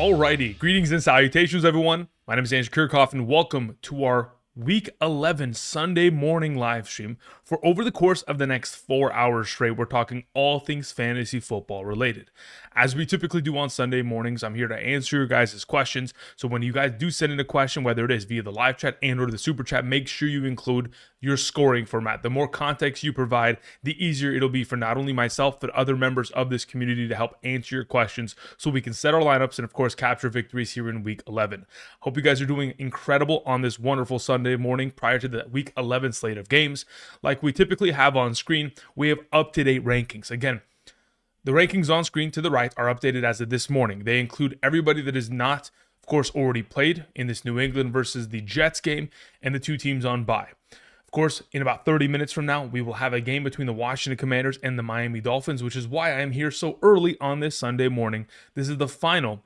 Alrighty, greetings and salutations, everyone. My name is Andrew Kirchhoff, and welcome to our Week 11 Sunday morning live stream. For over the course of the next 4 hours straight, we're talking all things fantasy football related. As we typically do on Sunday mornings, I'm here to answer your guys' questions. So when you guys do send in a question, whether it is via the live chat and or the super chat, make sure you include your scoring format. The more context you provide, the easier it'll be for not only myself, but other members of this community to help answer your questions so we can set our lineups and, of course, capture victories here in Week 11. Hope you guys are doing incredible on this wonderful Sunday morning prior to the Week 11 slate of games. Like we typically have on screen, we have up-to-date rankings. Again, the rankings on screen to the right are updated as of this morning. They include everybody that is not, of course, already played in this New England versus the Jets game and the two teams on bye. Of course, in about 30 minutes from now, we will have a game between the Washington Commanders and the Miami Dolphins, which is why I am here so early on this Sunday morning. This is the final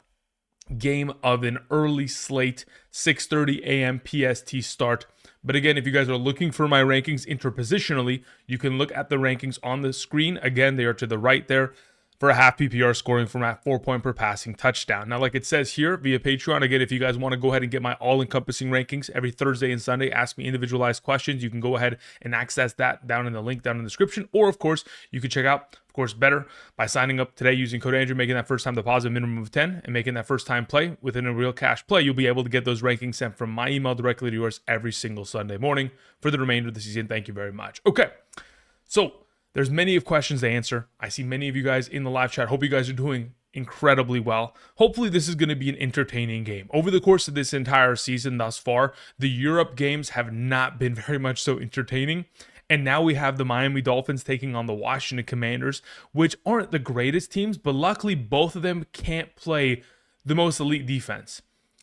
game of an early slate, 6:30 a.m. PST start. But again, if you guys are looking for my rankings interpositionally, you can look at the rankings on the screen. Again, they are to the right there for a half PPR scoring format, 4-point per passing touchdown. Now, like it says here via Patreon, again, if you guys want to go ahead and get my all-encompassing rankings every Thursday and Sunday, ask me individualized questions, you can go ahead and access that down in the link down in the description. Or, of course, you can check out, of course, Betr by signing up today using code Andrew, making that first time deposit minimum of 10 and making that first time play within a real cash play. You'll be able to get those rankings sent from my email directly to yours every single Sunday morning for the remainder of the season. Thank you very much. Okay, so there's many of questions to answer. I see many of you guys in the live chat. Hope you guys are doing incredibly well. Hopefully this is going to be an entertaining game. Over the course of this entire season thus far, the Europe games have not been very much so entertaining. And now we have the Miami Dolphins taking on the Washington Commanders, which aren't the greatest teams, but luckily both of them can't play the most elite defense.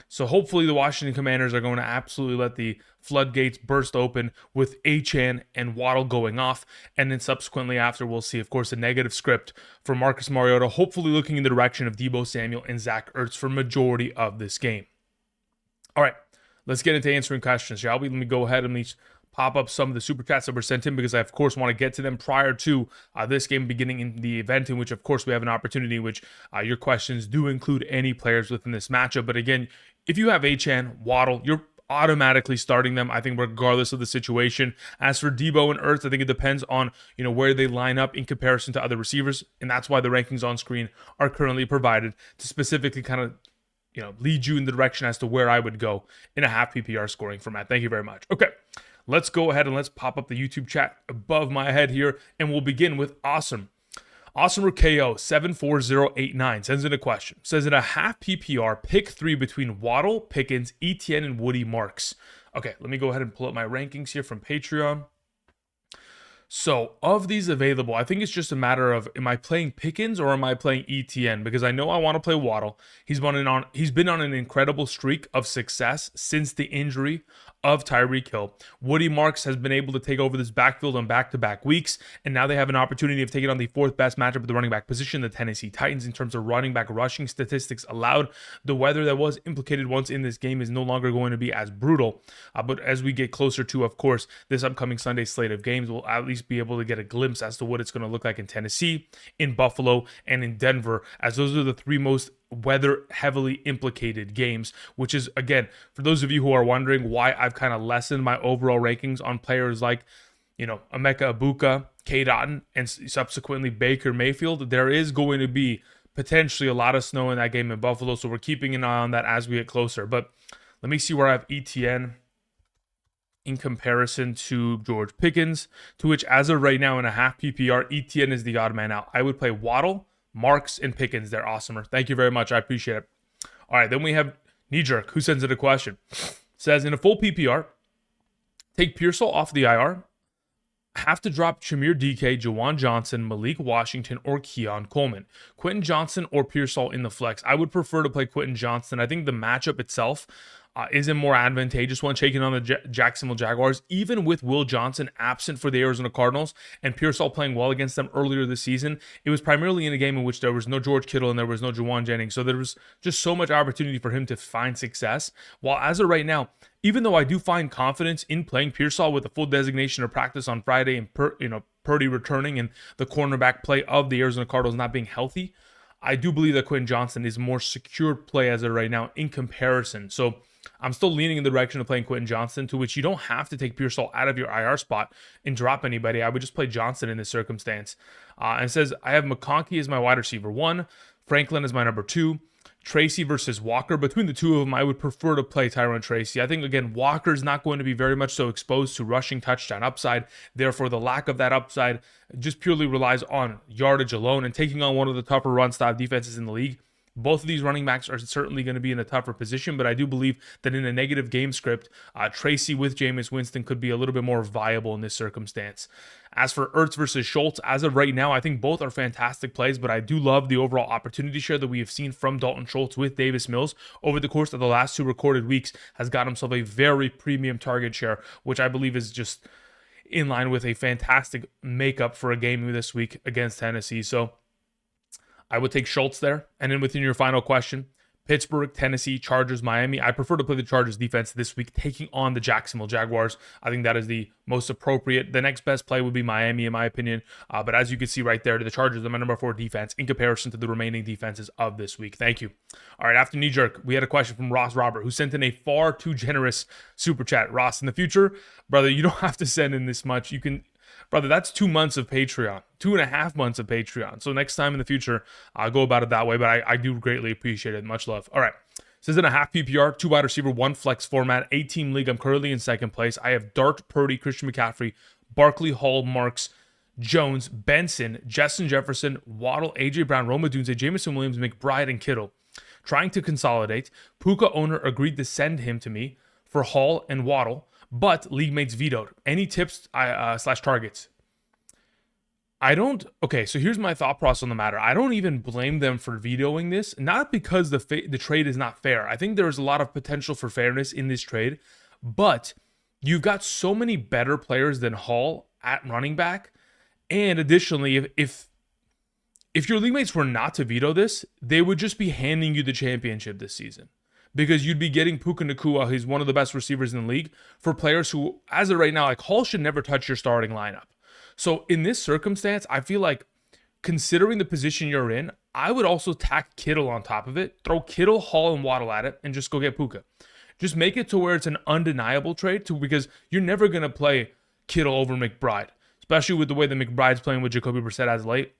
So hopefully the Washington Commanders are going to absolutely let the floodgates burst open with Achane and Waddle going off. And then subsequently after, we'll see, of course, a negative script for Marcus Mariota, hopefully looking in the direction of Deebo Samuel and Zach Ertz for majority of this game. All right, let's get into answering questions, shall we? Let me go ahead and pop up some of the super chats that were sent in because I, of course, want to get to them prior to this game beginning in the event in which, of course, we have an opportunity in which your questions do include any players within this matchup. But again, if you have Achane, Waddle, you're automatically starting them, I think, regardless of the situation. As for Deebo and Ertz, I think it depends on, where they line up in comparison to other receivers. And that's why the rankings on screen are currently provided to specifically kind of, lead you in the direction as to where I would go in a half PPR scoring format. Thank you very much. Okay. Let's go ahead and let's pop up the YouTube chat above my head here, and we'll begin with Awesome KO 74089 sends in a question. Says in a half PPR, pick 3 between Waddle, Pickens, ETN, and Woody Marks. Okay, let me go ahead and pull up my rankings here from Patreon. So of these available, I think it's just a matter of, am I playing Pickens or am I playing ETN? Because I know I want to play Waddle. He's been on an incredible streak of success since the injury of Tyreek Hill. Woody Marks has been able to take over this backfield on back-to-back weeks, and now they have an opportunity of taking on the fourth best matchup at the running back position, the Tennessee Titans, in terms of running back rushing statistics allowed. The weather that was implicated once in this game is no longer going to be as brutal, but as we get closer to, of course, this upcoming Sunday slate of games, we'll at least be able to get a glimpse as to what it's going to look like in Tennessee, in Buffalo, and in Denver, as those are the three most weather heavily implicated games, which is, again, for those of you who are wondering why I've kind of lessened my overall rankings on players like, Emeka Ibuka, Cade Otton, and subsequently Baker Mayfield, there is going to be potentially a lot of snow in that game in Buffalo, so we're keeping an eye on that as we get closer. But let me see where I have ETN in comparison to George Pickens, to which as of right now in a half PPR, ETN is the odd man out. I would play Waddle, Marks, and Pickens. They're awesomer. Thank you very much. I appreciate it. All right, then we have Kneejerk, who sends in a question. Says, in a full PPR, take Pearsall off the IR. Have to drop Shamir DK, Jawan Johnson, Malik Washington, or Keon Coleman. Quentin Johnson or Pearsall in the flex. I would prefer to play Quentin Johnson. I think the matchup itself is a more advantageous one, taking on the Jacksonville Jaguars, even with Will Johnson absent for the Arizona Cardinals and Pearsall playing well against them earlier this season. It was primarily in a game in which there was no George Kittle and there was no Juwan Jennings, so there was just so much opportunity for him to find success. While as of right now, even though I do find confidence in playing Pearsall with the full designation of practice on Friday and Purdy returning and the cornerback play of the Arizona Cardinals not being healthy, I do believe that Quentin Johnston is more secured play as of right now in comparison. So I'm still leaning in the direction of playing Quentin Johnston, to which you don't have to take Pearsall out of your IR spot and drop anybody. I would just play Johnston in this circumstance. And it says, I have McConkey as my wide receiver 1, Franklin as my number 2, Tracy versus Walker. Between the two of them, I would prefer to play Tyrone Tracy. I think, again, Walker's not going to be very much so exposed to rushing touchdown upside. Therefore, the lack of that upside just purely relies on yardage alone and taking on one of the tougher run-stop defenses in the league. Both of these running backs are certainly going to be in a tougher position, but I do believe that in a negative game script, Tracy with Jameis Winston could be a little bit more viable in this circumstance. As for Ertz versus Schultz, as of right now, I think both are fantastic plays, but I do love the overall opportunity share that we have seen from Dalton Schultz with Davis Mills over the course of the last 2 recorded weeks, has got himself a very premium target share, which I believe is just in line with a fantastic makeup for a game this week against Tennessee. So I would take Schultz there. And then within your final question, Pittsburgh, Tennessee, Chargers, Miami. I prefer to play the Chargers defense this week, taking on the Jacksonville Jaguars. I think that is the most appropriate. The next best play would be Miami, in my opinion. But as you can see right there, the Chargers are my number 4 defense in comparison to the remaining defenses of this week. Thank you. All right, after Knee Jerk, we had a question from Ross Robert, who sent in a far too generous super chat. Ross, in the future, brother, you don't have to send in this much. You can... Brother, that's 2 months of Patreon, 2.5 months of Patreon. So next time in the future, I'll go about it that way, but I do greatly appreciate it. Much love. All right. This is in a half PPR, 2 wide receiver, 1 flex format, 8-team league. I'm currently in second place. I have Dart, Purdy, Christian McCaffrey, Barkley, Hall, Marks, Jones, Benson, Justin Jefferson, Waddle, AJ Brown, Roma Dunze, Jameson Williams, McBride, and Kittle. Trying to consolidate. Puka owner agreed to send him to me for Hall and Waddle, but league mates vetoed. Any tips slash targets? Okay, so here's my thought process on the matter. I don't even blame them for vetoing this, not because the trade is not fair. I think there's a lot of potential for fairness in this trade, but you've got so many better players than Hall at running back. And additionally, if your league mates were not to veto this, they would just be handing you the championship this season. Because you'd be getting Puka Nacua, who's one of the best receivers in the league, for players who, as of right now, like Hall should never touch your starting lineup. So in this circumstance, I feel like considering the position you're in, I would also tack Kittle on top of it, throw Kittle, Hall, and Waddle at it, and just go get Puka. Just make it to where it's an undeniable trade, because you're never going to play Kittle over McBride, especially with the way that McBride's playing with Jacoby Brissett as late.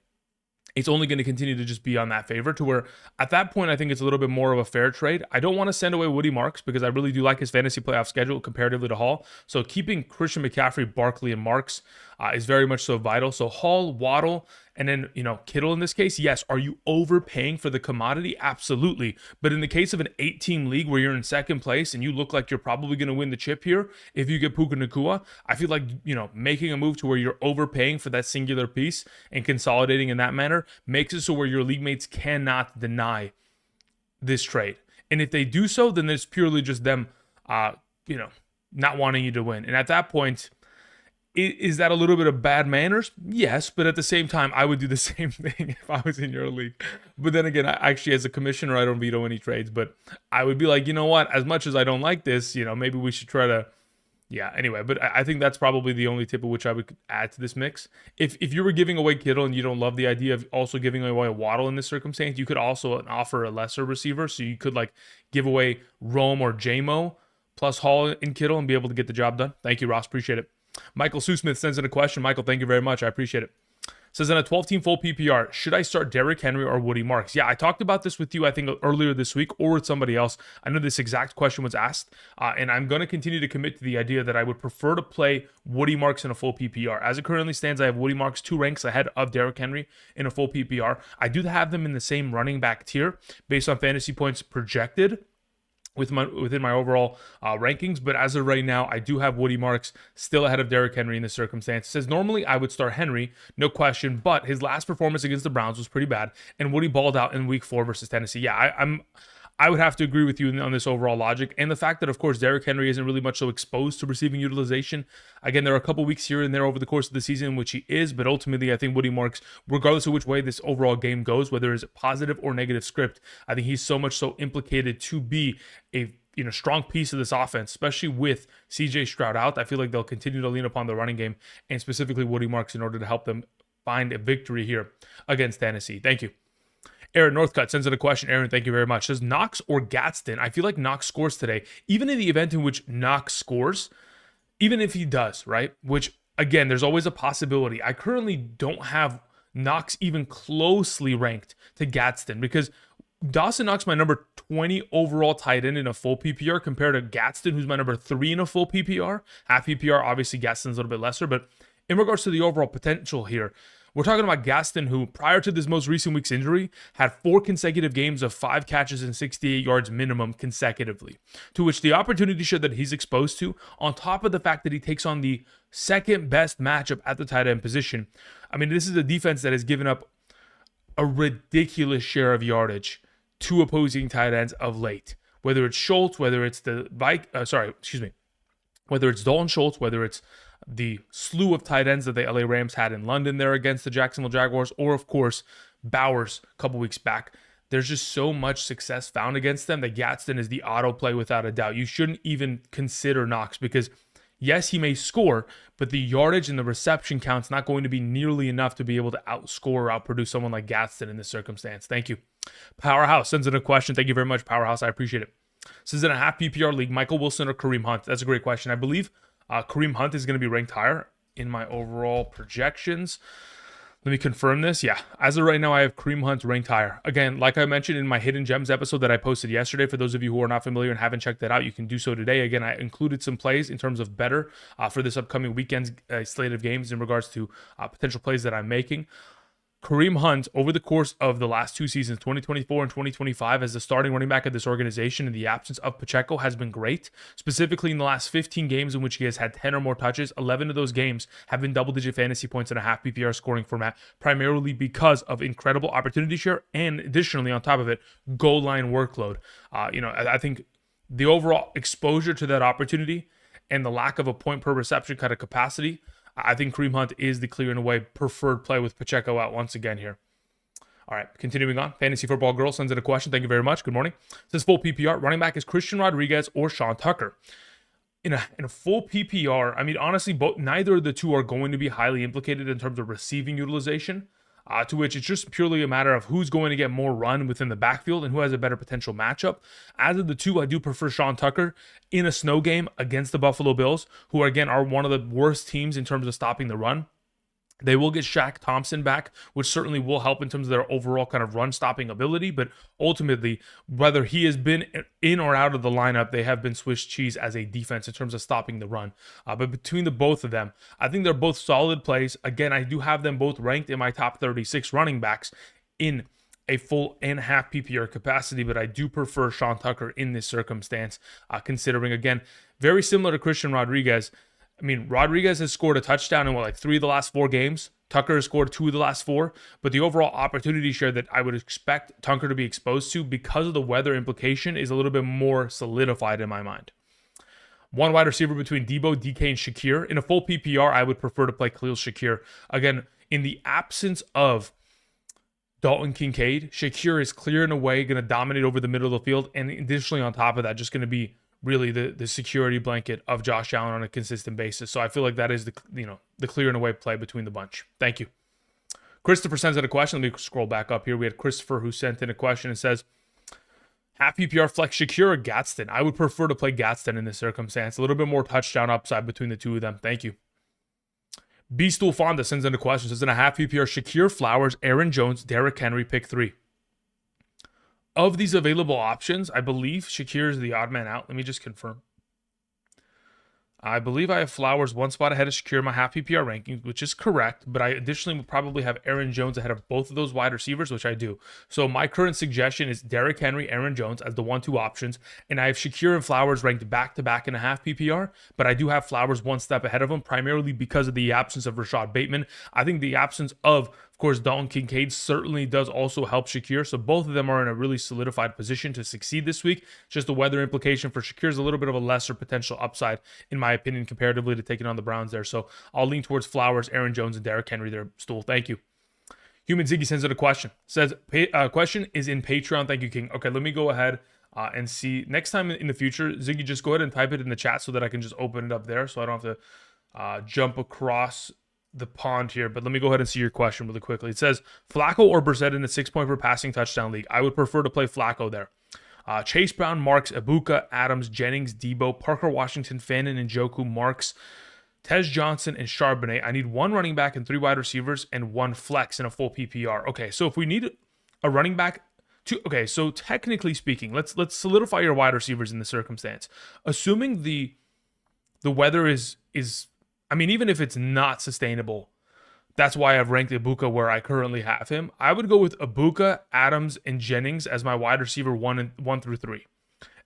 It's only going to continue to just be on that favor, to where at that point, I think it's a little bit more of a fair trade. I don't want to send away Woody Marks because I really do like his fantasy playoff schedule comparatively to Hall. So keeping Christian McCaffrey, Barkley, and Marks is very much so vital. So Hall, Waddle, and then, Kittle in this case, yes. Are you overpaying for the commodity? Absolutely. But in the case of an 8-team league where you're in second place and you look like you're probably going to win the chip here, if you get Puka Nacua, I feel like, making a move to where you're overpaying for that singular piece and consolidating in that manner makes it so where your league mates cannot deny this trade. And if they do so, then it's purely just them, not wanting you to win. And at that point, is that a little bit of bad manners? Yes, but at the same time, I would do the same thing if I was in your league. But then again, actually, as a commissioner, I don't veto any trades. But I would be like, you know what? As much as I don't like this, maybe we should try to... Yeah, anyway, but I think that's probably the only tip of which I would add to this mix. If you were giving away Kittle and you don't love the idea of also giving away a Waddle in this circumstance, you could also offer a lesser receiver. So you could give away Rome or J-Mo plus Hall and Kittle and be able to get the job done. Thank you, Ross. Appreciate it. Michael Susmith sends in a question. Michael, thank you very much. I appreciate it. Says in a 12-team full PPR, should I start Derrick Henry or Woody Marks? Yeah, I talked about this with you, I think, earlier this week or with somebody else. I know this exact question was asked, and I'm going to continue to commit to the idea that I would prefer to play Woody Marks in a full PPR. As it currently stands, I have Woody Marks 2 ranks ahead of Derrick Henry in a full PPR. I do have them in the same running back tier based on fantasy points projected within my overall rankings, but as of right now, I do have Woody Marks still ahead of Derrick Henry in this circumstance. It says normally I would start Henry, no question, but his last performance against the Browns was pretty bad, and Woody balled out in Week 4 versus Tennessee. Yeah, I would have to agree with you on this overall logic, and the fact that, of course, Derrick Henry isn't really much so exposed to receiving utilization. Again, there are a couple weeks here and there over the course of the season in which he is, but ultimately, I think Woody Marks, regardless of which way this overall game goes, whether it's a positive or negative script, I think he's so much so implicated to be a strong piece of this offense, especially with CJ Stroud out. I feel like they'll continue to lean upon the running game and specifically Woody Marks in order to help them find a victory here against Tennessee. Thank you. Aaron Northcutt sends in a question. Aaron, thank you very much. Says Knox or Gadsden? I feel like Knox scores today. Even in the event in which Knox scores, even if he does, right? Which, again, there's always a possibility. I currently don't have Knox even closely ranked to Gadsden because Dawson Knox, my number 20 overall tight end in a full PPR compared to Gadsden, who's my number 3 in a full PPR. Half PPR, obviously Gadsden's a little bit lesser, but in regards to the overall potential here, we're talking about Gaston, who prior to this most recent week's injury had 4 consecutive games of 5 catches and 68 yards minimum consecutively, to which the opportunity share that he's exposed to, on top of the fact that he takes on the second best matchup at the tight end position. I mean, this is a defense that has given up a ridiculous share of yardage to opposing tight ends of late. Whether it's Schultz, whether it's whether it's Dalton Schultz, whether it's the slew of tight ends that the LA Rams had in London there against the Jacksonville Jaguars, or of course Bowers a couple weeks back. There's just so much success found against them that Gadsden is the auto play without a doubt. You shouldn't even consider Knox because yes, he may score, but the yardage and the reception count's not going to be nearly enough to be able to outscore or outproduce someone like Gadsden in this circumstance. Thank you. Powerhouse sends in a question. Thank you very much, Powerhouse. I appreciate it. This is in a half PPR league. Michael Wilson or Kareem Hunt? That's a great question. I believe Kareem Hunt is going to be ranked higher in my overall projections. Let me confirm this. Yeah, as of right now, I have Kareem Hunt ranked higher. Again, like I mentioned in my Hidden Gems episode that I posted yesterday, for those of you who are not familiar and haven't checked that out, you can do so today. Again, I included some plays in terms of better for this upcoming weekend's slate of games in regards to potential plays that I'm making. Kareem Hunt, over the course of the last 2 seasons, 2024 and 2025, as the starting running back of this organization in the absence of Pacheco, has been great. Specifically in the last 15 games in which he has had 10 or more touches, 11 of those games have been double-digit fantasy points in a half PPR scoring format, primarily because of incredible opportunity share and additionally, on top of it, goal line workload. I think the overall exposure to that opportunity and the lack of a point per reception kind of capacity, I think Kareem Hunt is the clear and away preferred play with Pacheco out once again here. All right, continuing on. Fantasy Football Girl sends in a question. Thank you very much. Good morning. Says full PPR. Running back is Christian Rodriguez or Sean Tucker. In a full PPR, I mean, honestly, neither of the two are going to be highly implicated in terms of receiving utilization, to which it's just purely a matter of who's going to get more run within the backfield and who has a better potential matchup. As of the two, I do prefer Sean Tucker in a snow game against the Buffalo Bills, who again are one of the worst teams in terms of stopping the run. They will get Shaq Thompson back, which certainly will help in terms of their overall kind of run-stopping ability. But ultimately, whether he has been in or out of the lineup, they have been Swiss cheese as a defense in terms of stopping the run. But between the both of them, I think they're both solid plays. Again, I do have them both ranked in my top 36 running backs in a full and half PPR capacity, but I do prefer Sean Tucker in this circumstance, considering, again, very similar to Christian Rodriguez. I mean, Rodriguez has scored a touchdown in 3 of the last 4 games. Tucker has scored 2 of the last 4. But the overall opportunity share that I would expect Tucker to be exposed to because of the weather implication is a little bit more solidified in my mind. One wide receiver between Debo, DK, and Shakir. In a full PPR, I would prefer to play Khalil Shakir. Again, in the absence of Dalton Kincaid, Shakir is clear and away going to dominate over the middle of the field. And additionally, on top of that, just going to be really the security blanket of Josh Allen on a consistent basis. So I feel like that is the clear and away play between the bunch. Thank you. Christopher sends in a question. Let me scroll back up here. We had Christopher who sent in a question and says, half PPR flex Shakir or Gadsden? I would prefer to play Gadsden in this circumstance. A little bit more touchdown upside between the two of them. Thank you. B-Stool Fonda sends in a question. Says in a half PPR, Shakir, Flowers, Aaron Jones, Derrick Henry, pick 3. Of these available options, I believe Shakir is the odd man out. Let me just confirm. I believe I have Flowers one spot ahead of Shakir in my half PPR rankings, which is correct, but I additionally will probably have Aaron Jones ahead of both of those wide receivers, which I do. So my current suggestion is Derrick Henry, Aaron Jones as the 1-2 options, and I have Shakir and Flowers ranked back-to-back in a half PPR, but I do have Flowers one step ahead of him, primarily because of the absence of Rashad Bateman. I think the absence of course, Dalton Kincaid certainly does also help Shakir. So both of them are in a really solidified position to succeed this week. Just the weather implication for Shakir is a little bit of a lesser potential upside, in my opinion, comparatively to taking on the Browns there. So I'll lean towards Flowers, Aaron Jones, and Derrick Henry there. Stool, thank you. Human Ziggy sends in a question. Says, question is in Patreon. Thank you, King. Okay, let me go ahead and see. Next time in the future, Ziggy, just go ahead and type it in the chat so that I can just open it up there so I don't have to jump across the pond here, but let me go ahead and see your question really quickly. It says Flacco or Brissett in a 6-point per passing touchdown league. I would prefer to play Flacco there. Chase Brown, Marks, Ibuka, Adams, Jennings, Debo, Parker Washington, Fannin, and Njoku, Marks, Tej Johnson, and Charbonnet. I need 1 running back and 3 wide receivers and 1 flex in a full PPR. Okay, so if we need a running back, okay, so technically speaking, let's solidify your wide receivers in this circumstance. Assuming the weather is I mean, even if it's not sustainable, that's why I've ranked Ibuka where I currently have him. I would go with Ibuka, Adams, and Jennings as my wide receiver 1 through 3.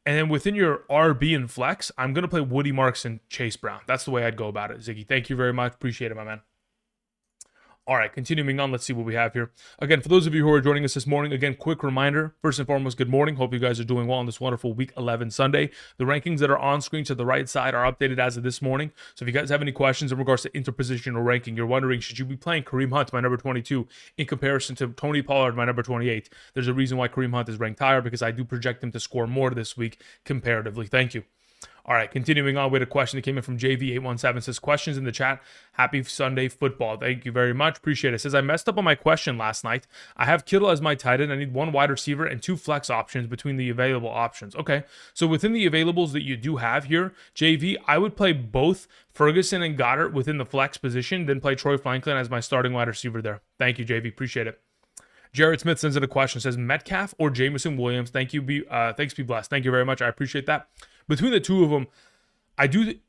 And then within your RB and flex, I'm going to play Woody Marks and Chase Brown. That's the way I'd go about it, Ziggy. Thank you very much. Appreciate it, my man. All right, continuing on, let's see what we have here. Again, for those of you who are joining us this morning, again, quick reminder, first and foremost, good morning. Hope you guys are doing well on this wonderful Week 11 Sunday. The rankings that are on screen to the right side are updated as of this morning. So if you guys have any questions in regards to interpositional ranking, you're wondering, should you be playing Kareem Hunt, my number 22, in comparison to Tony Pollard, my number 28? There's a reason why Kareem Hunt is ranked higher, because I do project him to score more this week comparatively. Thank you. All right, continuing on with a question that came in from JV817. Says, questions in the chat. Happy Sunday football. Thank you very much. Appreciate it. Says, I messed up on my question last night. I have Kittle as my tight end. I need 1 wide receiver and 2 flex options between the available options. Okay, so within the availables that you do have here, JV, I would play both Ferguson and Goddard within the flex position, then play Troy Franklin as my starting wide receiver there. Thank you, JV. Appreciate it. Jared Smith sends in a question. Says, Metcalf or Jameson Williams? Thanks, be blessed. Thank you very much. I appreciate that. Between the two of them, I do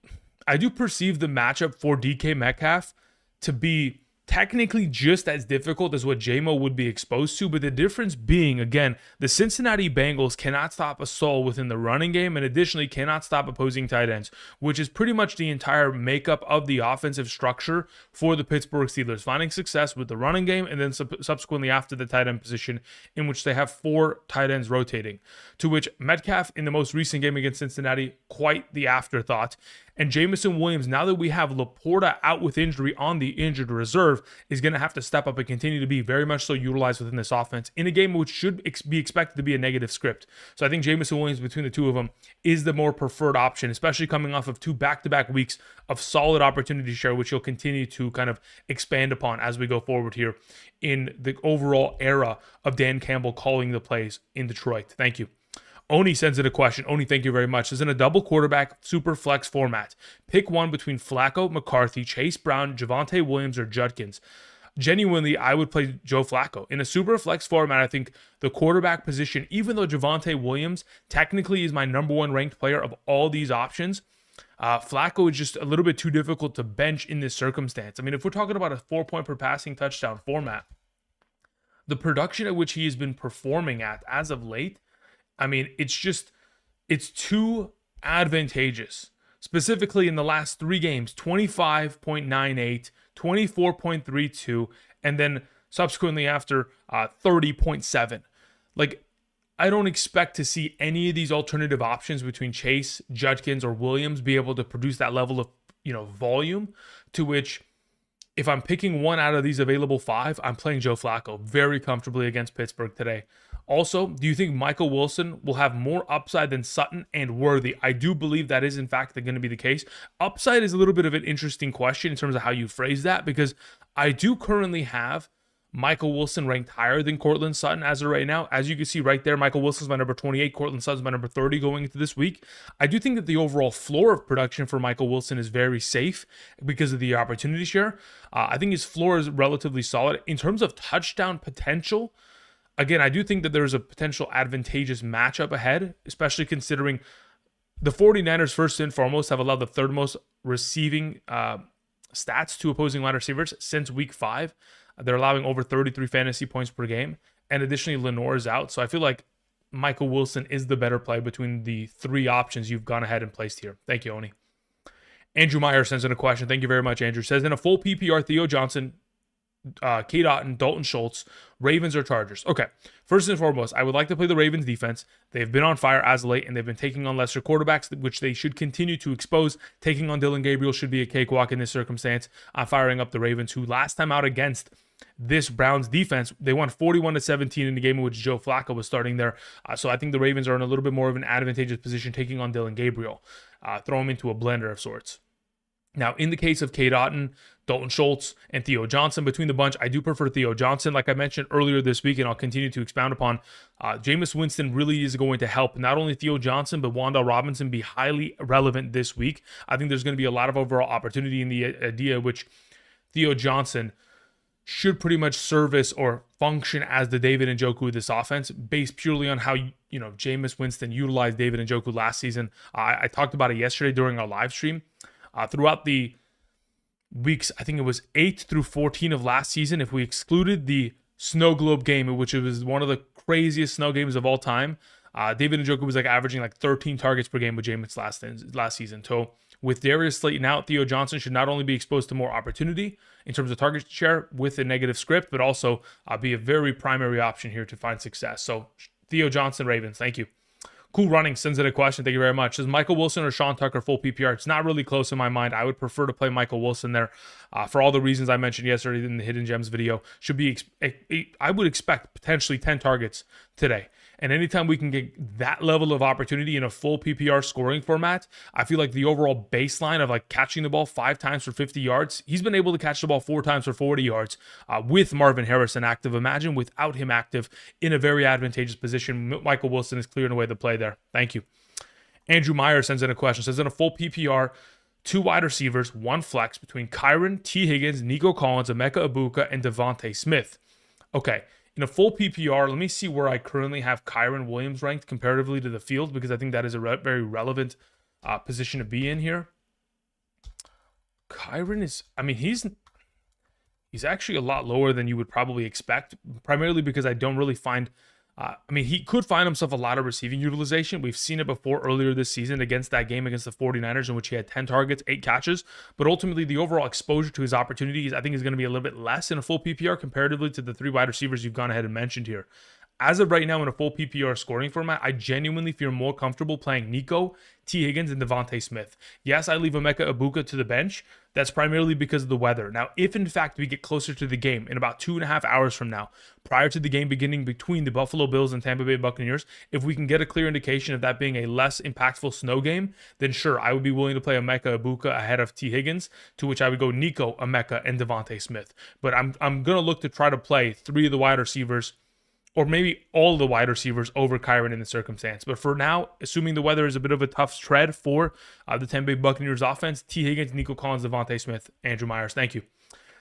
perceive the matchup for DK Metcalf to be technically just as difficult as what JMO would be exposed to, but the difference being, again, the Cincinnati Bengals cannot stop a soul within the running game and additionally cannot stop opposing tight ends, which is pretty much the entire makeup of the offensive structure for the Pittsburgh Steelers, finding success with the running game and then subsequently after the tight end position, in which they have 4 tight ends rotating, to which Metcalf in the most recent game against Cincinnati, quite the afterthought. And Jameson Williams, now that we have Laporta out with injury on the injured reserve, is going to have to step up and continue to be very much so utilized within this offense in a game which should be expected to be a negative script. So I think Jameson Williams, between the two of them, is the more preferred option, especially coming off of 2 back-to-back weeks of solid opportunity share, which he'll continue to kind of expand upon as we go forward here in the overall era of Dan Campbell calling the plays in Detroit. Thank you. Oni sends in a question. Oni, thank you very much. Says, in a double quarterback super flex format, pick one between Flacco, McCarthy, Chase Brown, Javonte Williams, or Judkins. Genuinely, I would play Joe Flacco. In a super flex format, I think the quarterback position, even though Javonte Williams technically is my number 1 ranked player of all these options, Flacco is just a little bit too difficult to bench in this circumstance. I mean, if we're talking about a 4-point per passing touchdown format, the production at which he has been performing at as of late, I mean, it's too advantageous. Specifically in the last 3 games, 25.98, 24.32, and then subsequently after 30.7. Like, I don't expect to see any of these alternative options between Chase, Judkins, or Williams be able to produce that level of, volume, to which if I'm picking one out of these available 5, I'm playing Joe Flacco very comfortably against Pittsburgh today. Also, do you think Michael Wilson will have more upside than Sutton and Worthy? I do believe that is, in fact, going to be the case. Upside is a little bit of an interesting question in terms of how you phrase that, because I do currently have Michael Wilson ranked higher than Courtland Sutton as of right now. As you can see right there, Michael Wilson's my number 28, Courtland Sutton's my number 30 going into this week. I do think that the overall floor of production for Michael Wilson is very safe because of the opportunity share. I think his floor is relatively solid. In terms of touchdown potential, again, I do think that there's a potential advantageous matchup ahead, especially considering the 49ers, first and foremost, have allowed the 3rd most receiving stats to opposing wide receivers since week 5. They're allowing over 33 fantasy points per game. And additionally, Lenore is out. So I feel like Michael Wilson is the better play between the 3 options you've gone ahead and placed here. Thank you, Oni. Andrew Meyer sends in a question. Thank you very much, Andrew. Says, in a full PPR, Theo Johnson, Kate Otten, Dalton Schultz, Ravens or Chargers? Okay, first and foremost, I would like to play the Ravens defense. They've been on fire as of late, and they've been taking on lesser quarterbacks, which they should continue to expose. Taking on Dylan Gabriel should be a cakewalk in this circumstance. I'm firing up the Ravens, who last time out against this Browns defense, they won 41-17 in the game in which Joe Flacco was starting there. So I think the Ravens are in a little bit more of an advantageous position taking on Dylan Gabriel. Throw him into a blender of sorts. Now, in the case of Cade Otton, Dalton Schultz, and Theo Johnson, between the bunch, I do prefer Theo Johnson. Like I mentioned earlier this week, and I'll continue to expound upon, Jameis Winston really is going to help not only Theo Johnson, but Wan'Dale Robinson be highly relevant this week. I think there's going to be a lot of overall opportunity in the idea which Theo Johnson should pretty much service or function as the David Njoku of this offense, based purely on how Jameis Winston utilized David Njoku last season. I talked about it yesterday during our live stream. Throughout the weeks, I think it was 8 through 14 of last season, if we excluded the snow globe game, which was one of the craziest snow games of all time, David Njoku was averaging 13 targets per game with Jameis last season. So with Darius Slayton out, Theo Johnson should not only be exposed to more opportunity in terms of target share with a negative script, but also be a very primary option here to find success. So Theo Johnson, Ravens, thank you. Cool Running sends in a question. Thank you very much. Says Michael Wilson or Sean Tucker full PPR? It's not really close in my mind. I would prefer to play Michael Wilson there for all the reasons I mentioned yesterday in the Hidden Gems video. Should be, I would expect potentially 10 targets today. And anytime we can get that level of opportunity in a full PPR scoring format, I feel like the overall baseline of catching the ball 5 times for 50 yards, he's been able to catch the ball 4 times for 40 yards with Marvin Harrison active. Imagine without him active in a very advantageous position. Michael Wilson is clearing away the play there. Thank you. Andrew Meyer sends in a question. Says in a full PPR, 2 wide receivers, 1 flex between Kyron, T. Higgins, Nico Collins, Emeka Egbuka, and Devontae Smith. Okay. In a full PPR, let me see where I currently have Kyron Williams ranked comparatively to the field, because I think that is a very relevant position to be in here. Kyron is, he's actually a lot lower than you would probably expect, primarily because I don't really find, he could find himself a lot of receiving utilization. We've seen it before earlier this season against that game against the 49ers, in which he had 10 targets, 8 catches. But ultimately, the overall exposure to his opportunities, I think, is going to be a little bit less in a full PPR comparatively to the 3 wide receivers you've gone ahead and mentioned here. As of right now, in a full PPR scoring format, I genuinely feel more comfortable playing Nico, T. Higgins, and Devontae Smith. Yes, I leave Emeka Egbuka to the bench. That's primarily because of the weather. Now, if in fact we get closer to the game in about 2.5 hours from now, prior to the game beginning between the Buffalo Bills and Tampa Bay Buccaneers, if we can get a clear indication of that being a less impactful snow game, then sure, I would be willing to play Emeka Egbuka ahead of T. Higgins, to which I would go Nico, Emeka, and Devontae Smith. But I'm going to look to try to play 3 of the wide receivers, or maybe all the wide receivers, over Kyron in the circumstance. But for now, assuming the weather is a bit of a tough tread for the Tampa Bay Buccaneers offense, T. Higgins, Nico Collins, Devontae Smith, Andrew Myers. Thank you.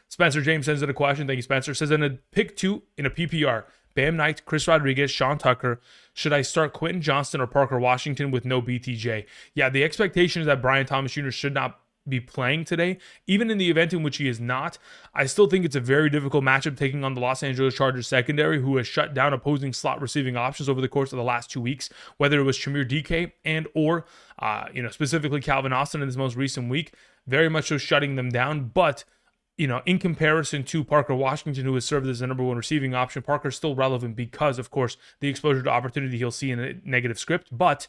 Spencer James sends in a question. Thank you, Spencer. Says in a pick 2 in a PPR, Bam Knight, Chris Rodriguez, Sean Tucker, should I start Quentin Johnston or Parker Washington with no BTJ? Yeah, the expectation is that Brian Thomas Jr. should not be playing today. Even in the event in which he is not, I still think it's a very difficult matchup taking on the Los Angeles Chargers secondary, who has shut down opposing slot receiving options over the course of the last 2 weeks, whether it was Shamir DK and or specifically Calvin Austin in this most recent week, very much so shutting them down. But in comparison to Parker Washington, who has served as the number 1 receiving option, Parker's still relevant because, of course, the exposure to opportunity he'll see in a negative script. But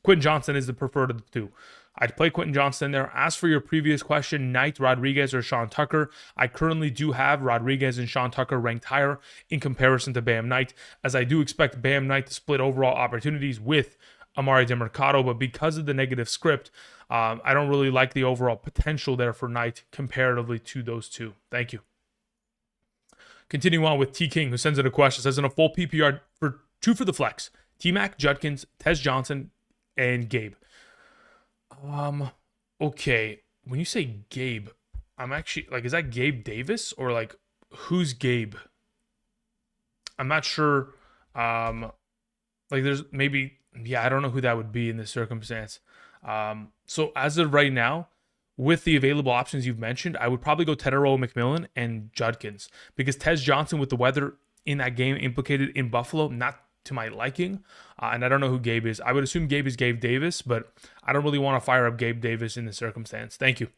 Quentin Johnston is the preferred of the 2. I'd play Quentin Johnston there. As for your previous question, Knight, Rodriguez, or Sean Tucker, I currently do have Rodriguez and Sean Tucker ranked higher in comparison to Bam Knight, as I do expect Bam Knight to split overall opportunities with Amari DeMercado, but because of the negative script, I don't really like the overall potential there for Knight comparatively to those 2. Thank you. Continuing on with T. King, who sends in a question, says in a full PPR for 2 for the flex, T-Mac, Judkins, Tez Johnson, and Gabe. Okay. When you say Gabe, I'm actually is that Gabe Davis or who's Gabe? I'm not sure. There's maybe, I don't know who that would be in this circumstance. So as of right now, with the available options you've mentioned, I would probably go Tedero McMillan and Judkins, because Tez Johnson, with the weather in that game implicated in Buffalo, not to my liking, and I don't know who Gabe is. I would assume Gabe is Gabe Davis, but I don't really want to fire up Gabe Davis in this circumstance. Thank you.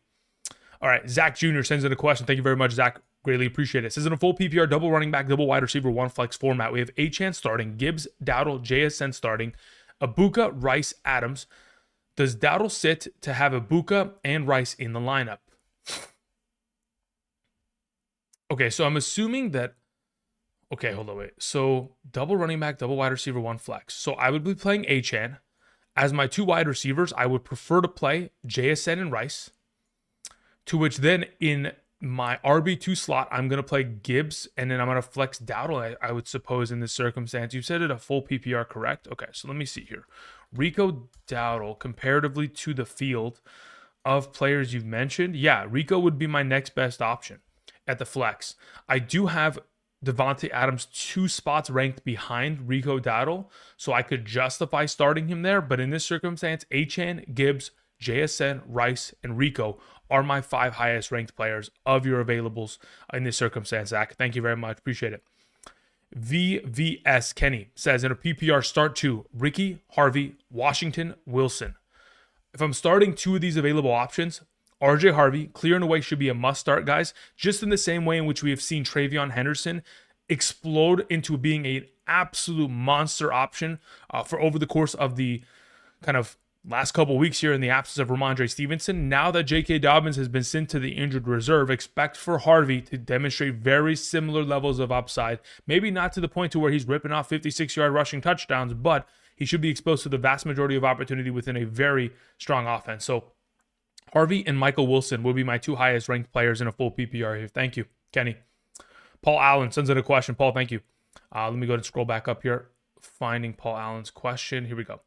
All right, Zach Jr. sends in a question. Thank you very much, Zach. Greatly appreciate it. Says in a full PPR, double running back, double wide receiver, 1 flex format, we have Achane starting, Gibbs, Dowdle, JSN starting, Egbuka, Rice, Adams. Does Dowdle sit to have Egbuka and Rice in the lineup? Okay, so I'm assuming that. Okay, hold on, wait. So double running back, double wide receiver, 1 flex. So I would be playing Achane. As my 2 wide receivers, I would prefer to play JSN and Rice. To which then in my RB2 slot, I'm going to play Gibbs, and then I'm going to flex Dowdle, I would suppose, in this circumstance. You said it a full PPR, correct? Okay, so let me see here. Rico Dowdle, comparatively to the field of players you've mentioned, yeah, Rico would be my next best option at the flex. I do have Devontae Adams 2 spots ranked behind Rico Dowdle, so I could justify starting him there, but in this circumstance, Achane, Gibbs, JSN, Rice, and Rico are my 5 highest ranked players of your availables in this circumstance, Zach. Thank you very much. Appreciate it. VVS Kenny says, in a PPR start 2, Ricky, Harvey, Washington, Wilson. If I'm starting 2 of these available options, RJ Harvey, clear and away, should be a must start, guys, just in the same way in which we have seen Travion Henderson explode into being an absolute monster option for over the course of the kind of last couple weeks here in the absence of Ramondre Stevenson. Now that J.K. Dobbins has been sent to the injured reserve, expect for Harvey to demonstrate very similar levels of upside. Maybe not to the point to where he's ripping off 56-yard rushing touchdowns, but he should be exposed to the vast majority of opportunity within a very strong offense. So Harvey and Michael Wilson will be my 2 highest ranked players in a full PPR here. Thank you, Kenny. Paul Allen sends in a question. Paul, thank you. Let me go and scroll back up here. Finding Paul Allen's question. Here we go.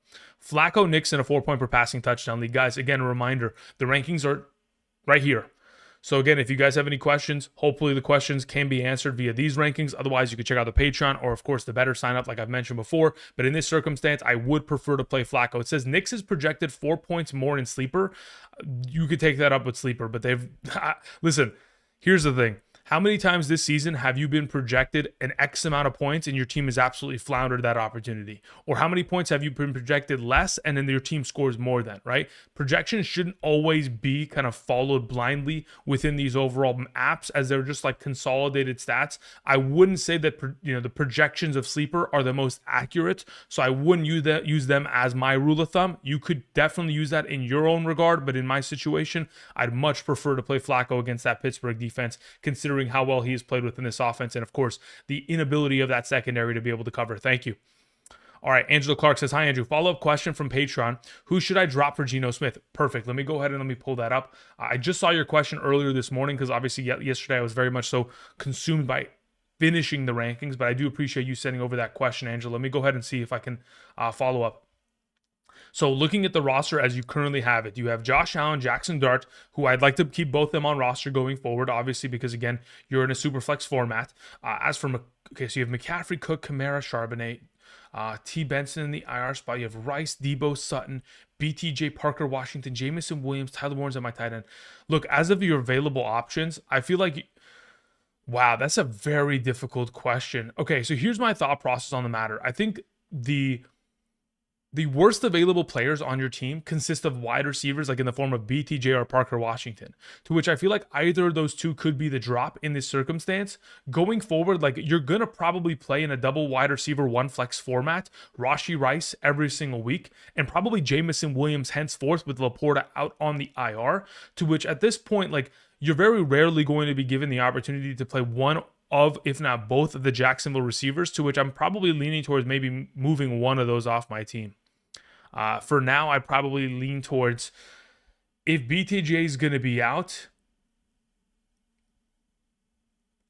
Flacco Nixon, a 4-point per passing touchdown league. Guys, again, a reminder, the rankings are right here. So again, if you guys have any questions, hopefully the questions can be answered via these rankings. Otherwise, you can check out the Patreon or, of course, the Betr sign up like I've mentioned before. But in this circumstance, I would prefer to play Flacco. It says Nix is projected 4 points more in Sleeper. You could take that up with Sleeper, but they've... Listen, here's the thing. How many times this season have you been projected an X amount of points and your team has absolutely floundered that opportunity? Or how many points have you been projected less and then your team scores more than, right? Projections shouldn't always be kind of followed blindly within these overall apps as they're just like consolidated stats. I wouldn't say that the projections of Sleeper are the most accurate, so I wouldn't use them as my rule of thumb. You could definitely use that in your own regard, but in my situation, I'd much prefer to play Flacco against that Pittsburgh defense, considering how well he has played within this offense and, of course, the inability of that secondary to be able to cover. Thank you. All right, Angelo Clark says, hi, Andrew. Follow-up question from Patreon. Who should I drop for Geno Smith? Perfect. Let me go ahead and let me pull that up. I just saw your question earlier this morning because obviously yesterday I was very much so consumed by finishing the rankings, but I do appreciate you sending over that question, Angelo. Let me go ahead and see if I can follow up. So looking at the roster as you currently have it, you have Josh Allen, Jackson Dart, who I'd like to keep both them on roster going forward, obviously, because, again, you're in a super flex format. So you have McCaffrey, Cook, Kamara, Charbonnet, T. Benson in the IR spot. You have Rice, Debo, Sutton, BTJ, Parker, Washington, Jamison Williams, Tyler Warren's at my tight end. Look, as of your available options, I feel like... Wow, that's a very difficult question. Okay, so here's my thought process on the matter. I think the worst available players on your team consist of wide receivers, like in the form of BTJ or Parker Washington, to which I feel like either of those two could be the drop in this circumstance. Going forward, like you're going to probably play in a double wide receiver, 1 flex format, Rashee Rice every single week, and probably Jamison Williams henceforth with Laporta out on the IR, to which at this point, like you're very rarely going to be given the opportunity to play one of, if not both, of the Jacksonville receivers, to which I'm probably leaning towards maybe moving one of those off my team. For now, I probably lean towards, if BTJ is going to be out,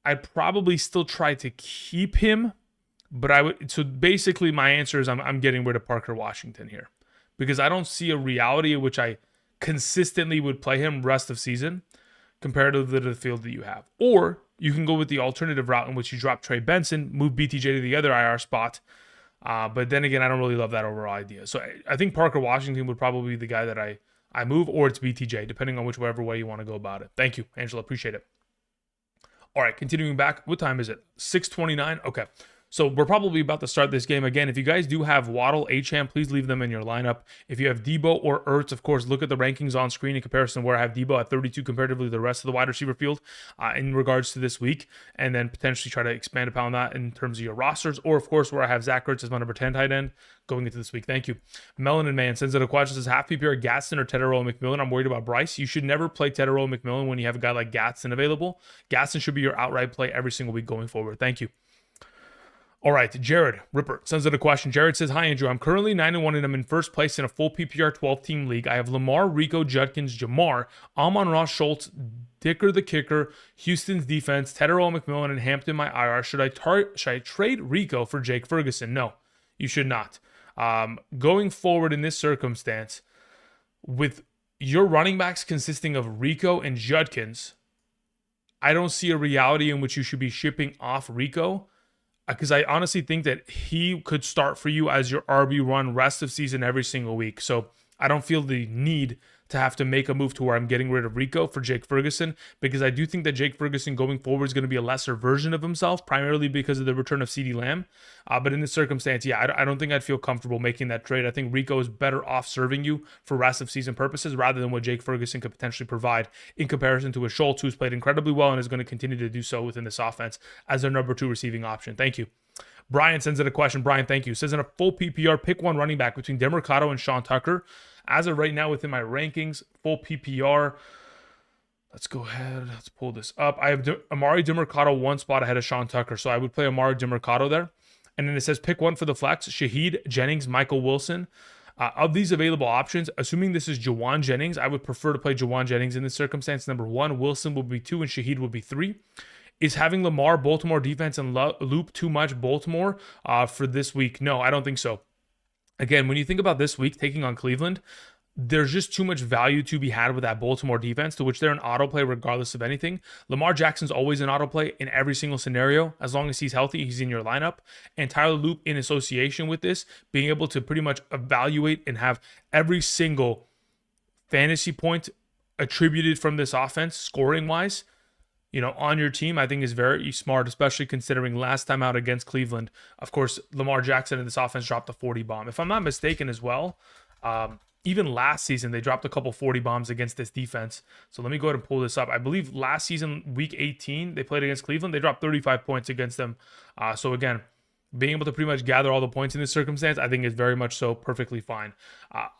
I'd probably still try to keep him, but I would. So basically, my answer is I'm getting rid of Parker Washington here because I don't see a reality in which I consistently would play him rest of season comparatively to the field that you have. Or you can go with the alternative route in which you drop Trey Benson, move BTJ to the other IR spot. But then again, I don't really love that overall idea. So I think Parker Washington would probably be the guy that I move, or it's BTJ, depending on whichever way you want to go about it. Thank you, Angela. Appreciate it. All right, continuing back. What time is it? 6:29? Okay. So we're probably about to start this game. Again, if you guys do have Waddle, Achane, please leave them in your lineup. If you have Debo or Ertz, of course, look at the rankings on screen in comparison where I have Debo at 32 comparatively to the rest of the wide receiver field in regards to this week, and then potentially try to expand upon that in terms of your rosters, or, of course, where I have Zach Ertz as my number 10 tight end going into this week. Thank you. Melanin Man sends out a question, says, half PPR Gatson or Tedero McMillan? I'm worried about Bryce. You should never play Tedero McMillan when you have a guy like Gatson available. Gatson should be your outright play every single week going forward. Thank you. All right, Jared Ripper sends in a question. Jared says, "Hi Andrew, I'm currently 9-1 and I'm in first place in a full PPR 12-team league. I have Lamar, Rico, Judkins, Jamar, Amon-Ra, Schultz, Dicker the kicker, Houston's defense, Tedero McMillan, and Hampton my IR. Should I trade Rico for Jake Ferguson? No, you should not. Going forward in this circumstance, with your running backs consisting of Rico and Judkins, I don't see a reality in which you should be shipping off Rico, because I honestly think that he could start for you as your RB1 rest of season every single week. So I don't feel the need to have to make a move to where I'm getting rid of Rico for Jake Ferguson, because I do think that Jake Ferguson going forward is going to be a lesser version of himself, primarily because of the return of CeeDee Lamb. But in this circumstance, yeah, I don't think I'd feel comfortable making that trade. I think Rico is better off serving you for rest of season purposes rather than what Jake Ferguson could potentially provide in comparison to a Schultz, who's played incredibly well and is going to continue to do so within this offense as their number 2 receiving option. Thank you. Brian sends in a question. Brian, thank you. Says, in a full PPR, pick one running back between Demercado and Sean Tucker. As of right now, within my rankings, full PPR, let's go ahead. Let's pull this up. I have Amari Demercado one spot ahead of Sean Tucker, so I would play Amari Demercado there. And then it says pick one for the flex, Shaheed, Jennings, Michael Wilson. Of these available options, assuming this is Jawan Jennings, I would prefer to play Jawan Jennings in this circumstance. Number 1, Wilson will be 2, and Shaheed will be 3. Is having Lamar, Baltimore defense, and loop too much Baltimore for this week? No, I don't think so. Again, when you think about this week taking on Cleveland, there's just too much value to be had with that Baltimore defense, to which they're an autoplay regardless of anything. Lamar Jackson's always an autoplay in every single scenario. As long as he's healthy, he's in your lineup. And Tyler Loop, in association with this, being able to pretty much evaluate and have every single fantasy point attributed from this offense, scoring-wise, on your team, I think is very smart, especially considering last time out against Cleveland, of course, Lamar Jackson and this offense dropped a 40 bomb. If I'm not mistaken as well, even last season, they dropped a couple 40 bombs against this defense. So let me go ahead and pull this up. I believe last season, week 18, they played against Cleveland. They dropped 35 points against them. So again, being able to pretty much gather all the points in this circumstance, I think is very much so perfectly fine.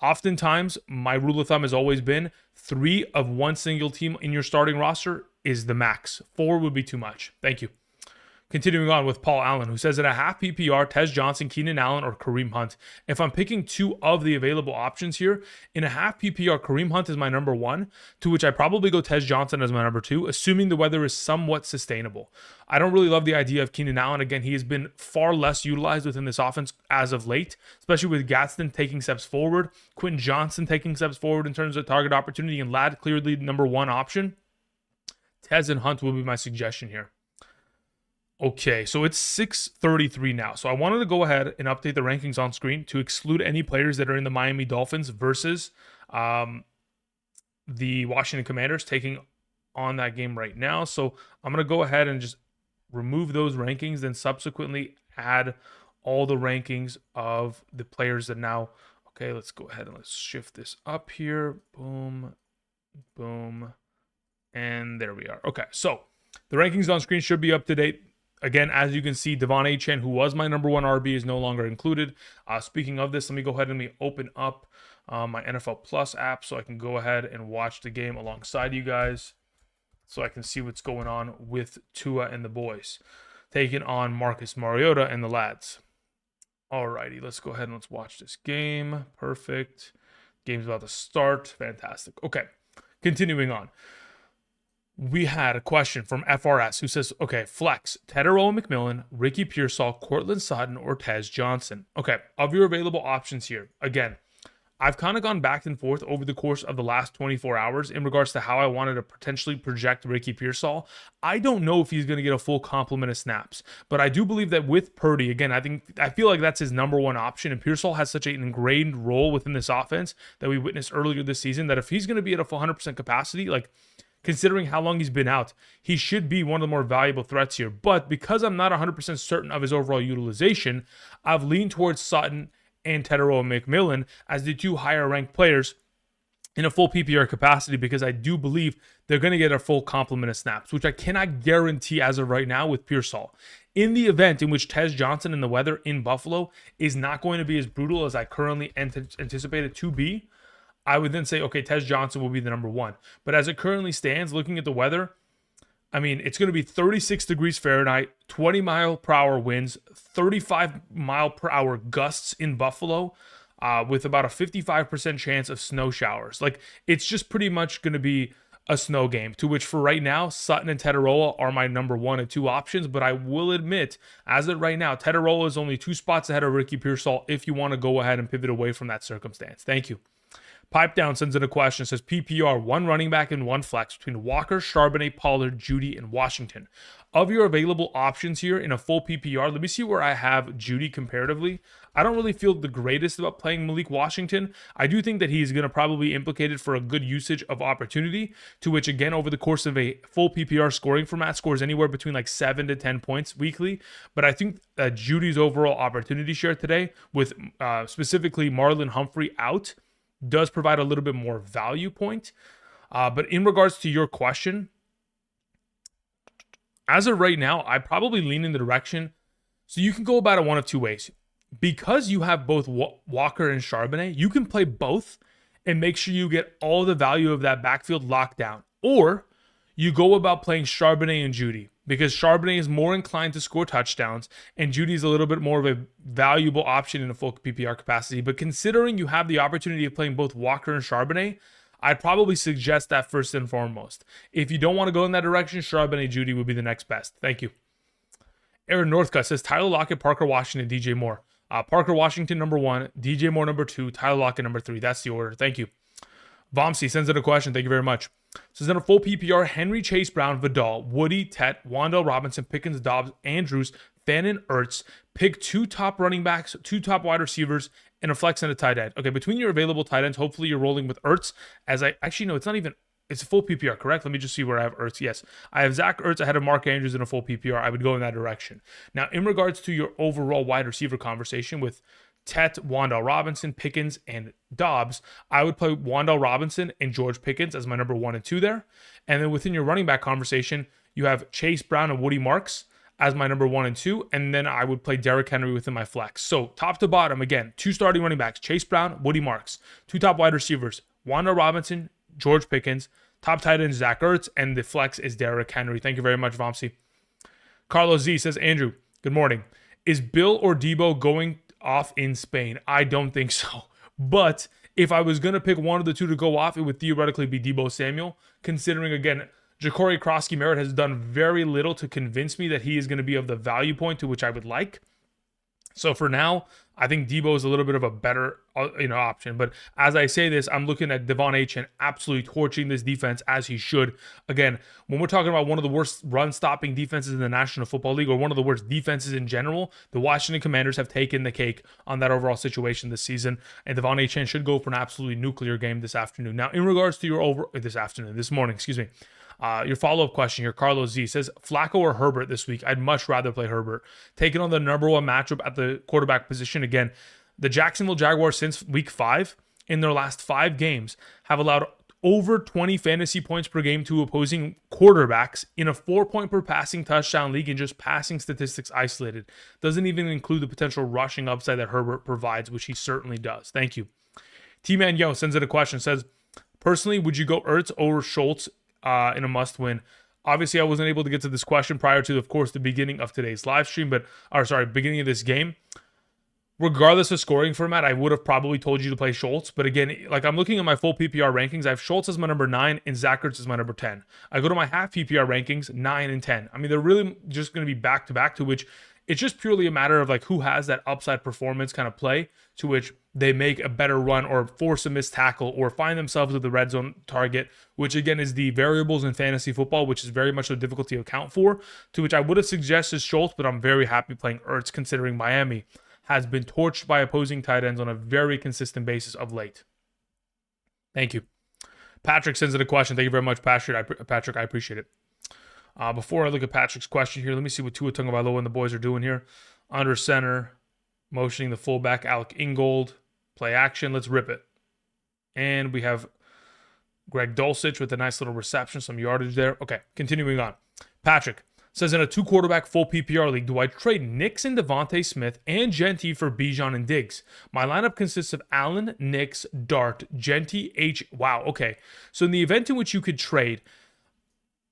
Oftentimes, my rule of thumb has always been 3 of one single team in your starting roster is the max. 4 would be too much. Thank you. Continuing on with Paul Allen, who says, in a half PPR, Tez Johnson, Keenan Allen, or Kareem Hunt. If I'm picking 2 of the available options here, in a half PPR, Kareem Hunt is my number 1, to which I probably go Tez Johnson as my number 2, assuming the weather is somewhat sustainable. I don't really love the idea of Keenan Allen. Again, he has been far less utilized within this offense as of late, especially with Gadsden taking steps forward, Quentin Johnson taking steps forward in terms of target opportunity, and Ladd clearly the number 1 option. Tez and Hunt will be my suggestion here. Okay, so it's 6:33 now. So I wanted to go ahead and update the rankings on screen to exclude any players that are in the Miami Dolphins versus the Washington Commanders taking on that game right now. So I'm going to go ahead and just remove those rankings, then subsequently add all the rankings of the players that now... Okay, let's go ahead and let's shift this up here. Boom, boom, and there we are. Okay, so the rankings on screen should be up to date. Again, as you can see, Devon Achane, who was my number 1 RB, is no longer included. Speaking of this, let me go ahead and let me open up my NFL Plus app so I can go ahead and watch the game alongside you guys, so I can see what's going on with Tua and the boys taking on Marcus Mariota and the lads. Alrighty, let's go ahead and let's watch this game. Perfect. Game's about to start. Fantastic. Okay, continuing on. We had a question from FRS who says, okay, flex, Tedero McMillan, Ricky Pearsall, Cortland Sutton, or Tez Johnson. Okay, of your available options here, again, I've kind of gone back and forth over the course of the last 24 hours in regards to how I wanted to potentially project Ricky Pearsall. I don't know if he's going to get a full complement of snaps, but I do believe that with Purdy, again, I feel like that's his number 1 option, and Pearsall has such an ingrained role within this offense that we witnessed earlier this season that if he's going to be at a full 100% capacity, like, considering how long he's been out, he should be one of the more valuable threats here. But because I'm not 100% certain of his overall utilization, I've leaned towards Sutton and Tedero McMillan as the 2 higher-ranked players in a full PPR capacity, because I do believe they're going to get a full complement of snaps, which I cannot guarantee as of right now with Pearsall. In the event in which Tez Johnson and the weather in Buffalo is not going to be as brutal as I currently anticipate it to be, I would then say, okay, Tez Johnson will be the number 1. But as it currently stands, looking at the weather, I mean, it's going to be 36 degrees Fahrenheit, 20-mile-per-hour winds, 35-mile-per-hour gusts in Buffalo, with about a 55% chance of snow showers. Like, it's just pretty much going to be a snow game, to which for right now, Sutton and Tetaroa are my number 1 and 2 options. But I will admit, as of right now, Tetaroa is only 2 spots ahead of Ricky Pearsall if you want to go ahead and pivot away from that circumstance. Thank you. Pipe Down sends in a question. Says PPR, 1 running back and 1 flex between Walker, Charbonnet, Pollard, Judy, and Washington. Of your available options here in a full PPR, let me see where I have Judy comparatively. I don't really feel the greatest about playing Malik Washington. I do think that he's going to probably be implicated for a good usage of opportunity, to which, again, over the course of a full PPR scoring format, scores anywhere between like 7 to 10 points weekly. But I think that Judy's overall opportunity share today, with specifically Marlon Humphrey out, does provide a little bit more value point. But in regards to your question, as of right now, I probably lean in the direction. So you can go about it one of two ways. Because you have both Walker and Charbonnet, you can play both and make sure you get all the value of that backfield locked down. Or you go about playing Charbonnet and Judy, because Charbonnet is more inclined to score touchdowns and Judy is a little bit more of a valuable option in a full PPR capacity. But considering you have the opportunity of playing both Walker and Charbonnet, I'd probably suggest that first and foremost. If you don't want to go in that direction, Charbonnet Judy would be the next best. Thank you. Aaron Northcutt says Tyler Lockett, Parker Washington, DJ Moore. Parker Washington number 1, DJ Moore number 2, Tyler Lockett number 3. That's the order. Thank you. Vomsi sends in a question. Thank you very much. Says in a full PPR, Henry, Chase Brown, Vidal, Woody, Tet, Wan'Dale Robinson, Pickens, Dobbs, Andrews, Fannin, Ertz. Pick 2 top running backs, 2 top wide receivers, and a flex and a tight end. Okay, between your available tight ends, hopefully you're rolling with Ertz. As I actually know, it's not even. It's a full PPR, correct? Let me just see where I have Ertz. Yes, I have Zach Ertz ahead of Mark Andrews in a full PPR. I would go in that direction. Now, in regards to your overall wide receiver conversation with Tet, Wan'Dale Robinson, Pickens, and Dobbs, I would play Wan'Dale Robinson and George Pickens as my number 1 and 2 there. And then within your running back conversation, you have Chase Brown and Woody Marks as my number 1 and 2. And then I would play Derrick Henry within my flex. So top to bottom, again, 2 starting running backs, Chase Brown, Woody Marks. 2 top wide receivers, Wan'Dale Robinson, George Pickens. Top tight end, Zach Ertz, and the flex is Derrick Henry. Thank you very much, Vomsi. Carlos Z says, Andrew, good morning. Is Bill or Debo going off in Spain? I don't think so. But if I was going to pick one of the 2 to go off, it would theoretically be Debo Samuel, considering, again, Ja'Cory Krosky-Merritt has done very little to convince me that he is going to be of the value point to which I would like. So for now, I think Debo is a little bit of a better option. But as I say this, I'm looking at Devon Achane absolutely torching this defense as he should. Again, when we're talking about one of the worst run-stopping defenses in the National Football League, or one of the worst defenses in general, the Washington Commanders have taken the cake on that overall situation this season. And Devon Achane should go for an absolutely nuclear game this afternoon. Now, in regards to your this morning, your follow-up question here, Carlos Z says, Flacco or Herbert this week? I'd much rather play Herbert. Taking on the number 1 matchup at the quarterback position. Again, the Jacksonville Jaguars since week 5, in their last 5 games, have allowed over 20 fantasy points per game to opposing quarterbacks in a 4-point per passing touchdown league in just passing statistics isolated. Doesn't even include the potential rushing upside that Herbert provides, which he certainly does. Thank you. T-Man Yo sends in a question, says, personally, would you go Ertz over Schultz in a must-win? Obviously, I wasn't able to get to this question prior to, of course, the beginning of today's live stream, beginning of this game. Regardless of scoring format, I would have probably told you to play Schultz. But again, like, I'm looking at my full PPR rankings. I have Schultz as my number 9 and Zach Ertz as my number 10. I go to my half PPR rankings, 9 and 10. I mean, they're really just going to be back-to-back, to which it's just purely a matter of like who has that upside performance kind of play to which they make a better run or force a missed tackle or find themselves with the red zone target, which again is the variables in fantasy football, which is very much a difficulty to account for, to which I would have suggested Schultz, but I'm very happy playing Ertz considering Miami has been torched by opposing tight ends on a very consistent basis of late. Thank you. Patrick sends in a question. Thank you very much, Patrick. I appreciate it. Before I look at Patrick's question here, let me see what Tua Tagovailoa and the boys are doing here. Under center, motioning the fullback, Alec Ingold. Play action. Let's rip it. And we have Greg Dulcich with a nice little reception, some yardage there. Okay, continuing on. Patrick says, in a 2-quarterback full PPR league, do I trade Nix and Devontae Smith and Genty for Bijan and Diggs? My lineup consists of Allen, Nix, Dart, Genty, H. Wow, okay. So in the event in which you could trade,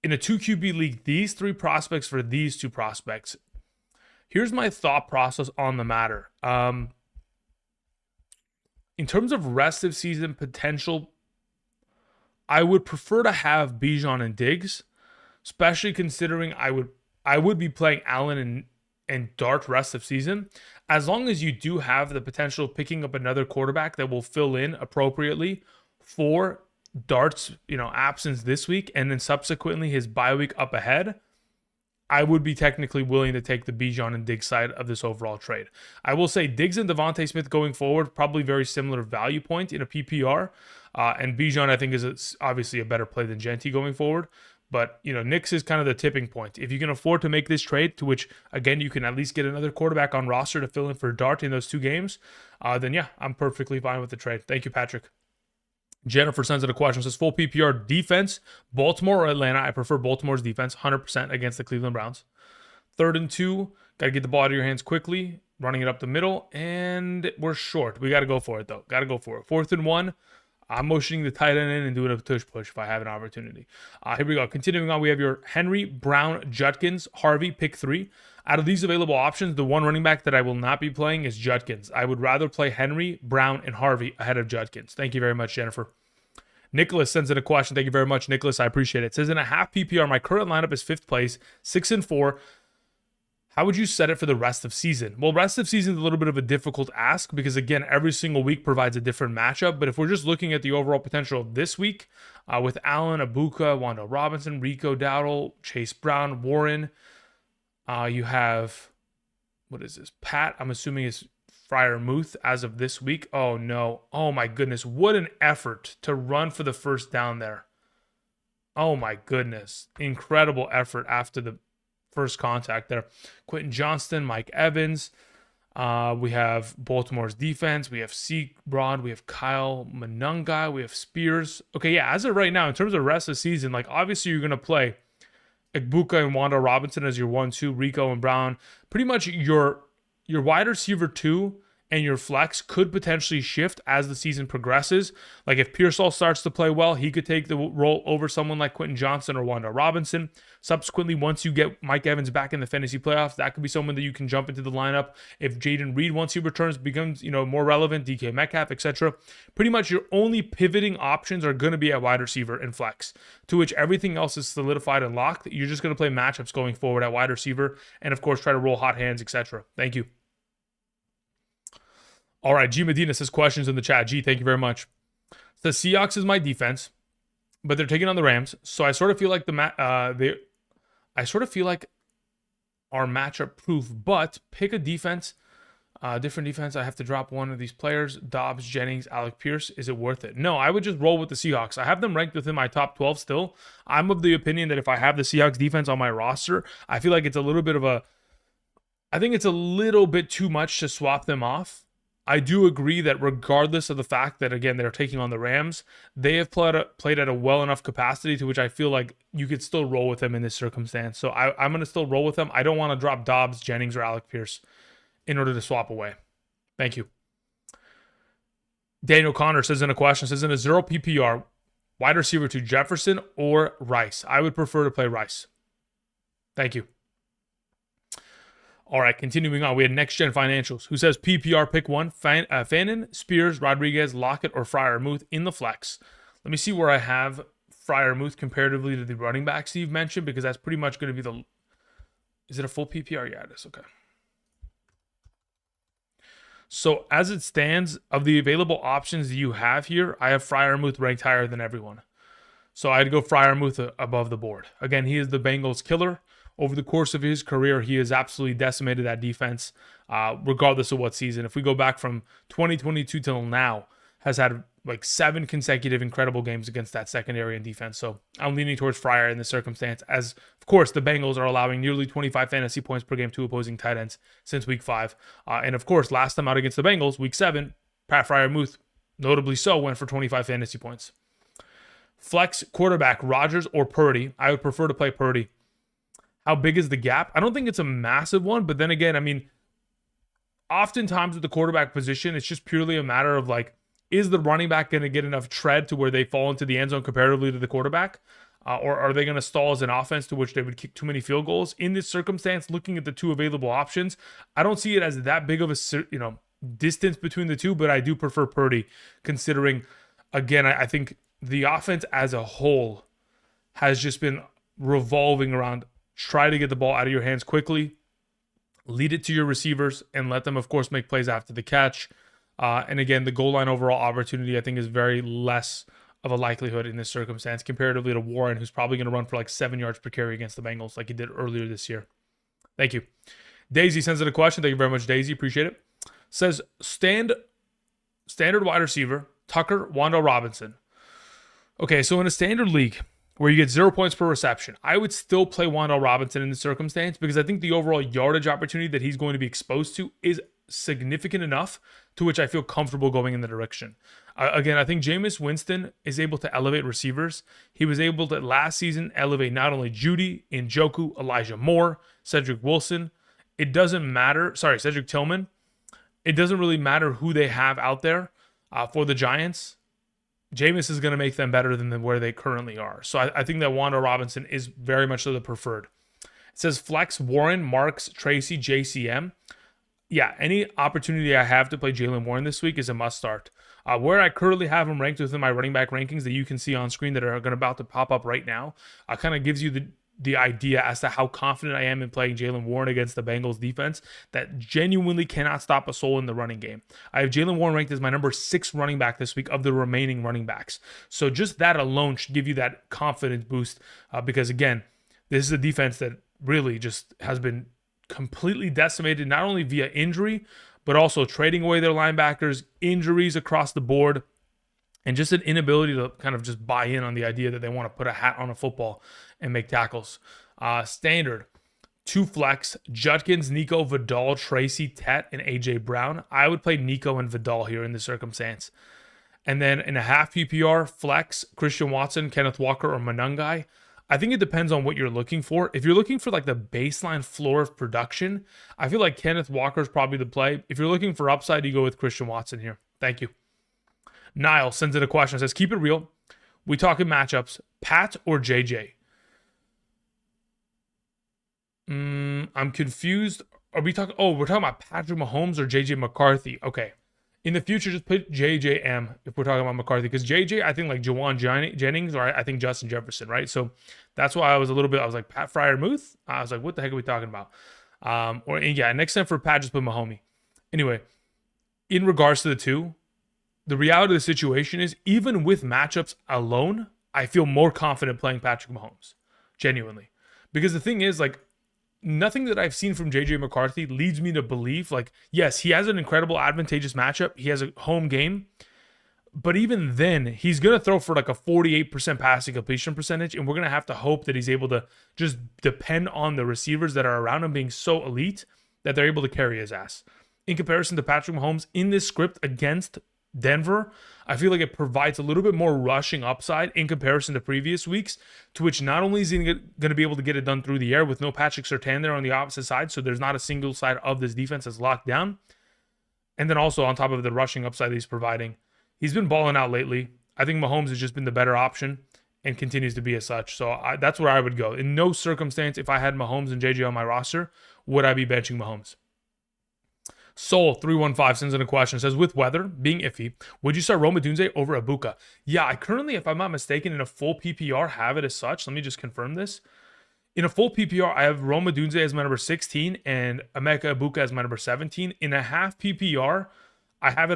in a 2 QB league, these 3 prospects for these 2 prospects. Here's my thought process on the matter. In terms of rest of season potential, I would prefer to have Bijan and Diggs, especially considering I would be playing Allen and Dart rest of season. As long as you do have the potential of picking up another quarterback that will fill in appropriately for Dart's, absence this week, and then subsequently his bye week up ahead, I would be technically willing to take the Bijan and Diggs side of this overall trade. I will say Diggs and Devontae Smith going forward, probably very similar value point in a PPR. And Bijan, I think, is obviously a better play than Genti going forward. But, Nix is kind of the tipping point. If you can afford to make this trade, to which, again, you can at least get another quarterback on roster to fill in for Dart in those 2 games, then yeah, I'm perfectly fine with the trade. Thank you, Patrick. Jennifer sends in a question. Says, full PPR defense, Baltimore or Atlanta? I prefer Baltimore's defense, 100% against the Cleveland Browns. 3rd and 2. Got to get the ball out of your hands quickly. Running it up the middle. And we're short. We got to go for it, though. Got to go for it. 4th and 1. I'm motioning the tight end in and doing a tush push if I have an opportunity. Here we go. Continuing on, we have your Henry, Brown, Judkins, Harvey, pick 3. Out of these available options, the one running back that I will not be playing is Judkins. I would rather play Henry, Brown, and Harvey ahead of Judkins. Thank you very much, Jennifer. Nicholas sends in a question. Thank you very much, Nicholas. I appreciate it. It says, in a half PPR, my current lineup is 5th place, 6 and 4. How would you set it for the rest of season? Well, rest of season is a little bit of a difficult ask because, again, every single week provides a different matchup. But if we're just looking at the overall potential of this week, with Allen, Abuka, Wanda Robinson, Rico Dowdle, Chase Brown, Warren, you have, what is this? Pat, I'm assuming is Fryer Muth as of this week. Oh, no. Oh, my goodness. What an effort to run for the first down there. Oh, my goodness. Incredible effort after the first contact there. Quentin Johnston, Mike Evans. We have Baltimore's defense. We have Broad. We have Kyle Monunga. We have Spears. Okay, yeah, as of right now, in terms of rest of the season, like obviously you're going to play Igbuka and Wanda Robinson as your 1-2, Rico and Brown. Pretty much your wide receiver 2 and your flex could potentially shift as the season progresses. Like if Pearsall starts to play well, he could take the role over someone like Quentin Johnson or Wanda Robinson. Subsequently, once you get Mike Evans back in the fantasy playoffs, that could be someone that you can jump into the lineup. If Jaden Reed, once he returns, becomes more relevant, DK Metcalf, etc. Pretty much your only pivoting options are going to be at wide receiver and flex, to which everything else is solidified and locked. You're just going to play matchups going forward at wide receiver and, of course, try to roll hot hands, etc. Thank you. All right, G Medina says questions in the chat. G, thank you very much. The Seahawks is my defense, but they're taking on the Rams, so I sort of feel like our matchup proof. But pick a defense, different defense. I have to drop one of these players: Dobbs, Jennings, Alec Pierce. Is it worth it? No, I would just roll with the Seahawks. I have them ranked within my top 12 still. I'm of the opinion that if I have the Seahawks defense on my roster, I feel like it's a little bit of a. I think it's a little bit too much to swap them off. I do agree that regardless of the fact that, again, they're taking on the Rams, they have played at a well enough capacity to which I feel like you could still roll with them in this circumstance. So I'm going to still roll with them. I don't want to drop Dobbs, Jennings, or Alec Pierce in order to swap away. Thank you. Daniel Connor says in a question, says in a 0 PPR, wide receiver to Jefferson or Rice. I would prefer to play Rice. Thank you. All right, continuing on, we had Next Gen Financials, who says PPR pick 1, Fannin, Spears, Rodriguez, Lockett, or Fryer Muth in the flex. Let me see where I have Fryer Muth comparatively to the running back Steve mentioned, because that's pretty much going to be is it a full PPR? Yeah, it is. Okay. So as it stands, of the available options you have here, I have Fryer Muth ranked higher than everyone. So I'd go Fryer Muth above the board. Again, he is the Bengals killer. Over the course of his career, he has absolutely decimated that defense, regardless of what season. If we go back from 2022 till now, has had like 7 consecutive incredible games against that secondary and defense. So I'm leaning towards Fryer in this circumstance, as, of course, the Bengals are allowing nearly 25 fantasy points per game to opposing tight ends since week 5. And, of course, last time out against the Bengals, week 7, Pat Fryer Muth, notably so, went for 25 fantasy points. Flex quarterback, Rodgers or Purdy. I would prefer to play Purdy. How big is the gap? I don't think it's a massive one, but then again, I mean, oftentimes with the quarterback position, it's just purely a matter of like, is the running back going to get enough tread to where they fall into the end zone comparatively to the quarterback? or are they going to stall as an offense to which they would kick too many field goals? In this circumstance, looking at the two available options, I don't see it as that big of a distance between the two, but I do prefer Purdy, considering, again, I think the offense as a whole has just been revolving around try to get the ball out of your hands quickly, lead it to your receivers, and let them, of course, make plays after the catch. And again, the goal line overall opportunity, I think, is very less of a likelihood in this circumstance comparatively to Warren, who's probably going to run for like 7 yards per carry against the Bengals like he did earlier this year. Thank you. Daisy sends in a question. Thank you very much, Daisy. Appreciate it. Says, standard wide receiver, Tucker, Wan'Dale Robinson. Okay, so in a standard league where you get 0 points per reception, I would still play Wan'Dale Robinson in this circumstance because I think the overall yardage opportunity that he's going to be exposed to is significant enough to which I feel comfortable going in the direction. Again, I think Jameis Winston is able to elevate receivers. He was able to last season elevate not only Judy, Njoku, Elijah Moore, Cedric Wilson. It doesn't matter. Sorry, Cedric Tillman. It doesn't really matter who they have out there for the Giants. Jameis is going to make them better than where they currently are. So I think that Wan'Dale Robinson is very much so the preferred. It says flex Warren, Marks, Tracy, JCM. Yeah, any opportunity I have to play Jaylen Warren this week is a must start. Where I currently have him ranked within my running back rankings that you can see on screen that are about to pop up right now, kind of gives you the idea as to how confident I am in playing Jaylen Warren against the Bengals defense that genuinely cannot stop a soul in the running game. I have Jaylen Warren ranked as my number 6 running back this week of the remaining running backs. So just that alone should give you that confidence boost because, again, this is a defense that really just has been completely decimated, not only via injury, but also trading away their linebackers, injuries across the board, and just an inability to kind of just buy in on the idea that they want to put a hat on a football and make tackles. Standard, 2 flex, Judkins, Nico, Vidal, Tracy, Tet, and A.J. Brown. I would play Nico and Vidal here in this circumstance. And then in a half PPR, flex, Christian Watson, Kenneth Walker, or Monangai. I think it depends on what you're looking for. If you're looking for like the baseline floor of production, I feel like Kenneth Walker is probably the play. If you're looking for upside, you go with Christian Watson here. Thank you. Niall sends in a question. Says, keep it real. We talking matchups, Pat or JJ? I'm confused. Are we talking? Oh, we're talking about Patrick Mahomes or JJ McCarthy. Okay. In the future, just put JJM if we're talking about McCarthy. Because JJ, I think like Jawan Jennings or I think Justin Jefferson, right? So that's why I was like, Pat Freiermuth? I was like, what the heck are we talking about? Next time for Pat, just put Mahomey. Anyway, in regards to the two, the reality of the situation is even with matchups alone, I feel more confident playing Patrick Mahomes. Genuinely. Because the thing is, like, nothing that I've seen from JJ McCarthy leads me to believe, like, yes, he has an incredible advantageous matchup. He has a home game. But even then, he's going to throw for like a 48% passing completion percentage. And we're going to have to hope that he's able to just depend on the receivers that are around him being so elite that they're able to carry his ass. In comparison to Patrick Mahomes in this script against Denver, I feel like it provides a little bit more rushing upside in comparison to previous weeks, to which not only is he going to be able to get it done through the air with no Patrick Surtain there on the opposite side, so there's not a single side of this defense that's locked down, and then also on top of the rushing upside that he's providing, he's been balling out lately. I think Mahomes has just been the better option and continues to be as such, so that's where I would go. In no circumstance, if I had Mahomes and JJ on my roster, would I be benching Mahomes. Soul315 sends in a question. Says, with weather being iffy, would you start Rome Odunze over Ibuka? Yeah, I currently, if I'm not mistaken, in a full PPR have it as such. Let me just confirm this. In a full PPR, I have Rome Odunze as my number 16 and Emeka Ibuka as my number 17. In a half PPR, I have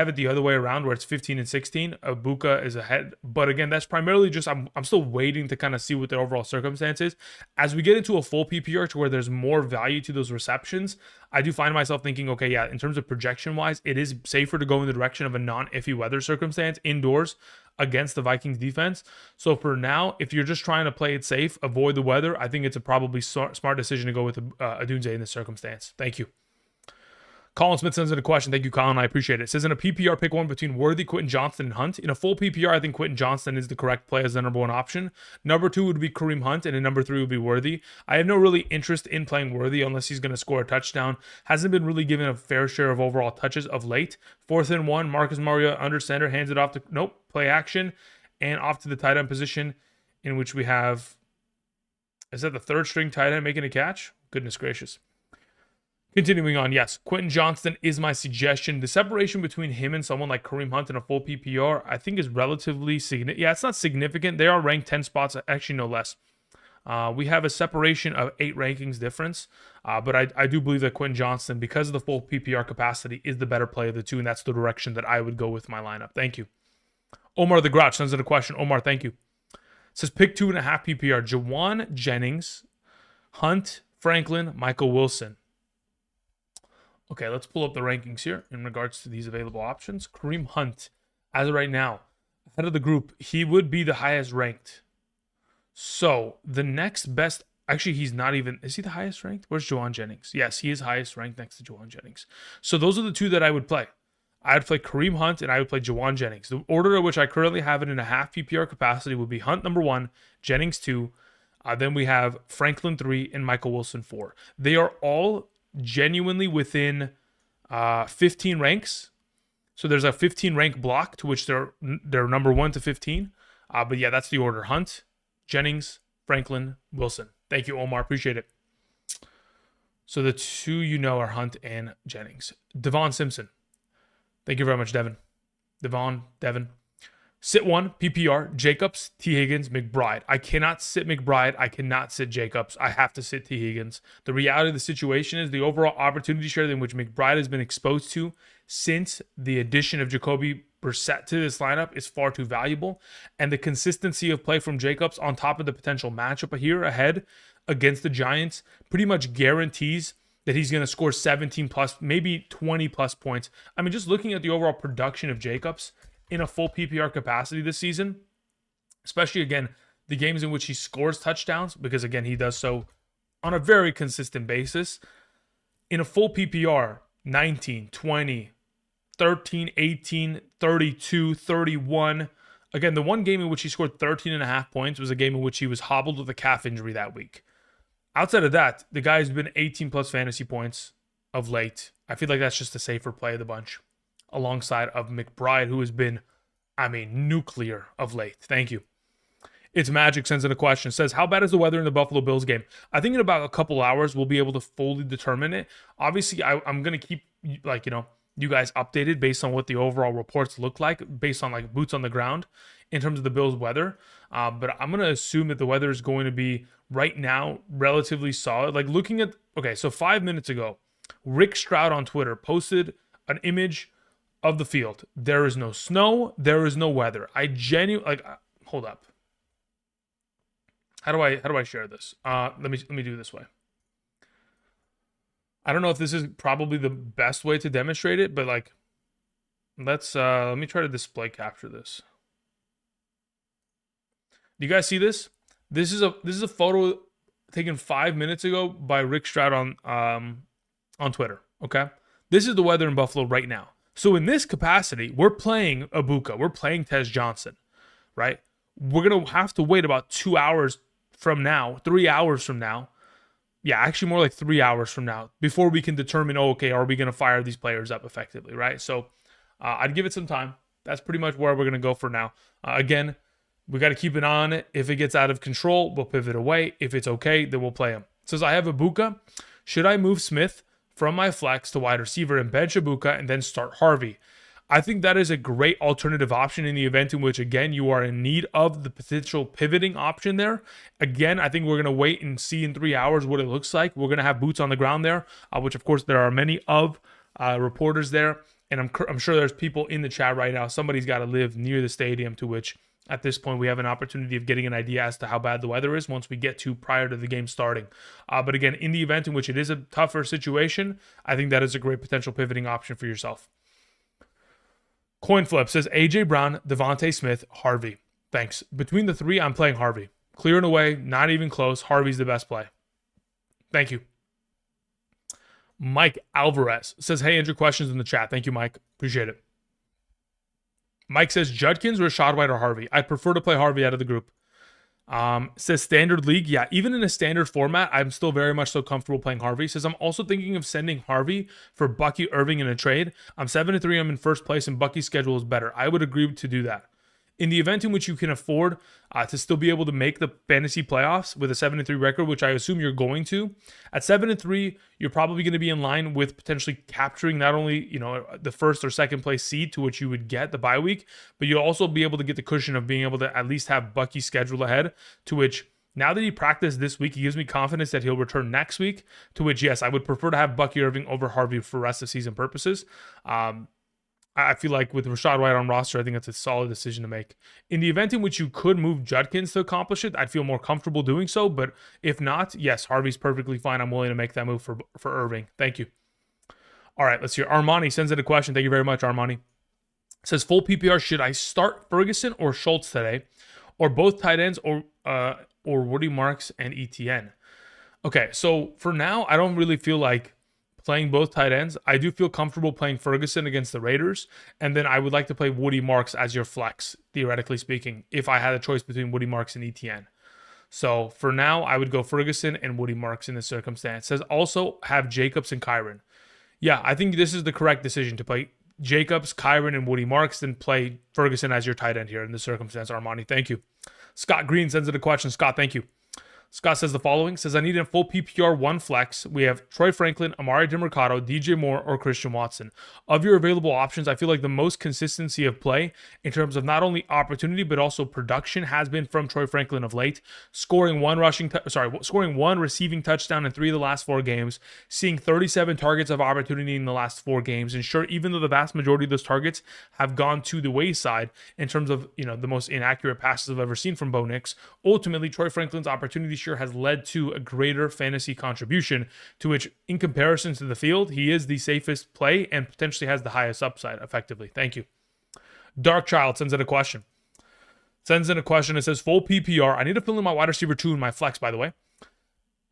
it the other way around where it's 15 and 16. Ibuka is ahead. But again, that's primarily just I'm still waiting to kind of see what the overall circumstance is. As we get into a full PPR to where there's more value to those receptions, I do find myself thinking, okay, yeah, in terms of projection-wise, it is safer to go in the direction of a non-iffy weather circumstance indoors against the Vikings defense. So for now, if you're just trying to play it safe, avoid the weather, I think it's a probably smart decision to go with Odunze in this circumstance. Thank you. Colin Smith sends in a question. Thank you, Colin. I appreciate it. It says, in a PPR, pick one between Worthy, Quentin Johnston, and Hunt. In a full PPR, I think Quentin Johnston is the correct play as the number 1 option. Number 2 would be Kareem Hunt, and in number 3 would be Worthy. I have no really interest in playing Worthy unless he's going to score a touchdown. Hasn't been really given a fair share of overall touches of late. 4th and 1, Marcus Mariota under center, hands it off to, play action, and off to the tight end position. in which we have, is that the third string tight end making a catch? Goodness gracious. Continuing on, yes, Quentin Johnston is my suggestion. The separation between him and someone like Kareem Hunt in a full PPR, I think is relatively significant. Yeah, it's not significant. They are ranked 10 spots, actually no less. We have a separation of 8 rankings difference, but I do believe that Quentin Johnston, because of the full PPR capacity, is the better play of the two, and that's the direction that I would go with my lineup. Thank you. Omar the Grouch sends in a question. Omar, thank you. Says pick 2.5 PPR. Jawan Jennings, Hunt, Franklin, Michael Wilson. Okay, let's pull up the rankings here in regards to these available options. Kareem Hunt, as of right now, head of the group, he would be the highest ranked. So the next best, actually, he's not even, is he the highest ranked? Where's Jawan Jennings? Yes, he is highest ranked next to Jawan Jennings. So those are the two that I would play. I would play Kareem Hunt and I would play Jawan Jennings. The order in which I currently have it in a half PPR capacity would be Hunt number 1, Jennings 2. Then we have Franklin 3 and Michael Wilson 4. They are all genuinely within 15 ranks. So there's a 15 rank block to which they're number 1 to 15. But yeah, that's the order. Hunt, Jennings, Franklin, Wilson. Thank you, Omar. Appreciate it. So the two you know are Hunt and Jennings. Devon Simpson. Thank you very much, Devin. Devin. Sit 1, PPR, Jacobs, T. Higgins, McBride. I cannot sit McBride. I cannot sit Jacobs. I have to sit T. Higgins. The reality of the situation is the overall opportunity share in which McBride has been exposed to since the addition of Jacoby Brissett to this lineup is far too valuable. And the consistency of play from Jacobs on top of the potential matchup here ahead against the Giants pretty much guarantees that he's going to score 17 plus, maybe 20 plus points. I mean, just looking at the overall production of Jacobs in a full PPR capacity this season, especially, again, the games in which he scores touchdowns, because, again, he does so on a very consistent basis. In a full PPR, 19, 20, 13, 18, 32, 31. Again, the one game in which he scored 13.5 points was a game in which he was hobbled with a calf injury that week. Outside of that, the guy's been 18 plus fantasy points of late. I feel like that's just a safer play of the bunch, alongside of McBride, who has been, nuclear of late. Thank you. It's Magic sends in a question. Says, how bad is the weather in the Buffalo Bills game? I think in about a couple hours, we'll be able to fully determine it. Obviously, I'm going to keep, you guys updated based on what the overall reports look like, based on, boots on the ground in terms of the Bills' weather. But I'm going to assume that the weather is going to be, right now, relatively solid. Looking at, so 5 minutes ago, Rick Stroud on Twitter posted an image of the field. There is no snow. There is no weather. I genuinely, hold up. How do I share this? Let me do it this way. I don't know if this is probably the best way to demonstrate it, but let me try to display capture this. Do you guys see this? This is a photo taken 5 minutes ago by Rick Stroud on Twitter. Okay, this is the weather in Buffalo right now. So in this capacity, we're playing Ibuka, we're playing Tez Johnson, right? We're gonna have to wait about 2 hours from now, 3 hours from now. Yeah, actually more like 3 hours from now before we can determine, are we going to fire these players up effectively, right? So I'd give it some time. That's pretty much where we're going to go for now. Again, we got to keep an eye on it. If it gets out of control, we'll pivot away. If it's okay, then we'll play him. It says, I have Ibuka. Should I move Smith from my flex to wide receiver and bench Ibuka and then start Harvey? I think that is a great alternative option in the event in which, again, you are in need of the potential pivoting option there. Again, I think we're going to wait and see in 3 hours what it looks like. We're going to have boots on the ground there, which, of course, there are many of reporters there. And I'm sure there's people in the chat right now. Somebody's got to live near the stadium, to which, at this point, we have an opportunity of getting an idea as to how bad the weather is once we get to prior to the game starting. But again, in the event in which it is a tougher situation, I think that is a great potential pivoting option for yourself. Coin flip says AJ Brown, Devontae Smith, Harvey. Thanks. Between the three, I'm playing Harvey. Clear and away, not even close. Harvey's the best play. Thank you. Mike Alvarez says, hey, Andrew, questions in the chat. Thank you, Mike. Appreciate it. Mike says, Judkins, Rashad White, or Harvey? I'd prefer to play Harvey out of the group. Says standard league. Yeah, even in a standard format, I'm still very much so comfortable playing Harvey. Says I'm also thinking of sending Harvey for Bucky Irving in a trade. I'm 7-3. I'm in first place, and Bucky's schedule is better. I would agree to do that. In the event in which you can afford to still be able to make the fantasy playoffs with a 7-3 record, which I assume you're going to, at 7-3, you're probably going to be in line with potentially capturing not only, the first or second place seed to which you would get the bye week, but you'll also be able to get the cushion of being able to at least have Bucky's schedule ahead, to which now that he practiced this week, he gives me confidence that he'll return next week, to which, yes, I would prefer to have Bucky Irving over Harvey for rest of season purposes. I feel like with Rashad White on roster, I think that's a solid decision to make. In the event in which you could move Judkins to accomplish it, I'd feel more comfortable doing so. But if not, yes, Harvey's perfectly fine. I'm willing to make that move for Irving. Thank you. All right, let's hear. Armani sends in a question. Thank you very much, Armani. Says, full PPR, should I start Ferguson or Schultz today? Or both tight ends or Woody Marks and ETN? Okay, so for now, I don't really feel like playing both tight ends. I do feel comfortable playing Ferguson against the Raiders, and then I would like to play Woody Marks as your flex, theoretically speaking, if I had a choice between Woody Marks and ETN. So for now, I would go Ferguson and Woody Marks in this circumstance. It says also have Jacobs and Kyron. Yeah, I think this is the correct decision to play Jacobs, Kyron, and Woody Marks, then play Ferguson as your tight end here in this circumstance, Armani. Thank you. Scott Green sends in a question. Scott, thank you. Scott says the following, says, I need a full PPR 1 flex. We have Troy Franklin, Amari DeMercado, DJ Moore, or Christian Watson. Of your available options, I feel like the most consistency of play in terms of not only opportunity, but also production has been from Troy Franklin of late, scoring one receiving touchdown in 3 of the last 4 games, seeing 37 targets of opportunity in the last 4 games. And sure, even though the vast majority of those targets have gone to the wayside in terms of, the most inaccurate passes I've ever seen from Bo Nix, ultimately, Troy Franklin's opportunity share has led to a greater fantasy contribution, to which, in comparison to the field, he is the safest play and potentially has the highest upside effectively. Thank you. Dark Child sends in a question. It says, full PPR. I need to fill in my wide receiver 2 in my flex, by the way.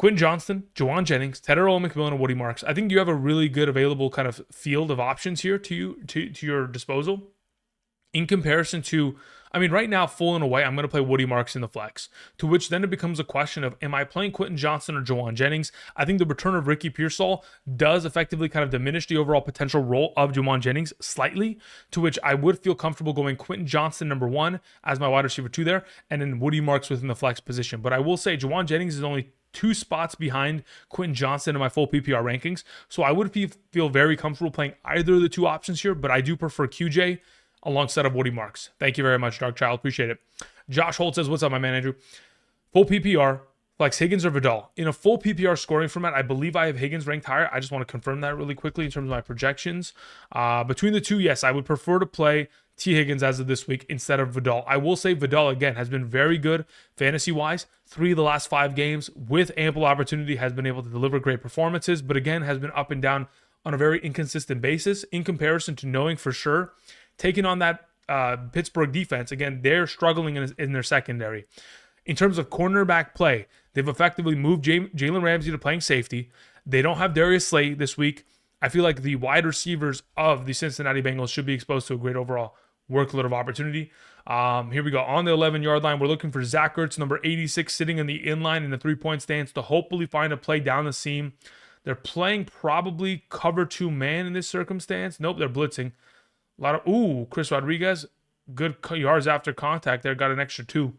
Quentin Johnston, Juwan Jennings, Ted McMillan, and Woody Marks. I think you have a really good available kind of field of options here to your disposal. In comparison to, right now, full and away, I'm going to play Woody Marks in the flex, to which then it becomes a question of, am I playing Quentin Johnston or Juwan Jennings? I think the return of Ricky Pearsall does effectively kind of diminish the overall potential role of Juwan Jennings slightly, to which I would feel comfortable going Quentin Johnston number 1 as my wide receiver 2 there, and then Woody Marks within the flex position. But I will say Juwan Jennings is only 2 spots behind Quentin Johnston in my full PPR rankings, so I would feel very comfortable playing either of the 2 options here, but I do prefer QJ alongside of Woody Marks. Thank you very much, Dark Child. Appreciate it. Josh Holt says, what's up, my man, Andrew? Full PPR, flex Higgins or Vidal. In a full PPR scoring format, I believe I have Higgins ranked higher. I just want to confirm that really quickly in terms of my projections. Between the 2, yes, I would prefer to play T. Higgins as of this week instead of Vidal. I will say Vidal, again, has been very good fantasy-wise. 3 of the last 5 games with ample opportunity has been able to deliver great performances, but again, has been up and down on a very inconsistent basis in comparison to knowing for sure taking on that Pittsburgh defense. Again, they're struggling in their secondary. In terms of cornerback play, they've effectively moved Jalen Ramsey to playing safety. They don't have Darius Slay this week. I feel like the wide receivers of the Cincinnati Bengals should be exposed to a great overall workload of opportunity. Here we go. On the 11-yard line, we're looking for Zach Ertz, number 86, sitting in the inline in the 3-point stance to hopefully find a play down the seam. They're playing probably cover 2 man in this circumstance. Nope, they're blitzing. A lot of, Chris Rodriguez, good yards after contact there, got an extra 2.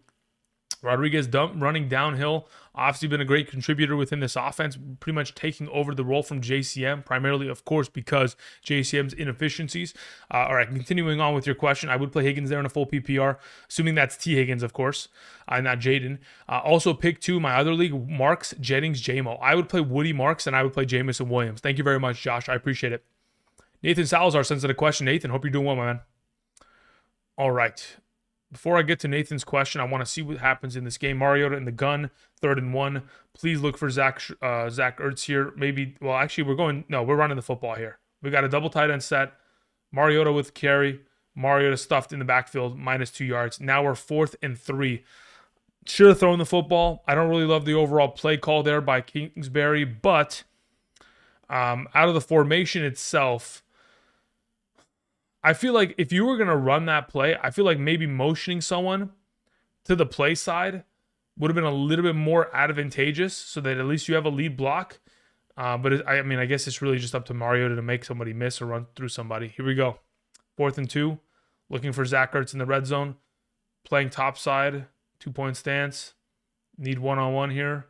Rodriguez running downhill, obviously been a great contributor within this offense, pretty much taking over the role from JCM, primarily, of course, because JCM's inefficiencies. All right, continuing on with your question, I would play Higgins there in a full PPR, assuming that's T. Higgins, of course, not Jaden. Also, pick 2, my other league, Marks, Jennings, JMO. I would play Woody Marks, and I would play Jamison Williams. Thank you very much, Josh. I appreciate it. Nathan Salazar sends in a question. Nathan, hope you're doing well, my man. All right. Before I get to Nathan's question, I want to see what happens in this game. Mariota in the gun, 3rd and 1. Please look for Zach Ertz here. Maybe, well, actually, we're running the football here. We got a double tight end set. Mariota with carry. Mariota stuffed in the backfield, -2 yards. Now we're 4th and 3. Should have thrown the football. I don't really love the overall play call there by Kingsbury, but out of the formation itself, I feel like if you were going to run that play, I feel like maybe motioning someone to the play side would have been a little bit more advantageous so that at least you have a lead block. But I guess it's really just up to Mariota to make somebody miss or run through somebody. Here we go. 4th and 2. Looking for Zach Ertz in the red zone. Playing top side, 2-point stance. Need one-on-one here.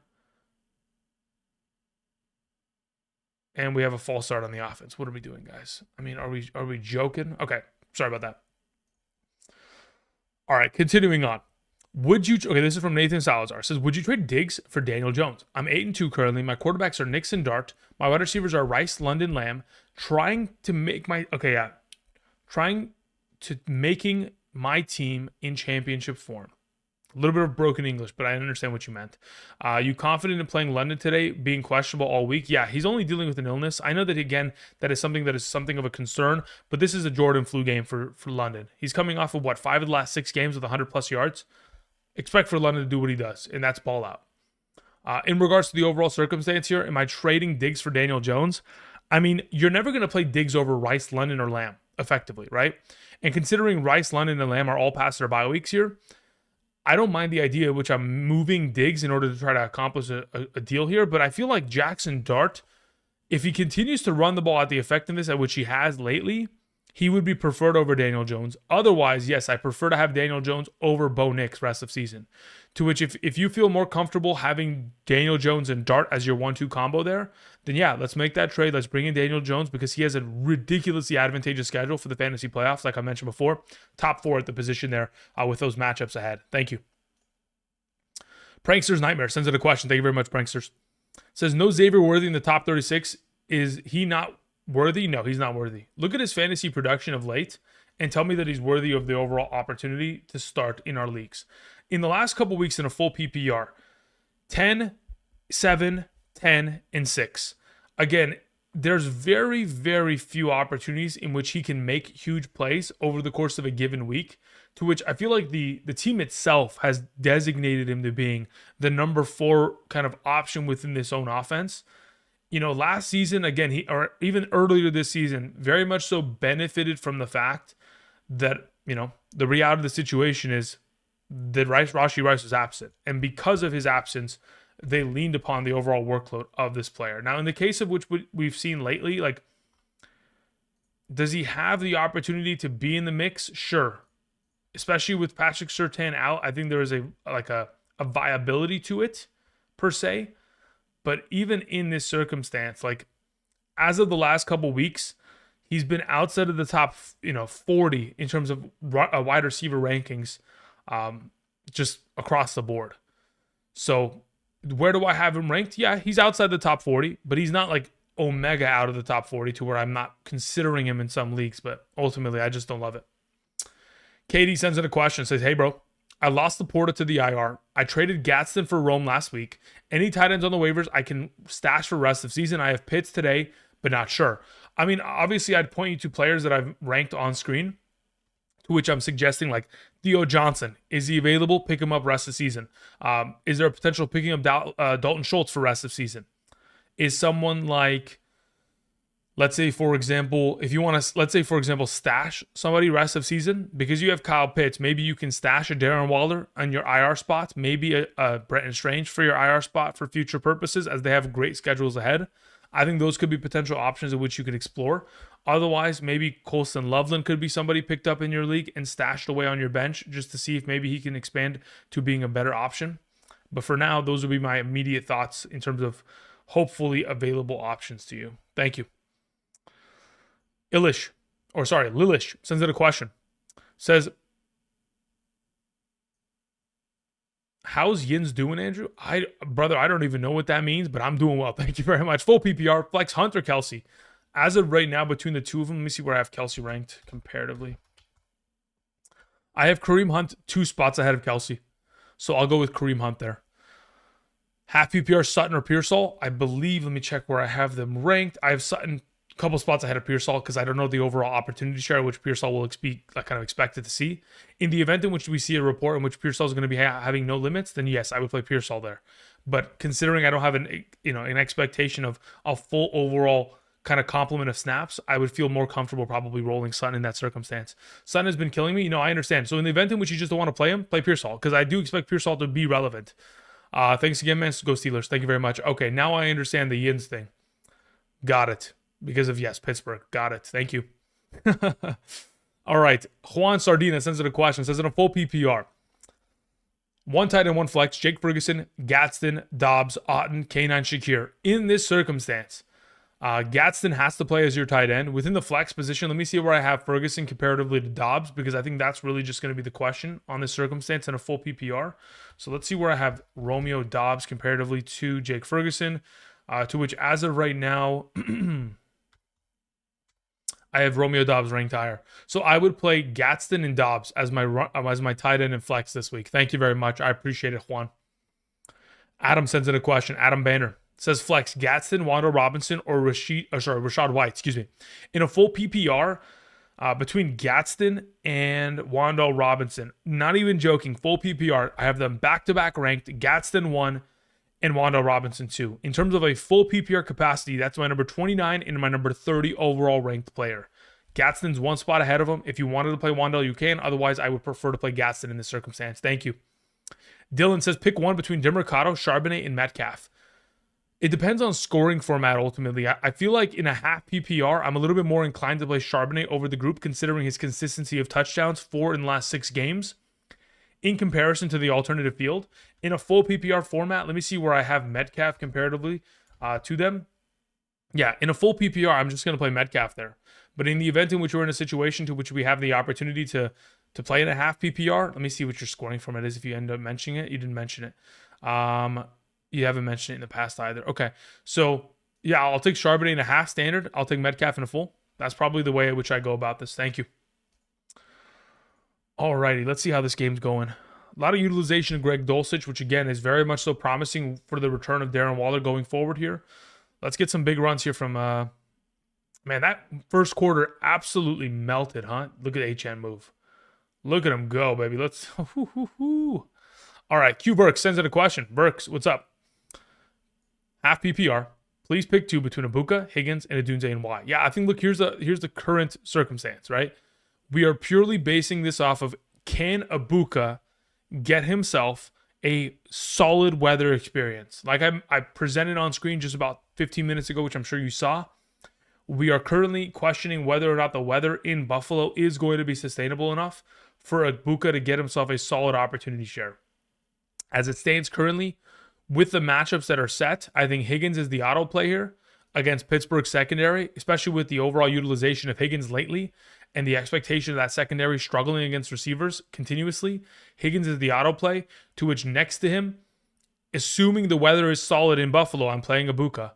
And we have a false start on the offense. What are we doing, guys? I mean, are we joking? Okay, sorry about that. All right, continuing on. Okay, this is from Nathan Salazar. It says, would you trade Diggs for Daniel Jones? I'm 8-2 currently. My quarterbacks are Nix and Dart. My wide receivers are Rice, London, Lamb. Trying to making my team in championship form. A little bit of broken English, but I understand what you meant. You confident in playing London today, being questionable all week? Yeah, he's only dealing with an illness. I know that, again, that is something of a concern, but this is a Jordan flu game for London. He's coming off of, 5 of the last 6 games with 100-plus yards? Expect for London to do what he does, and that's ball out. In regards to the overall circumstance here, am I trading Diggs for Daniel Jones? I mean, you're never going to play Diggs over Rice, London, or Lamb, effectively, right? And considering Rice, London, and Lamb are all past their bye weeks here, I don't mind the idea, which I'm moving Diggs in order to try to accomplish a deal here, but I feel like Jackson Dart, if he continues to run the ball at the effectiveness at which he has lately, he would be preferred over Daniel Jones. Otherwise, yes, I prefer to have Daniel Jones over Bo Nix rest of season. To which, if you feel more comfortable having Daniel Jones and Dart as your 1-2 combo there, then yeah, let's make that trade. Let's bring in Daniel Jones because he has a ridiculously advantageous schedule for the fantasy playoffs, like I mentioned before. Top 4 at the position there with those matchups ahead. Thank you. Prankster's Nightmare sends in a question. Thank you very much, Pranksters. Says, no Xavier Worthy in the top 36. Is he not worthy? No, he's not worthy. Look at his fantasy production of late and tell me that he's worthy of the overall opportunity to start in our leagues. In the last couple weeks in a full PPR, 10, 7, 10, and 6. Again, there's very, very few opportunities in which he can make huge plays over the course of a given week, to which I feel like the team itself has designated him to being the number 4 kind of option within this own offense. Last season, again, or even earlier this season, very much so benefited from the fact that, the reality of the situation is that Rashee Rice was absent. And because of his absence, they leaned upon the overall workload of this player. Now, in the case of which we've seen lately, does he have the opportunity to be in the mix? Sure. Especially with Patrick Surtain out, I think there is a viability to it, per se. But even in this circumstance, as of the last couple weeks, he's been outside of the top, 40 in terms of wide receiver rankings, just across the board. So where do I have him ranked? Yeah, he's outside the top 40, but he's not omega out of the top 40 to where I'm not considering him in some leagues. But ultimately, I just don't love it. Katie sends in a question, says, hey, bro. I lost Laporta to the IR. I traded Gadsden for Rome last week. Any tight ends on the waivers I can stash for rest of season. I have Pitts today, but not sure. I mean, obviously, I'd point you to players that I've ranked on screen, to which I'm suggesting Theo Johnson. Is he available? Pick him up rest of season. Is there a potential picking up Dalton Schultz for rest of season? Is someone let's say, for example, if you want to, stash somebody rest of season, because you have Kyle Pitts, maybe you can stash a Darren Waller on your IR spot, maybe a Brenton Strange for your IR spot for future purposes, as they have great schedules ahead. I think those could be potential options in which you could explore. Otherwise, maybe Colston Loveland could be somebody picked up in your league and stashed away on your bench just to see if maybe he can expand to being a better option. But for now, those would be my immediate thoughts in terms of hopefully available options to you. Thank you. Lilish sends in a question. Says, how's Yins doing, Andrew? Brother, I don't even know what that means, but I'm doing well. Thank you very much. Full PPR, flex Hunt or Kelsey. As of right now, between the two of them, let me see where I have Kelsey ranked comparatively. I have Kareem Hunt 2 spots ahead of Kelsey. So I'll go with Kareem Hunt there. Half PPR, Sutton or Pearsall. I believe, let me check where I have them ranked. I have Sutton a couple spots ahead of Pearsall because I don't know the overall opportunity share which Pearsall will kind of expected to see. In the event in which we see a report in which Pearsall is going to be having no limits, then yes, I would play Pearsall there. But considering I don't have an expectation of a full overall kind of complement of snaps, I would feel more comfortable probably rolling Sutton in that circumstance. Sutton has been killing me. I understand. So in the event in which you just don't want to play him, play Pearsall because I do expect Pearsall to be relevant. Thanks again, man. Go Steelers. Thank you very much. Okay, now I understand the Yins thing. Got it. Because of, yes, Pittsburgh. Got it. Thank you. All right. Juan Sardina sends in a question. Says in a full PPR, One tight end, one flex, Jake Ferguson, Gadsden, Dobbs, Otten, K9, Shakir. In this circumstance, Gadsden has to play as your tight end. Within the flex position, let me see where I have Ferguson comparatively to Dobbs, because I think that's really just going to be the question on this circumstance in a full PPR. So let's see where I have Romeo Dobbs comparatively to Jake Ferguson, to which as of right now, I have Romeo Dobbs ranked higher. So I would play Gadsden and Dobbs as my tight end and flex this week. Thank you very much. I appreciate it, Juan. Adam sends in a question. Adam Banner says flex Gadsden, Wando Robinson, or Rashad White, excuse me. In a full PPR, between Gadsden and Wando Robinson, not even joking, full PPR, I have them back-to-back ranked, Gadsden 1 and Wando Robinson 2. In terms of a full PPR capacity, that's my number 29 and my number 30 overall ranked player. Gadsden's one spot ahead of him. If you wanted to play Wando, you can. Otherwise, I would prefer to play Gadsden in this circumstance. Thank you. Dylan says pick one between DeMercado, Charbonnet, and Metcalf. It depends on scoring format ultimately. I feel like in a half PPR, I'm a little bit more inclined to play Charbonnet over the group considering his consistency of touchdowns, 4 in the last 6 games, in comparison to the alternative field. In a full PPR format, let me see where I have Metcalf comparatively to them. Yeah, in a full PPR, I'm just going to play Metcalf there. But in the event in which we're in a situation to which we have the opportunity to play in a half PPR, let me see what your scoring format is if you end up mentioning it. You didn't mention it. You haven't mentioned it in the past either. Okay, so yeah, I'll take Charbonnet in a half standard. I'll take Metcalf in a full. That's probably the way in which I go about this. Thank you. Alrighty, let's see how this game's going. A lot of utilization of Greg Dulcich, which again is very much so promising for the return of Darren Waller going forward here. Let's get some big runs here from, man, that first quarter absolutely melted, huh? Look at HN move. Look at him go, baby. Let's, all right, Q Burks sends in a question. Burks, what's up? Half PPR. Please pick two between Ibuka, Higgins, and Adunze and Y. Yeah, I think, look, here's the current circumstance, right? We are purely basing this off of, can Ibuka get himself a solid weather experience? Like I presented on screen just about 15 minutes ago, which I'm sure you saw. We are currently questioning whether or not the weather in Buffalo is going to be sustainable enough for Ibuka to get himself a solid opportunity share. As it stands currently, with the matchups that are set, I think Higgins is the auto play here against Pittsburgh secondary, especially with the overall utilization of Higgins lately and the expectation of that secondary struggling against receivers continuously. Higgins is the auto play, to which next to him, assuming the weather is solid in Buffalo, I'm playing Ibuka.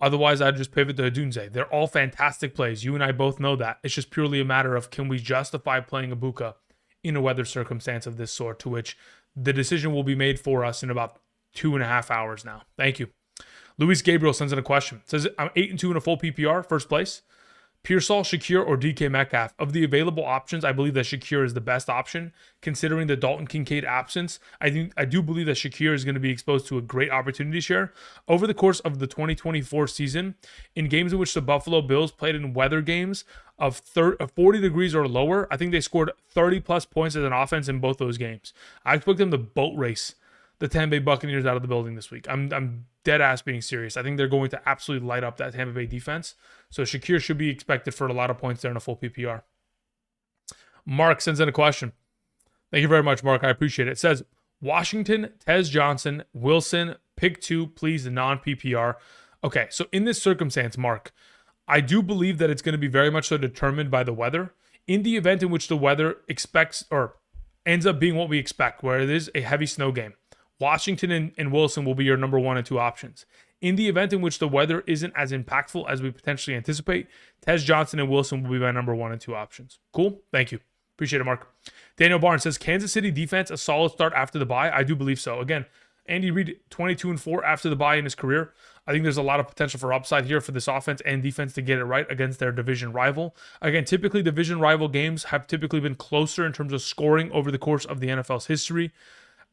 Otherwise, I'd just pivot to Adunze. They're all fantastic plays. You and I both know that. It's just purely a matter of, can we justify playing Ibuka in a weather circumstance of this sort, to which the decision will be made for us in about 2.5 hours now. Thank you. Luis Gabriel sends in a question. Says, I'm 8-2 in a full PPR, first place. Pearsall, Shakir, or DK Metcalf. Of the available options, I believe that Shakir is the best option, considering the Dalton Kincaid absence. I do believe that Shakir is going to be exposed to a great opportunity share. Over the course of the 2024 season, in games in which the Buffalo Bills played in weather games of 40 degrees or lower, I think they scored 30-plus points as an offense in both those games. I expect them to boat race the Tampa Bay Buccaneers out of the building this week. I'm dead ass being serious. I think they're going to absolutely light up that Tampa Bay defense. So Shakir should be expected for a lot of points there in a full PPR. Mark sends in a question. Thank you very much, Mark. I appreciate it. It says, Washington, Tez Johnson, Wilson, pick two, please, non-PPR. Okay, so in this circumstance, Mark, I do believe that it's going to be very much so determined by the weather. In the event in which the weather expects or ends up being what we expect, where it is a heavy snow game, Washington and Wilson will be your number 1 and 2 options. In the event in which the weather isn't as impactful as we potentially anticipate, Tez Johnson and Wilson will be my number 1 and 2 options. Cool? Thank you. Appreciate it, Mark. Daniel Barnes says, Kansas City defense a solid start after the bye? I do believe so. Again, Andy Reid 22-4 after the bye in his career. I think there's a lot of potential for upside here for this offense and defense to get it right against their division rival. Again, typically division rival games have typically been closer in terms of scoring over the course of the NFL's history.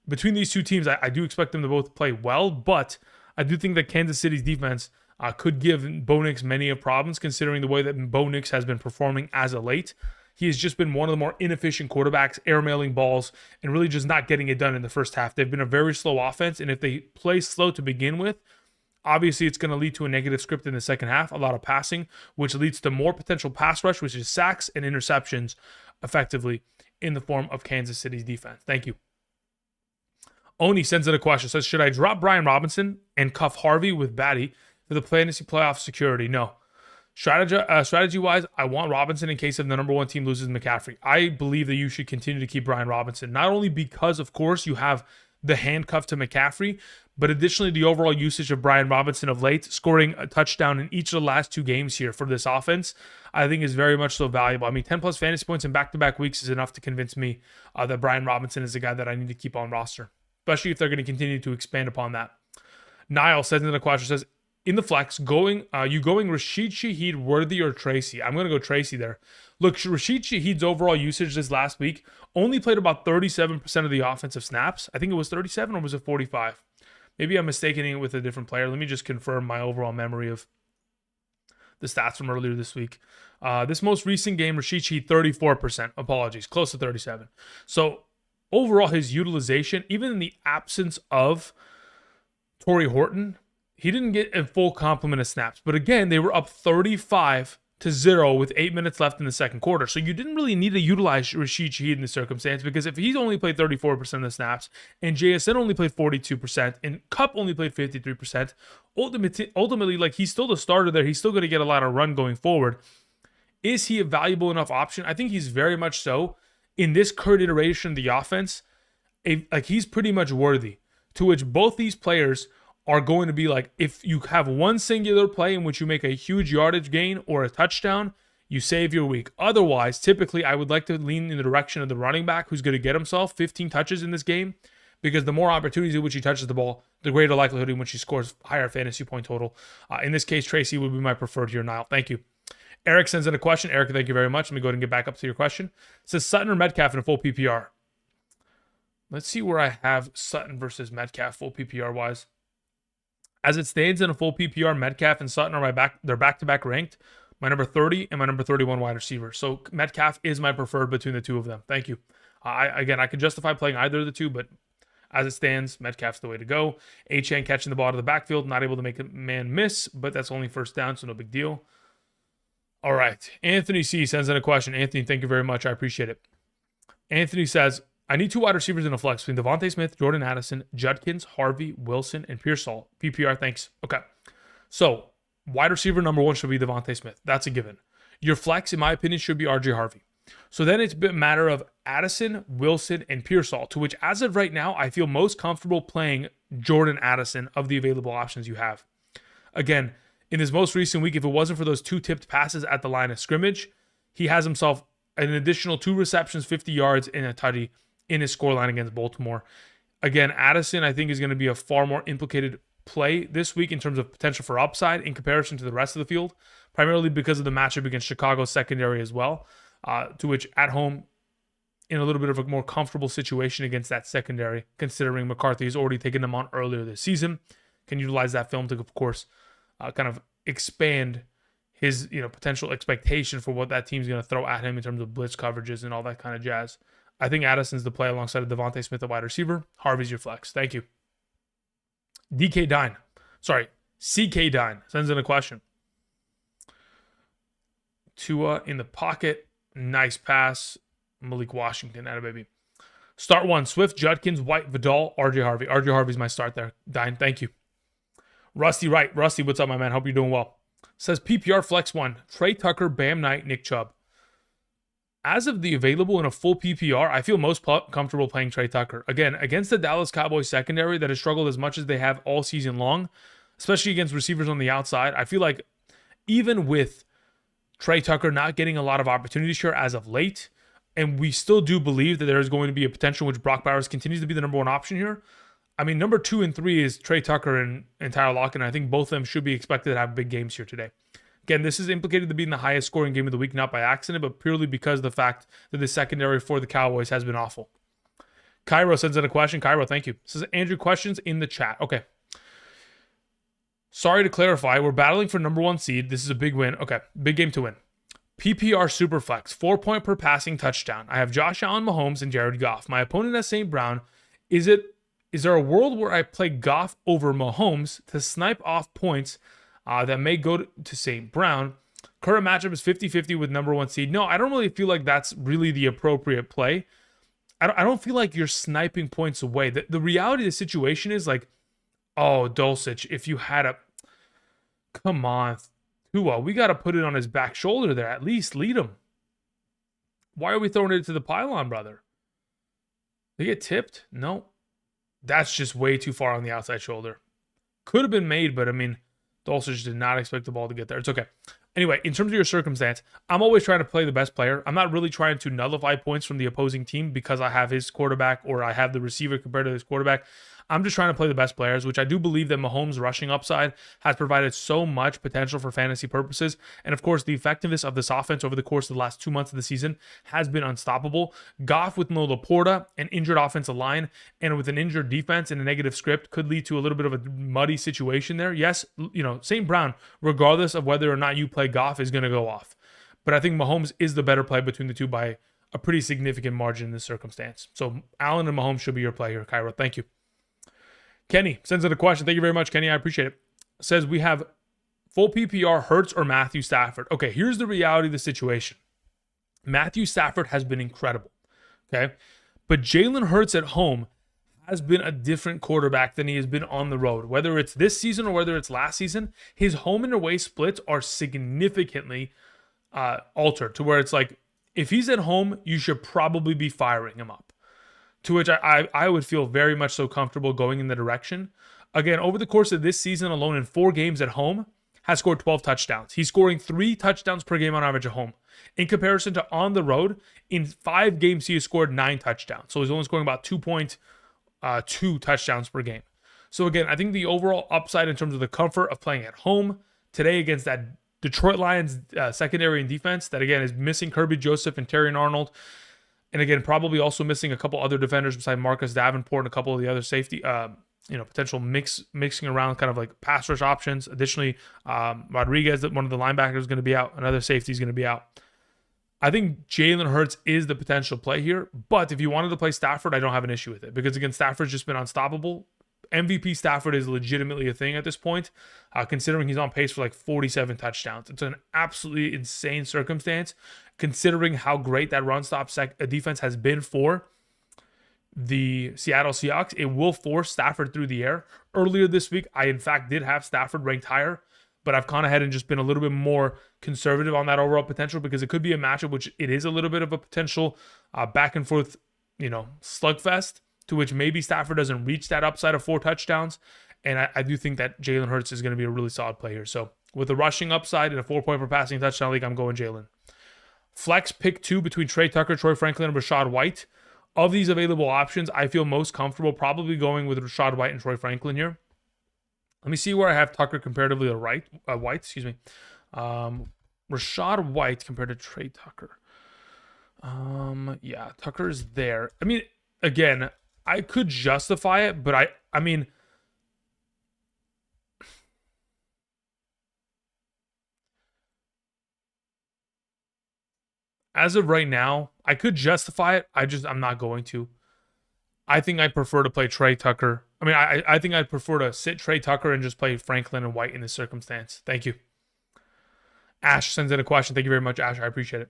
Between these two teams, I do expect them to both play well, but I do think that Kansas City's defense could give Bo Nix many of problems, considering the way that Bo Nix has been performing as of late. He has just been one of the more inefficient quarterbacks, airmailing balls, and really just not getting it done in the first half. They've been a very slow offense, and if they play slow to begin with, obviously it's going to lead to a negative script in the second half, a lot of passing, which leads to more potential pass rush, which is sacks and interceptions, effectively, in the form of Kansas City's defense. Thank you. Oni sends in a question. Says, should I drop Brian Robinson and cuff Harvey with Batty for the fantasy playoff security? No. Strategy-wise, I want Robinson in case if the number one team loses McCaffrey. I believe that you should continue to keep Brian Robinson, not only because, of course, you have the handcuff to McCaffrey, but additionally the overall usage of Brian Robinson of late, scoring a touchdown in each of the last 2 games here for this offense, I think is very much so valuable. I mean, 10-plus fantasy points in back-to-back weeks is enough to convince me that Brian Robinson is a guy that I need to keep on roster, especially if they're going to continue to expand upon that. Niall says in the question, says, in the flex, going Rashid Shaheed, Worthy, or Tracy? I'm going to go Tracy there. Look, Rashid Shaheed's overall usage this last week only played about 37% of the offensive snaps. I think it was 37 or was it 45? Maybe I'm mistaking it with a different player. Let me just confirm my overall memory of the stats from earlier this week. This most recent game, Rashid Shaheed, 34%. Apologies, close to 37. So overall, his utilization, even in the absence of Torrey Horton, he didn't get a full complement of snaps. But again, they were up 35-0 with 8 minutes left in the second quarter. So you didn't really need to utilize Rashid Shaheed in this circumstance, because if he's only played 34% of the snaps and JSN only played 42% and Kupp only played 53%, ultimately, like, he's still the starter there. He's still going to get a lot of run going forward. Is he a valuable enough option? I think he's very much so. In this current iteration of the offense, he's pretty much worthy, to which both these players are going to be like, if you have one singular play in which you make a huge yardage gain or a touchdown, you save your week. Otherwise, typically, I would like to lean in the direction of the running back who's going to get himself 15 touches in this game, because the more opportunities in which he touches the ball, the greater likelihood in which he scores higher fantasy point total. In this case, Tracy would be my preferred here, Niall. Thank you. Eric sends in a question. Eric, thank you very much. Let me go ahead and get back up to your question. It says Sutton or Metcalf in a full PPR. Let's see where I have Sutton versus Metcalf full PPR wise. As it stands in a full PPR, Metcalf and Sutton are they're back-to-back ranked. My number 30 and my number 31 wide receiver. So Metcalf is my preferred between the two of them. Thank you. I could justify playing either of the two, but as it stands, Metcalf's the way to go. Achane catching the ball out of the backfield, not able to make a man miss, but that's only first down, so no big deal. All right. Anthony C sends in a question. Anthony, thank you very much. I appreciate it. Anthony says, I need 2 wide receivers in a flex between Devontae Smith, Jordan Addison, Judkins, Harvey, Wilson, and Pearsall. PPR, thanks. Okay. So, wide receiver number 1 should be Devontae Smith. That's a given. Your flex, in my opinion, should be RJ Harvey. So then it's a matter of Addison, Wilson, and Pearsall, to which, as of right now, I feel most comfortable playing Jordan Addison of the available options you have. Again, in his most recent week, if it wasn't for those 2 tipped passes at the line of scrimmage, he has himself an additional 2 receptions, 50 yards, and a tutty in his scoreline against Baltimore. Again, Addison, I think, is going to be a far more implicated play this week in terms of potential for upside in comparison to the rest of the field, primarily because of the matchup against Chicago's secondary as well, to which at home, in a little bit of a more comfortable situation against that secondary, considering McCarthy has already taken them on earlier this season, can utilize that film to, of course, kind of expand his potential expectation for what that team's going to throw at him in terms of blitz coverages and all that kind of jazz. I think Addison's the play alongside of Devontae Smith, the wide receiver. Harvey's your flex. Thank you. CK Dine sends in a question. Tua in the pocket. Nice pass. Malik Washington at a baby. Start 1. Swift, Judkins, White, Vidal, RJ Harvey. RJ Harvey's my start there. Dine, thank you. Rusty Wright. Rusty, what's up, my man? Hope you're doing well. Says PPR flex 1. Trey Tucker, Bam Knight, Nick Chubb. As of the available in a full PPR, I feel most comfortable playing Trey Tucker. Again, against the Dallas Cowboys secondary that has struggled as much as they have all season long, especially against receivers on the outside, I feel like even with Trey Tucker not getting a lot of opportunity share as of late, and we still do believe that there is going to be a potential which Brock Bowers continues to be the number 1 option here. I mean, number 2 and 3 is Trey Tucker and Tyler Lockett, and I think both of them should be expected to have big games here today. Again, this is implicated to being the highest scoring game of the week, not by accident, but purely because of the fact that the secondary for the Cowboys has been awful. Cairo sends in a question. Cairo, thank you. This is Andrew, questions in the chat. Okay. Sorry to clarify, we're battling for number 1 seed. This is a big win. Okay, big game to win. PPR Superflex, 4-point per passing touchdown. I have Josh Allen, Mahomes, and Jared Goff. My opponent has St. Brown. Is there a world where I play Goff over Mahomes to snipe off points that may go to St. Brown? Current matchup is 50-50 with number 1 seed. No, I don't really feel like that's really the appropriate play. I don't feel like you're sniping points away. The reality of the situation is like, oh, Dulcich, if you had a... Come on. Tua, we got to put it on his back shoulder there. At least lead him. Why are we throwing it to the pylon, brother? They get tipped? No. That's just way too far on the outside shoulder. Could have been made, but I mean, Dulcich did not expect the ball to get there. It's okay. Anyway, in terms of your circumstance, I'm always trying to play the best player. I'm not really trying to nullify points from the opposing team because I have his quarterback or I have the receiver compared to his quarterback. I'm just trying to play the best players, which I do believe that Mahomes' rushing upside has provided so much potential for fantasy purposes. And of course, the effectiveness of this offense over the course of the last 2 months of the season has been unstoppable. Goff with no Laporta, an injured offensive line, and with an injured defense and a negative script could lead to a little bit of a muddy situation there. Yes, St. Brown, regardless of whether or not you play Goff, is going to go off. But I think Mahomes is the better play between the two by a pretty significant margin in this circumstance. So Allen and Mahomes should be your play here, Cairo. Thank you. Kenny sends in a question. Thank you very much, Kenny. I appreciate it. Says we have full PPR, Hurts or Matthew Stafford. Okay, here's the reality of the situation. Matthew Stafford has been incredible. Okay, but Jalen Hurts at home has been a different quarterback than he has been on the road. Whether it's this season or whether it's last season, his home and away splits are significantly altered to where it's like, if he's at home, you should probably be firing him up. To which I would feel very much so comfortable going in the direction. Again, over the course of this season alone in 4 games at home, has scored 12 touchdowns. He's scoring 3 touchdowns per game on average at home. In comparison to on the road, in 5 games, he has scored 9 touchdowns. So he's only scoring about 2.2 touchdowns per game. So again, I think the overall upside in terms of the comfort of playing at home today against that Detroit Lions secondary and defense that, again, is missing Kirby Joseph and Terrion Arnold. And again, probably also missing a couple other defenders besides Marcus Davenport and a couple of the other safety, potential mixing around kind of like pass rush options. Additionally, Rodriguez, one of the linebackers, is going to be out. Another safety is going to be out. I think Jalen Hurts is the potential play here. But if you wanted to play Stafford, I don't have an issue with it. Because again, Stafford's just been unstoppable. MVP Stafford is legitimately a thing at this point, considering he's on pace for like 47 touchdowns. It's an absolutely insane circumstance, considering how great that run-stop defense has been for the Seattle Seahawks. It will force Stafford through the air. Earlier this week, I in fact did have Stafford ranked higher, but I've gone ahead and just been a little bit more conservative on that overall potential because it could be a matchup which it is a little bit of a potential back and forth, slugfest, to which maybe Stafford doesn't reach that upside of 4 touchdowns. And I do think that Jalen Hurts is going to be a really solid play here. So with a rushing upside and a 4-point per passing touchdown league, I'm going Jalen. Flex pick 2 between Trey Tucker, Troy Franklin, and Rachaad White. Of these available options, I feel most comfortable probably going with Rachaad White and Troy Franklin here. Let me see where I have Tucker comparatively to White. Rachaad White compared to Trey Tucker. Yeah, Tucker's there. I mean, again, I could justify it, but I mean, as of right now, I could justify it. I'm not going to. I think I prefer to play Trey Tucker. I mean, I think I'd prefer to sit Trey Tucker and just play Franklin and White in this circumstance. Thank you. Ash sends in a question. Thank you very much, Ash. I appreciate it.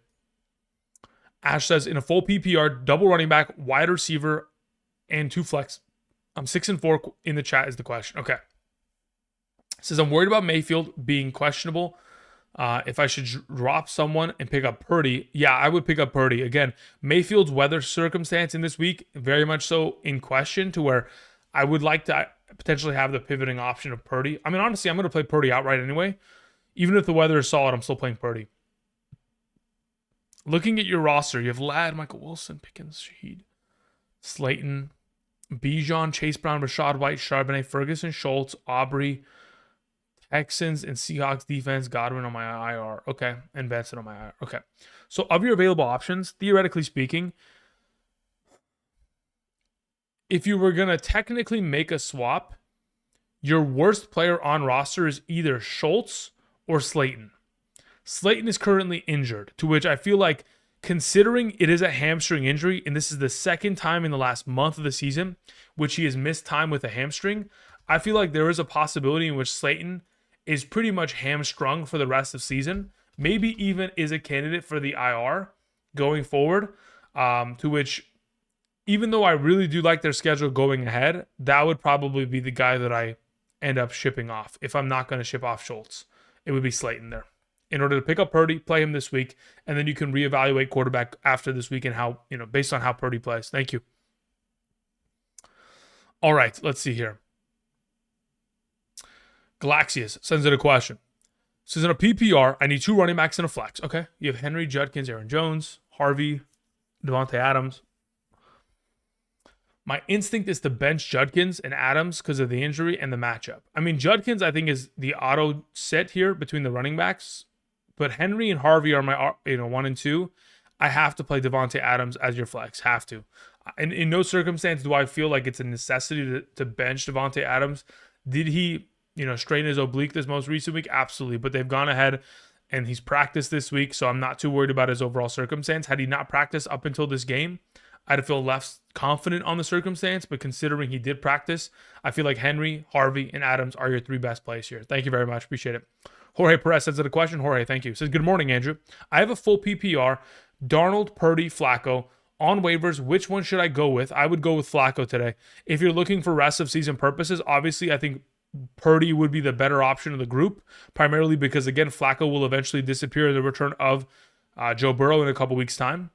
Ash says, in a full PPR, double running back, wide receiver, and 2 flex. I'm 6-4 in the chat is the question. Okay. Says, I'm worried about Mayfield being questionable. If I should drop someone and pick up Purdy. Yeah, I would pick up Purdy. Again, Mayfield's weather circumstance in this week, very much so in question, to where I would like to potentially have the pivoting option of Purdy. I mean, honestly, I'm going to play Purdy outright anyway. Even if the weather is solid, I'm still playing Purdy. Looking at your roster, you have Ladd, Michael Wilson, Pickens, Shaheed, Slayton, Bijan, Chase Brown, Rachaad White, Charbonnet, Ferguson, Schultz, Aubrey, Texans, and Seahawks defense, Godwin on my IR. Okay. And Benson on my IR. Okay. So of your available options, theoretically speaking, if you were going to technically make a swap, your worst player on roster is either Schultz or Slayton. Slayton is currently injured, to which I feel like, considering it is a hamstring injury, and this is the second time in the last month of the season which he has missed time with a hamstring, I feel like there is a possibility in which Slayton is pretty much hamstrung for the rest of the season, maybe even is a candidate for the IR going forward, to which even though I really do like their schedule going ahead, that would probably be the guy that I end up shipping off. If I'm not going to ship off Schultz, it would be Slayton there. In order to pick up Purdy, play him this week, and then you can reevaluate quarterback after this week and how, based on how Purdy plays. Thank you. All right, let's see here. Galaxius sends in a question. Says in a PPR, I need 2 running backs and a flex. Okay, you have Henry, Judkins, Aaron Jones, Harvey, Devontae Adams. My instinct is to bench Judkins and Adams because of the injury and the matchup. I mean, Judkins, I think, is the auto sit here between the running backs. But Henry and Harvey are my 1 and 2. I have to play Devontae Adams as your flex. Have to. And in no circumstance do I feel like it's a necessity to bench Devontae Adams. Did he, strain his oblique this most recent week? Absolutely. But they've gone ahead and he's practiced this week, so I'm not too worried about his overall circumstance. Had he not practiced up until this game, I'd feel less confident on the circumstance, but considering he did practice, I feel like Henry, Harvey, and Adams are your 3 best plays here. Thank you very much. Appreciate it. Jorge Perez sends out a question. Jorge, thank you. Says, good morning, Andrew. I have a full PPR, Darnold, Purdy, Flacco. On waivers, which one should I go with? I would go with Flacco today. If you're looking for rest of season purposes, obviously I think Purdy would be the better option of the group, primarily because, again, Flacco will eventually disappear in the return of Joe Burrow in a couple weeks' time.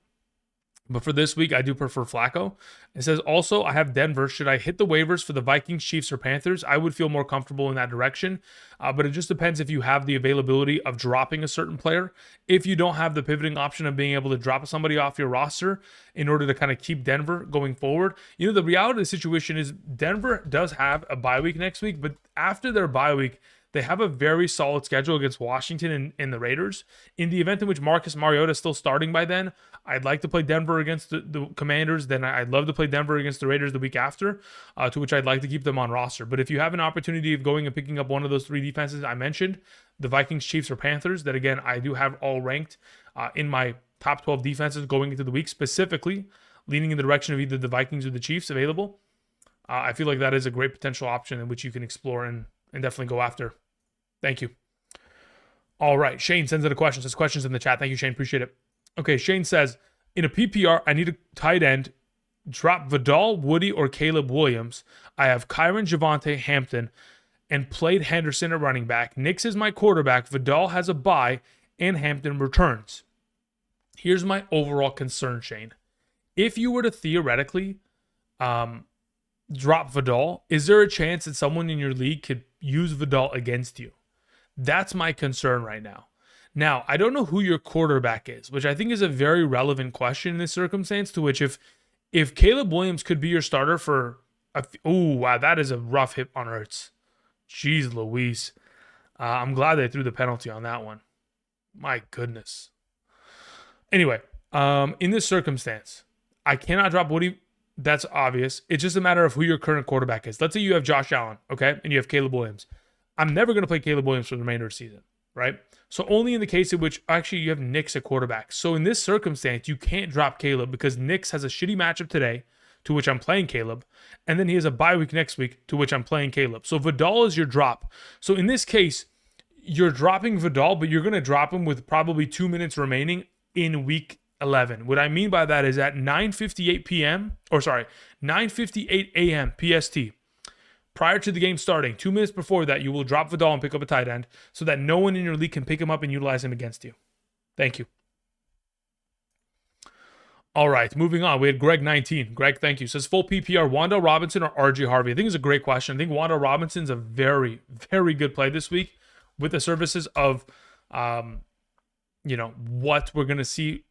But for this week, I do prefer Flacco. It says, also, I have Denver. Should I hit the waivers for the Vikings, Chiefs, or Panthers? I would feel more comfortable in that direction. But it just depends if you have the availability of dropping a certain player. If you don't have the pivoting option of being able to drop somebody off your roster in order to kind of keep Denver going forward. The reality of the situation is Denver does have a bye week next week. But after their bye week, they have a very solid schedule against Washington and the Raiders. In the event in which Marcus Mariota is still starting by then, I'd like to play Denver against the Commanders. Then I'd love to play Denver against the Raiders the week after, to which I'd like to keep them on roster. But if you have an opportunity of going and picking up one of those 3 defenses I mentioned, the Vikings, Chiefs, or Panthers, that again, I do have all ranked in my top 12 defenses going into the week, specifically leaning in the direction of either the Vikings or the Chiefs available, I feel like that is a great potential option in which you can explore and definitely go after. Thank you. All right. Shane sends in a question. Says questions in the chat. Thank you, Shane. Appreciate it. Okay. Shane says, in a PPR, I need a tight end. Drop Vidal, Woody, or Caleb Williams. I have Kyron, Javonte, Hampton, and played Henderson at running back. Nix is my quarterback. Vidal has a bye, and Hampton returns. Here's my overall concern, Shane. If you were to theoretically drop Vidal, is there a chance that someone in your league could use Vidal against you? That's my concern right now. Now, I don't know who your quarterback is, which I think is a very relevant question in this circumstance, to which if Caleb Williams could be your starter for wow, that is a rough hit on Ertz. Jeez Louise. I'm glad they threw the penalty on that one. My goodness. Anyway, in this circumstance, I cannot drop Woody. That's obvious. It's just a matter of who your current quarterback is. Let's say you have Josh Allen, okay, and you have Caleb Williams. I'm never going to play Caleb Williams for the remainder of the season, right? So only in the case in which actually you have Nix at quarterback. So in this circumstance, you can't drop Caleb because Nix has a shitty matchup today, to which I'm playing Caleb, and then he has a bye week next week, to which I'm playing Caleb. So Vidal is your drop. So in this case, you're dropping Vidal, but you're going to drop him with probably 2 minutes remaining in week 11. What I mean by that is at 9:58 a.m. PST, prior to the game starting, 2 minutes before that, you will drop Vidal and pick up a tight end so that no one in your league can pick him up and utilize him against you. Thank you. All right, moving on. We had Greg19. Greg, thank you. Says full PPR, Wan'Dale Robinson or RJ Harvey? I think it's a great question. I think Wan'Dale Robinson's a very, very good play this week with the services of, what we're going to see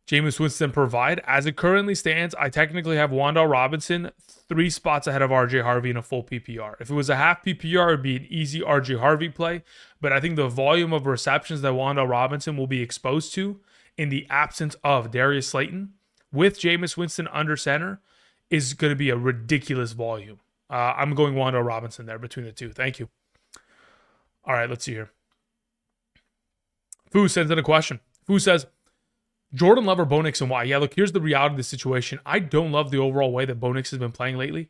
Jameis Winston provide. As it currently stands, I technically have Wan'Dale Robinson 3 spots ahead of RJ Harvey in a full PPR. If it was a half PPR, it'd be an easy RJ Harvey play. But I think the volume of receptions that Wan'Dale Robinson will be exposed to in the absence of Darius Slayton with Jameis Winston under center is going to be a ridiculous volume. I'm going Wan'Dale Robinson there between the two. Thank you. All right, let's see here. Fu sends in a question. Fu says, Jordan Love or Bo Nix and why? Yeah, look, here's the reality of the situation. I don't love the overall way that Bo Nix has been playing lately.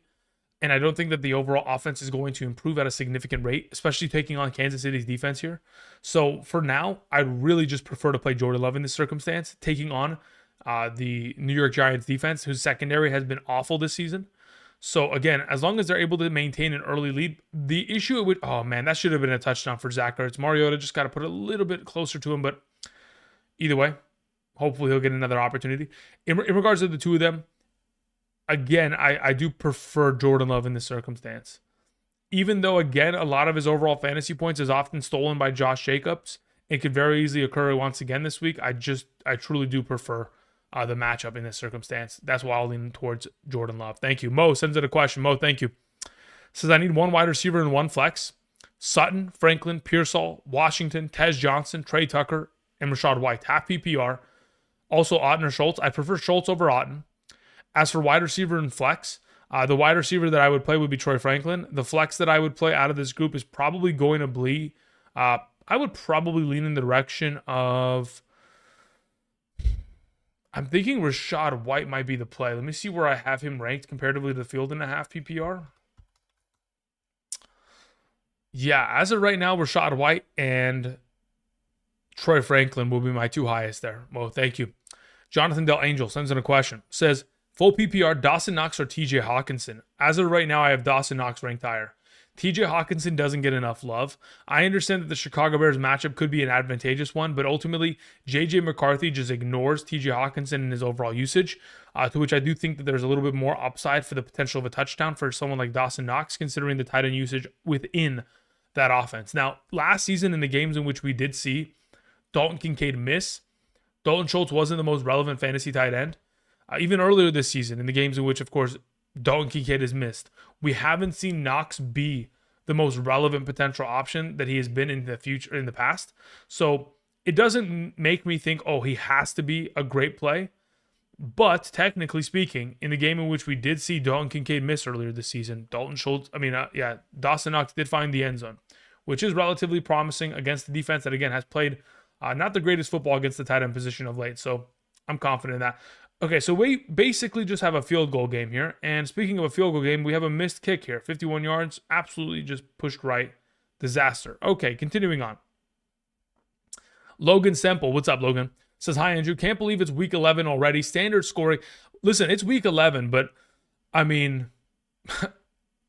And I don't think that the overall offense is going to improve at a significant rate, especially taking on Kansas City's defense here. So for now, I'd really just prefer to play Jordan Love in this circumstance, taking on the New York Giants defense, whose secondary has been awful this season. So again, as long as they're able to maintain an early lead, the issue with oh man, that should have been a touchdown for Zach Ertz. Mariota just got to put a little bit closer to him, but either way, hopefully he'll get another opportunity. In regards to the two of them, again, I do prefer Jordan Love in this circumstance. Even though, again, a lot of his overall fantasy points is often stolen by Josh Jacobs, it could very easily occur once again this week. I truly do prefer the matchup in this circumstance. That's why I'll lean towards Jordan Love. Thank you. Mo sends in a question. Mo, thank you. Says, I need one wide receiver and one flex. Sutton, Franklin, Pearsall, Washington, Tez Johnson, Trey Tucker, and Rashad White. Half PPR. Also Otten or Schultz. I prefer Schultz over Otten. As for wide receiver and flex, the wide receiver that I would play would be Troy Franklin. The flex that I would play out of this group is probably going to be, I would probably lean in the direction of, I'm thinking Rashad White might be the play. Let me see where I have him ranked comparatively to the field in a half PPR. Yeah, as of right now, Rashad White and Troy Franklin will be my two highest there. Well, thank you. Jonathan Del Angel sends in a question. Says, full PPR, Dawson Knox or TJ Hawkinson? As of right now, I have Dawson Knox ranked higher. TJ Hawkinson doesn't get enough love. I understand that the Chicago Bears matchup could be an advantageous one, but ultimately, JJ McCarthy just ignores TJ Hawkinson in his overall usage, to which I do think that there's a little bit more upside for the potential of a touchdown for someone like Dawson Knox, considering the tight end usage within that offense. Now, last season in the games in which we did see Dalton Kincaid miss, Dalton Schultz wasn't the most relevant fantasy tight end. Even earlier this season, in the games in which, of course, Dalton Kincaid has missed, we haven't seen Knox be the most relevant potential option that he has been in the past. So it doesn't make me think, oh, he has to be a great play. But technically speaking, in the game in which we did see Dalton Kincaid miss earlier this season, Dawson Knox did find the end zone, which is relatively promising against the defense that, again, has played not the greatest football against the tight end position of late. So I'm confident in that. Okay, so we basically just have a field goal game here. And speaking of a field goal game, we have a missed kick here. 51 yards, absolutely just pushed right. Disaster. Okay, continuing on. Logan Semple, what's up, Logan? Says, hi, Andrew. Can't believe it's week 11 already. Standard scoring. Listen, it's week 11, but I mean,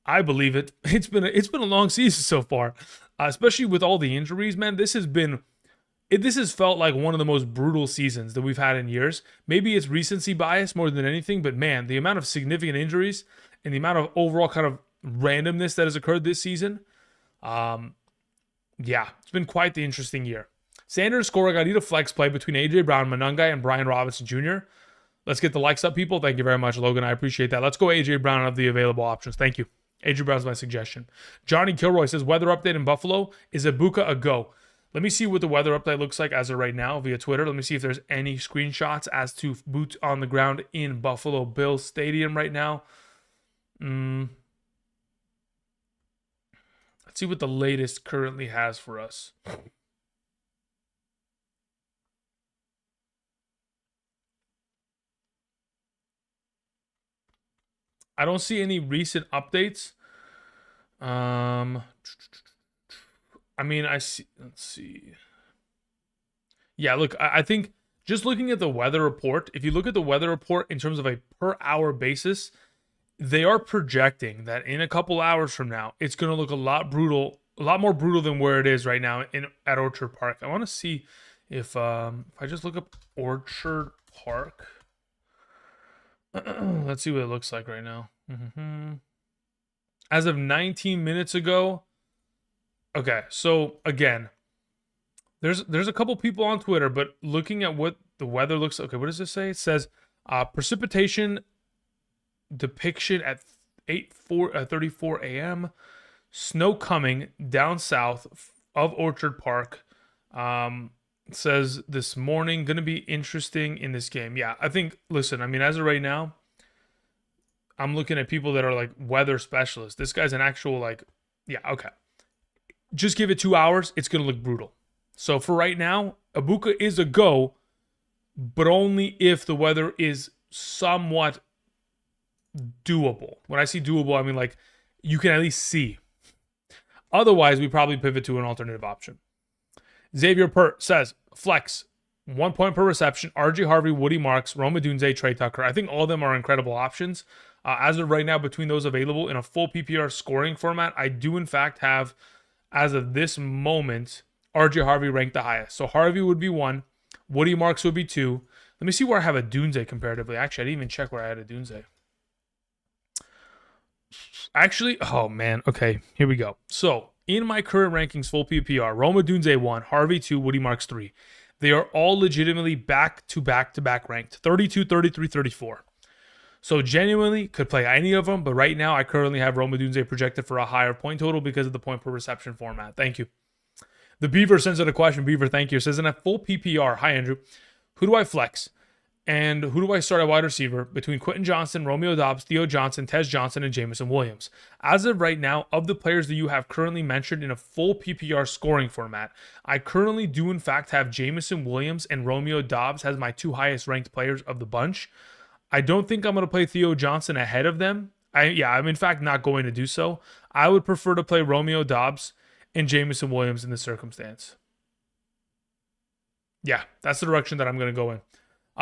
I believe it. It's been a long season so far, especially with all the injuries, man. This has felt like one of the most brutal seasons that we've had in years. Maybe it's recency bias more than anything, but man, the amount of significant injuries and the amount of overall kind of randomness that has occurred this season, it's been quite the interesting year. Standard scoring, I need a flex play between A.J. Brown, Monungai, and Brian Robinson Jr. Let's get the likes up, people. Thank you very much, Logan. I appreciate that. Let's go A.J. Brown of the available options. Thank you. A.J. Brown's my suggestion. Johnny Kilroy says, weather update in Buffalo. Is Ibuka a go? Let me see what the weather update looks like as of right now via Twitter. Let me see if there's any screenshots as to boots on the ground in Buffalo Bills Stadium right now. Let's see what the latest currently has for us. I don't see any recent updates. I see. Let's see. Yeah, look, I think just looking at the weather report, if you look at the weather report in terms of a per hour basis, they are projecting that in a couple hours from now, it's going to look a lot more brutal than where it is right now at Orchard Park. I want to see if I just look up Orchard Park. Let's see what it looks like right now. As of 19 minutes ago. Okay, so again, there's a couple people on Twitter, but looking at what the weather looks like. Okay, what does this say? It says precipitation depiction at 8:34 a.m. Snow coming down south of Orchard Park. It says this morning, going to be interesting in this game. Yeah, I think, listen, I mean, as of right now, I'm looking at people that are like weather specialists. This guy's an actual okay. Just give it 2 hours. It's going to look brutal. So for right now, Ibuka is a go, but only if the weather is somewhat doable. When I see doable, I mean like you can at least see. Otherwise, we probably pivot to an alternative option. Xavier Pert says, flex, 1 point per reception. RJ Harvey, Woody Marks, Rome Odunze, Trey Tucker. I think all of them are incredible options. As of right now, between those available in a full PPR scoring format, I do in fact have, as of this moment, RJ Harvey ranked the highest. So Harvey would be 1. Woody Marks would be 2. Let me see where I have Odunze comparatively. Actually, I didn't even check where I had Odunze. Actually, oh man. Okay, here we go. So in my current rankings, full PPR, Rome Odunze 1, Harvey 2, Woody Marks 3. They are all legitimately back-to-back ranked. 32, 33, 34. So genuinely could play any of them, but right now I currently have Rome Odunze projected for a higher point total because of the point per reception format. Thank you. The Beaver sends out a question. Beaver, thank you. Says in a full PPR, hi Andrew, who do I flex? And who do I start at wide receiver between Quentin Johnson, Romeo Doubs, Theo Johnson, Tez Johnson, and Jameson Williams? As of right now, of the players that you have currently mentioned in a full PPR scoring format, I currently do in fact have Jameson Williams and Romeo Doubs as my 2 highest ranked players of the bunch. I don't think I'm going to play Theo Johnson ahead of them. I'm in fact not going to do so. I would prefer to play Romeo Doubs and Jameson Williams in this circumstance. Yeah, that's the direction that I'm going to go in.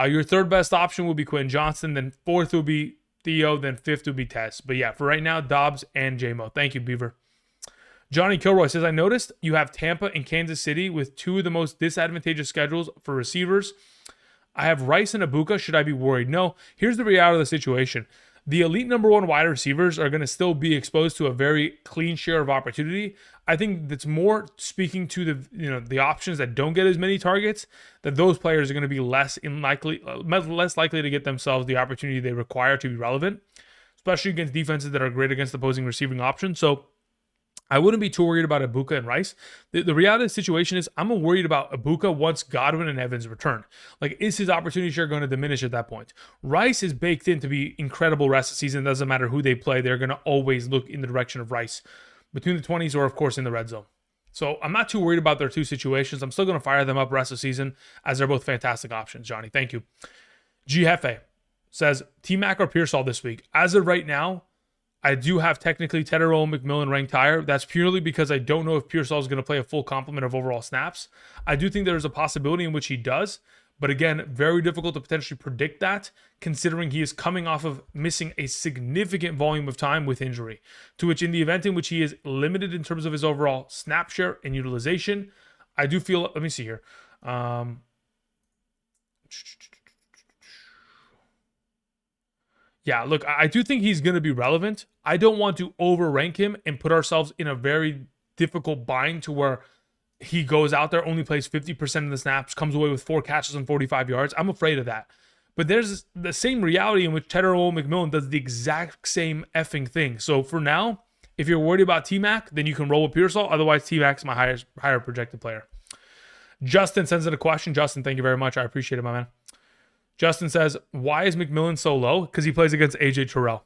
Your third best option will be Quentin Johnson. Then fourth will be Theo. Then fifth will be Tess. But yeah, for right now, Dobbs and JMO. Thank you, Beaver. Johnny Kilroy says, I noticed you have Tampa and Kansas City with 2 of the most disadvantageous schedules for receivers. I have Rice and Ibuka. Should I be worried? No. Here's the reality of the situation. The elite number 1 wide receivers are going to still be exposed to a very clean share of opportunity. I think that's more speaking to the options that don't get as many targets, that those players are going to be less likely to get themselves the opportunity they require to be relevant, especially against defenses that are great against opposing receiving options. So I wouldn't be too worried about Ibuka and Rice. The reality of the situation is I'm worried about Ibuka once Godwin and Evans return. Like, is his opportunity share going to diminish at that point? Rice is baked in to be incredible rest of the season. It doesn't matter who they play. They're going to always look in the direction of Rice between the 20s or, of course, in the red zone. So I'm not too worried about their 2 situations. I'm still going to fire them up rest of the season as they're both fantastic options, Johnny. Thank you. G. Hefe says, T-Mac or Pearsall this week? As of right now, I do have technically Tetero McMillan ranked higher. That's purely because I don't know if Pearsall is going to play a full complement of overall snaps. I do think there's a possibility in which he does, but again, very difficult to potentially predict that, considering he is coming off of missing a significant volume of time with injury, to which in the event in which he is limited in terms of his overall snap share and utilization, I do feel, let me see here. Yeah, look, I do think he's going to be relevant. I don't want to overrank him and put ourselves in a very difficult bind to where he goes out there, only plays 50% of the snaps, comes away with 4 catches and 45 yards. I'm afraid of that. But there's the same reality in which Tetero McMillan does the exact same effing thing. So for now, if you're worried about T-Mac, then you can roll with Pearsall. Otherwise, T-Mac's my higher projected player. Justin sends in a question. Justin, thank you very much. I appreciate it, my man. Justin says, why is McMillan so low? Because he plays against A.J. Terrell.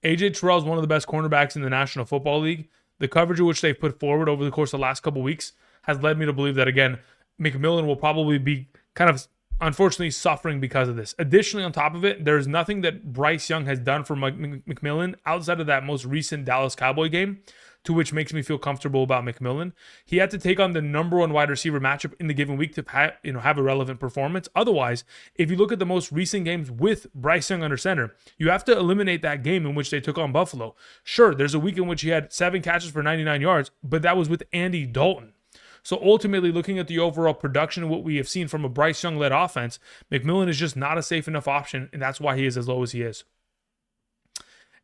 A.J. Terrell is one of the best cornerbacks in the National Football League. The coverage of which they've put forward over the course of the last couple weeks has led me to believe that, again, McMillan will probably be kind of, unfortunately, suffering because of this. Additionally, on top of it, there's nothing that Bryce Young has done for McMillan outside of that most recent Dallas Cowboy game, to which makes me feel comfortable about McMillan. He had to take on the number 1 wide receiver matchup in the given week to have a relevant performance. Otherwise, if you look at the most recent games with Bryce Young under center, you have to eliminate that game in which they took on Buffalo. Sure, there's a week in which he had 7 catches for 99 yards, but that was with Andy Dalton. So ultimately, looking at the overall production and what we have seen from a Bryce Young-led offense, McMillan is just not a safe enough option, and that's why he is as low as he is.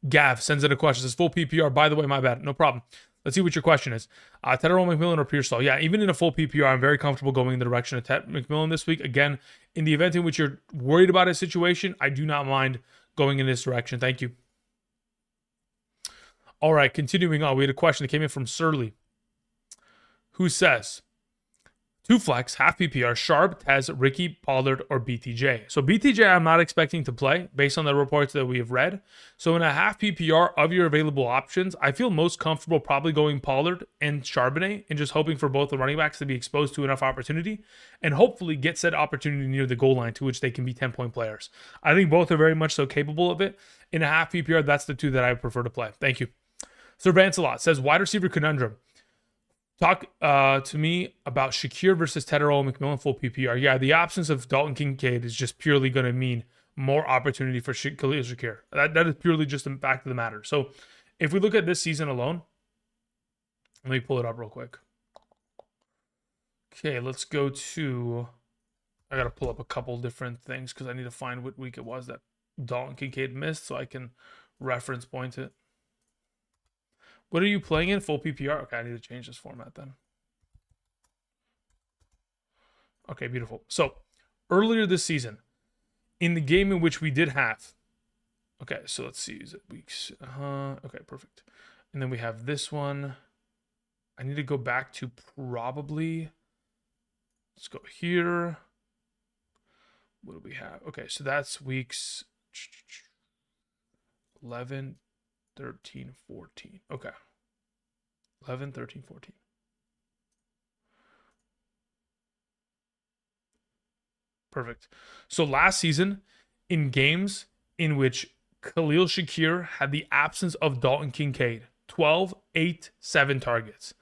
Gav sends in a question. Says full PPR. By the way, my bad. No problem. Let's see what your question is. Tetero McMillan or Pearsall? Yeah, even in a full PPR, I'm very comfortable going in the direction of McMillan this week. Again, in the event in which you're worried about his situation, I do not mind going in this direction. Thank you. All right, continuing on. We had a question that came in from Surly, who says, 2 flex, half PPR, Sharp, Tez, Ricky, Pollard, or BTJ. So BTJ I'm not expecting to play based on the reports that we have read. So in a half PPR of your available options, I feel most comfortable probably going Pollard and Charbonnet and just hoping for both the running backs to be exposed to enough opportunity and hopefully get said opportunity near the goal line to which they can be 10-point players. I think both are very much so capable of it. In a half PPR, that's the 2 that I prefer to play. Thank you. Sir Vancelot says, wide receiver conundrum. Talk to me about Shakir versus Tetherall McMillan full PPR. Yeah, the absence of Dalton Kincaid is just purely going to mean more opportunity for Khalil Shakir. That is purely just the fact of the matter. So if we look at this season alone, let me pull it up real quick. Okay, let's go to... I got to pull up a couple different things because I need to find what week it was that Dalton Kincaid missed so I can reference point it. What are you playing in? Full PPR? Okay, I need to change this format then. Okay, beautiful. So, earlier this season, in the game in which we did have... Okay, so let's see. Is it weeks? Okay, perfect. And then we have this one. I need to go back to probably... Let's go here. What do we have? Okay, so that's weeks 11, 13, 14. Okay. 11, 13, 14. Perfect. So last season, in games in which Khalil Shakir had the absence of Dalton Kincaid, 12, 8, 7 targets.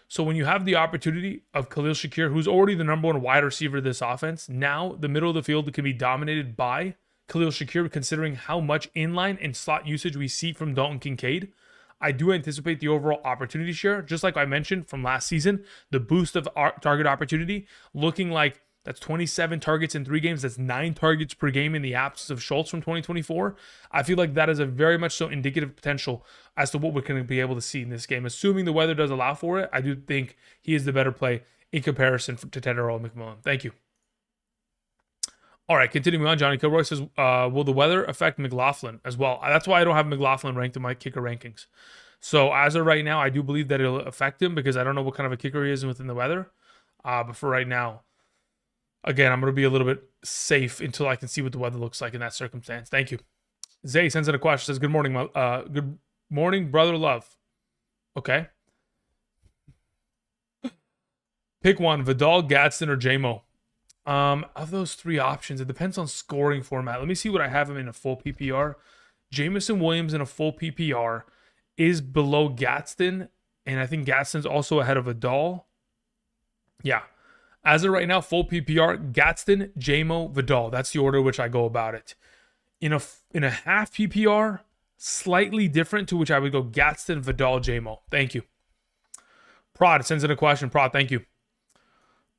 So when you have the opportunity of Khalil Shakir, who's already the number one wide receiver of this offense, now the middle of the field can be dominated by Khalil Shakir, considering how much inline and slot usage we see from Dalton Kincaid. I do anticipate the overall opportunity share, just like I mentioned from last season, the boost of target opportunity looking like that's 27 targets in 3 games. That's 9 targets per game in the absence of Schultz from 2024. I feel like that is a very much so indicative potential as to what we're going to be able to see in this game. Assuming the weather does allow for it, I do think he is the better play in comparison to Tetherall McMillan. Thank you. All right, continuing on, Johnny Kilroy says, will the weather affect McLaughlin as well? That's why I don't have McLaughlin ranked in my kicker rankings. So as of right now, I do believe that it'll affect him because I don't know what kind of a kicker he is within the weather. But for right now, again, I'm going to be a little bit safe until I can see what the weather looks like in that circumstance. Thank you. Zay sends in a question. Says, good morning, brother love. Okay. Pick one, Vidal, Gadsden, or JMO. Of those 3 options, it depends on scoring format. Let me see what I have him in a full PPR. Jamison Williams in a full PPR is below Gadsden, and I think Gadsden's also ahead of Vidal. Yeah. As of right now, full PPR, Gadsden, JMO, Vidal. That's the order which I go about it. In a half PPR, slightly different, to which I would go Gadsden, Vidal, JMO. Thank you. Prod sends in a question. Prod, thank you.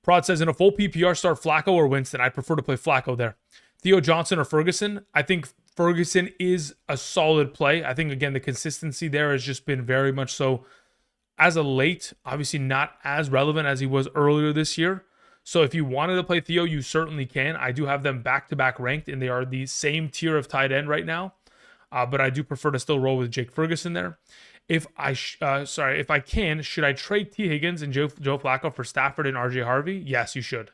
Prod says, in a full PPR, start Flacco or Winston. I'd prefer to play Flacco there. Theo Johnson or Ferguson. I think Ferguson is a solid play. I think, again, the consistency there has just been very much so as of late. Obviously not as relevant as he was earlier this year. So if you wanted to play Theo, you certainly can. I do have them back-to-back ranked, and they are the same tier of tight end right now. But I do prefer to still roll with Jake Ferguson there. If I can, should I trade T. Higgins and Joe Flacco for Stafford and RJ Harvey? Yes, you should.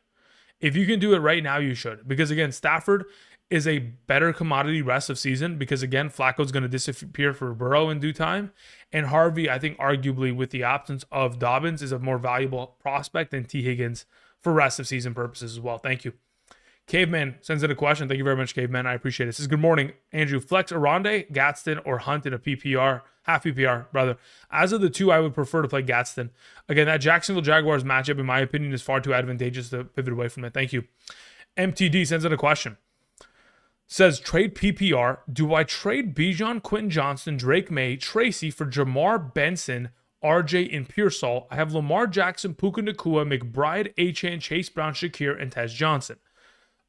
If you can do it right now, you should. Because, again, Stafford is a better commodity rest of season because, again, Flacco's going to disappear for Burrow in due time. And Harvey, I think, arguably, with the absence of Dobbins, is a more valuable prospect than T. Higgins for rest of season purposes as well. Thank you. Caveman sends in a question. Thank you very much, Caveman. I appreciate it. Says, good morning, Andrew. Flex Aronde, Gadsden, or Hunt in a PPR, half PPR, brother. As of the 2, I would prefer to play Gadsden. Again, that Jacksonville Jaguars matchup, in my opinion, is far too advantageous to pivot away from it. Thank you. MTD sends in a question. Says, trade PPR. Do I trade Bijan, Quentin Johnston, Drake May, Tracy for Jamar Benson, RJ, and Pearsall? I have Lamar Jackson, Puka Nacua, McBride, Achane, Chase Brown, Shakir, and Tez Johnson.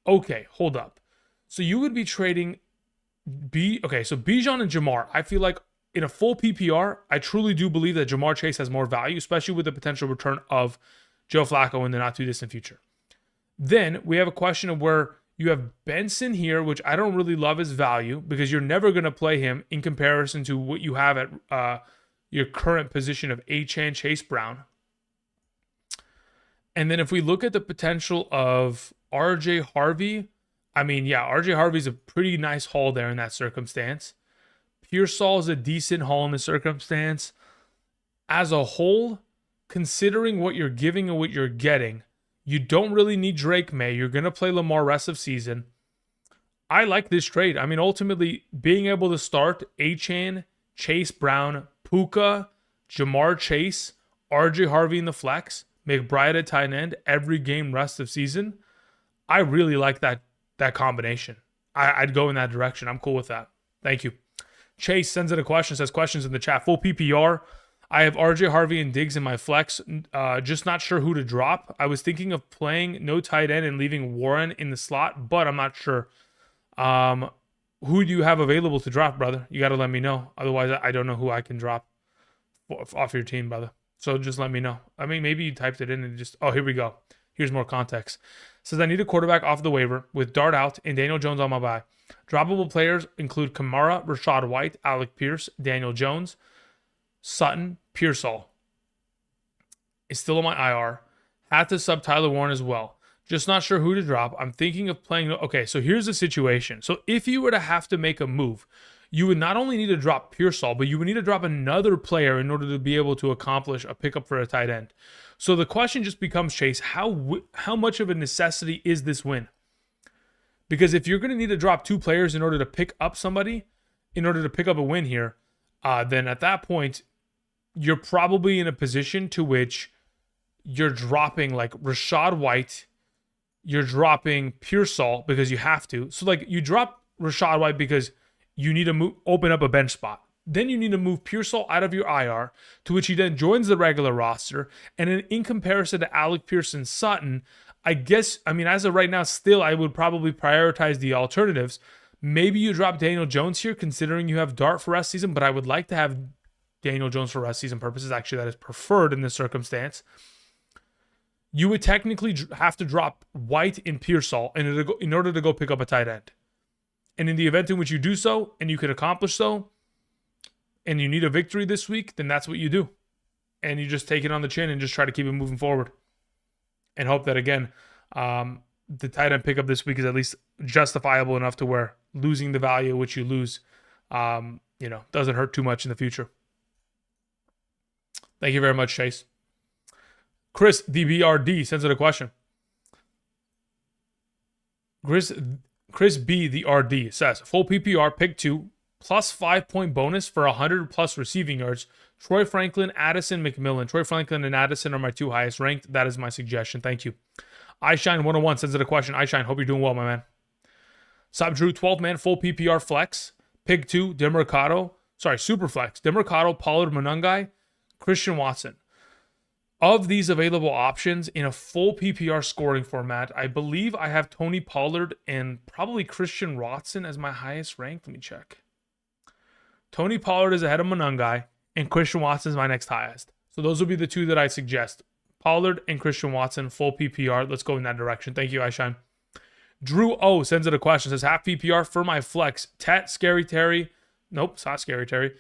Okay, hold up. So you would be trading so Bijan and Jamar. I feel like in a full PPR, I truly do believe that Jamar Chase has more value, especially with the potential return of Joe Flacco in the not too distant future. Then we have a question of where you have Benson here, which I don't really love his value because you're never going to play him in comparison to what you have at your current position of Achane, Chase Brown. And then if we look at the potential of RJ Harvey, I mean, yeah, RJ Harvey's a pretty nice haul there in that circumstance. Pearsall is a decent haul in the circumstance. As a whole, considering what you're giving and what you're getting, you don't really need Drake May. You're going to play Lamar rest of season. I like this trade. I mean, ultimately, being able to start Achane, Chase Brown, Puka, Jamar Chase, RJ Harvey in the flex, McBride at tight end every game rest of season. I really like that combination. I'd go in that direction. I'm cool with that. Thank you. Chase sends in a question, says questions in the chat. Full PPR. I have RJ Harvey and Diggs in my flex. Just not sure who to drop. I was thinking of playing no tight end and leaving Warren in the slot, but I'm not sure. Who do you have available to drop, brother? You got to let me know. Otherwise, I don't know who I can drop off your team, brother. So just let me know. I mean, maybe you typed it in and just... Oh, here we go. Here's more context. Says, I need a quarterback off the waiver with Dart out and Daniel Jones on my bye. Droppable players include Kamara, Rashad White, Alec Pierce, Daniel Jones, Sutton, Pearsall is still on my IR. Had to sub Tyler Warren as well. Just not sure who to drop. I'm thinking of playing... Okay, so here's the situation. So if you were to have to make a move, you would not only need to drop Pearsall, but you would need to drop another player in order to be able to accomplish a pickup for a tight end. So the question just becomes, Chase, how much of a necessity is this win? Because if you're going to need to drop 2 players in order to pick up somebody, in order to pick up a win here, then at that point, you're probably in a position to which you're dropping like Rashad White, you're dropping Pearsall because you have to. So like you drop Rashad White because you need to open up a bench spot. Then you need to move Pearsall out of your IR, to which he then joins the regular roster. And in comparison to Alec Pierce and Sutton, I guess, I mean, as of right now, still, I would probably prioritize the alternatives. Maybe you drop Daniel Jones here, considering you have Dart for rest season, but I would like to have Daniel Jones for rest season purposes. Actually, that is preferred in this circumstance. You would technically have to drop White and Pearsall in order to go pick up a tight end. And in the event in which you do so, and you could accomplish so, and you need a victory this week, then that's what you do. And you just take it on the chin and just try to keep it moving forward. And hope that, again, the tight end pickup this week is at least justifiable enough to where losing the value which you lose, doesn't hurt too much in the future. Thank you very much, Chase. Chris, DBRD, sends in a question. Chris B, the RD, says, full PPR, pick 2, plus 5-point bonus for 100+ receiving yards. Troy Franklin, Addison, McMillan. Troy Franklin and Addison are my 2 highest ranked. That is my suggestion. Thank you. iShine101 sends in a question. iShine, hope you're doing well, my man. Sub Drew, 12-man, full PPR flex. Pick 2, super flex. Demercado, Pollard, Monungai, Christian Watson. Of these available options in a full PPR scoring format, I believe I have Tony Pollard and probably Christian Watson as my highest ranked. Let me check. Tony Pollard is ahead of Monungai, and Christian Watson is my next highest. So those would be the 2 that I suggest. Pollard and Christian Watson, full PPR. Let's go in that direction. Thank you, iShine. Drew O sends in a question. Says, half PPR for my flex. Tet, Scary Terry. Nope, it's not Scary Terry.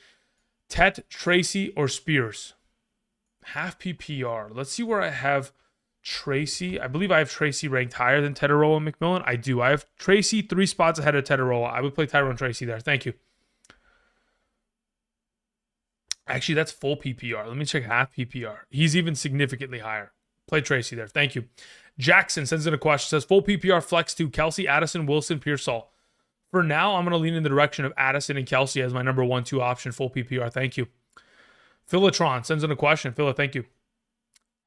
Tet, Tracy, or Spears. Half PPR. Let's see where I have Tracy. I believe I have Tracy ranked higher than Tetaroa and McMillan. I do. I have Tracy 3 spots ahead of Tetaroa. I would play Tyrone Tracy there. Thank you. Actually, that's full PPR. Let me check half PPR. He's even significantly higher. Play Tracy there. Thank you. Jackson sends in a question. Says, full PPR flex to Kelsey, Addison, Wilson, Pearsall. For now, I'm going to lean in the direction of Addison and Kelsey as my number 1-2 option. Full PPR. Thank you. Philatron sends in a question. Phila, thank you.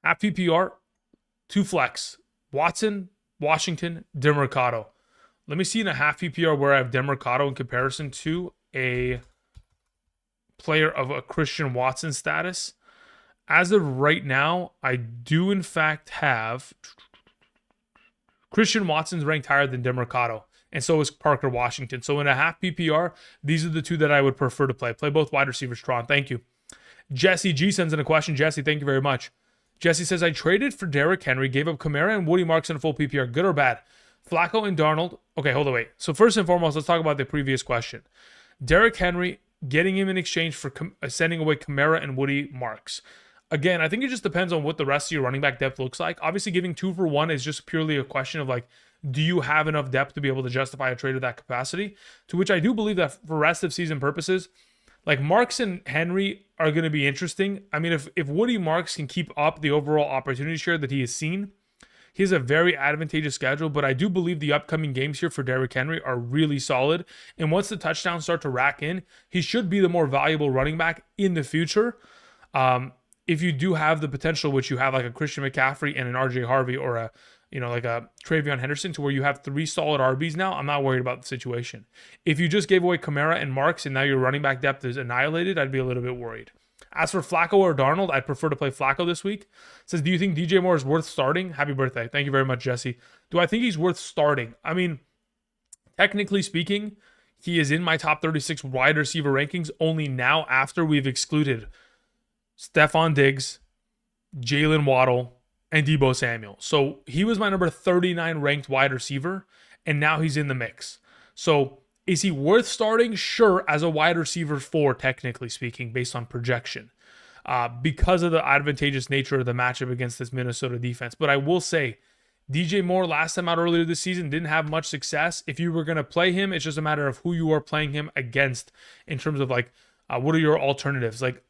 Half PPR, 2 flex. Watson, Washington, Demercado. Let me see in a half PPR where I have Demercado in comparison to a player of a Christian Watson status. As of right now, I do in fact have Christian Watson's ranked higher than Demercado, and so is Parker Washington. So in a half PPR, these are the 2 that I would prefer to play. Play both wide receivers, Tron. Thank you. Jesse G sends in a question. Jesse, thank you very much. Jesse says, I traded for Derrick Henry, gave up Kamara and Woody Marks in a full PPR. Good or bad? Flacco and Darnold. Okay, hold on, wait. So first and foremost, let's talk about the previous question. Derrick Henry, getting him in exchange for sending away Kamara and Woody Marks. Again, I think it just depends on what the rest of your running back depth looks like. Obviously, giving 2 for 1 is just purely a question of like, do you have enough depth to be able to justify a trade of that capacity? To which I do believe that for rest of season purposes, like Marks and Henry are going to be interesting. I mean, if Woody Marks can keep up the overall opportunity share that he has seen, he has a very advantageous schedule, but I do believe the upcoming games here for Derrick Henry are really solid. And once the touchdowns start to rack in, he should be the more valuable running back in the future. if you do have the potential, which you have like a Christian McCaffrey and an RJ Harvey or a, like a Travion Henderson, to where you have 3 solid RBs now, I'm not worried about the situation. If you just gave away Kamara and Marks and now your running back depth is annihilated, I'd be a little bit worried. As for Flacco or Darnold, I'd prefer to play Flacco this week. It says, do you think DJ Moore is worth starting? Happy birthday. Thank you very much, Jesse. Do I think he's worth starting? I mean, technically speaking, he is in my top 36 wide receiver rankings only now after we've excluded Stephon Diggs, Jalen Waddle, and Deebo Samuel. So he was my number 39 ranked wide receiver, and now he's in the mix. So is he worth starting? Sure, as a wide receiver 4, technically speaking, based on projection, because of the advantageous nature of the matchup against this Minnesota defense. But I will say, DJ Moore last time out earlier this season didn't have much success. If you were going to play him, it's just a matter of who you are playing him against in terms of like, what are your alternatives? Like,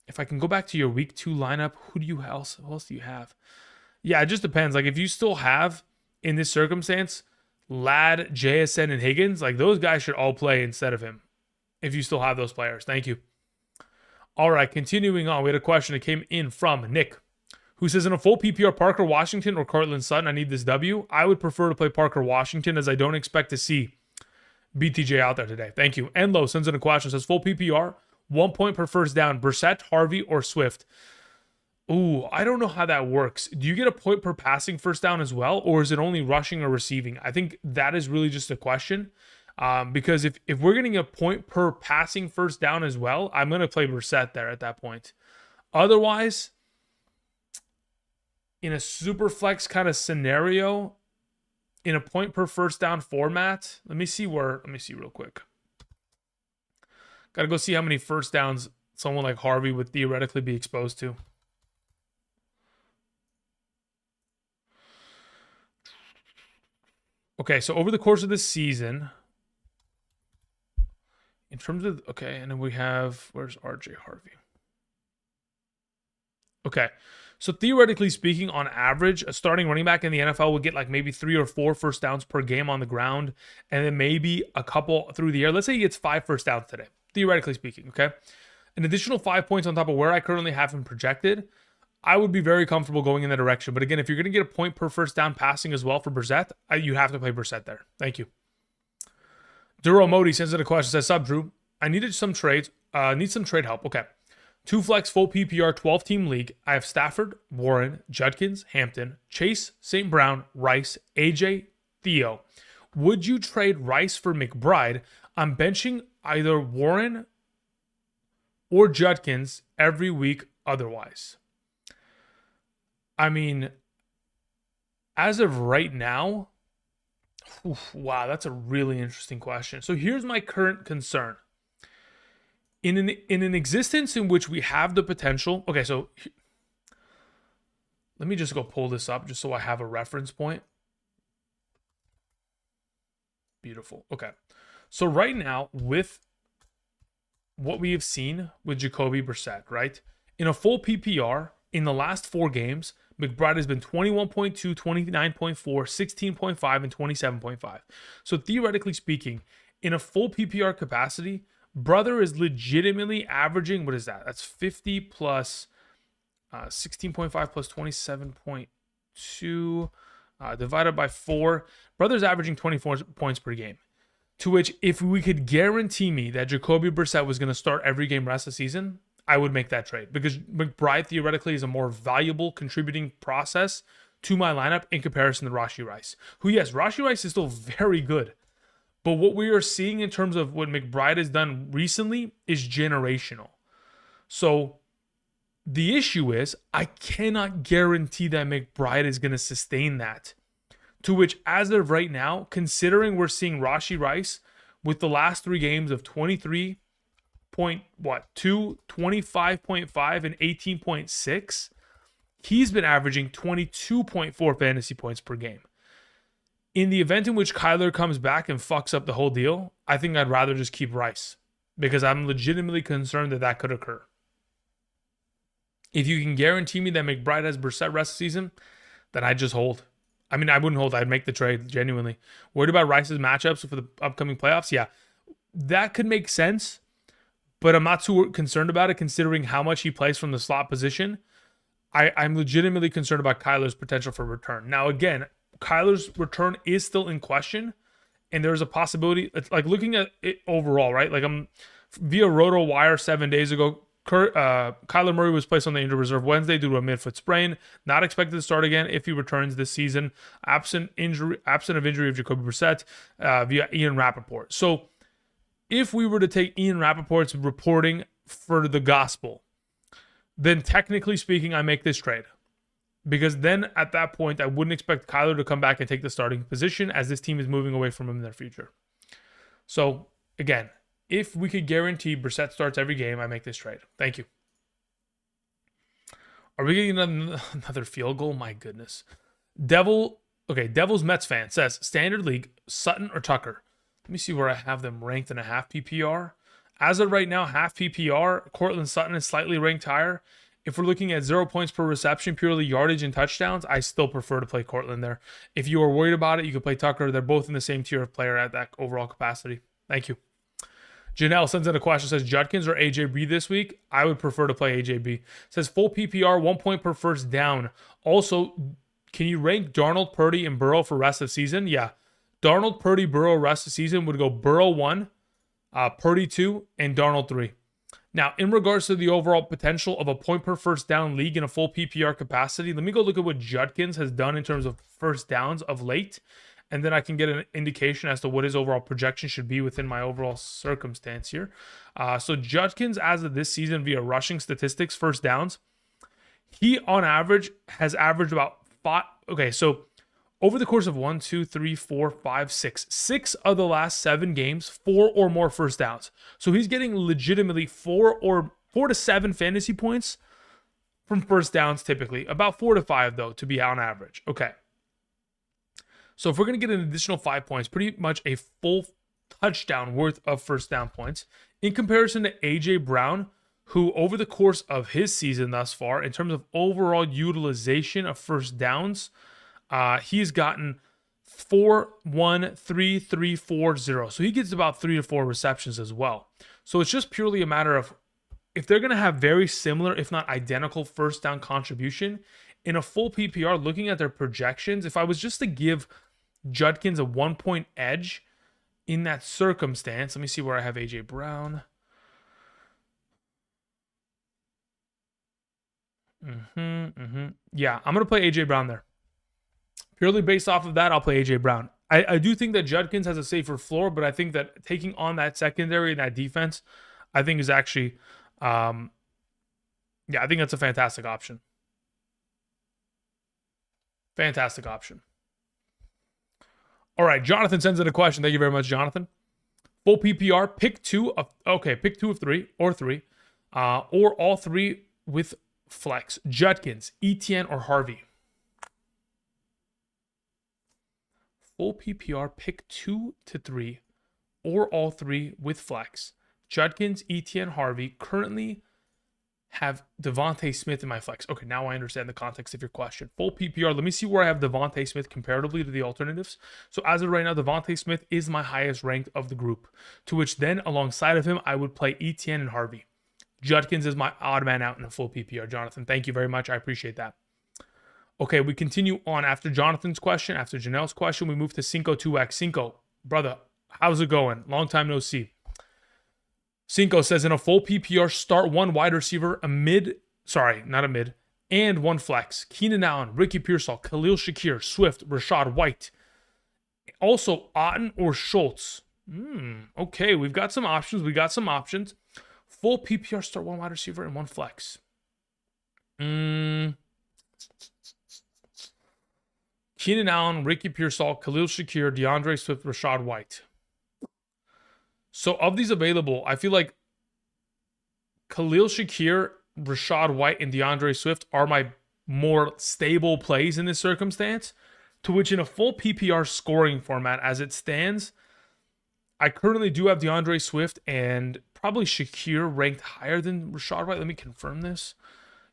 if I can go back to your week 2 lineup, who else do you have? Yeah, it just depends. Like, if you still have, in this circumstance, Ladd, JSN, and Higgins, like, those guys should all play instead of him. If you still have those players. Thank you. All right, continuing on. We had a question that came in from Nick, who says, in a full PPR, Parker Washington or Cortland Sutton, I need this W. I would prefer to play Parker Washington, as I don't expect to see BTJ out there today. Thank you. Enlo sends in a question, says, full PPR, 1 point per first down, Brissett, Harvey, or Swift. Ooh, I don't know how that works. Do you get a point per passing first down as well, or is it only rushing or receiving? I think that is really just a question. Because if we're getting a point per passing first down as well, I'm going to play Brissett there at that point. Otherwise, in a super flex kind of scenario, in a point per first down format, let me see real quick. Got to go see how many first downs someone like Harvey would theoretically be exposed to. Okay, so over the course of this season, in terms of, okay, and then we have, where's RJ Harvey? Okay, so theoretically speaking, on average, a starting running back in the NFL would get like maybe 3 or 4 first downs per game on the ground, and then maybe a couple through the air. Let's say he gets 5 first downs today, theoretically speaking, okay? An additional 5 points on top of where I currently have him projected, I would be very comfortable going in that direction. But again, if you're going to get a point per first down passing as well for Brissett, you have to play Brissett there. Thank you. Duro Modi sends in a question, says, Sub Drew, I needed some trades, need some trade help. Okay. 2 flex full PPR 12-team league. I have Stafford, Warren, Judkins, Hampton, Chase, St. Brown, Rice, AJ, Theo. Would you trade Rice for McBride? I'm benching either Warren or Judkins every week otherwise. I mean, as of right now, wow, that's a really interesting question. So here's my current concern. In an existence in which we have the potential, okay, so let me just go pull this up just so I have a reference point. Beautiful. Okay. So right now, with what we have seen with Jacoby Brissett, right? In a full PPR, in the last 4 games, McBride has been 21.2, 29.4, 16.5, and 27.5. So theoretically speaking, in a full PPR capacity, brother is legitimately averaging, what is that? That's 50 plus 16.5 plus 27.2 divided by 4. Brother's averaging 24 points per game. To which, if we could guarantee me that Jacoby Brissett was going to start every game rest of the season, I would make that trade, because McBride theoretically is a more valuable contributing process to my lineup in comparison to Rashee Rice, who, yes, Rashee Rice is still very good. But what we are seeing in terms of what McBride has done recently is generational. So the issue is I cannot guarantee that McBride is going to sustain that. To which, as of right now, considering we're seeing Rashee Rice with the last 3 games of 23.2, 25.5, and 18.6, he's been averaging 22.4 fantasy points per game. In the event in which Kyler comes back and fucks up the whole deal, I think I'd rather just keep Rice, because I'm legitimately concerned that that could occur. If you can guarantee me that McBride has Brissett rest of the season, then I'd just hold. I mean, I wouldn't hold. I'd make the trade, genuinely. Worried about Rice's matchups for the upcoming playoffs? Yeah, that could make sense. but I'm not too concerned about it considering how much he plays from the slot position. I'm legitimately concerned about Kyler's potential for return. Now, again, Kyler's return is still in question, and there's a possibility. It's like looking at it overall, right? Like I'm via RotoWire 7 days ago. Kyler Murray was placed on the injured reserve Wednesday due to a midfoot sprain. Not expected to start again if he returns this season. Absent of injury of Jacoby Brissett via Ian Rappaport. So if we were to take Ian Rappaport's reporting for the gospel, then technically speaking, I make this trade. Because then at that point, I wouldn't expect Kyler to come back and take the starting position as this team is moving away from him in their future. So again, if we could guarantee Brissett starts every game, I make this trade. Thank you. Are we getting another field goal? My goodness. Devil's Mets fan says, standard league, Sutton or Tucker? Let me see where I have them ranked in a half PPR. As of right now, half PPR, Cortland Sutton is slightly ranked higher. If we're looking at 0 points per reception, purely yardage and touchdowns, I still prefer to play Cortland there. If you are worried about it, you can play Tucker. They're both in the same tier of player at that overall capacity. Thank you. Janelle sends in a question, says Judkins or AJB this week? I would prefer to play AJB. Says full PPR, 1 point per first down. Also, can you rank Darnold, Purdy, and Burrow for rest of season? Yeah. Darnold, Purdy, Burrow rest of season would go Burrow 1, Purdy 2, and Darnold 3. Now, in regards to the overall potential of a point per first down league in a full PPR capacity, let me go look at what Judkins has done in terms of first downs of late, and then I can get an indication as to what his overall projection should be within my overall circumstance here. So Judkins, as of this season via rushing statistics, first downs, he on average has averaged about 5. Okay, so over the course of 1, 2, 3, 4, 5, 6 of the last 7 games, 4 or more first downs. So he's getting legitimately 4 to 7 fantasy points from first downs typically. About 4 to 5 though, to be on average. Okay. So if we're going to get an additional 5 points, pretty much a full touchdown worth of first down points in comparison to AJ Brown, who over the course of his season thus far, in terms of overall utilization of first downs, he's gotten 4, 1, 3, 3, 4, 0. So he gets about 3 to 4 receptions as well. So it's just purely a matter of if they're going to have very similar, if not identical, first down contribution in a full PPR, looking at their projections, if I was just to give Judkins a 1 point edge in that circumstance, let me see where I have AJ Brown. Yeah, I'm going to play AJ Brown there. Purely based off of that, I'll play AJ Brown. I do think that Judkins has a safer floor, but I think that taking on that secondary and that defense, I think is actually, I think that's a fantastic option. Fantastic option. All right, Jonathan sends in a question. Thank you very much, Jonathan. Full PPR, pick 2 of 3 or 3, or all 3 with flex. Judkins, Etienne, or Harvey. Full PPR, pick 2 to 3, or all 3 with flex. Judkins, Etienne, Harvey. Currently have Devontae Smith in my flex. Okay, now I understand the context of your question. Full PPR, let me see where I have Devontae Smith comparatively to the alternatives. So as of right now, Devontae Smith is my highest ranked of the group, to which then alongside of him, I would play Etienne and Harvey. Judkins is my odd man out in a full PPR. Jonathan, thank you very much. I appreciate that. Okay, we continue on after Jonathan's question, after Janelle's question, we move to Cinco 2X. Cinco, brother, how's it going? Long time no see. Cinco says in a full PPR, start 1 wide receiver, and 1 flex. Keenan Allen, Ricky Pearsall, Khalil Shakir, Swift, Rashad White. Also, Otten or Schultz. Okay, we've got some options. Full PPR, start 1 wide receiver and 1 flex. Keenan Allen, Ricky Pearsall, Khalil Shakir, DeAndre Swift, Rashad White. So of these available, I feel like Khalil Shakir, Rashad White, and DeAndre Swift are my more stable plays in this circumstance, to which in a full PPR scoring format as it stands, I currently do have DeAndre Swift and probably Shakir ranked higher than Rashad White. Let me confirm this.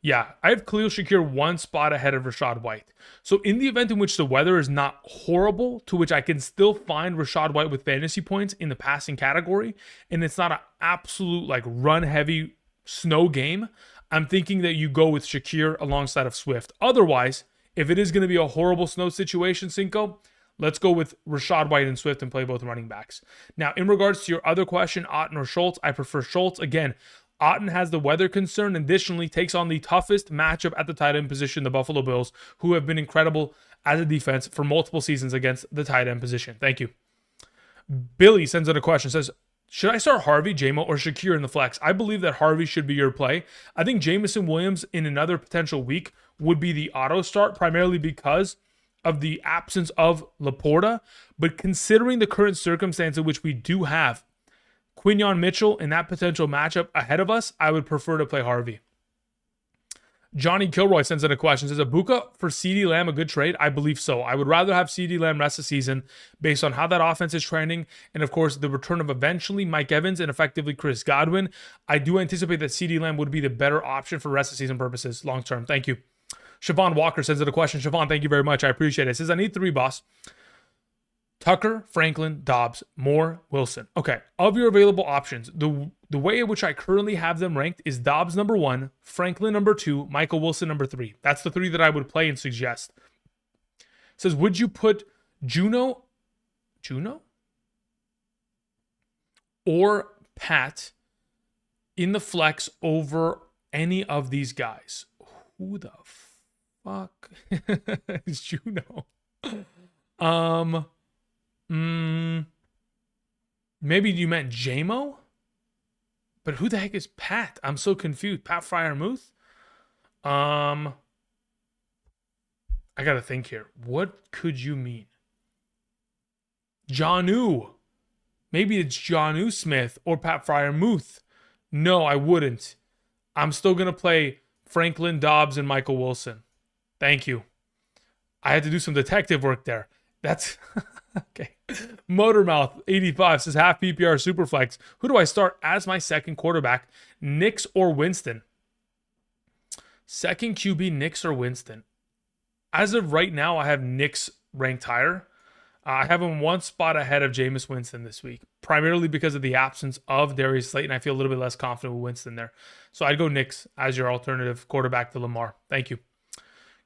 Yeah, I have Khalil Shakir one spot ahead of Rashad White. So in the event in which the weather is not horrible, to which I can still find Rashad White with fantasy points in the passing category, and it's not an absolute like run heavy snow game, I'm thinking that you go with Shakir alongside of Swift. Otherwise, if it is going to be a horrible snow situation, Cinco, let's go with Rashad White and Swift and play both running backs. Now, in regards to your other question, Otton or Schultz, I prefer Schultz. Again, Otton has the weather concern, additionally takes on the toughest matchup at the tight end position, the Buffalo Bills, who have been incredible as a defense for multiple seasons against the tight end position. Thank you. Billy sends in a question, says, should I start Harvey, JMO, or Shakir in the flex? I believe that Harvey should be your play. I think Jameson Williams in another potential week would be the auto start, primarily because of the absence of Laporta. But considering the current circumstance in which we do have Quinyon Mitchell in that potential matchup ahead of us, I would prefer to play Harvey. Johnny Kilroy sends in a question. Says, Abuka for CeeDee Lamb a good trade? I believe so. I would rather have CeeDee Lamb rest the season based on how that offense is trending and, of course, the return of eventually Mike Evans and effectively Chris Godwin. I do anticipate that CeeDee Lamb would be the better option for rest of season purposes long term. Thank you. Siobhan Walker sends in a question. Siobhan, thank you very much. I appreciate it. Says, I need 3, boss. Tucker, Franklin, Dobbs, Moore, Wilson. Okay, of your available options, the way in which I currently have them ranked is Dobbs number 1, Franklin number 2, Michael Wilson number 3. That's the 3 that I would play and suggest. It says, would you put Juno or Pat in the flex over any of these guys? Who the fuck is Juno? Maybe you meant JMO? But who the heck is Pat? I'm so confused. Pat Freiermuth? I gotta think here. What could you mean? Jonnu. Maybe it's Jonnu Smith or Pat Freiermuth. No, I wouldn't. I'm still gonna play Franklin, Dobbs, and Michael Wilson. Thank you. I had to do some detective work there. That's okay. Motormouth 85 says half PPR Superflex. Who do I start as my second quarterback? Nix or Winston? Second QB, Nix or Winston? As of right now, I have Nix ranked higher. I have him one spot ahead of Jameis Winston this week, primarily because of the absence of Darius Slayton. I feel a little bit less confident with Winston there. So I'd go Nix as your alternative quarterback to Lamar. Thank you.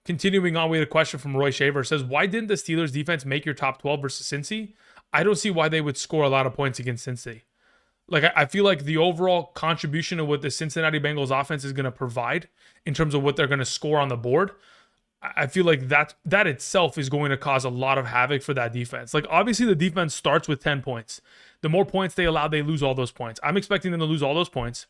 Continuing on, we had a question from Roy Shaver. It says, why didn't the Steelers defense make your top 12 versus Cincy? I don't see why they would score a lot of points against Cincy. Like, I feel like the overall contribution of what the Cincinnati Bengals offense is going to provide in terms of what they're going to score on the board, I feel like that itself is going to cause a lot of havoc for that defense. Like, obviously, the defense starts with 10 points. The more points they allow, they lose all those points. I'm expecting them to lose all those points.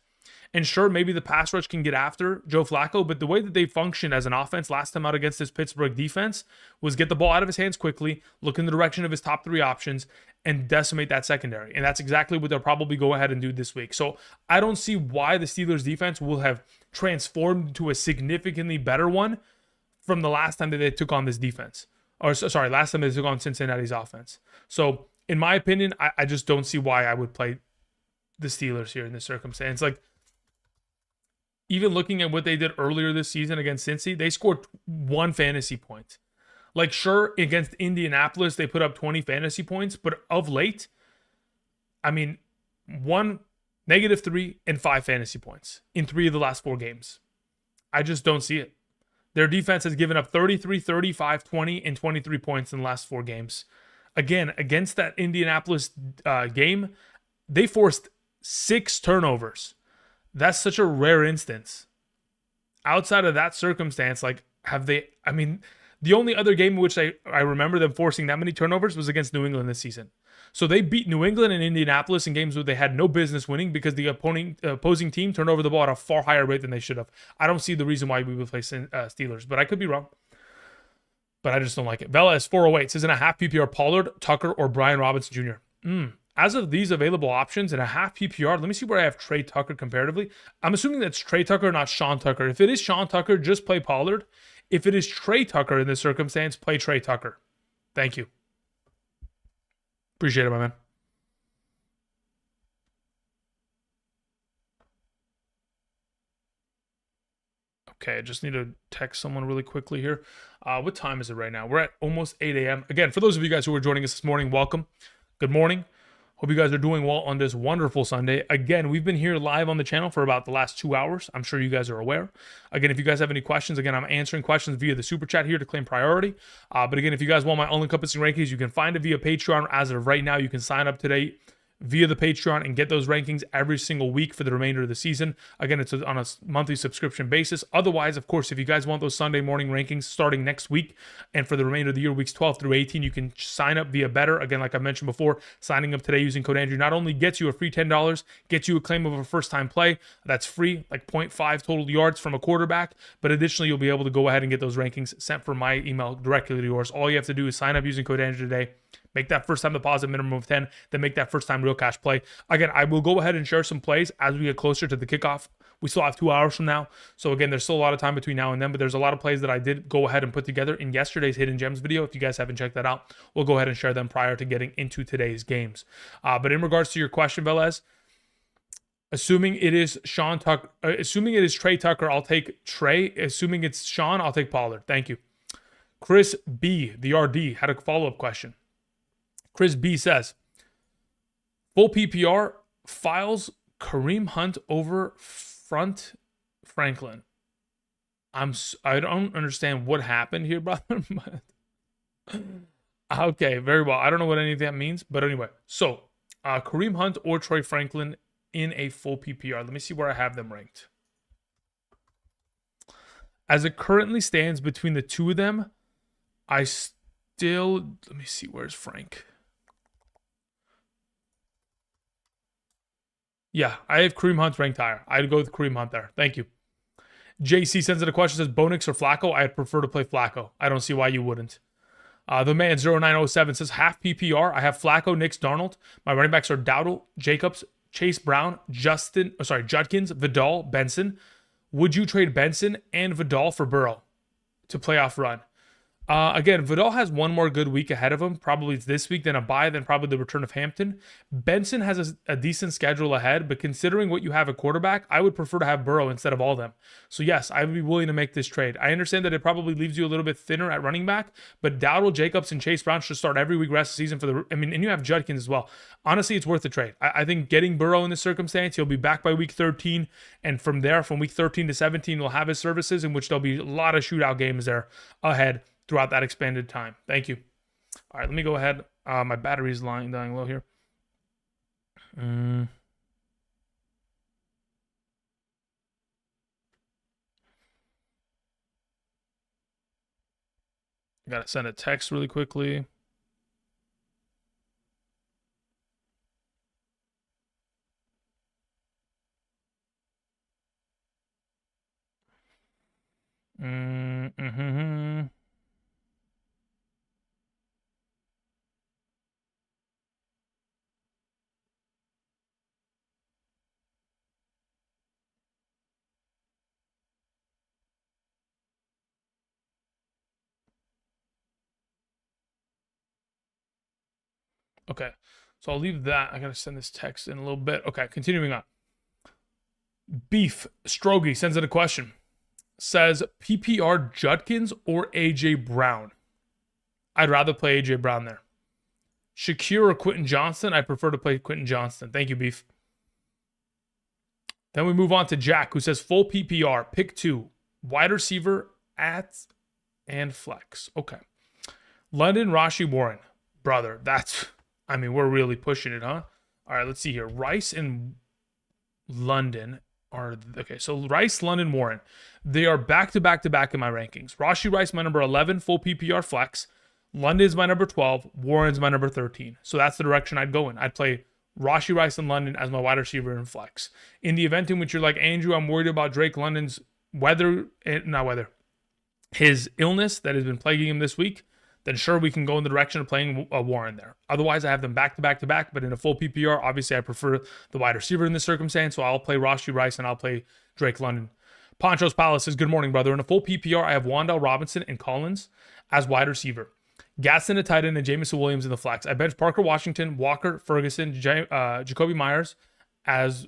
And sure, maybe the pass rush can get after Joe Flacco, but the way that they functioned as an offense last time out against this Pittsburgh defense was get the ball out of his hands quickly, look in the direction of his top 3 options, and decimate that secondary. And that's exactly what they'll probably go ahead and do this week. So I don't see why the Steelers defense will have transformed to a significantly better one from the last time that they took on this defense. Or sorry, last time they took on Cincinnati's offense. So in my opinion, I just don't see why I would play the Steelers here in this circumstance. Like, even looking at what they did earlier this season against Cincy, they scored 1 fantasy point. Like, sure, against Indianapolis, they put up 20 fantasy points, but of late, I mean, 1, -3, and 5 fantasy points in 3 of the last 4 games. I just don't see it. Their defense has given up 33, 35, 20, and 23 points in the last 4 games. Again, against that Indianapolis game, they forced 6 turnovers. That's such a rare instance. Outside of that circumstance, like, have they, I mean, the only other game in which I remember them forcing that many turnovers was against New England this season. So they beat New England and Indianapolis in games where they had no business winning because the opposing team turned over the ball at a far higher rate than they should have. I don't see the reason why we would play Steelers, but I could be wrong. But I just don't like it. Vela is 408 says in a half PPR, Pollard, Tucker, or Brian Robinson Jr. As of these available options in a half PPR, let me see where I have Trey Tucker comparatively. I'm assuming that's Trey Tucker, not Sean Tucker. If it is Sean Tucker, just play Pollard. If it is Trey Tucker in this circumstance, play Trey Tucker. Thank you. Appreciate it, my man. Okay, I just need to text someone really quickly here. What time is it right now? We're at almost 8 a.m. Again, for those of you guys who are joining us this morning, welcome. Good morning. Hope you guys are doing well on this wonderful Sunday. Again, we've been here live on the channel for about the last 2 hours. I'm sure you guys are aware. Again, if you guys have any questions, again, I'm answering questions via the super chat here to claim priority. But again, if you guys want my all-encompassing rankings, you can find it via Patreon. As of right now, you can sign up today via the Patreon and get those rankings every single week for the remainder of the season. Again, it's on a monthly subscription basis. Otherwise, of course, if you guys want those Sunday morning rankings starting next week and for the remainder of the year, weeks 12 through 18, you can sign up via Betr. Again, like I mentioned before, signing up today using code Andrew not only gets you a free $10, gets you a claim of a first-time play. That's free, like 0.5 total yards from a quarterback. But additionally, you'll be able to go ahead and get those rankings sent from my email directly to yours. All you have to do is sign up using code Andrew today. Make that first time deposit minimum of 10, then make that first time real cash play. Again, I will go ahead and share some plays as we get closer to the kickoff. We still have 2 hours from now. So again, there's still a lot of time between now and then, but there's a lot of plays that I did go ahead and put together in yesterday's Hidden Gems video. If you guys haven't checked that out, we'll go ahead and share them prior to getting into today's games. But in regards to your question, Velez, assuming it is assuming it is Trey Tucker, I'll take Trey. Assuming it's Sean, I'll take Pollard. Thank you. Chris B, the RD, had a follow-up question. Chris B says, full PPR files Kareem Hunt over Front Franklin. I don't understand what happened here, brother. Okay, very well. I don't know what any of that means, but anyway. So, Kareem Hunt or Troy Franklin in a full PPR. Let me see where I have them ranked. As it currently stands between the two of them, let me see, where's Frank? Yeah, I have Kareem Hunt ranked higher. I'd go with Kareem Hunt there. Thank you. JC sends in a question, says Bonix or Flacco? I'd prefer to play Flacco. I don't see why you wouldn't. The man 0907 says half PPR. I have Flacco, Nix, Darnold. My running backs are Dowdle, Jacobs, Chase Brown, Judkins, Vidal, Benson. Would you trade Benson and Vidal for Burrow to playoff run? Again, Vidal has one more good week ahead of him. Probably this week, then a bye, then probably the return of Hampton. Benson has a decent schedule ahead, but considering what you have at quarterback, I would prefer to have Burrow instead of all of them. So yes, I would be willing to make this trade. I understand that it probably leaves you a little bit thinner at running back, but Dowdle, Jacobs, and Chase Brown should start every week rest of the season and you have Judkins as well. Honestly, it's worth the trade. I think getting Burrow in this circumstance, he'll be back by week 13, and from there, from week 13 to 17, we'll have his services, in which there'll be a lot of shootout games there ahead throughout that expanded time. Thank you. All right, let me go ahead. My battery's dying low here. Gotta send a text really quickly. Okay, so I'll leave that. I gotta send this text in a little bit. Okay, continuing on. Beef Strogy sends in a question. Says PPR Judkins or AJ Brown? I'd rather play AJ Brown there. Shakir or Quentin Johnston? I prefer to play Quentin Johnston. Thank you, Beef. Then we move on to Jack, who says full PPR, pick 2, wide receiver at and flex. Okay. London, Rashi, Warren. Brother, we're really pushing it, huh? All right, let's see here. Rice and London are, okay, so Rice, London, Warren. They are back-to-back-to-back in my rankings. Rashi Rice, my number 11, full PPR flex. London's my number 12. Warren's my number 13. So that's the direction I'd go in. I'd play Rashi Rice and London as my wide receiver in flex. In the event in which you're like, Andrew, I'm worried about Drake London's his illness that has been plaguing him this week, then sure, we can go in the direction of playing Warren there. Otherwise, I have them back-to-back-to-back, but in a full PPR, obviously, I prefer the wide receiver in this circumstance, so I'll play Rashi Rice and I'll play Drake London. Poncho's Palace says, good morning, brother. In a full PPR, I have Wan'Dale Robinson and Collins as wide receiver. Gaston at tight end and Jameson Williams in the flex. I bench Parker Washington, Walker, Ferguson, Jacoby Myers as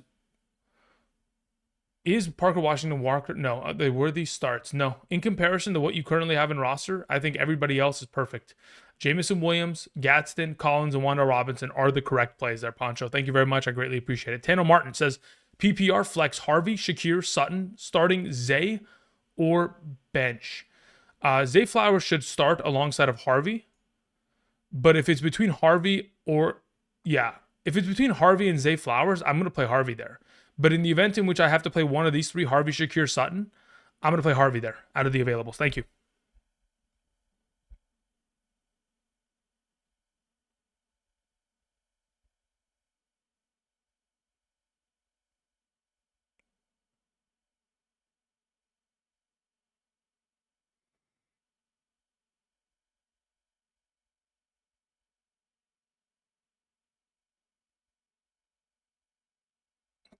Is Parker Washington Walker? No, they were these starts. No, in comparison to what you currently have in roster, I think everybody else is perfect. Jamison Williams, Gadsden, Collins, and Wanda Robinson are the correct plays there, Poncho. Thank you very much. I greatly appreciate it. Tano Martin says PPR flex Harvey, Shakir, Sutton, starting Zay or bench. Zay Flowers should start alongside of Harvey. But if it's between Harvey if it's between Harvey and Zay Flowers, I'm going to play Harvey there. But in the event in which I have to play one of these three, Harvey, Shakir, Sutton, I'm going to play Harvey there out of the availables. Thank you.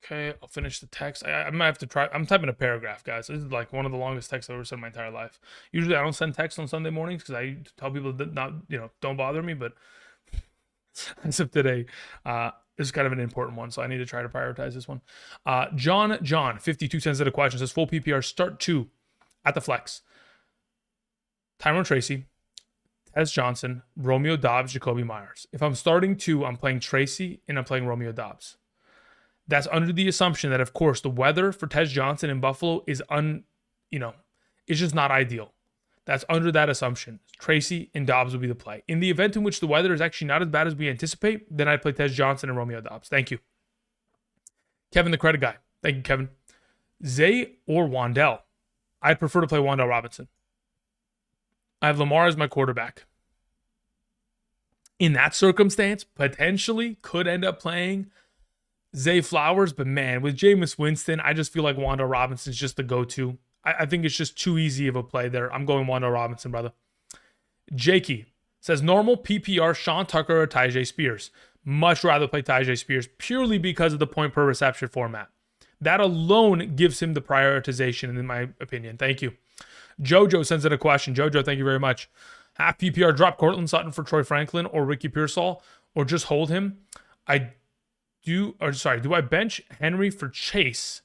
Okay, I'll finish the text. I might have to try. I'm typing a paragraph, guys. This is like one of the longest texts I've ever sent in my entire life. Usually I don't send texts on Sunday mornings because I tell people that don't bother me. But as of today, this is kind of an important one, so I need to try to prioritize this one. John, 52 cents at a question, says full PPR start 2 at the flex. Tyrone Tracy, Tez Johnson, Romeo Dobbs, Jacoby Myers. If I'm starting 2, I'm playing Tracy and I'm playing Romeo Dobbs. That's under the assumption that, of course, the weather for Tez Johnson in Buffalo is it's just not ideal. That's under that assumption. Tracy and Dobbs will be the play. In the event in which the weather is actually not as bad as we anticipate, then I'd play Tez Johnson and Romeo Dobbs. Thank you. Kevin, the credit guy. Thank you, Kevin. Zay or Wandell. I'd prefer to play Wandell Robinson. I have Lamar as my quarterback. In that circumstance, potentially could end up playing Zay Flowers, but man, with Jameis Winston, I just feel like Wandell Robinson's just the go-to. I think it's just too easy of a play there. I'm going Wandell Robinson, brother. Jakey says normal PPR Sean Tucker or Tyjae Spears. Much rather play Tyjae Spears purely because of the point per reception format. That alone gives him the prioritization, in my opinion. Thank you. Jojo sends in a question. Jojo, thank you very much. Half PPR drop Cortland Sutton for Troy Franklin or Ricky Pearsall, or just hold him. Do I bench Henry for Chase?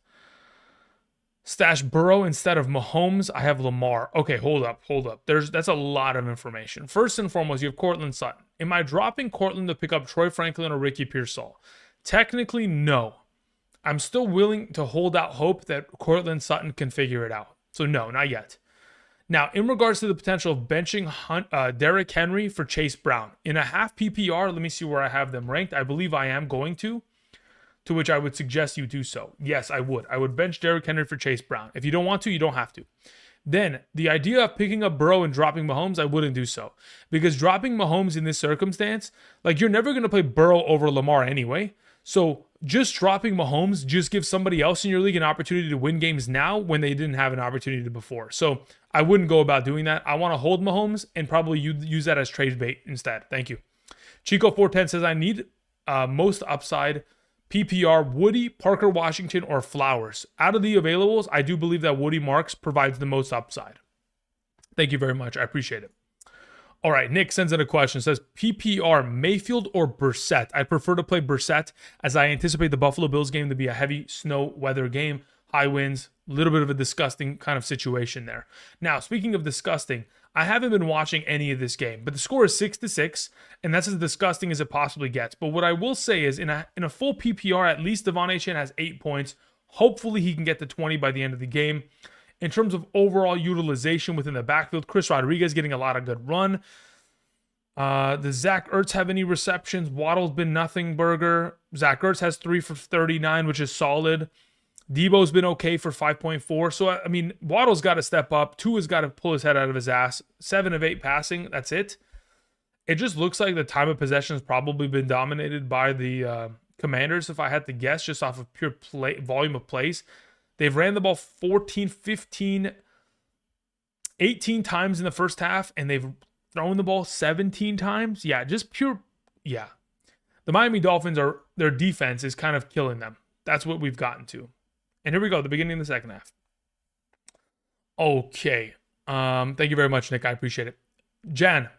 Stash Burrow instead of Mahomes? I have Lamar. Okay, hold up. That's a lot of information. First and foremost, you have Cortland Sutton. Am I dropping Cortland to pick up Troy Franklin or Ricky Pearsall? Technically, no. I'm still willing to hold out hope that Cortland Sutton can figure it out. So no, not yet. Now, in regards to the potential of benching Derrick Henry for Chase Brown, in a half PPR, let me see where I have them ranked. I believe I am going to which I would suggest you do so. Yes, I would. I would bench Derrick Henry for Chase Brown. If you don't want to, you don't have to. Then, the idea of picking up Burrow and dropping Mahomes, I wouldn't do so. Because dropping Mahomes in this circumstance, like you're never going to play Burrow over Lamar anyway. So just dropping Mahomes just gives somebody else in your league an opportunity to win games now when they didn't have an opportunity before. So I wouldn't go about doing that. I want to hold Mahomes and probably use that as trade bait instead. Thank you. Chico410 says, I need most upside PPR, Woody, Parker Washington, or Flowers. Out of the availables, I do believe that Woody Marks provides the most upside. Thank you very much. I appreciate it. All right, Nick sends in a question. Says, PPR, Mayfield or Brissett? I prefer to play Brissett as I anticipate the Buffalo Bills game to be a heavy snow weather game. High winds, a little bit of a disgusting kind of situation there. Now, speaking of disgusting, I haven't been watching any of this game, but the score is 6-6, and that's as disgusting as it possibly gets. But what I will say is, in a full PPR, at least Devon Achane has 8 points. Hopefully, he can get to 20 by the end of the game. In terms of overall utilization within the backfield, Chris Rodriguez getting a lot of good run. Does Zach Ertz have any receptions? Waddle's been nothing burger. Zach Ertz has 3 for 39, which is solid. Debo's been okay for 5.4. So, I mean, Waddle's got to step up. Tua's got to pull his head out of his ass. 7 of 8 passing. That's it. It just looks like the time of possession has probably been dominated by the Commanders, if I had to guess, just off of pure volume of plays. They've ran the ball 14, 15, 18 times in the first half, and they've thrown the ball 17 times. Yeah, just pure, yeah. The Miami Dolphins, their defense is kind of killing them. That's what we've gotten to. And here we go, the beginning of the second half. Okay. Thank you very much, Nick. I appreciate it. Jan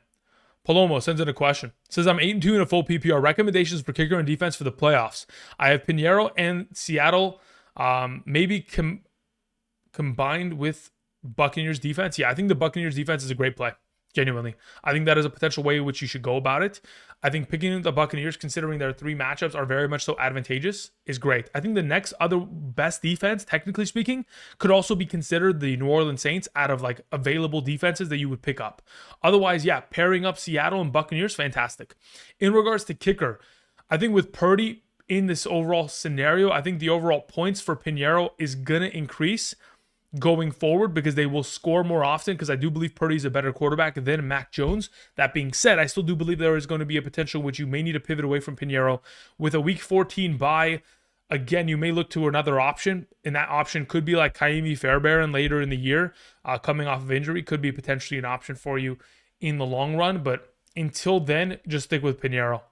Palomo sends in a question. Says, I'm 8-2 in a full PPR. Recommendations for kicker and defense for the playoffs. I have Pinheiro and Seattle Maybe combined with Buccaneers defense. Yeah, I think the Buccaneers defense is a great play. Genuinely, I think that is a potential way in which you should go about it. I think picking the Buccaneers, considering their 3 matchups are very much so advantageous, is great. I think the next other best defense, technically speaking, could also be considered the New Orleans Saints out of like available defenses that you would pick up. Otherwise, yeah, pairing up Seattle and Buccaneers, fantastic. In regards to kicker, I think with Purdy in this overall scenario, I think the overall points for Pinheiro is going to increase going forward because they will score more often, because I do believe Purdy is a better quarterback than Mac Jones. That being said, I still do believe there is going to be a potential which you may need to pivot away from Pinheiro with a week 14 bye. Again, you may look to another option, and that option could be like Kaimi Fairbairn later in the year, coming off of injury, could be potentially an option for you in the long run. But until then, just stick with Pinheiro.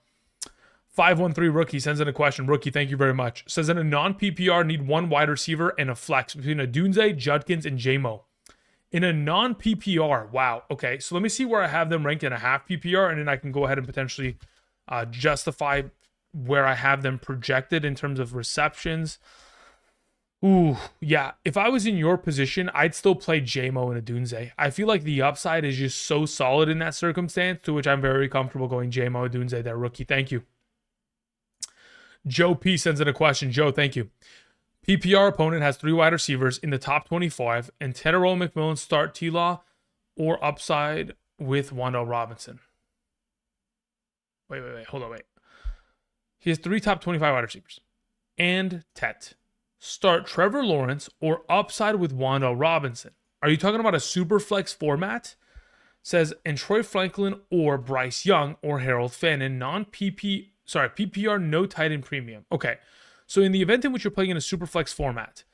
513 Rookie sends in a question. Rookie, thank you very much. Says in a non-PPR, need 1 wide receiver and a flex between a Dunze, Judkins, and JMO. In a non-PPR, wow. Okay, so let me see where I have them ranked in a half PPR, and then I can go ahead and potentially justify where I have them projected in terms of receptions. Ooh, yeah. If I was in your position, I'd still play JMO and a Dunze. I feel like the upside is just so solid in that circumstance, to which I'm very comfortable going JMO, Dunze, there, Rookie. Thank you. Joe P sends in a question. Joe, thank you. PPR opponent has 3 wide receivers in the top 25, and Tedero McMillan start T-Law or upside with Wando Robinson. Wait. Hold on, wait. He has 3 top 25 wide receivers and Tet. Start Trevor Lawrence or upside with Wando Robinson. Are you talking about a super flex format? Says, and Troy Franklin or Bryce Young or Harold Fannin, PPR, no tight end premium. Okay, so in the event in which you're playing in a super flex format,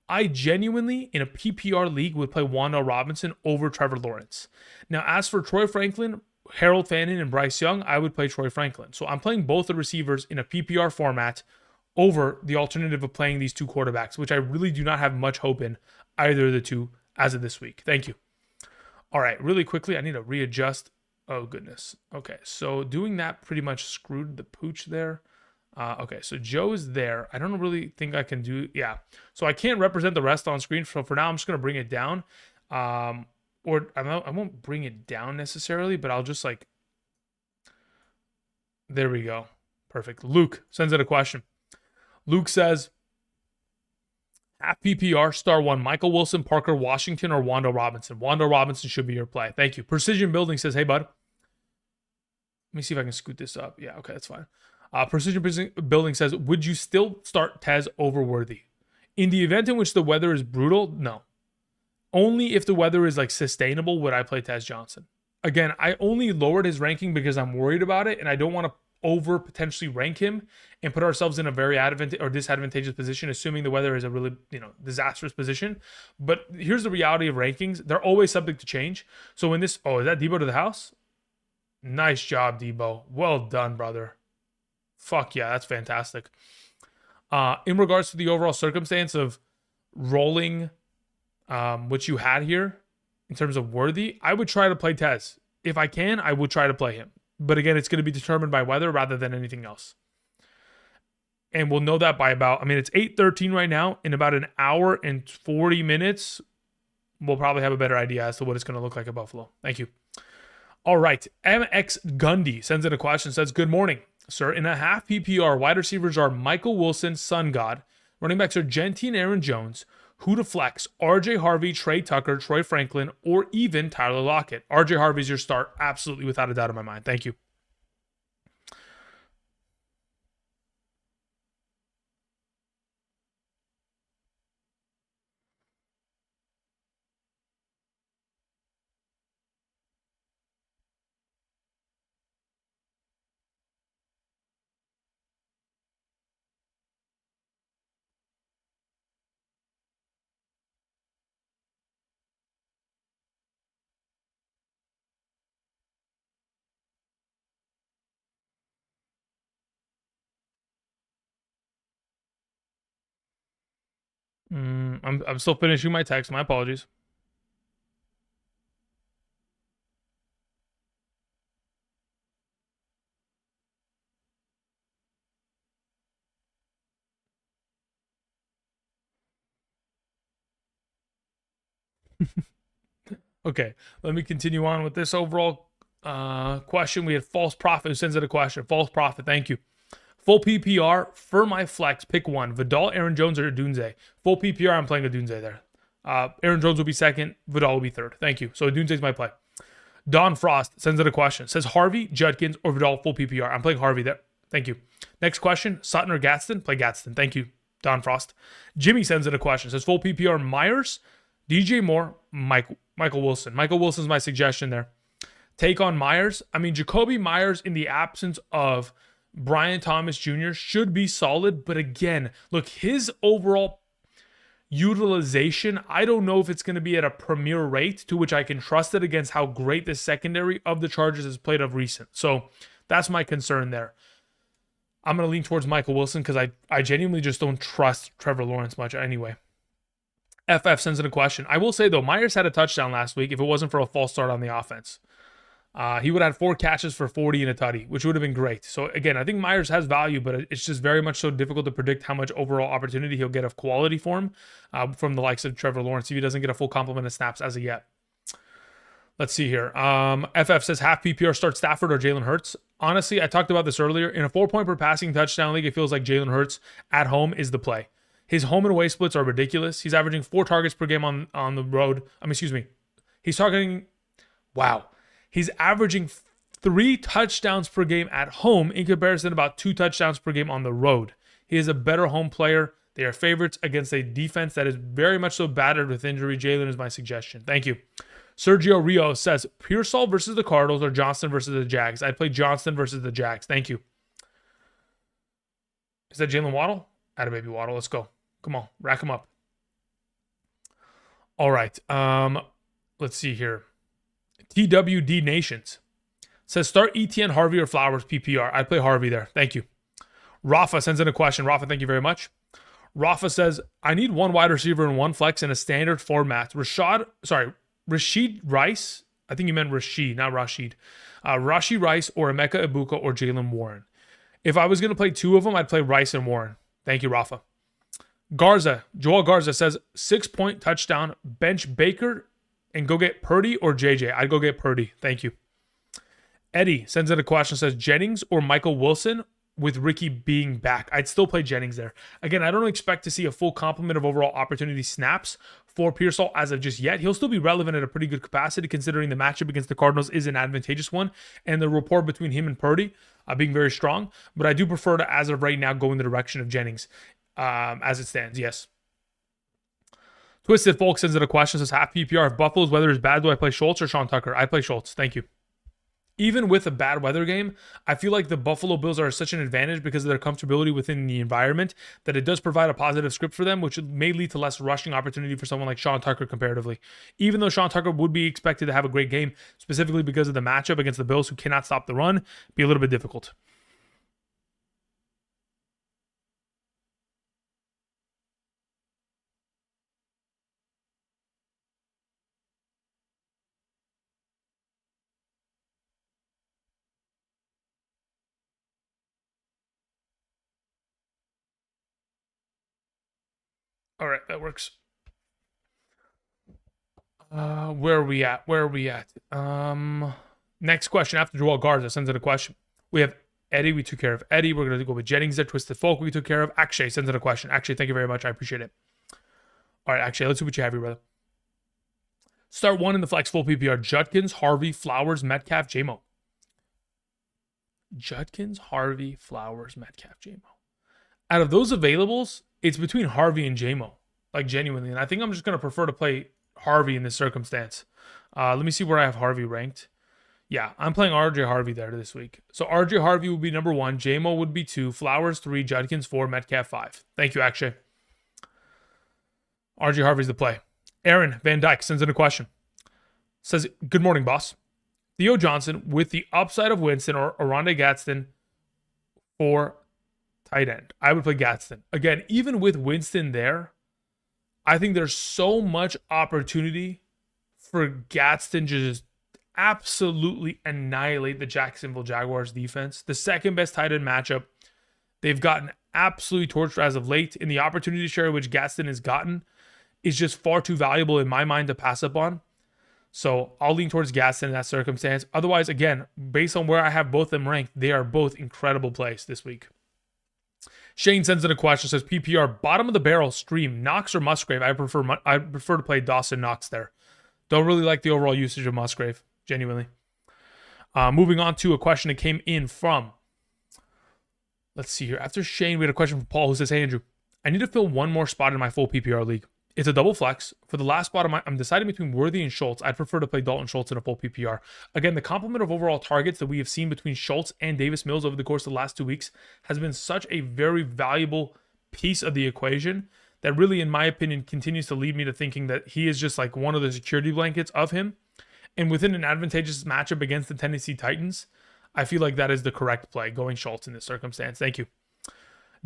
I genuinely, in a PPR league, would play Wando Robinson over Trevor Lawrence. Now, as for Troy Franklin, Harold Fannin, and Bryce Young, I would play Troy Franklin. So I'm playing both the receivers in a PPR format over the alternative of playing these 2 quarterbacks, which I really do not have much hope in either of the 2 as of this week. Thank you. All right, really quickly, I need to readjust. Oh, goodness. Okay, so doing that pretty much screwed the pooch there. Okay, so Joe is there. I don't really think I can do... Yeah, so I can't represent the rest on screen. So for now, I'm just going to bring it down. Or I won't bring it down necessarily, but I'll just like... There we go. Perfect. Luke sends in a question. Luke says, half PPR, star 1, Michael Wilson, Parker Washington, or Wando Robinson. Wando Robinson should be your play. Thank you. Precision Building says, hey, bud. Let me see if I can scoot this up. Yeah, okay, that's fine. Precision Building says, would you still start Tez over Worthy? In the event in which the weather is brutal, no. Only if the weather is like sustainable would I play Tez Johnson. Again, I only lowered his ranking because I'm worried about it, and I don't want to over potentially rank him and put ourselves in a very disadvantageous position, assuming the weather is a really disastrous position. But here's the reality of rankings: they're always subject to change. So in this, is that Debo to the house? Nice job, Debo. Well done, brother. Fuck yeah, that's fantastic. In regards to the overall circumstance of rolling, what you had here in terms of Worthy, I would try to play Tez. If I can, I would try to play him. But again, it's going to be determined by weather rather than anything else. And we'll know that by it's 8:13 right now. In about an hour and 40 minutes, we'll probably have a better idea as to what it's going to look like at Buffalo. Thank you. All right. MX Gundy sends in a question, says, good morning, sir. In a half PPR, wide receivers are Michael Wilson, Sun God. Running backs are Gentry and Aaron Jones. Who to flex? RJ Harvey, Trey Tucker, Troy Franklin, or even Tyler Lockett. RJ Harvey's your start, absolutely, without a doubt in my mind. Thank you. I'm still finishing my text. My apologies. Okay, let me continue on with this overall question. We had False Prophet who sends it a question. False Prophet, thank you. Full PPR for my flex, pick one. Vidal, Aaron Jones, or Dunze. Full PPR, I'm playing a Dunze there. Aaron Jones will be second. Vidal will be third. Thank you. So Dunze's my play. Don Frost sends it a question. Says Harvey, Judkins, or Vidal full PPR. I'm playing Harvey there. Thank you. Next question. Sutton or Gadsden? Play Gadsden. Thank you, Don Frost. Jimmy sends it a question. Says full PPR Myers, DJ Moore, Michael Wilson. Michael Wilson's my suggestion there. Take on Myers. I mean, Jacoby Myers in the absence of Brian Thomas Jr. should be solid. But again, look, his overall utilization, I don't know if it's going to be at a premier rate to which I can trust it against how great the secondary of the Chargers has played of recent. So that's my concern there. I'm going to lean towards Michael Wilson because I genuinely just don't trust Trevor Lawrence much anyway. FF sends in a question. I will say, though, Myers had a touchdown last week if it wasn't for a false start on the offense. He would have had 4 catches for 40 and a tutty, which would have been great. So, again, I think Myers has value, but it's just very much so difficult to predict how much overall opportunity he'll get of quality form from the likes of Trevor Lawrence if he doesn't get a full complement of snaps as of yet. Let's see here. FF says half PPR start Stafford or Jalen Hurts. Honestly, I talked about this earlier. In a 4-point per passing touchdown league, it feels like Jalen Hurts at home is the play. His home and away splits are ridiculous. He's averaging 4 targets per game on the road. He's targeting, wow. He's averaging 3 touchdowns per game at home in comparison to about 2 touchdowns per game on the road. He is a better home player. They are favorites against a defense that is very much so battered with injury. Jalen is my suggestion. Thank you. Sergio Rio says, Pearsall versus the Cardinals or Johnston versus the Jags. I'd play Johnston versus the Jags. Thank you. Is that Jalen Waddle? Atta baby Waddle. Let's go. Come on. Rack him up. All right. Let's see here. TWD Nations says, start ETN, Harvey, or Flowers PPR. I'd play Harvey there. Thank you. Rafa sends in a question. Rafa, thank you very much. Rafa says, I need 1 wide receiver and 1 flex in a standard format. Rashid Rice. I think you meant Rashid, not Rashid. Rashid Rice or Emeka Ibuka or Jalen Warren. If I was going to play 2 of them, I'd play Rice and Warren. Thank you, Rafa. Joel Garza says 6-point touchdown, bench Baker and go get Purdy or JJ. I'd go get Purdy. Thank you. Eddie sends in a question, says Jennings or Michael Wilson with Ricky being back. I'd still play Jennings there. Again, I don't expect to see a full complement of overall opportunity snaps for Pearsall as of just yet. He'll still be relevant at a pretty good capacity considering the matchup against the Cardinals is an advantageous one and the rapport between him and Purdy being very strong. But I do prefer to, as of right now, go in the direction of Jennings as it stands. Yes. Twisted Folk sends in a question, says half PPR. If Buffalo's weather is bad, do I play Schultz or Sean Tucker? I play Schultz. Thank you. Even with a bad weather game, I feel like the Buffalo Bills are such an advantage because of their comfortability within the environment that it does provide a positive script for them, which may lead to less rushing opportunity for someone like Sean Tucker comparatively. Even though Sean Tucker would be expected to have a great game, specifically because of the matchup against the Bills who cannot stop the run, be a little bit difficult. All right, that works. Where are we at? Next question after Joel Garza sends in a question. We have Eddie, we took care of Eddie. We're going to go with Jennings there. Twisted Folk, we took care of. Akshay sends in a question. Akshay, thank you very much. I appreciate it. All right, Akshay, let's see what you have here, brother. Start 1 in the flex full PPR. Judkins, Harvey, Flowers, Metcalf, J-Mo. Judkins, Harvey, Flowers, Metcalf, J-Mo. Out of those availables, it's between Harvey and J-Mo, like genuinely. And I think I'm just going to prefer to play Harvey in this circumstance. Let me see where I have Harvey ranked. Yeah, I'm playing RJ Harvey there this week. So RJ Harvey would be number 1. J-Mo would be 2. Flowers 3. Judkins 4. Metcalf 5. Thank you, Akshay. RJ Harvey's the play. Aaron Van Dyke sends in a question. Says, good morning, boss. Theo Johnson with the upside of Winston or Oronde Gadsden for tight end. I would play Gadsden. Again, even with Winston there, I think there's so much opportunity for Gadsden to just absolutely annihilate the Jacksonville Jaguars defense. The second best tight end matchup. They've gotten absolutely torched as of late in the opportunity share which Gadsden has gotten. is just far too valuable in my mind to pass up on. So I'll lean towards Gaston in that circumstance. Otherwise, again, based on where I have both them ranked, they are both incredible plays this week. Shane sends in a question, says PPR, bottom of the barrel stream, Knox or Musgrave? I prefer to play Dawson Knox there. Don't really like the overall usage of Musgrave, genuinely. Moving on to a question that came in from, let's see here. After Shane, we had a question from Paul who says, hey, Andrew, I need to fill one more spot in my full PPR league. It's a double flex. For the last spot, I'm deciding between Worthy and Schultz. I'd prefer to play Dalton Schultz in a full PPR. Again, the complement of overall targets that we have seen between Schultz and Davis Mills over the course of the last 2 weeks has been such a very valuable piece of the equation that really, in my opinion, continues to lead me to thinking that he is just like one of the security blankets of him. And within an advantageous matchup against the Tennessee Titans, I feel like that is the correct play, going Schultz in this circumstance. Thank you.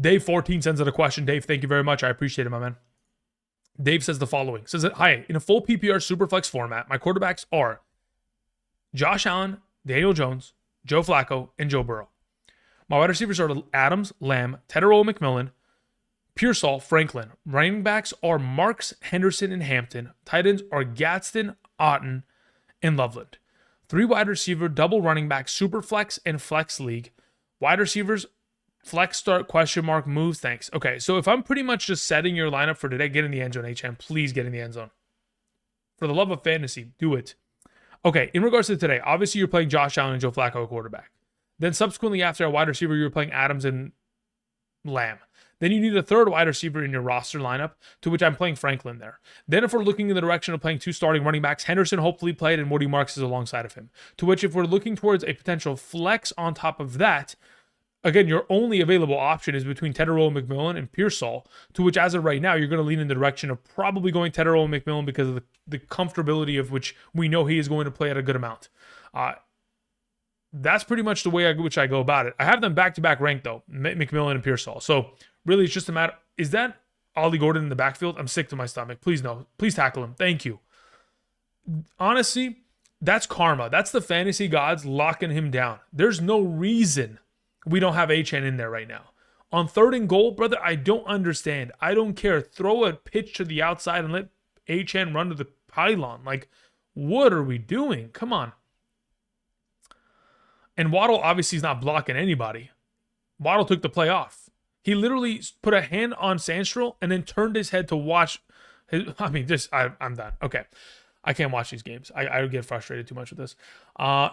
Dave14 sends out a question. Dave, thank you very much. I appreciate it, my man. Dave says the following. Says that, hi, in a full PPR Superflex format, my quarterbacks are Josh Allen, Daniel Jones, Joe Flacco, and Joe Burrow. My wide receivers are Adams, Lamb, Tetterow, McMillan, Pearsall, Franklin. Running backs are Marks, Henderson, and Hampton. Tight ends are Gadsden, Otten, and Loveland. 3 wide receiver, double running back, Superflex, and Flex League. Wide receivers, flex start, question mark, moves, thanks. Okay, so if I'm pretty much just setting your lineup for today, get in the end zone, HM. Please get in the end zone. For the love of fantasy, do it. Okay, in regards to today, obviously you're playing Josh Allen and Joe Flacco at quarterback. Then subsequently after a wide receiver, you're playing Adams and Lamb. Then you need a third wide receiver in your roster lineup, to which I'm playing Franklin there. Then if we're looking in the direction of playing 2 starting running backs, Henderson hopefully played and Woody Marks is alongside of him. To which if we're looking towards a potential flex on top of that, again, your only available option is between Tetterow, McMillan, and Pearsall, to which as of right now, you're going to lean in the direction of probably going Tetterow and McMillan because of the comfortability of which we know he is going to play at a good amount. That's pretty much the way which I go about it. I have them back-to-back ranked, though, McMillan and Pearsall. So really, it's just a matter, is that Ollie Gordon in the backfield? I'm sick to my stomach. Please no. Please tackle him. Thank you. Honestly, that's karma. That's the fantasy gods locking him down. There's no reason we don't have HN in there right now. On 3rd and goal, brother, I don't understand. I don't care. Throw a pitch to the outside and let HN run to the pylon. Like, what are we doing? Come on. And Waddle obviously is not blocking anybody. Waddle took the play off. He literally put a hand on Sandstrom and then turned his head to watch. I'm done. Okay. I can't watch these games. I get frustrated too much with this.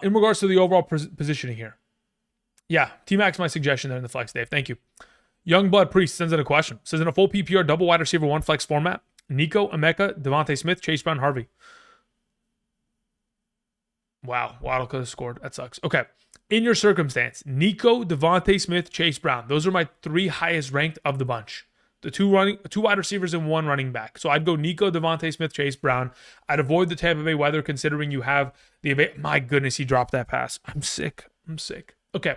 In regards to the overall positioning here. Yeah, T-Max, my suggestion there in the flex, Dave. Thank you. Youngblood Priest sends in a question. Says in a full PPR double wide receiver 1 flex format, Nico, Emeka, Devontae Smith, Chase Brown, Harvey. Wow, Waddle could have scored. That sucks. Okay. In your circumstance, Nico, Devontae Smith, Chase Brown. Those are my 3 highest ranked of the bunch. The 2 wide receivers and 1 running back. So I'd go Nico, Devontae Smith, Chase Brown. I'd avoid the Tampa Bay weather considering you have the... My goodness, he dropped that pass. I'm sick. Okay,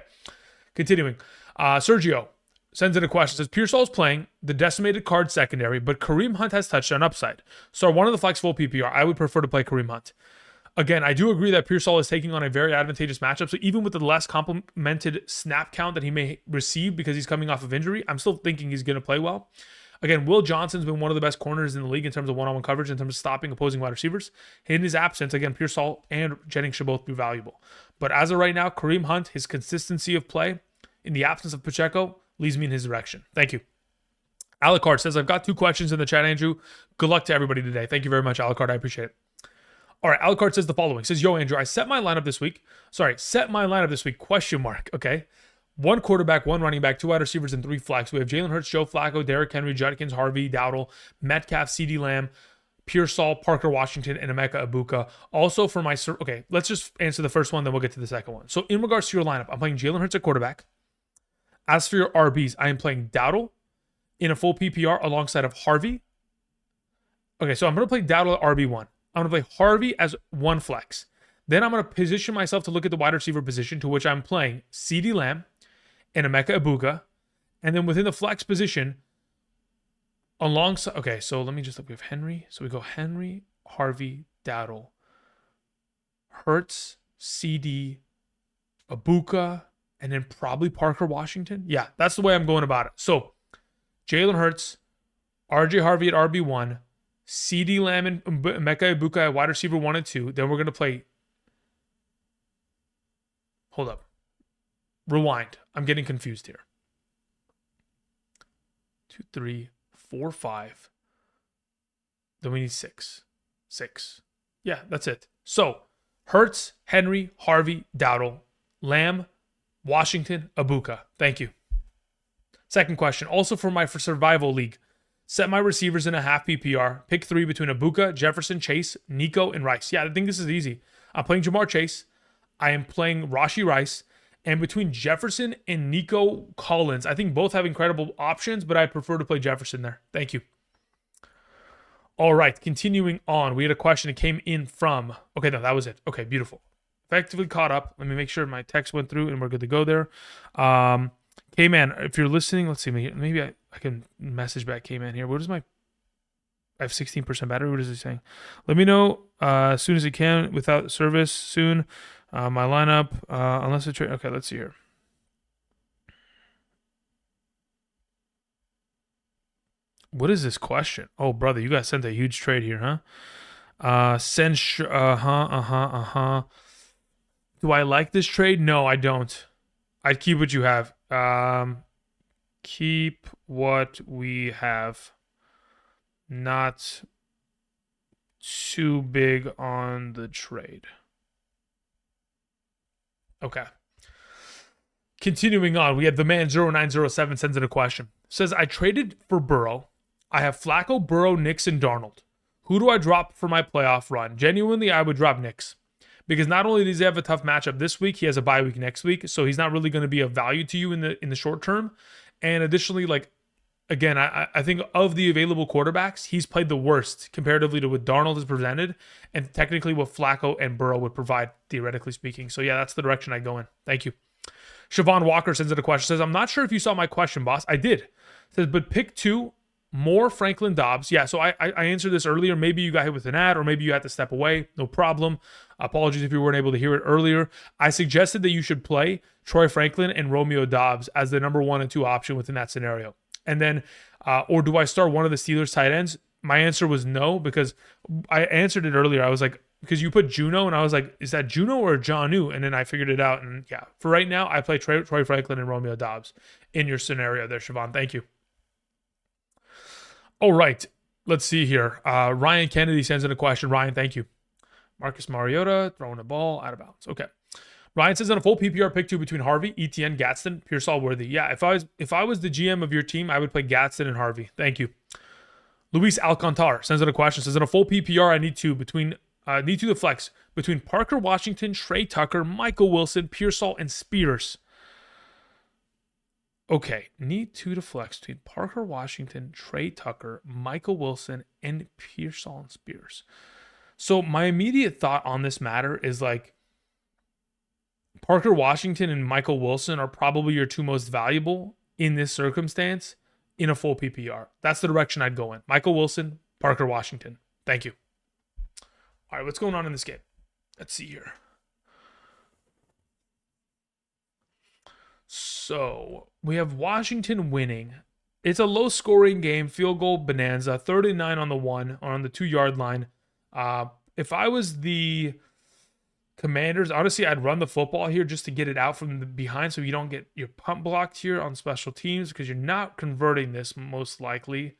continuing. Sergio sends in a question. Says, Pearsall's playing the decimated card secondary, but Kareem Hunt has touchdown upside. So one of the flex full PPR, I would prefer to play Kareem Hunt. Again, I do agree that Pearsall is taking on a very advantageous matchup. So even with the less complemented snap count that he may receive because he's coming off of injury, I'm still thinking he's going to play well. Again, Will Johnson's been one of the best corners in the league in terms of one-on-one coverage, in terms of stopping opposing wide receivers. In his absence, again, Pearsall and Jennings should both be valuable. But as of right now, Kareem Hunt, his consistency of play in the absence of Pacheco leads me in his direction. Thank you. Alucard says, I've got 2 questions in the chat, Andrew. Good luck to everybody today. Thank you very much, Alucard. I appreciate it. All right, Alucard says the following. Says, yo, Andrew, I set my lineup this week. Question mark, okay? 1 quarterback, 1 running back, 2 wide receivers, and 3 flex. We have Jalen Hurts, Joe Flacco, Derrick Henry, Judkins, Harvey, Dowdle, Metcalf, CeeDee Lamb, Pearsall, Parker Washington, and Emeka Ibuka. Also for my... Okay, let's just answer the first one, then we'll get to the second one. So in regards to your lineup, I'm playing Jalen Hurts at quarterback. As for your RBs, I am playing Dowdle in a full PPR alongside of Harvey. Okay, so I'm going to play Dowdle at RB1. I'm going to play Harvey as 1 flex. Then I'm going to position myself to look at the wide receiver position, to which I'm playing CeeDee Lamb and Emeka Ibuka. And then within the flex position, alongside... Okay, so let me just look. We have Henry. So we go Henry, Harvey, Dowdle, Hurts, CD, Ibuka, and then probably Parker Washington. Yeah, that's the way I'm going about it. So Jalen Hurts, RJ Harvey at RB1, CeeDee Lamb and Emeka Egbuka at wide receiver 1 and 2. Then we're going to play. Hold up. Rewind. I'm getting confused here. 2, 3, 4, 5. Then we need 6. 6. Yeah, that's it. So, Hurts, Henry, Harvey, Dowdle, Lamb, Washington, Egbuka. Thank you. Second question. Also for my survival league. Set my receivers in a half PPR. Pick 3 between Egbuka, Jefferson, Chase, Nico, and Rice. Yeah, I think this is easy. I'm playing Jamar Chase. I am playing Rashee Rice. And between Jefferson and Nico Collins, I think both have incredible options, but I prefer to play Jefferson there. Thank you. All right, continuing on. We had a question that came in from... Okay, no, that was it. Okay, beautiful. Effectively caught up. Let me make sure my text went through and we're good to go there. K-Man, if you're listening, let's see. Maybe I can message back K-Man here. What is my... I have 16% battery. What is he saying? Let me know as soon as you can without service soon. My lineup, unless it's... Okay, let's see here. What is this question? Oh, brother, you guys sent a huge trade here, huh? Do I like this trade? No, I don't. I'd keep what you have. Keep what we have. Not too big on the trade. Okay. Continuing on, we have the man 0907 sends in a question. Says, I traded for Burrow. I have Flacco, Burrow, Nix, and Darnold. Who do I drop for my playoff run? Genuinely, I would drop Nix. Because not only does he have a tough matchup this week, he has a bye week next week, so he's not really going to be of value to you in the short term. And additionally, like, again, I think of the available quarterbacks, he's played the worst comparatively to what Darnold has presented, and technically what Flacco and Burrow would provide, theoretically speaking. So yeah, that's the direction I go in. Thank you. Siobhan Walker sends in a question. Says, I'm not sure if you saw my question, boss. I did. Says, but pick 2, more Franklin Dobbs. Yeah, so I answered this earlier. Maybe you got hit with an ad, or maybe you had to step away. No problem. Apologies if you weren't able to hear it earlier. I suggested that you should play Troy Franklin and Romeo Dobbs as the number 1 and 2 option within that scenario. And then, or do I start one of the Steelers tight ends? My answer was no, because I answered it earlier. I was like, because you put Juno, and I was like, is that Juno or Jonnu? And then I figured it out. And yeah, for right now, I play Troy Franklin and Romeo Dobbs in your scenario there, Siobhan. Thank you. All right, let's see here. Ryan Kennedy sends in a question. Ryan, thank you. Marcus Mariota throwing a ball out of bounds. Okay. Ryan says, on a full PPR, pick 2 between Harvey, Etienne, Gadsden, Pearsall, Worthy. Yeah, if I was the GM of your team, I would play Gadsden and Harvey. Thank you. Luis Alcantar sends in a question. Says, in a full PPR, I need 2 to flex between Parker Washington, Trey Tucker, Michael Wilson, Pearsall, and Spears. Okay, need 2 to flex between Parker Washington, Trey Tucker, Michael Wilson, and Pearsall and Spears. So my immediate thought on this matter is like, Parker Washington and Michael Wilson are probably your 2 most valuable in this circumstance in a full PPR. That's the direction I'd go in. Michael Wilson, Parker Washington. Thank you. All right, what's going on in this game? Let's see here. So we have Washington winning. It's a low-scoring game, field goal bonanza, 39 on the 1 or on the 2-yard line. If I was the Commanders, honestly, I'd run the football here just to get it out from the behind so you don't get your punt blocked here on special teams, because you're not converting this most likely.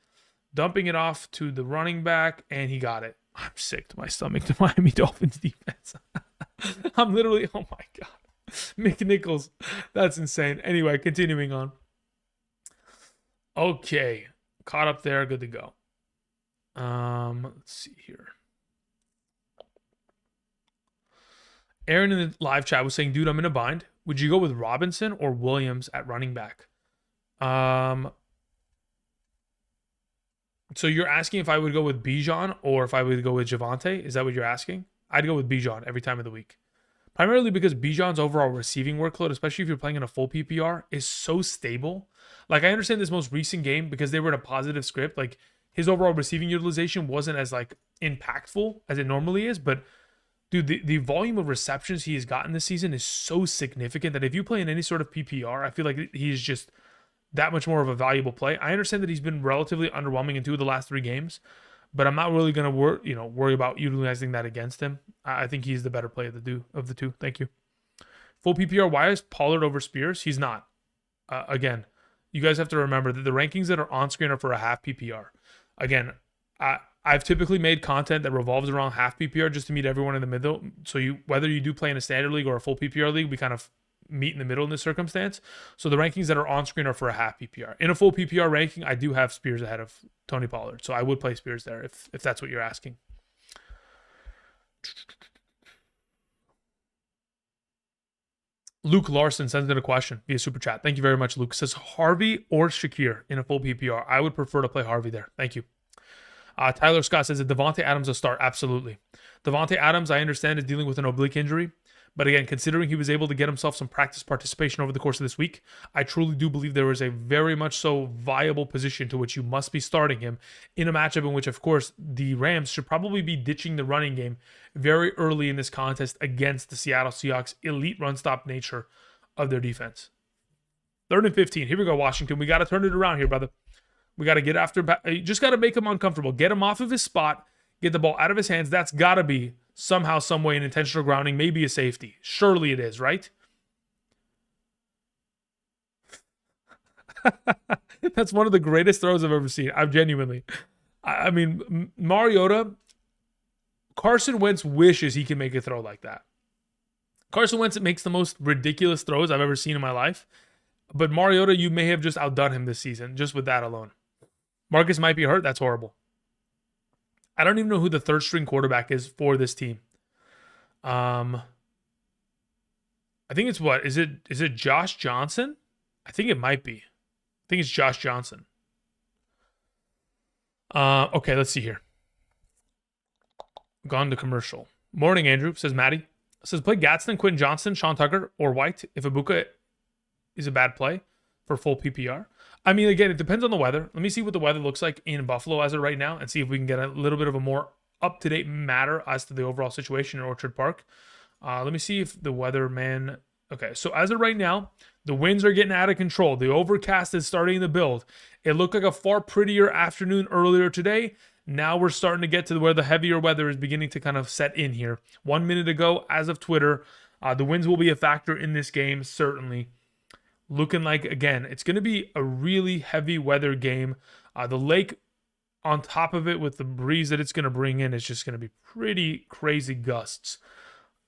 Dumping it off to the running back, and he got it. I'm sick to my stomach to Miami Dolphins defense. I'm literally, oh my God. Mick Nichols. That's insane. Anyway, continuing on. Okay. Caught up there. Good to go. Let's see here. Aaron in the live chat was saying, dude, I'm in a bind. Would you go with Robinson or Williams at running back? So you're asking if I would go with Bijan or if I would go with Javonte? Is that what you're asking? I'd go with Bijan every time of the week. Primarily because Bijan's overall receiving workload, especially if you're playing in a full PPR, is so stable. Like, I understand this most recent game because they were in a positive script. Like, his overall receiving utilization wasn't as, like, impactful as it normally is. But, dude, the volume of receptions he has gotten this season is so significant that if you play in any sort of PPR, I feel like he's just that much more of a valuable play. I understand that he's been relatively underwhelming in 2 of the last 3 games. but I'm not really going to worry about utilizing that against him. I think he's the better play of the two. Thank you. Full PPR, why is Pollard over Spears? He's not. Again, you guys have to remember that the rankings that are on screen are for a half PPR. Again, I've typically made content that revolves around half PPR just to meet everyone in the middle. So whether you do play in a standard league or a full PPR league, we kind of meet in the middle in this circumstance. So the rankings that are on screen are for a half PPR. In a full PPR ranking, I do have Spears ahead of Tony Pollard. So I would play Spears there if that's what you're asking. Luke Larson sends in a question via Super Chat. Thank you very much, Luke. Says Harvey or Shakir in a full PPR. I would prefer to play Harvey there. Thank you. Tyler Scott says that Devontae Adams a start. Absolutely. Devontae Adams, I understand, is dealing with an oblique injury. But again, considering he was able to get himself some practice participation over the course of this week, I truly do believe there is a very much so viable position to which you must be starting him in a matchup in which, of course, the Rams should probably be ditching the running game very early in this contest against the Seattle Seahawks' elite run-stop nature of their defense. 3rd and 15. Here we go, Washington. We got to turn it around here, brother. We got to get after. You just got to make him uncomfortable. Get him off of his spot. Get the ball out of his hands. That's got to be somehow, some way, an intentional grounding, maybe a safety. Surely it is, right? That's one of the greatest throws I've ever seen. I mean, Mariota, Carson Wentz wishes he can make a throw like that. Carson Wentz makes the most ridiculous throws I've ever seen in my life. But Mariota, you may have just outdone him this season, just with that alone. Marcus might be hurt. That's horrible. I don't even know who the third string quarterback is for this team. I think it's what? Is it Josh Johnson? I think it might be. I think it's Josh Johnson. Okay, let's see here. Gone to commercial. Morning, Andrew, says Maddie. Says play Gadsden, Quentin Johnson, Sean Tucker, or White if Ibuka is a bad play for full PPR. I mean, again, it depends on the weather. Let me see what the weather looks like in Buffalo as of right now and see if we can get a little bit of a more up-to-date matter as to the overall situation in Orchard Park. Let me see if the weatherman... Okay, so as of right now, the winds are getting out of control. The overcast is starting to build. It looked like a far prettier afternoon earlier today. Now we're starting to get to where the heavier weather is beginning to kind of set in here. 1 minute ago, as of Twitter, the winds will be a factor in this game, certainly. Looking like, again, it's going to be a really heavy weather game. The lake on top of it with the breeze that it's going to bring in is just going to be pretty crazy gusts.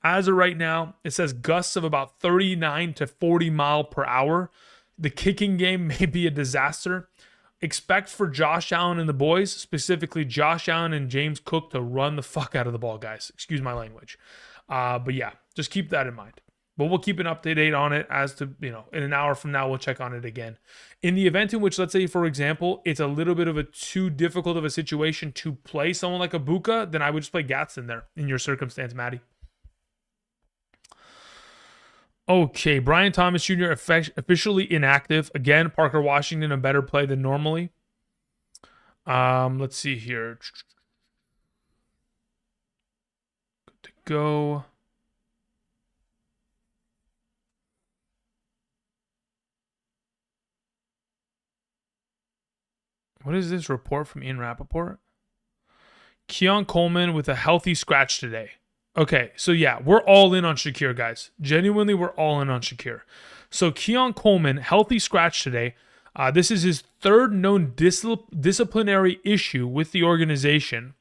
As of right now, it says gusts of about 39 to 40 mile per hour. The kicking game may be a disaster. Expect for Josh Allen and the boys, specifically Josh Allen and James Cook, to run the fuck out of the ball, guys. Excuse my language. But yeah, just keep that in mind. But we'll keep an update on it as to, in an hour from now, we'll check on it again. In the event in which, let's say, for example, it's a little bit of a too difficult of a situation to play someone like Ibuka, then I would just play Gadsden there in your circumstance, Maddie. Okay, Brian Thomas Jr. officially inactive. Again, Parker Washington a better play than normally. Let's see here. Good to go. What is this report from Ian Rappaport? Keon Coleman with a healthy scratch today. Okay, so yeah, we're all in on Shakir, guys. Genuinely, we're all in on Shakir. So Keon Coleman, healthy scratch today. This is his third known disciplinary issue with the organization.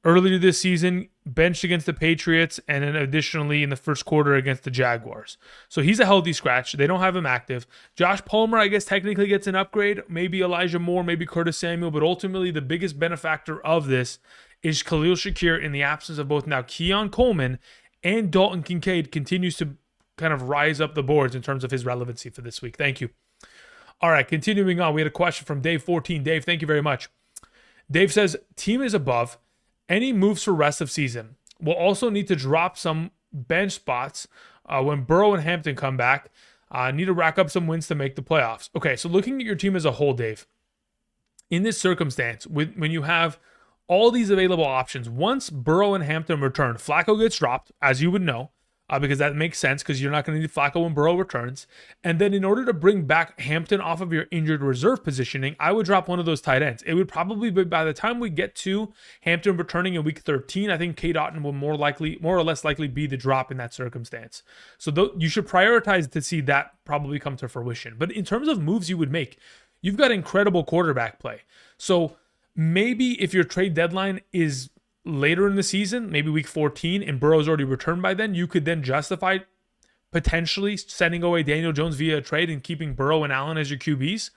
Earlier this season, benched against the Patriots, and then additionally in the first quarter against the Jaguars. So he's a healthy scratch. They don't have him active. Josh Palmer, I guess, technically gets an upgrade. Maybe Elijah Moore, maybe Curtis Samuel. But ultimately, the biggest benefactor of this is Khalil Shakir in the absence of both now Keon Coleman and Dalton Kincaid continues to kind of rise up the boards in terms of his relevancy for this week. Thank you. All right, continuing on. We had a question from Dave 14. Dave, thank you very much. Dave says, team is above. Any moves for rest of season? We'll also need to drop some bench spots when Burrow and Hampton come back. Need to rack up some wins to make the playoffs. Okay, so looking at your team as a whole, Dave, in this circumstance, when you have all these available options, once Burrow and Hampton return, Flacco gets dropped, as you would know. because that makes sense because you're not going to need Flacco when Burrow returns. And then in order to bring back Hampton off of your injured reserve positioning, I would drop one of those tight ends. It would probably be by the time we get to Hampton returning in week 13, I think Cade Otton will more or less likely be the drop in that circumstance. So you should prioritize to see that probably come to fruition. But in terms of moves you would make, you've got incredible quarterback play. So maybe if your trade deadline is later in the season, maybe week 14, and Burrow's already returned by then, you could then justify potentially sending away Daniel Jones via a trade and keeping Burrow and Allen as your QBs.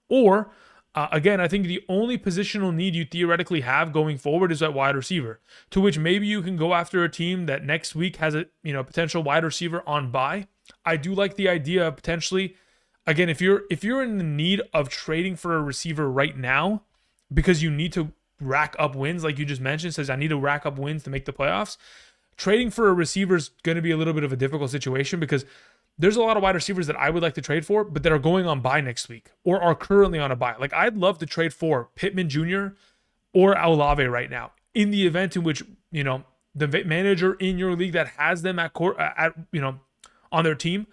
Or, again, I think the only positional need you theoretically have going forward is at wide receiver, to which maybe you can go after a team that next week has a potential wide receiver on bye. I do like the idea of potentially, again, if you're in the need of trading for a receiver right now because you need to rack up wins, like you just mentioned, says I need to rack up wins to make the playoffs. Trading for a receiver is going to be a little bit of a difficult situation because there's a lot of wide receivers that I would like to trade for, but that are going on bye next week or are currently on a bye. Like I'd love to trade for Pittman Jr. or Olave right now in the event in which, the manager in your league that has them on their team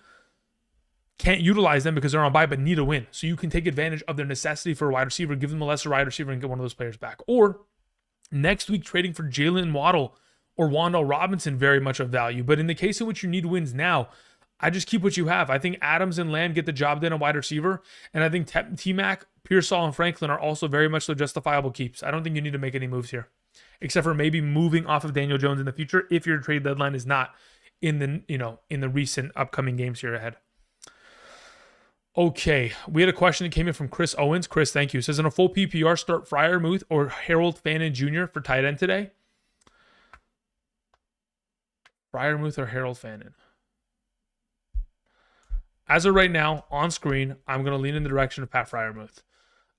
can't utilize them because they're on bye but need a win. So you can take advantage of their necessity for a wide receiver, give them a lesser wide receiver and get one of those players back. Or next week trading for Jalen Waddle or Wan'Dale Robinson, very much of value. But in the case in which you need wins now, I just keep what you have. I think Adams and Lamb get the job done at wide receiver. And I think T-Mac, Pearsall, and Franklin are also very much so justifiable keeps. I don't think you need to make any moves here, except for maybe moving off of Daniel Jones in the future if your trade deadline is not in the recent upcoming games here ahead. Okay, we had a question that came in from Chris Owens. Chris, thank you. Says, in a full PPR, start Freiermuth or Harold Fannin Jr. for tight end today. Freiermuth or Harold Fannin. As of right now, on screen, I'm going to lean in the direction of Pat Freiermuth.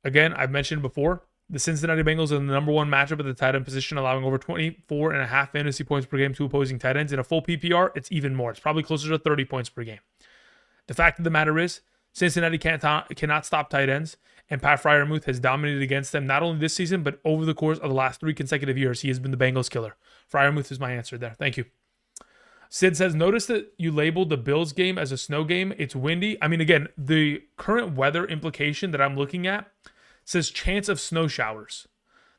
Again, I've mentioned before, the Cincinnati Bengals are the number one matchup at the tight end position, allowing over 24.5 fantasy points per game to opposing tight ends. In a full PPR, it's even more. It's probably closer to 30 points per game. The fact of the matter is, Cincinnati cannot stop tight ends, and Pat Freiermuth has dominated against them not only this season, but over the course of the last 3 consecutive years. He has been the Bengals killer. Freiermuth is my answer there. Thank you. Sid says, notice that you labeled the Bills game as a snow game. It's windy. I mean, again, the current weather implication that I'm looking at says chance of snow showers.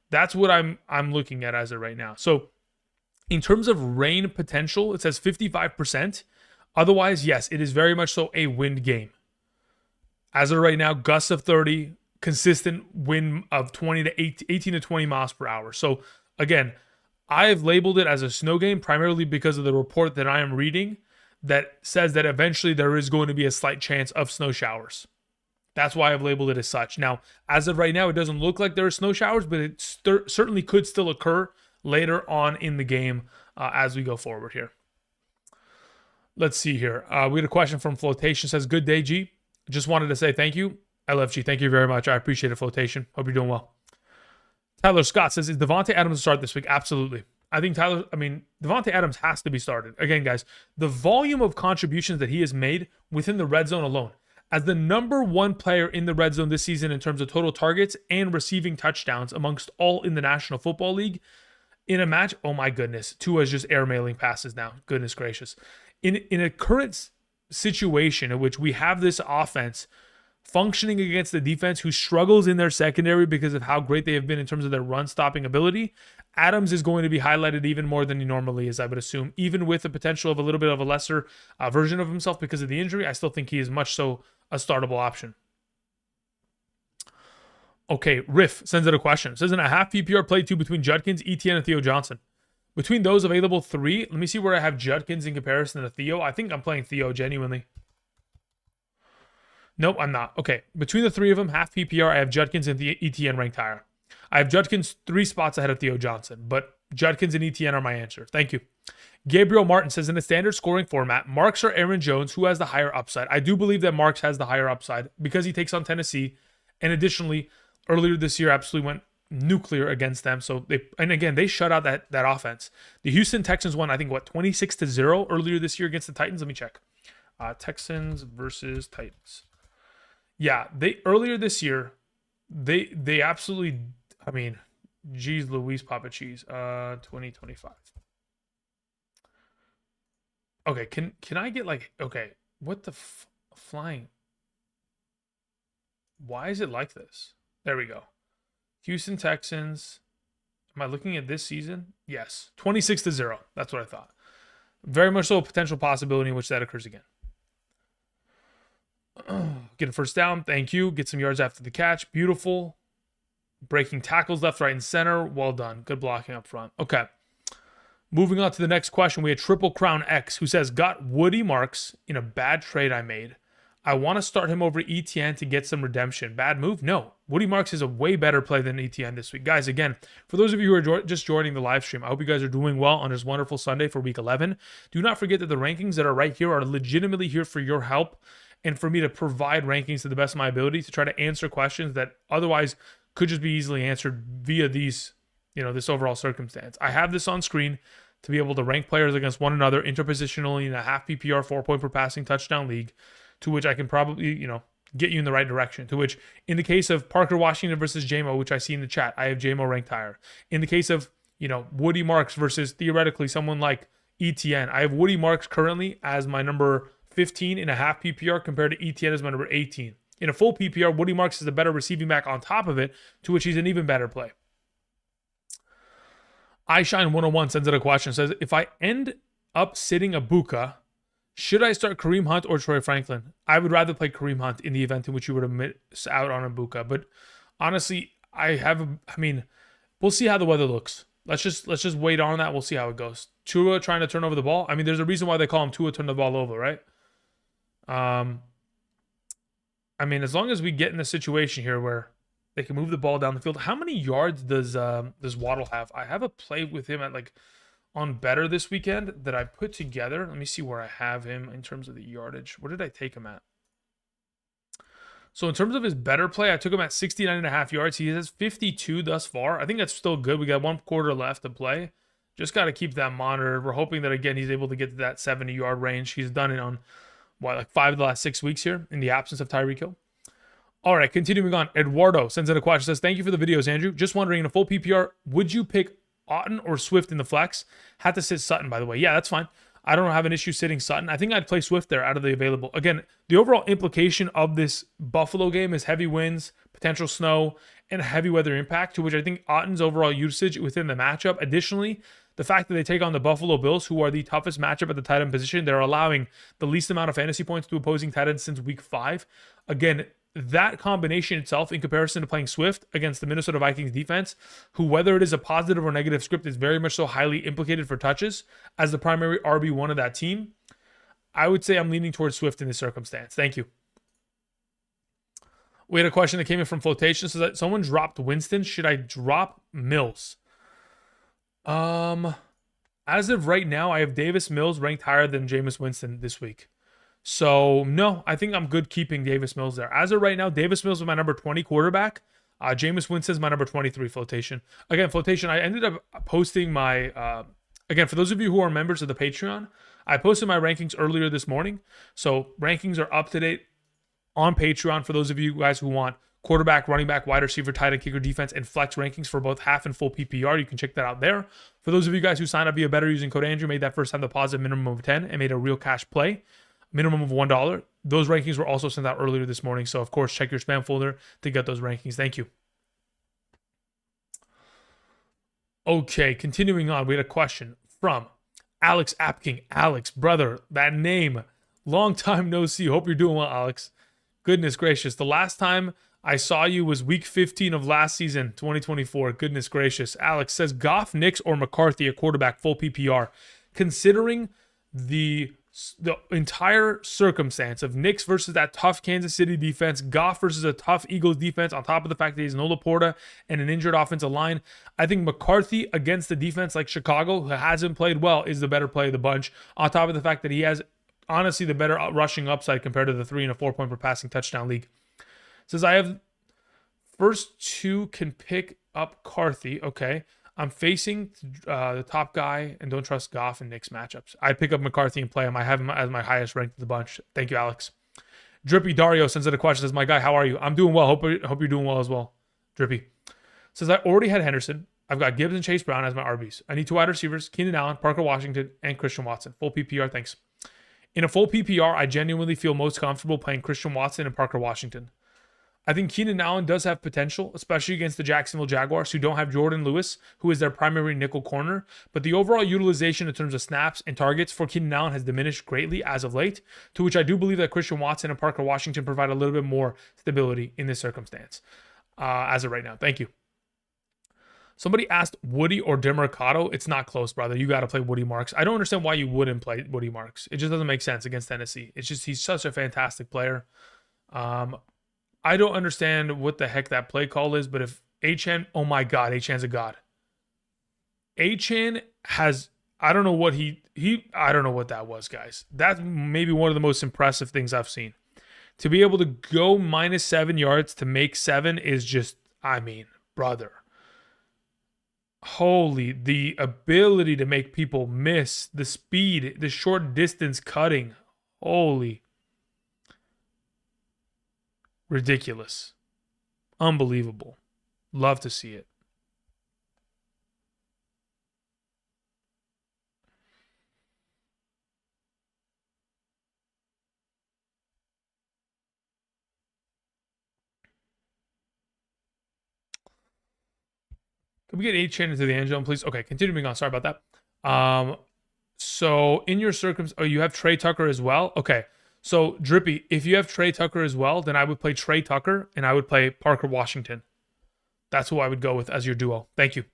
That's what I'm looking at as of right now. So in terms of rain potential, it says 55%. Otherwise, yes, it is very much so a wind game. As of right now, gusts of 30, consistent wind of 18 to 20 miles per hour. So again, I have labeled it as a snow game primarily because of the report that I am reading that says that eventually there is going to be a slight chance of snow showers. That's why I've labeled it as such. Now, as of right now, it doesn't look like there are snow showers, but it certainly could still occur later on in the game as we go forward here. Let's see here. We had a question from Flotation. Says, good day, G. Just wanted to say thank you. LFG, thank you very much. I appreciate it, Flotation. Hope you're doing well. Tyler Scott says, is Devontae Adams to start this week? Absolutely. I think Devontae Adams has to be started. Again, guys, the volume of contributions that he has made within the red zone alone, as the number one player in the red zone this season in terms of total targets and receiving touchdowns amongst all in the National Football League, in a match, oh my goodness, Tua's just airmailing passes now. Goodness gracious. In a current situation in which we have this offense functioning against the defense who struggles in their secondary because of how great they have been in terms of their run stopping ability, Adams is going to be highlighted even more than he normally is, I would assume. Even with the potential of a little bit of a lesser version of himself because of the injury, I still think he is much so a startable option. Okay, Riff sends out a question. It says, in a half PPR play 2 between Judkins, ETN, and Theo Johnson. Between those available 3, let me see where I have Judkins in comparison to Theo. I think I'm playing Theo genuinely. Nope, I'm not. Okay, between the 3 of them, half PPR, I have Judkins and the ETN ranked higher. I have Judkins 3 spots ahead of Theo Johnson, but Judkins and ETN are my answer. Thank you. Gabriel Martin says, in a standard scoring format, Marks or Aaron Jones, who has the higher upside? I do believe that Marks has the higher upside because he takes on Tennessee, and additionally, earlier this year absolutely went nuclear against them. So they shut out that offense. The Houston Texans won, I think, 26-0 earlier this year against the Titans. Let me check. Texans versus Titans. Yeah, earlier this year, they absolutely, I mean, geez Louise Papa Cheese, 2025. Okay, can I get like, okay, what the flying? Why is it like this? There we go. Houston Texans. Am I looking at this season? Yes. 26-0. That's what I thought. Very much so a potential possibility in which that occurs again. Get a first down. Thank you. Get some yards after the catch. Beautiful. Breaking tackles left, right, and center. Well done. Good blocking up front. Okay. Moving on to the next question. We had Triple Crown X who says, got Woody Marks in a bad trade I made. I want to start him over ETN to get some redemption. Bad move? No. Woody Marks is a way better play than ETN this week. Guys, again, for those of you who are just joining the live stream, I hope you guys are doing well on this wonderful Sunday for week 11. Do not forget that the rankings that are right here are legitimately here for your help and for me to provide rankings to the best of my ability to try to answer questions that otherwise could just be easily answered via these, this overall circumstance. I have this on screen to be able to rank players against one another interpositionally in a half PPR 4-point per passing touchdown league, to which I can probably, get you in the right direction. To which, in the case of Parker Washington versus JMO, which I see in the chat, I have JMO ranked higher. In the case of, Woody Marks versus theoretically someone like ETN, I have Woody Marks currently as my number 15 in a half PPR compared to ETN as my number 18. In a full PPR, Woody Marks is a better receiving back on top of it, to which he's an even better play. iShine101 sends out a question, says, if I end up sitting a Buka, should I start Kareem Hunt or Troy Franklin? I would rather play Kareem Hunt in the event in which you were to miss out on a Buka. But honestly, we'll see how the weather looks. Let's just wait on that. We'll see how it goes. Tua trying to turn over the ball. There's a reason why they call him Tua turn the ball over, right? As long as we get in a situation here where they can move the ball down the field. How many yards does Waddle have? I have a play with him at on Betr this weekend that I put together. Let me see where I have him in terms of the yardage. Where did I take him at? So in terms of his Betr play, I took him at 69.5 yards. He has 52 thus far. I think that's still good. We got 1 quarter left to play. Just got to keep that monitored. We're hoping that, again, he's able to get to that 70-yard range. He's done it on, 5 of the last 6 weeks here in the absence of Tyreek Hill. All right, continuing on. Eduardo sends in a question. Says, thank you for the videos, Andrew. Just wondering, in a full PPR, would you pick Otton or Swift in the flex? Had to sit Sutton, by the way. Yeah, that's fine. I don't have an issue sitting Sutton. I think I'd play Swift there out of the available. Again, the overall implication of this Buffalo game is heavy winds, potential snow, and heavy weather impact, to which I think Otton's overall usage within the matchup. Additionally, the fact that they take on the Buffalo Bills, who are the toughest matchup at the tight end position, they're allowing the least amount of fantasy points to opposing tight ends since week 5. Again, that combination itself, in comparison to playing Swift against the Minnesota Vikings defense, who, whether it is a positive or negative script, is very much so highly implicated for touches as the primary RB1 of that team, I would say I'm leaning towards Swift in this circumstance. Thank you. We had a question that came in from Flotation. Says that someone dropped Winston. Should I drop Mills? As of right now, I have Davis Mills ranked higher than Jameis Winston this week. So, no, I think I'm good keeping Davis Mills there. As of right now, Davis Mills is my number 20 quarterback. Jameis Winston is my number 23, Flotation. Again, Flotation, I ended up posting my... again, for those of you who are members of the Patreon, I posted my rankings earlier this morning. So, rankings are up to date on Patreon for those of you guys who want quarterback, running back, wide receiver, tight end, kicker, defense, and flex rankings for both half and full PPR. You can check that out there. For those of you guys who signed up via Betr using code Andrew, made that first time deposit minimum of 10 and made a real cash play, minimum of $1. Those rankings were also sent out earlier this morning. So, of course, check your spam folder to get those rankings. Thank you. Okay, continuing on. We had a question from Alex Apking. Alex, brother, that name. Long time no see. Hope you're doing well, Alex. Goodness gracious. The last time I saw you was week 15 of last season, 2024. Goodness gracious. Alex says, Goff, Nix, or McCarthy, a quarterback, full PPR. Considering the entire circumstance of Nix versus that tough Kansas City defense, Goff versus a tough Eagles defense, on top of the fact that he's no Laporta and an injured offensive line, I think McCarthy against a defense like Chicago, who hasn't played well, is the better play of the bunch, on top of the fact that he has, honestly, the better rushing upside compared to the 3 and a 4 point per passing touchdown league. Says, I have first two can pick up Carthy. Okay. I'm facing the top guy and don't trust Goff and Knicks matchups. I'd pick up McCarthy and play him. I have him as my highest ranked of the bunch. Thank you, Alex. Drippy Dario sends in a question. Says, my guy, how are you? I'm doing well. Hope you're doing well as well. Drippy says, I already had Henderson. I've got Gibbs and Chase Brown as my RBs. I need 2 wide receivers, Keenan Allen, Parker Washington, and Christian Watson. Full PPR, thanks. In a full PPR, I genuinely feel most comfortable playing Christian Watson and Parker Washington. I think Keenan Allen does have potential, especially against the Jacksonville Jaguars, who don't have Jordan Lewis, who is their primary nickel corner. But the overall utilization in terms of snaps and targets for Keenan Allen has diminished greatly as of late, to which I do believe that Christian Watson and Parker Washington provide a little bit more stability in this circumstance as of right now. Thank you. Somebody asked Woody or DeMarcado. It's not close, brother. You got to play Woody Marks. I don't understand why you wouldn't play Woody Marks. It just doesn't make sense against Tennessee. It's just he's such a fantastic player. I don't understand what the heck that play call is, but if Achane, oh my God, Achane's a god. Achane has, I don't know what I don't know what that was, guys. That's maybe one of the most impressive things I've seen. To be able to go -7 yards to make 7 is just, I mean, brother. Holy, the ability to make people miss, the speed, the short distance cutting. Holy. Ridiculous. Unbelievable. Love to see it. Can we get Achane into the end zone, please? Okay, continuing on. Sorry about that. So in your oh, you have Trey Tucker as well? Okay. So, Drippy, if you have Trey Tucker as well, then I would play Trey Tucker and I would play Parker Washington. That's who I would go with as your duo. Thank you.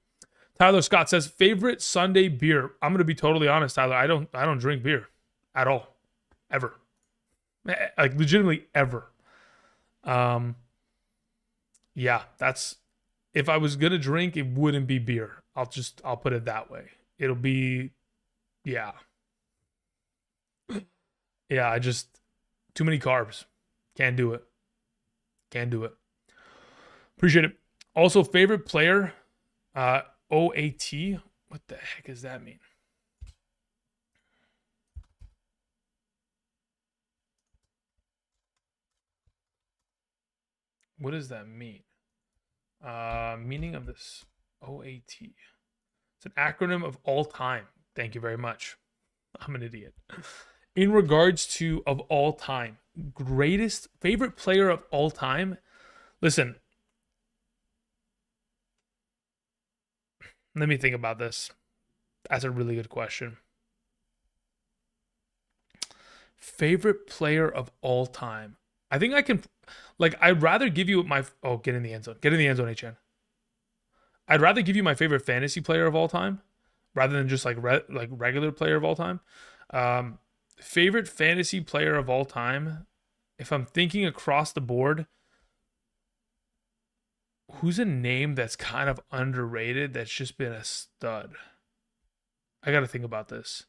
Tyler Scott says, favorite Sunday beer. I'm going to be totally honest, Tyler. I don't drink beer at all. Ever. Like, legitimately ever. Yeah, that's, if I was going to drink, it wouldn't be beer. I'll put it that way. It'll be, yeah. Yeah, too many carbs. Can't do it. Can't do it. Appreciate it. Also, favorite player, OAT. What the heck does that mean? What does that mean? Meaning of this OAT. It's an acronym of all time. Thank you very much. I'm an idiot. In regards to of all time, greatest favorite player of all time. Listen, let me think about this. That's a really good question. Favorite player of all time. I think I can, like, I'd rather give you my, oh, get in the end zone. Get in the end zone, HN. I'd rather give you my favorite fantasy player of all time rather than just like regular player of all time. Favorite fantasy player of all time, if I'm thinking across the board, who's a name that's kind of underrated that's just been a stud? I got to think about this.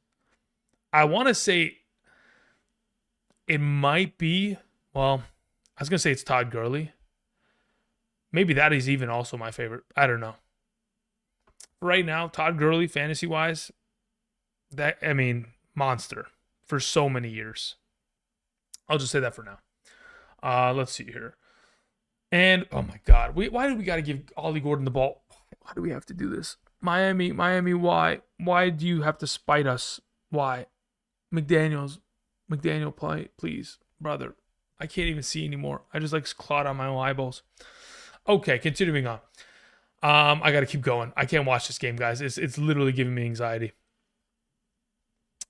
I want to say it might be, well, I was going to say it's Todd Gurley. Maybe that is even also my favorite. I don't know. Right now, Todd Gurley, fantasy-wise, monster for so many years. I'll just say that for now. Let's see here. And, oh my God, why do we got to give Ollie Gordon the ball? Why do we have to do this? Miami, why? Why do you have to spite us? Why? McDaniel, play, please, brother. I can't even see anymore. I just like clawed on my own eyeballs. Okay, continuing on. I got to keep going. I can't watch this game, guys. It's literally giving me anxiety.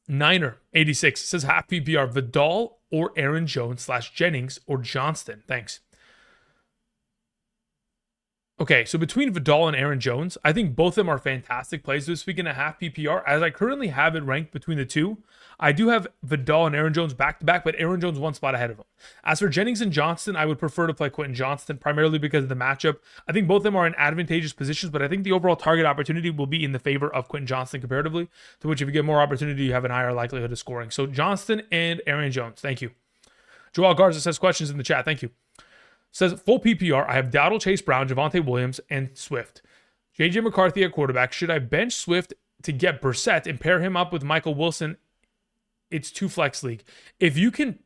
Niner 86 says half PPR Vidal or Aaron Jones / Jennings or Johnston. Thanks. Okay, so between Vidal and Aaron Jones, I think both of them are fantastic plays this week in a half PPR. As I currently have it ranked between the two, I do have Vidal and Aaron Jones back-to-back, but Aaron Jones one spot ahead of him. As for Jennings and Johnston, I would prefer to play Quentin Johnston, primarily because of the matchup. I think both of them are in advantageous positions, but I think the overall target opportunity will be in the favor of Quentin Johnston comparatively, to which if you get more opportunity, you have a higher likelihood of scoring. So Johnston and Aaron Jones. Thank you. Joel Garza says questions in the chat. Thank you. Says full PPR, I have Dowdle, Chase Brown, Javonte Williams, and Swift. JJ McCarthy at quarterback. Should I bench Swift to get Brissett and pair him up with Michael Wilson? It's 2-flex league. If you can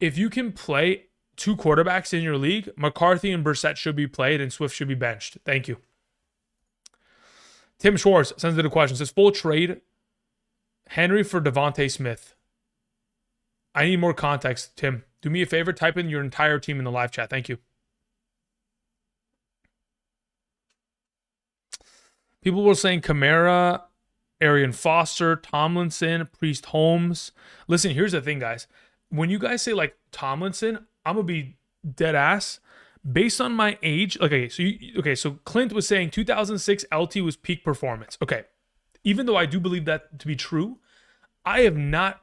play 2 quarterbacks in your league, McCarthy and Brissett should be played and Swift should be benched. Thank you. Tim Schwartz sends in a question. Says full trade Henry for Devontae Smith. I need more context, Tim. Do me a favor, type in your entire team in the live chat. Thank you. People were saying Kamara, Arian Foster, Tomlinson, Priest Holmes. Listen, here's the thing, guys. When you guys say like Tomlinson, I'm gonna be dead ass. Based on my age, so Clint was saying 2006 LT was peak performance. Okay, even though I do believe that to be true, I have not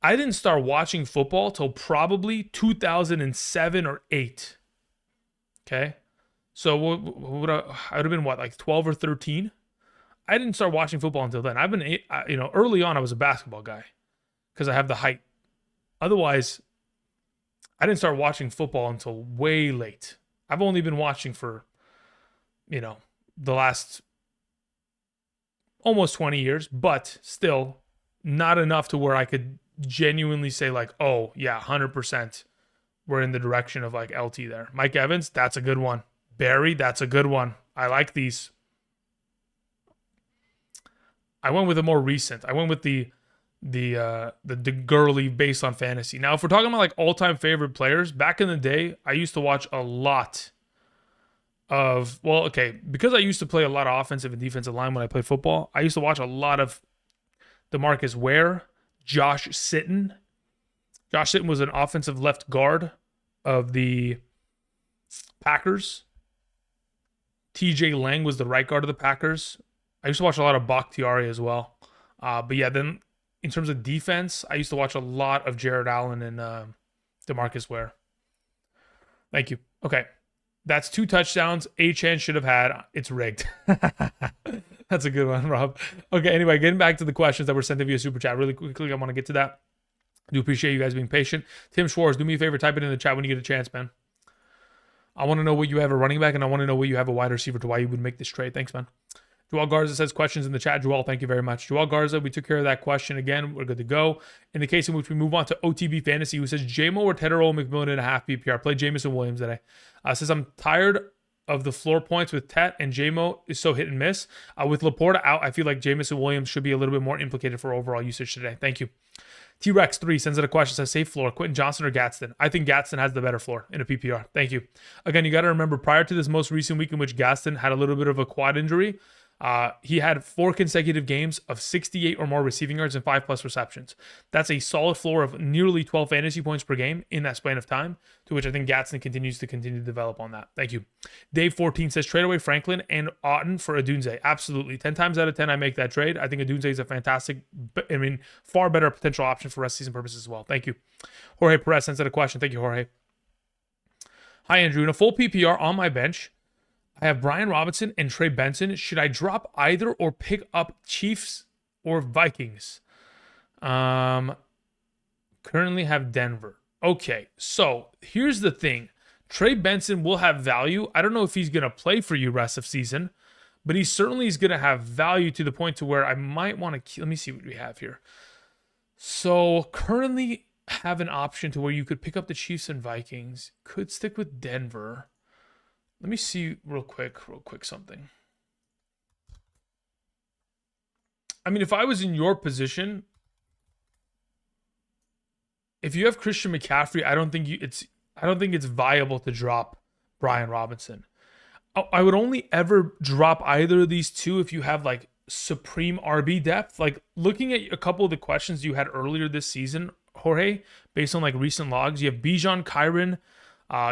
I didn't start watching football till probably 2007 or 8. Okay, so I would have been what, like 12 or 13. I didn't start watching football until then. I've been, early on I was a basketball guy because I have the height. Otherwise, I didn't start watching football until way late. I've only been watching for, the last almost 20 years, but still not enough to where I could genuinely say like, oh yeah, 100% we're in the direction of like LT there. Mike Evans, that's a good one. Barry, that's a good one. I like these. I went with a more recent. I went with the girly based on fantasy. Now, if we're talking about like all-time favorite players, back in the day, I used to watch a lot of, because I used to play a lot of offensive and defensive line when I played football, I used to watch a lot of DeMarcus Ware, Josh Sitton. Josh Sitton was an offensive left guard of the Packers. TJ Lang was the right guard of the Packers. I used to watch a lot of Bakhtiari as well. But yeah, then in terms of defense, I used to watch a lot of Jared Allen and DeMarcus Ware. Thank you. Okay. That's 2 touchdowns Achane should have had. It's rigged. That's a good one, Rob. Okay, anyway, getting back to the questions that were sent via Super Chat. Really quickly, I want to get to that. I do appreciate you guys being patient. Tim Schwartz, do me a favor, type it in the chat when you get a chance, man. I want to know what you have a running back, and I want to know what you have a wide receiver to why you would make this trade. Thanks, man. Joel Garza says questions in the chat. Joel, thank you very much. Joel Garza, we took care of that question again. We're good to go. In the case in which we move on to OTB Fantasy, who says JMO or Tedero McMillan and a half PPR. Play Jameson Williams today. Says I'm tired of the floor points with Tet, and JMO is so hit and miss. With Laporta out, I feel like Jameson Williams should be a little bit more implicated for overall usage today. Thank you. T-Rex3 sends in a question, says safe floor, Quentin Johnson or Gadsden? I think Gadsden has the better floor in a PPR. Thank you. Again, you got to remember, prior to this most recent week in which Gadsden had a little bit of a quad injury, he had 4 consecutive games of 68 or more receiving yards and 5+ receptions. That's a solid floor of nearly 12 fantasy points per game in that span of time, to which I think Gadsden continues to develop on that. Thank you. Dave 14 says trade away Franklin and Otten for Adunze. Absolutely. 10 times out of 10, I make that trade. I think Adunze is a fantastic, far better potential option for rest of season purposes as well. Thank you. Jorge Perez sends in a question. Thank you, Jorge. Hi, Andrew. In a full PPR on my bench, I have Brian Robinson and Trey Benson. Should I drop either or pick up Chiefs or Vikings? Currently have Denver. Okay, so here's the thing. Trey Benson will have value. I don't know if he's going to play for you rest of season, but he certainly is going to have value to the point to where I might want to... Let me see what we have here. So currently have an option to where you could pick up the Chiefs and Vikings. Could stick with Denver. Let me see real quick something. I mean, if I was in your position, if you have Christian McCaffrey, I don't think it's viable to drop Brian Robinson. I would only ever drop either of these two if you have like supreme RB depth. Like looking at a couple of the questions you had earlier this season, Jorge, based on like recent logs, you have Bijan, Kyron,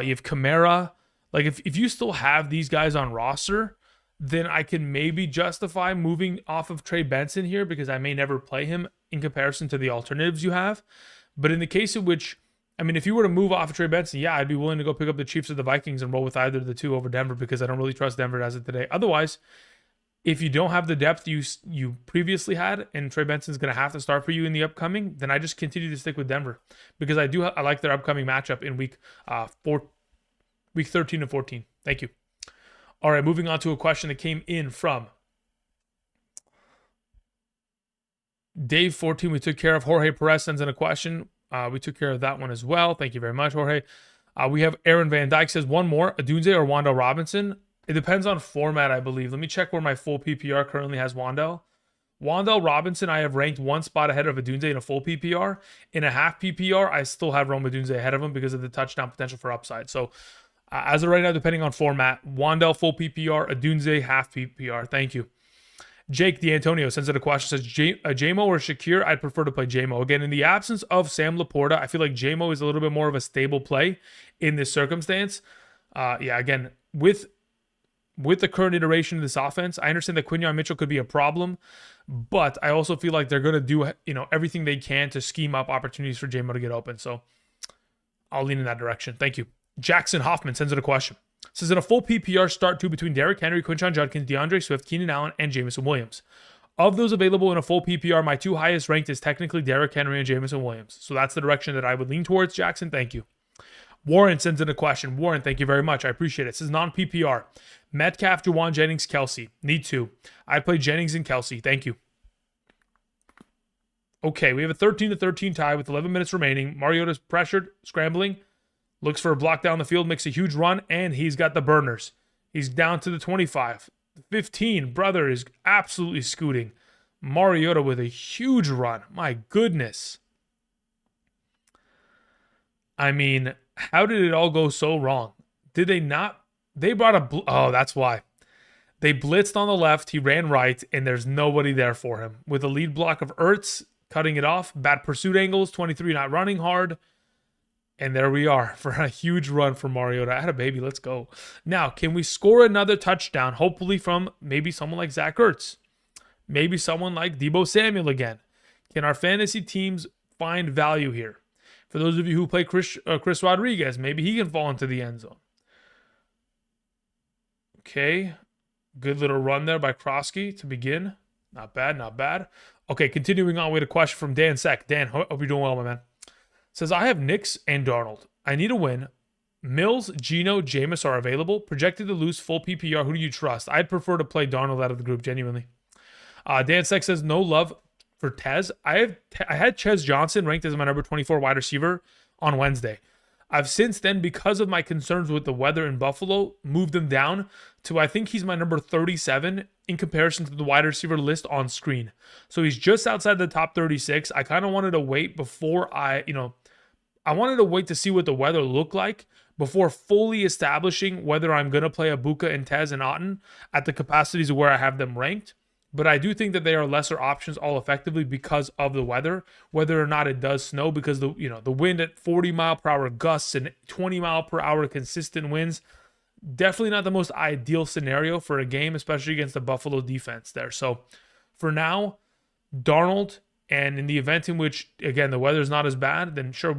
you have Kamara. Like if you still have these guys on roster, then I can maybe justify moving off of Trey Benson here because I may never play him in comparison to the alternatives you have. But in the case in which, I mean, if you were to move off of Trey Benson, yeah, I'd be willing to go pick up the Chiefs or the Vikings and roll with either of the two over Denver because I don't really trust Denver as of today. Otherwise, if you don't have the depth you previously had and Trey Benson's going to have to start for you in the upcoming, then I just continue to stick with Denver because I like their upcoming matchup in week 13 and 14. Thank you. All right, moving on to a question that came in from Dave 14. We took care of. Jorge Perez sends in a question. We took care of that one as well. Thank you very much, Jorge. We have Aaron Van Dyke says one more, Adunze or Wandale Robinson. It depends on format, I believe. Let me check where my full PPR currently has Wandale. Wan'Dale Robinson, I have ranked one spot ahead of Adunze in a full PPR. In a half PPR, I still have Rome Odunze ahead of him because of the touchdown potential for upside. So as of right now, depending on format, Wan'Dale full PPR, Adunze half PPR. Thank you. Jake D'Antonio sends in a question, says, JMO or Shakir? I'd prefer to play JMO. Again, in the absence of Sam Laporta, I feel like JMO is a little bit more of a stable play in this circumstance. Yeah, again, with the current iteration of this offense, I understand that Quinyon Mitchell could be a problem, but I also feel like they're going to do everything they can to scheme up opportunities for JMO to get open. So I'll lean in that direction. Thank you. Jackson Hoffman sends in a question. Says, in a full PPR start two between Derrick Henry, Quinshon Judkins, DeAndre Swift, Keenan Allen, and Jameson Williams. Of those available in a full PPR, my two highest ranked is technically Derrick Henry and Jameson Williams. So that's the direction that I would lean towards, Jackson. Thank you. Warren sends in a question. Warren, thank you very much. I appreciate it. It says non-PPR. Metcalf, Juwan Jennings, Kelsey. Need two. I'd play Jennings and Kelsey. Thank you. Okay, we have a 13-13 tie with 11 minutes remaining. Mariota's pressured, scrambling. Looks for a block down the field, makes a huge run, and he's got the burners. He's down to the 25. 15, brother is absolutely scooting. Mariota with a huge run. My goodness. I mean, how did it all go so wrong? Did they not? They brought oh, that's why. They blitzed on the left, he ran right, and there's nobody there for him. With a lead block of Ertz, cutting it off, bad pursuit angles, 23 not running hard. And there we are for a huge run for Mariota. I had a baby. Let's go. Now, can we score another touchdown, hopefully from maybe someone like Zach Ertz? Maybe someone like Deebo Samuel again. Can our fantasy teams find value here? For those of you who play Chris Rodriguez, maybe he can fall into the end zone. Okay. Good little run there by Krosky to begin. Not bad, not bad. Okay, continuing on with a question from Dan Seck. Dan, hope you're doing well, my man. Says, I have Knicks and Darnold. I need a win. Mills, Geno, Jameis are available. Projected to lose full PPR. Who do you trust? I'd prefer to play Darnold out of the group, genuinely. Dan Seck says, no love for Tez. I had Ches Johnson ranked as my number 24 wide receiver on Wednesday. I've since then, because of my concerns with the weather in Buffalo, moved him down to, I think he's my number 37 in comparison to the wide receiver list on screen. So he's just outside the top 36. I kind of wanted to wait before I wanted to wait to see what the weather looked like before fully establishing whether I'm going to play Abuka and Tez and Otten at the capacities of where I have them ranked. But I do think that they are lesser options all effectively because of the weather, whether or not it does snow, because the wind at 40 mile per hour gusts and 20 mile per hour consistent winds, definitely not the most ideal scenario for a game, especially against the Buffalo defense there. So for now, Darnold, and in the event in which, again, the weather's not as bad, then sure,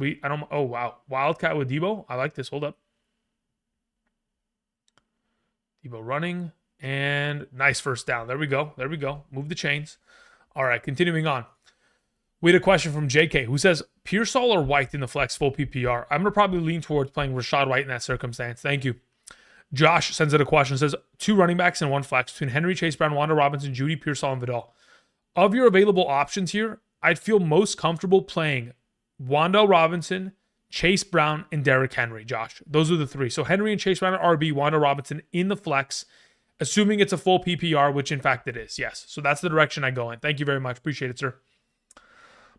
oh wow, Wildcat with Debo. I like this. Hold up. Debo running. And nice first down. There we go. There we go. Move the chains. All right, continuing on. We had a question from JK who says, Pearsall or White in the flex full PPR? I'm going to probably lean towards playing Rashad White in that circumstance. Thank you. Josh sends in a question. Says, two running backs and one flex between Henry, Chase Brown, Wanda Robinson, Judy, Pearsall, and Vidal. Of your available options here, I'd feel most comfortable playing Wanda Robinson, Chase Brown, and Derrick Henry, Josh. Those are the three. So Henry and Chase Brown are RB, Wanda Robinson in the flex, assuming it's a full PPR, which in fact it is, yes. So that's the direction I go in. Thank you very much. Appreciate it, sir.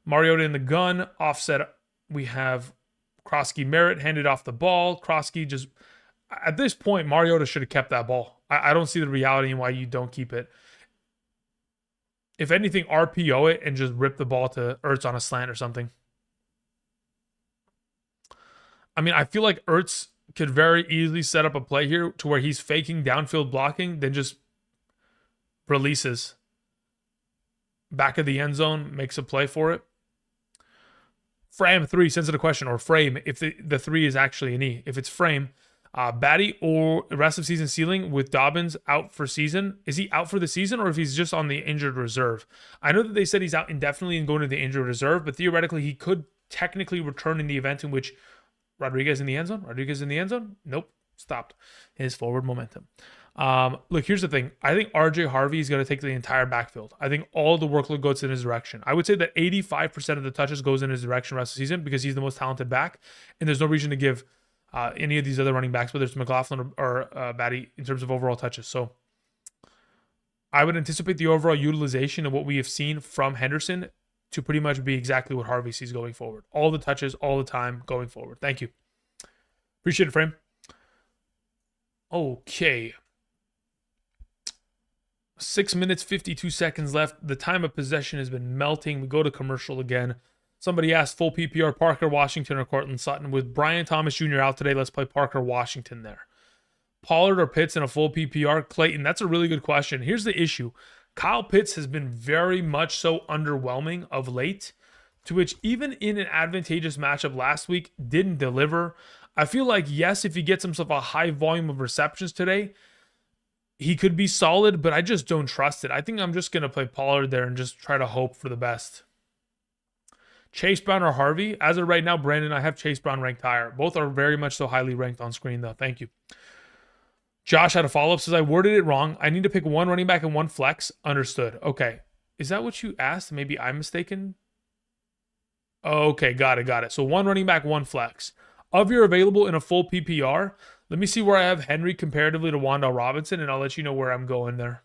Mariota in the gun. Offset, we have Krosky Merritt handed off the ball. Krosky just, at this point, Mariota should have kept that ball. I don't see the reality in why you don't keep it. If anything, RPO it and just rip the ball to Ertz on a slant or something. I mean, I feel like Ertz could very easily set up a play here to where he's faking downfield blocking, then just releases back of the end zone, makes a play for it. Frame3 sends it a question, or frame, if the 3 is actually an E. If it's frame, Batty or rest of season ceiling with Dobbins out for season. Is he out for the season or if he's just on the injured reserve? I know that they said he's out indefinitely and going to the injured reserve, but theoretically he could technically return in the event in which Rodriguez in the end zone? Rodriguez in the end zone? Nope. Stopped his forward momentum. Look, here's the thing. I think RJ Harvey is going to take the entire backfield. I think all the workload goes in his direction. I would say that 85% of the touches goes in his direction rest of the season because he's the most talented back, and there's no reason to give any of these other running backs, whether it's McLaughlin or Batty, in terms of overall touches. So I would anticipate the overall utilization of what we have seen from Henderson to pretty much be exactly what Harvey sees going forward. All the touches, all the time going forward. Thank you. Appreciate it, Frame. Okay. 6 minutes, 52 seconds left. The time of possession has been melting. We go to commercial again. Somebody asked full PPR, Parker Washington or Cortland Sutton. With Brian Thomas Jr. out today, let's play Parker Washington there. Pollard or Pitts in a full PPR? Clayton, that's a really good question. Here's the issue. Kyle Pitts has been very much so underwhelming of late, to which even in an advantageous matchup last week, didn't deliver. I feel like, yes, if he gets himself a high volume of receptions today, he could be solid, but I just don't trust it. I think I'm just going to play Pollard there and just try to hope for the best. Chase Brown or Harvey? As of right now, Brandon, I have Chase Brown ranked higher. Both are very much so highly ranked on screen, though. Thank you. Josh had a follow-up, says, I worded it wrong. I need to pick one running back and one flex. Understood. Okay. Is that what you asked? Maybe I'm mistaken? Okay, got it. So one running back, one flex. Of your available in a full PPR, let me see where I have Henry comparatively to Wan'Dale Robinson, and I'll let you know where I'm going there.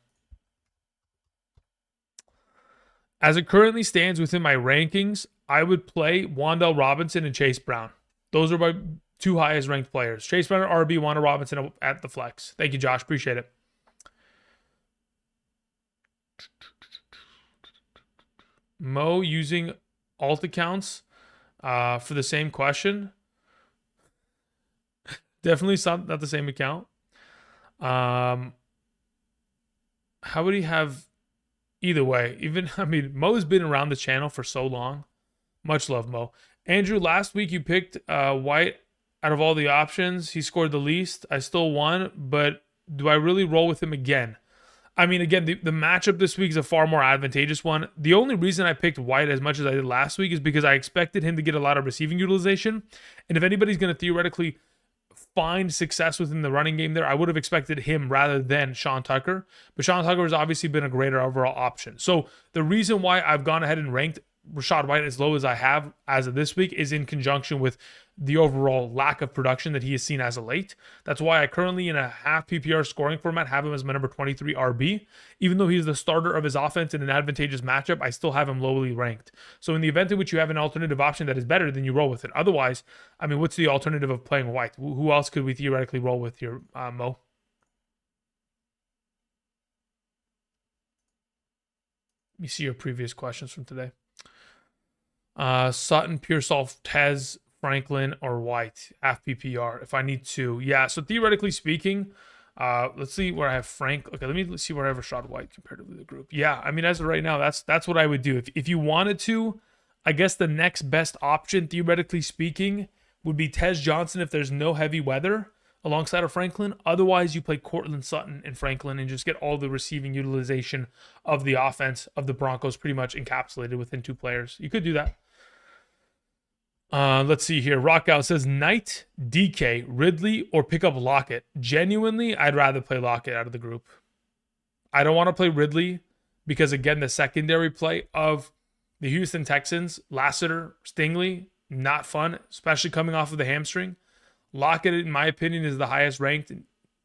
As it currently stands within my rankings, I would play Wan'Dale Robinson and Chase Brown. Those are my two highest ranked players. Chase Brown at RB, Wan'Dale Robinson at the flex. Thank you, Josh. Appreciate it. Mo using alt accounts for the same question. Definitely not the same account. How would he have either way? Mo's been around the channel for so long. Much love, Mo. Andrew, last week you picked White out of all the options. He scored the least. I still won, but do I really roll with him again? Again, the matchup this week is a far more advantageous one. The only reason I picked White as much as I did last week is because I expected him to get a lot of receiving utilization. And if anybody's going to theoretically find success within the running game there, I would have expected him rather than Sean Tucker. But Sean Tucker has obviously been a greater overall option. So the reason why I've gone ahead and ranked Rachaad White as low as I have as of this week is in conjunction with the overall lack of production that he has seen as of late. That's why I currently, in a half PPR scoring format, have him as my number 23 RB. Even though he's the starter of his offense in an advantageous matchup, I still have him lowly ranked. So in the event in which you have an alternative option that is better, then you roll with it. Otherwise, what's the alternative of playing White? Who else could we theoretically roll with here, Mo? Let me see your previous questions from today. Sutton, Pearsall, Tez, Franklin, or White, half PPR if I need to. Yeah, so theoretically speaking, let's see where I have Frank. Okay, let me see where I have Rachaad White comparatively to the group. Yeah, as of right now, that's what I would do. If you wanted to, I guess the next best option, theoretically speaking, would be Tez Johnson if there's no heavy weather alongside of Franklin. Otherwise, you play Cortland Sutton and Franklin and just get all the receiving utilization of the offense of the Broncos pretty much encapsulated within two players. You could do that. Let's see here. Rockout says Knight, DK, Ridley, or pick up Lockett. Genuinely, I'd rather play Lockett out of the group. I don't want to play Ridley because, again, the secondary play of the Houston Texans, Lassiter, Stingley, not fun, especially coming off of the hamstring. Lockett, in my opinion, is the highest ranked.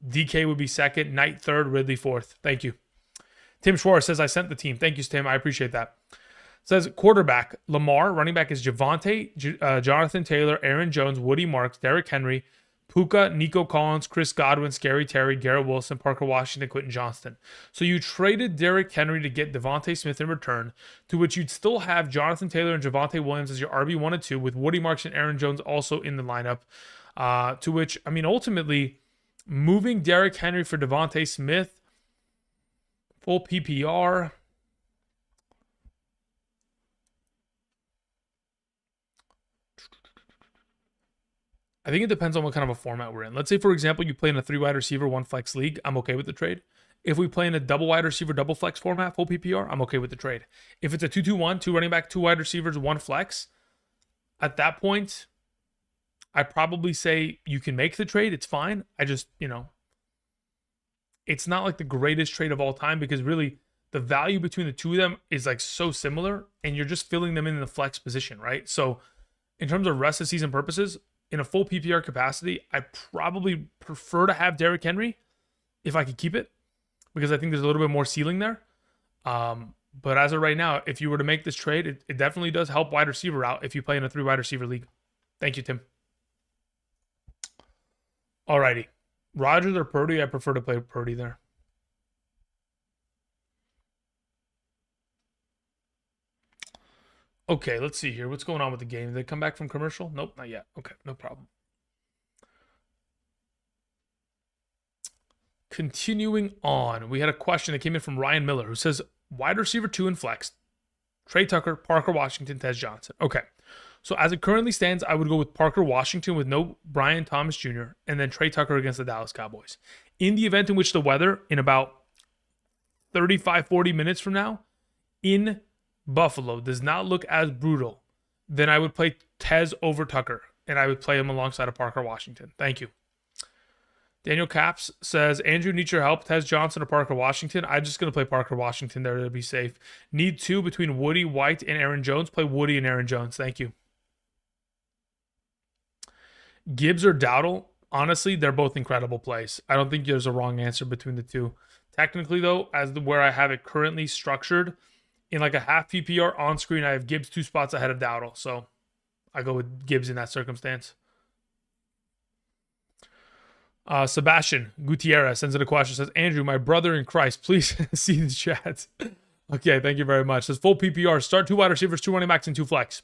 DK would be second, Knight third, Ridley fourth. Thank you. Tim Schwartz says, I sent the team. Thank you, Tim. I appreciate that. Says quarterback, Lamar. Running back is Javonte, Jonathan Taylor, Aaron Jones, Woody Marks, Derrick Henry, Puka, Nico Collins, Chris Godwin, Scary Terry, Garrett Wilson, Parker Washington, Quentin Johnston. So you traded Derrick Henry to get Devontae Smith in return, to which you'd still have Jonathan Taylor and Javonte Williams as your RB1 and 2, with Woody Marks and Aaron Jones also in the lineup. To which, ultimately, moving Derrick Henry for Devontae Smith, full PPR. I think it depends on what kind of a format we're in. Let's say, for example, you play in a 3 wide receiver, 1 flex league. I'm okay with the trade. If we play in a double wide receiver, double flex format, full PPR, I'm okay with the trade. If it's a 2-2-1, 2 running back, 2 wide receivers, 1 flex, at that point, I probably say you can make the trade. It's fine. I just, it's not like the greatest trade of all time because really the value between the two of them is like so similar and you're just filling them in the flex position, right? So in terms of rest of season purposes, in a full PPR capacity, I probably prefer to have Derrick Henry if I could keep it. because I think there's a little bit more ceiling there. But as of right now, if you were to make this trade, it definitely does help wide receiver out if you play in a 3 wide receiver league. Thank you, Tim. Alrighty. Rodgers or Purdy? I prefer to play Purdy there. Okay, let's see here. What's going on with the game? Did they come back from commercial? Nope, not yet. Okay, no problem. Continuing on, we had a question that came in from Ryan Miller who says, wide receiver 2 in flex, Trey Tucker, Parker Washington, Tez Johnson. Okay, so as it currently stands, I would go with Parker Washington with no Brian Thomas Jr. and then Trey Tucker against the Dallas Cowboys. In the event in which the weather in about 35-40 minutes from now in Buffalo does not look as brutal, then I would play Tez over Tucker and I would play him alongside of Parker Washington. Thank you. Daniel Caps says, Andrew, need your help. Tez Johnson or Parker Washington? I'm just going to play Parker Washington there to be safe. Need 2 between Woody, White, and Aaron Jones. Play Woody and Aaron Jones. Thank you. Gibbs or Dowdle? Honestly, they're both incredible plays. I don't think there's a wrong answer between the two. Technically, though, where I have it currently structured, in like a half PPR on screen, I have Gibbs 2 spots ahead of Dowdle. So I go with Gibbs in that circumstance. Sebastian Gutierrez sends in a question. Says, Andrew, my brother in Christ, please see the chat. Okay, thank you very much. Says, full PPR. Start 2 wide receivers, 2 running backs, and 2 flex.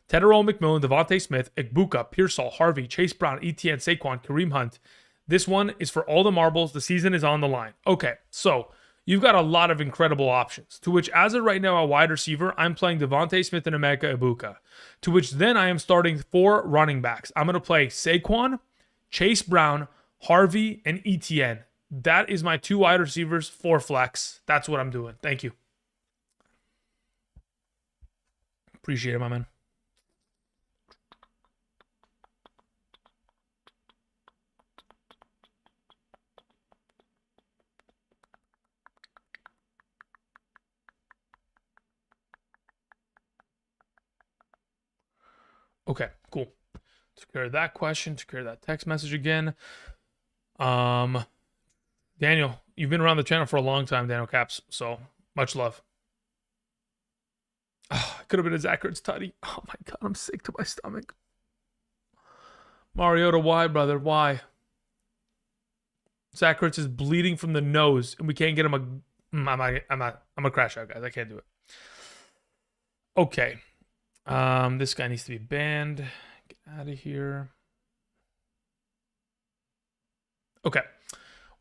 Tedderall, McMillan, Devontae Smith, Igbuka, Pearsall, Harvey, Chase Brown, Etienne, Saquon, Kareem Hunt. This one is for all the marbles. The season is on the line. Okay, so you've got a lot of incredible options, to which as of right now, a wide receiver, I'm playing Devontae Smith and Emeka Igbuka, to which then I am starting 4 running backs. I'm going to play Saquon, Chase Brown, Harvey, and Etienne. That is my 2 wide receivers, 4 flex. That's what I'm doing. Thank you. Appreciate it, my man. Okay, cool. Took care of that question. Took care of that text message again. Daniel, you've been around the channel for a long time, Daniel Caps, so much love. Oh, could have been a Zach Ertz tutty. Oh my God, I'm sick to my stomach. Mariota, why, brother? Why? Zach Ertz is bleeding from the nose, and we can't get him a... I'm a crash out, guys. I can't do it. Okay. This guy needs to be banned. Get out of here. Okay.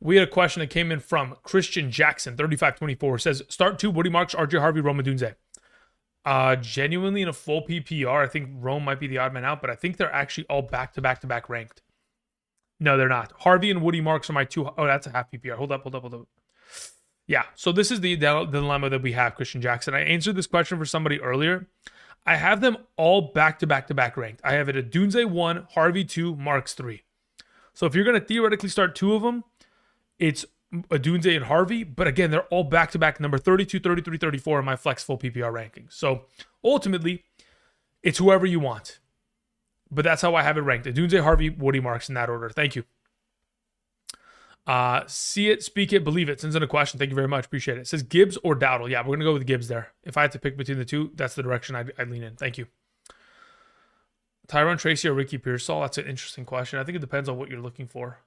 We had a question that came in from Christian Jackson, 3524. Says, start 2, Woody Marks, RJ Harvey, Rome Odunze. Genuinely in a full PPR, I think Rome might be the odd man out, but I think they're actually all back-to-back ranked. No, they're not. Harvey and Woody Marks are my 2. Oh, that's a half PPR. Hold up. Yeah, so this is the dilemma that we have, Christian Jackson. I answered this question for somebody earlier. I have them all back-to-back ranked. I have it at Odunze 1, Harvey 2, Marks 3. So if you're going to theoretically start 2 of them, it's Odunze and Harvey. But again, they're all back-to-back number 32, 33, 34 in my flex full PPR rankings. So ultimately, it's whoever you want. But that's how I have it ranked. Odunze, Harvey, Woody Marks in that order. Thank you. See it, speak it, believe it. Sends in a question. Thank you very much. Appreciate it. It says Gibbs or Dowdle. Yeah, we're going to go with Gibbs there. If I had to pick between the two, that's the direction I'd lean in. Thank you. Tyron Tracy or Ricky Pearsall? That's an interesting question. I think it depends on what you're looking for.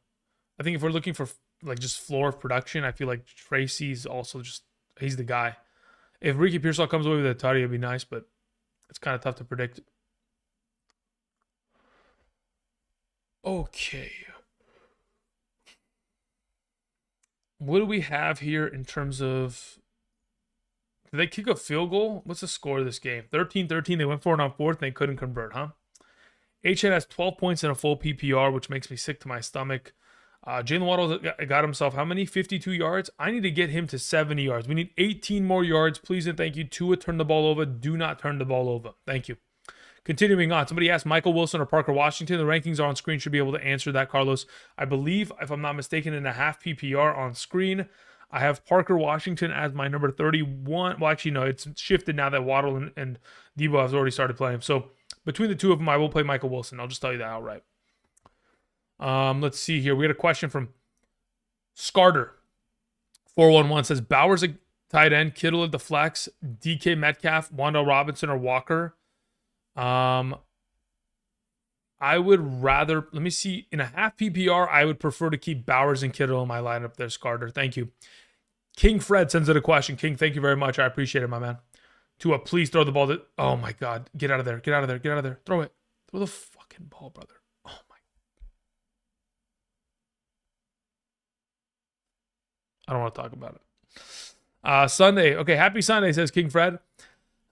I think if we're looking for like just floor of production, I feel like Tracy's also just, he's the guy. If Ricky Pearsall comes away with a tutty, it'd be nice, but it's kind of tough to predict. Okay. What do we have here in terms of... Did they kick a field goal? What's the score of this game? 13-13. They went for it on 4th and they couldn't convert, huh? HN has 12 points in a full PPR, which makes me sick to my stomach. Jalen Waddle got himself how many? 52 yards? I need to get him to 70 yards. We need 18 more yards. Please and thank you. Tua, turn the ball over. Do not turn the ball over. Thank you. Continuing on. Somebody asked Michael Wilson or Parker Washington. The rankings are on screen. Should be able to answer that, Carlos. I believe, if I'm not mistaken, in a half PPR on screen, I have Parker Washington as my number 31. Well, actually, no. It's shifted now that Waddle and Debo have already started playing. So between the two of them, I will play Michael Wilson. I'll just tell you that outright. Let's see here. We had a question from Scarter. 411 says Bowers at tight end, Kittle at the flex, DK Metcalf, Wando Robinson, or Walker. I would rather, let me see, in a half PPR, I would prefer to keep Bowers and Kittle in my lineup there, Scarter. Thank you. King Fred sends in a question. King, thank you very much. I appreciate it, my man. Tua, please throw the ball. Oh, my God. Get out of there. Get out of there. Get out of there. Throw it. Throw the fucking ball, brother. Oh, my. I don't want to talk about it. Sunday. Okay, happy Sunday, says King Fred.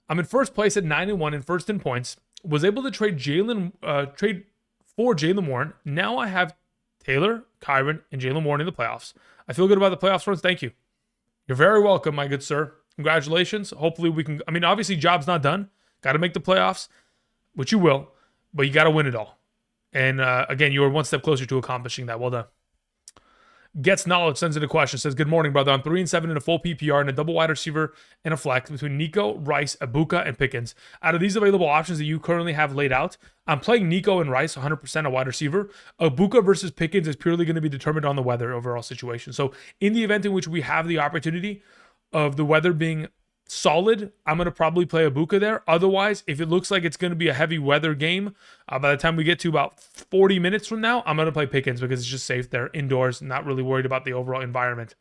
I'm in first place at 9-1 and first in points. Was able to trade for Jalen Warren. Now I have Taylor, Kyron, and Jalen Warren in the playoffs. I feel good about the playoffs runs. Thank you. You're very welcome, my good sir. Congratulations. Hopefully we can. I mean, obviously, job's not done. Got to make the playoffs, which you will, but you got to win it all. And again, you are one step closer to accomplishing that. Well done. Gets Knowledge sends in a question. Says, good morning, brother. I'm 3-7 in a full PPR and a double wide receiver and a flex between Nico, Rice, Ibuka, and Pickens. Out of these available options that you currently have laid out, I'm playing Nico and Rice 100% a wide receiver. Ibuka versus Pickens is purely going to be determined on the weather overall situation. So in the event in which we have the opportunity of the weather being solid, I'm going to probably play Ibuka there. Otherwise, if it looks like it's going to be a heavy weather game, by the time we get to about 40 minutes from now, I'm going to play Pickens because it's just safe there indoors, not really worried about the overall environment.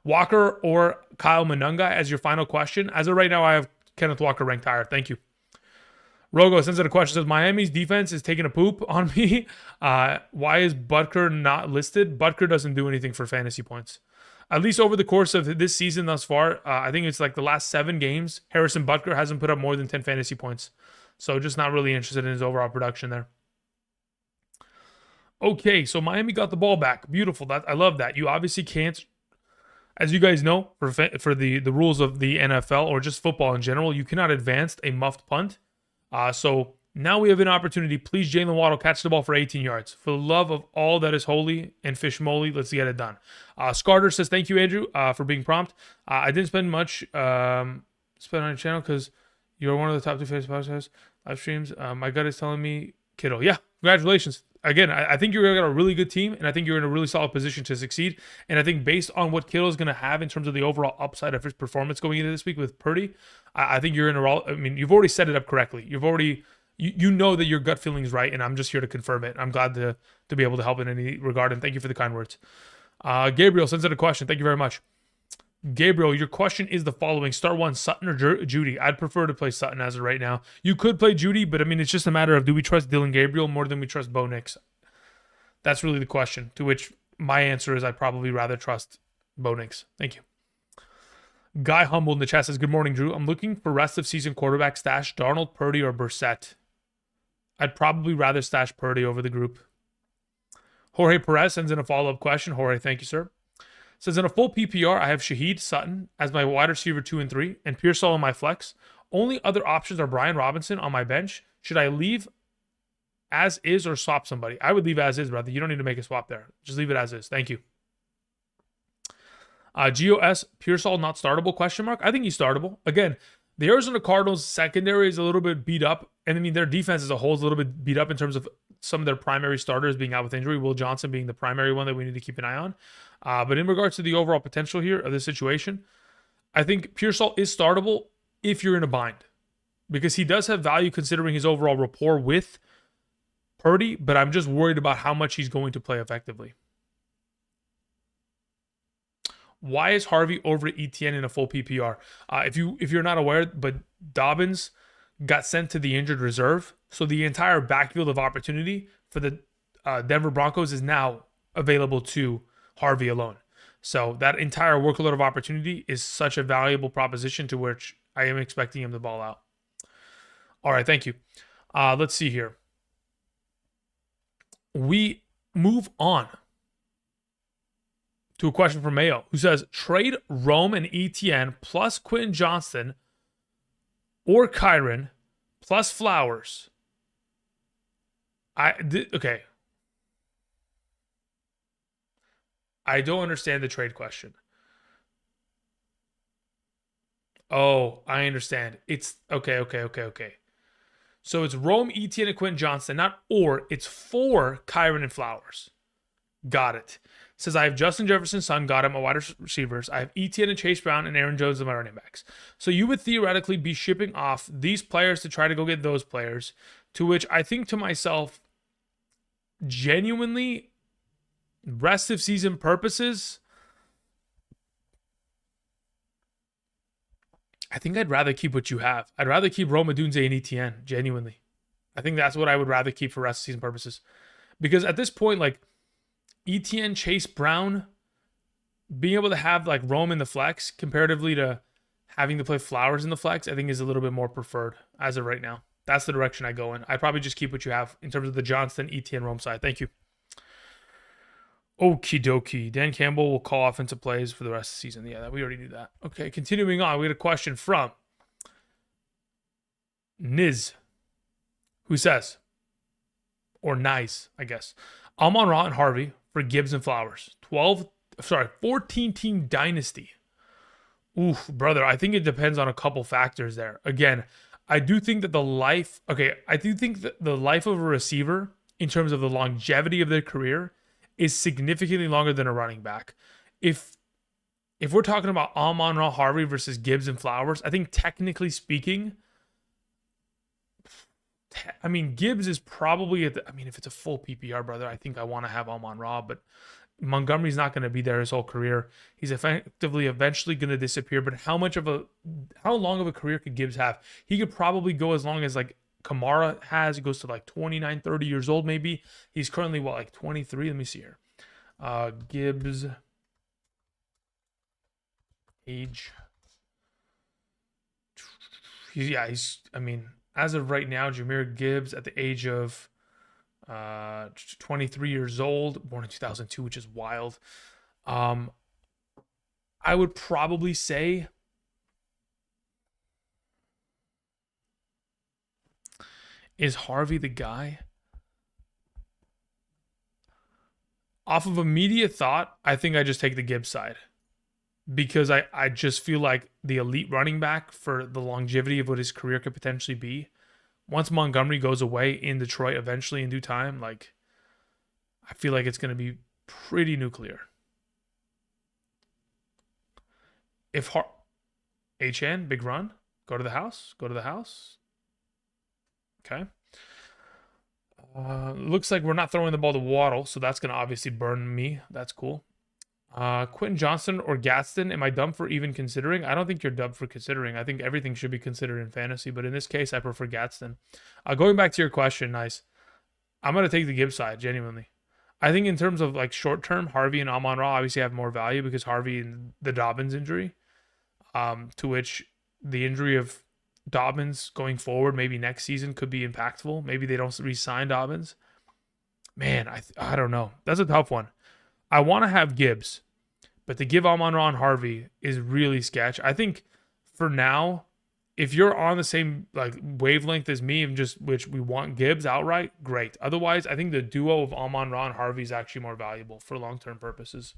Walker or Kyle Manunga as your final question. As of right now, I have Kenneth Walker ranked higher. Thank you. Rogo sends in a question. Says, Miami's defense is taking a poop on me. Why is Butker not listed? Butker doesn't do anything for fantasy points. At least over the course of this season thus far, I think it's like the last 7 games, Harrison Butker hasn't put up more than 10 fantasy points. So just not really interested in his overall production there. Okay, so Miami got the ball back. Beautiful. I love that. You obviously can't, as you guys know, for the rules of the NFL or just football in general, you cannot advance a muffed punt. So now we have an opportunity. Please, Jalen Waddle, catch the ball for 18 yards. For the love of all that is holy and fish moly, let's get it done. Scarter says, thank you, Andrew, for being prompt. I didn't spend much spend on your channel because you're one of the top 2 favorite podcasts, live streams. My gut is telling me Kittle. Yeah, congratulations. Again, I think you're got a really good team, and I think you're in a really solid position to succeed. And I think based on what Kittle is going to have in terms of the overall upside of his performance going into this week with Purdy, I think you're in a. I mean, you've already set it up correctly. You've already. You know that your gut feeling is right, and I'm just here to confirm it. I'm glad to be able to help in any regard, and thank you for the kind words. Gabriel sends in a question. Thank you very much. Gabriel, your question is the following. Start 1, Sutton or Judy? I'd prefer to play Sutton as of right now. You could play Judy, but I mean, it's just a matter of do we trust Dylan Gabriel more than we trust Bo Nix? That's really the question, to which my answer is I'd probably rather trust Bo Nix. Thank you. Guy Humble in the chat says, good morning, Drew. I'm looking for rest of season quarterback stash, Darnold, Purdy, or Brissett. I'd probably rather stash Purdy over the group. Jorge Perez sends in a follow-up question. Jorge, thank you, sir. Says, in a full PPR, I have Shaheed Sutton as my wide receiver 2 and 3, and Pearsall on my flex. Only other options are Brian Robinson on my bench. Should I leave as is or swap somebody? I would leave as is, brother. You don't need to make a swap there. Just leave it as is. Thank you. GOS, Pearsall not startable, question mark? I think he's startable. Again, the Arizona Cardinals secondary is a little bit beat up. And I mean, their defense as a whole is a little bit beat up in terms of some of their primary starters being out with injury. Will Johnson being the primary one that we need to keep an eye on. But in regards to the overall potential here of this situation, I think Pearsall is startable if you're in a bind. Because he does have value considering his overall rapport with Purdy. But I'm just worried about how much he's going to play effectively. Why is Harvey over ETN in a full PPR? If you're not aware, but Dobbins got sent to the injured reserve, so the entire backfield of opportunity for the Denver Broncos is now available to Harvey alone. So that entire workload of opportunity is such a valuable proposition to which I am expecting him to ball out. All right, thank you. Let's see here. We move on to a question from Mayo, who says, trade Rome and ETN plus Quentin Johnston or Kyron plus Flowers. Okay. I don't understand the trade question. Oh, I understand. It's okay. So it's Rome, ETN, and Quentin Johnston, not or. It's for Kyron and Flowers. Got it. Says I have Justin Jefferson's son, got him, my wide receivers. I have Etienne and Chase Brown and Aaron Jones as my running backs. So you would theoretically be shipping off these players to try to go get those players, to which I think to myself, genuinely, rest of season purposes, I think I'd rather keep what you have. I'd rather keep Rome Odunze and Etienne, genuinely. I think that's what I would rather keep for rest of season purposes. Because at this point, like, Etienne, Chase Brown, being able to have like Rome in the flex comparatively to having to play Flowers in the flex, I think is a little bit more preferred as of right now. That's the direction I go in. I'd probably just keep what you have in terms of the Johnston, Etienne, Rome side. Thank you. Okie dokie. Dan Campbell will call offensive plays for the rest of the season. Yeah, we already knew that. Okay, continuing on, we had a question from Niz, who says, or Nice, I guess, Amon-Ra and Harvey for Gibbs and Flowers. 14-team dynasty. Oof, brother, I think it depends on a couple factors there. Again, I do think that the life of a receiver in terms of the longevity of their career is significantly longer than a running back. If we're talking about Amon-Ra Harvey versus Gibbs and Flowers, I think technically speaking, I mean, Gibbs is probably if it's a full PPR, brother, I think I want to have Amon-Ra, but Montgomery's not going to be there his whole career. He's effectively eventually going to disappear, but how long of a career could Gibbs have? He could probably go as long as like Kamara has. He goes to like 29, 30 years old maybe. He's currently like 23? Let me see here. Gibbs age. As of right now, Jahmyr Gibbs at the age of 23 years old, born in 2002, which is wild. I would probably say is Harvey the guy? Off of immediate thought, I think I just take the Gibbs side because I just feel like the elite running back for the longevity of what his career could potentially be. Once Montgomery goes away in Detroit eventually in due time, like, I feel like it's going to be pretty nuclear. If HN, big run, go to the house. Okay. Looks like we're not throwing the ball to Waddle, so that's going to obviously burn me. That's cool. Quentin Johnston or Gaston, am I dumb for even considering? I don't think you're dumb for considering. I think everything should be considered in fantasy, but in this case, I prefer Gaston. Going back to your question, nice. I'm going to take the Gibbs side, genuinely. I think in terms of like short term, Harvey and Amon-Ra obviously have more value because Harvey and the Dobbins injury, to which the injury of Dobbins going forward, maybe next season, could be impactful. Maybe they don't re-sign Dobbins. Man, I don't know. That's a tough one. I want to have Gibbs, but to give Amon-Ra and Harvey is really sketch. I think for now, if you're on the same like wavelength as me and which we want Gibbs outright, great. Otherwise, I think the duo of Amon-Ra and Harvey is actually more valuable for long-term purposes.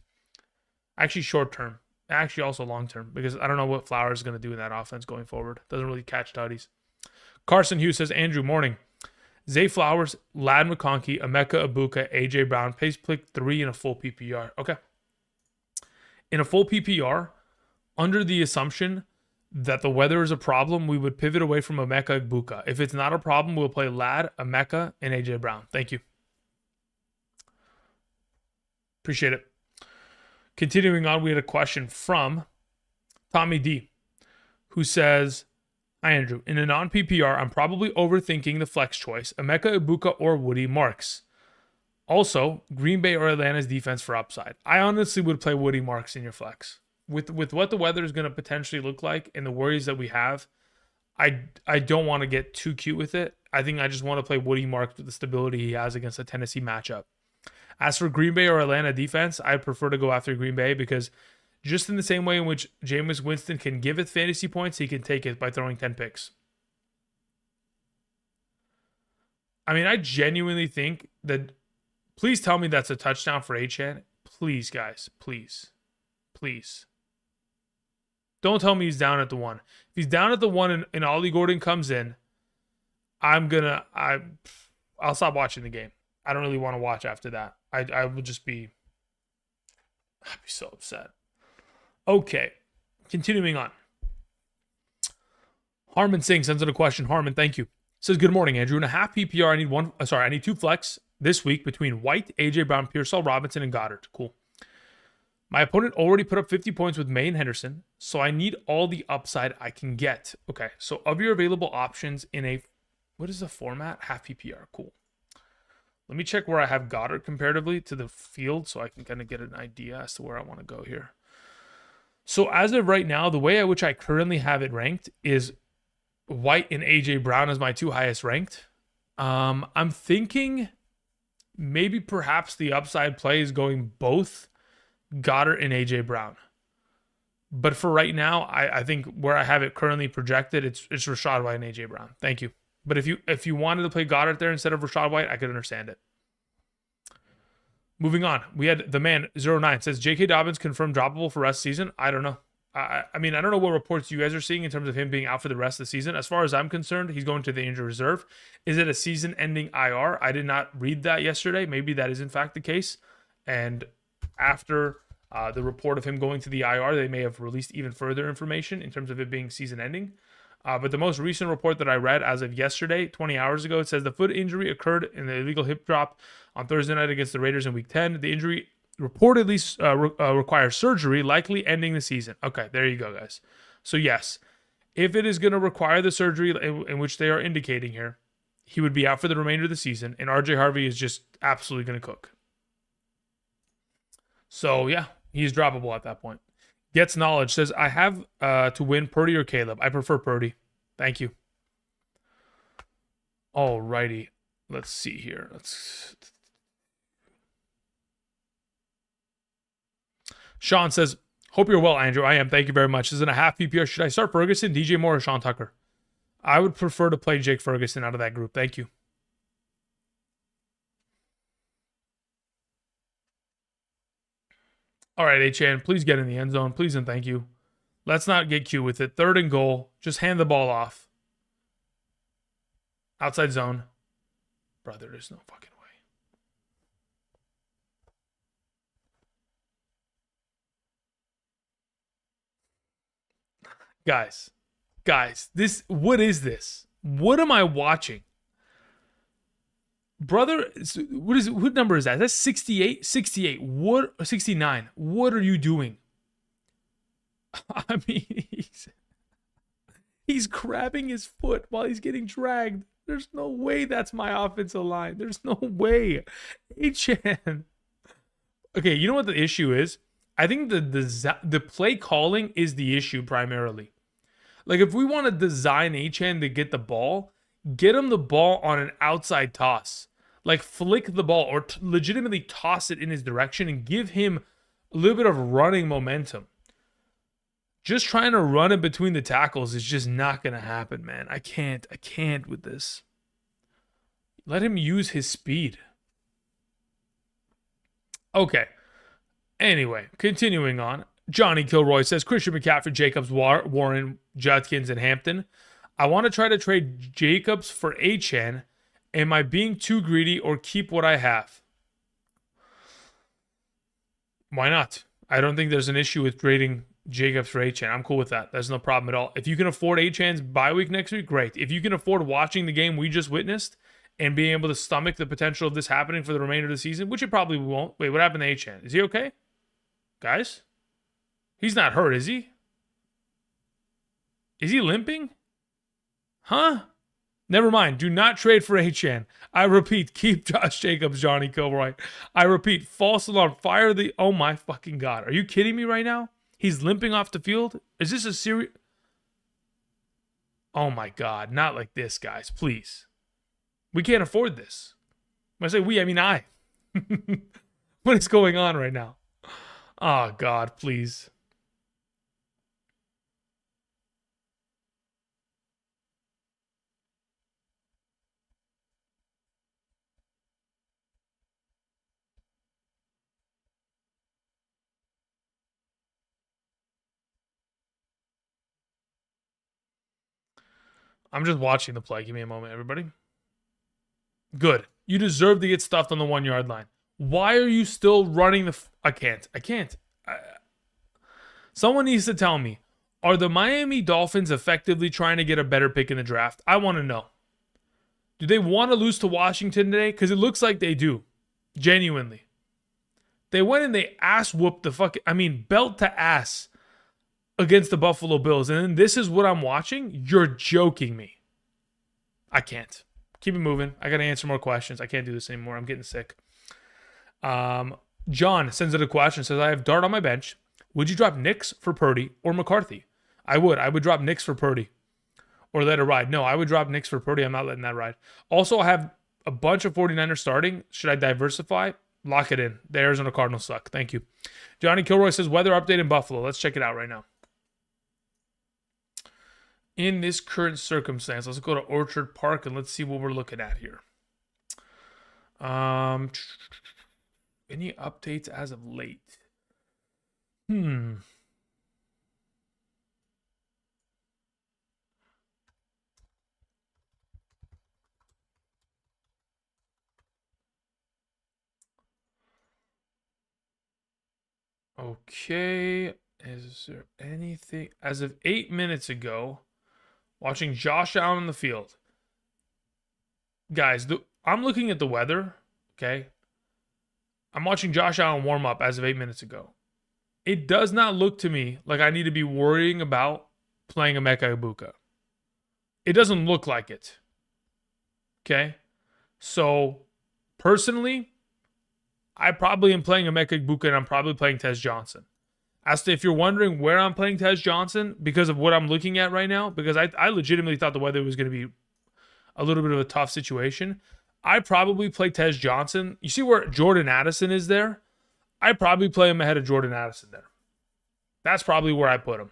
Actually, short-term. Actually, also long-term, because I don't know what Flowers is going to do in that offense going forward. Doesn't really catch tutties. Carson Hughes says, Andrew, morning. Zay Flowers, Lad McConkey, Emeka Ibuka, AJ Brown, pace pick 3 in a full PPR. Okay. In a full PPR, under the assumption that the weather is a problem, we would pivot away from Emeka Ibuka. If it's not a problem, we'll play Lad, Emeka, and AJ Brown. Thank you. Appreciate it. Continuing on, we had a question from Tommy D, who says, hi, Andrew. In a non-PPR, I'm probably overthinking the flex choice, Emeka Ibuka or Woody Marks. Also, Green Bay or Atlanta's defense for upside. I honestly would play Woody Marks in your flex. With what the weather is going to potentially look like and the worries that we have, I don't want to get too cute with it. I think I just want to play Woody Marks with the stability he has against a Tennessee matchup. As for Green Bay or Atlanta defense, I prefer to go after Green Bay because just in the same way in which Jameis Winston can give it fantasy points, he can take it by throwing 10 picks. I mean, I genuinely think that, please tell me that's a touchdown for Achane. Please, guys, please. Please. Don't tell me he's down at the 1. If he's down at the 1 and Ollie Gordon comes in, I'll stop watching the game. I don't really want to watch after that. I will just be I'd be so upset. Okay, continuing on. Harmon Singh sends in a question. Harmon, thank you. Says, good morning, Andrew. In a half PPR, I need two flex this week between White, AJ Brown, Pearsall, Robinson, and Goddard. Cool. My opponent already put up 50 points with May and Henderson, so I need all the upside I can get. Okay, so of your available options in a, what is the format? Half PPR. Cool. Let me check where I have Goddard comparatively to the field so I can kind of get an idea as to where I want to go here. So as of right now, the way at which I currently have it ranked is White and AJ Brown as my two highest ranked. I'm thinking maybe perhaps the upside play is going both Goddard and AJ Brown. But for right now, I think where I have it currently projected, it's Rachaad White and AJ Brown. Thank you. But if you wanted to play Goddard there instead of Rachaad White, I could understand it. Moving on, we had the man 09 says J.K. Dobbins confirmed droppable for rest of the season. I don't know. I mean, I don't know what reports you guys are seeing in terms of him being out for the rest of the season. As far as I'm concerned, he's going to the injury reserve. Is it a season-ending IR? I did not read that yesterday. Maybe that is in fact the case. And after the report of him going to the IR, they may have released even further information in terms of it being season-ending. But the most recent report that I read as of yesterday, 20 hours ago, it says the foot injury occurred in the illegal hip drop on Thursday night against the Raiders in Week 10. The injury reportedly requires surgery, likely ending the season. Okay, there you go, guys. So yes, if it is going to require the surgery in which they are indicating here, he would be out for the remainder of the season, and RJ Harvey is just absolutely going to cook. So yeah, he's droppable at that point. Gets Knowledge says, I have to win Purdy or Caleb. I prefer Purdy. Thank you. Alrighty. Let's see here. Sean says, hope you're well, Andrew. I am. Thank you very much. This is in a half PPR. Should I start Ferguson, DJ Moore, or Sean Tucker? I would prefer to play Jake Ferguson out of that group. Thank you. All right, HN, please get in the end zone. Please and thank you. Let's not get cute with it. 3rd and goal. Just hand the ball off. Outside zone. Brother, there's no fucking way. Guys, what is this? What am I watching? Brother, what number is that? That's 68? 68. What? 69. What are you doing? I mean, he's grabbing his foot while he's getting dragged. There's no way that's my offensive line. There's no way. HN. Okay, you know what the issue is? I think the play calling is the issue primarily. Like, if we want to design HN to get the ball, get him the ball on an outside toss. Like, flick the ball or legitimately toss it in his direction and give him a little bit of running momentum. Just trying to run it between the tackles is just not going to happen, man. I can't with this. Let him use his speed. Okay. Anyway, continuing on. Johnny Kilroy says, Christian McCaffrey, Jacobs, Warren, Judkins, and Hampton. I want to try to trade Jacobs for HN. Am I being too greedy or keep what I have? Why not? I don't think there's an issue with trading Jacobs for HN. I'm cool with that. There's no problem at all. If you can afford HN's bye week next week, great. If you can afford watching the game we just witnessed and being able to stomach the potential of this happening for the remainder of the season, which it probably won't. Wait, what happened to HN? Is he okay? Guys? He's not hurt, is he? Is he limping? Huh? Never mind. Do not trade for HN. I repeat, keep Josh Jacobs, Johnny Kilroy. I repeat, false alarm. Fire the... Oh my fucking God. Are you kidding me right now? He's limping off the field? Is this a serious... Oh my God. Not like this, guys. Please. We can't afford this. When I say we, I mean I. What is going on right now? Oh God, please. I'm just watching the play. Give me a moment, everybody. Good. You deserve to get stuffed on the 1 yard line. Why are you still running the... I can't. Someone needs to tell me, are the Miami Dolphins effectively trying to get a better pick in the draft? I want to know. Do they want to lose to Washington today? Because it looks like they do. Genuinely. They went and they ass whooped belt to ass against the Buffalo Bills. And then this is what I'm watching? You're joking me. I can't. Keep it moving. I got to answer more questions. I can't do this anymore. I'm getting sick. John sends it a question. Says, I have Dart on my bench. Would you drop Nix for Purdy or McCarthy? I would. I would drop Nix for Purdy. Or let it ride. No, I would drop Nix for Purdy. I'm not letting that ride. Also, I have a bunch of 49ers starting. Should I diversify? Lock it in. The Arizona Cardinals suck. Thank you. Johnny Kilroy says, weather update in Buffalo. Let's check it out right now. In this current circumstance, let's go to Orchard Park and let's see what we're looking at here. Any updates as of late? Okay. Is there anything? As of 8 minutes ago, watching Josh Allen in the field. Guys, I'm looking at the weather, okay? I'm watching Josh Allen warm up as of 8 minutes ago. It does not look to me like I need to be worrying about playing Emeka Egbuka. It doesn't look like it. Okay? So, personally, I probably am playing Emeka Egbuka and I'm probably playing Tez Johnson. As to if you're wondering where I'm playing Tez Johnson because of what I'm looking at right now, because I legitimately thought the weather was going to be a little bit of a tough situation, I probably play Tez Johnson. You see where Jordan Addison is there? I probably play him ahead of Jordan Addison there. That's probably where I put him.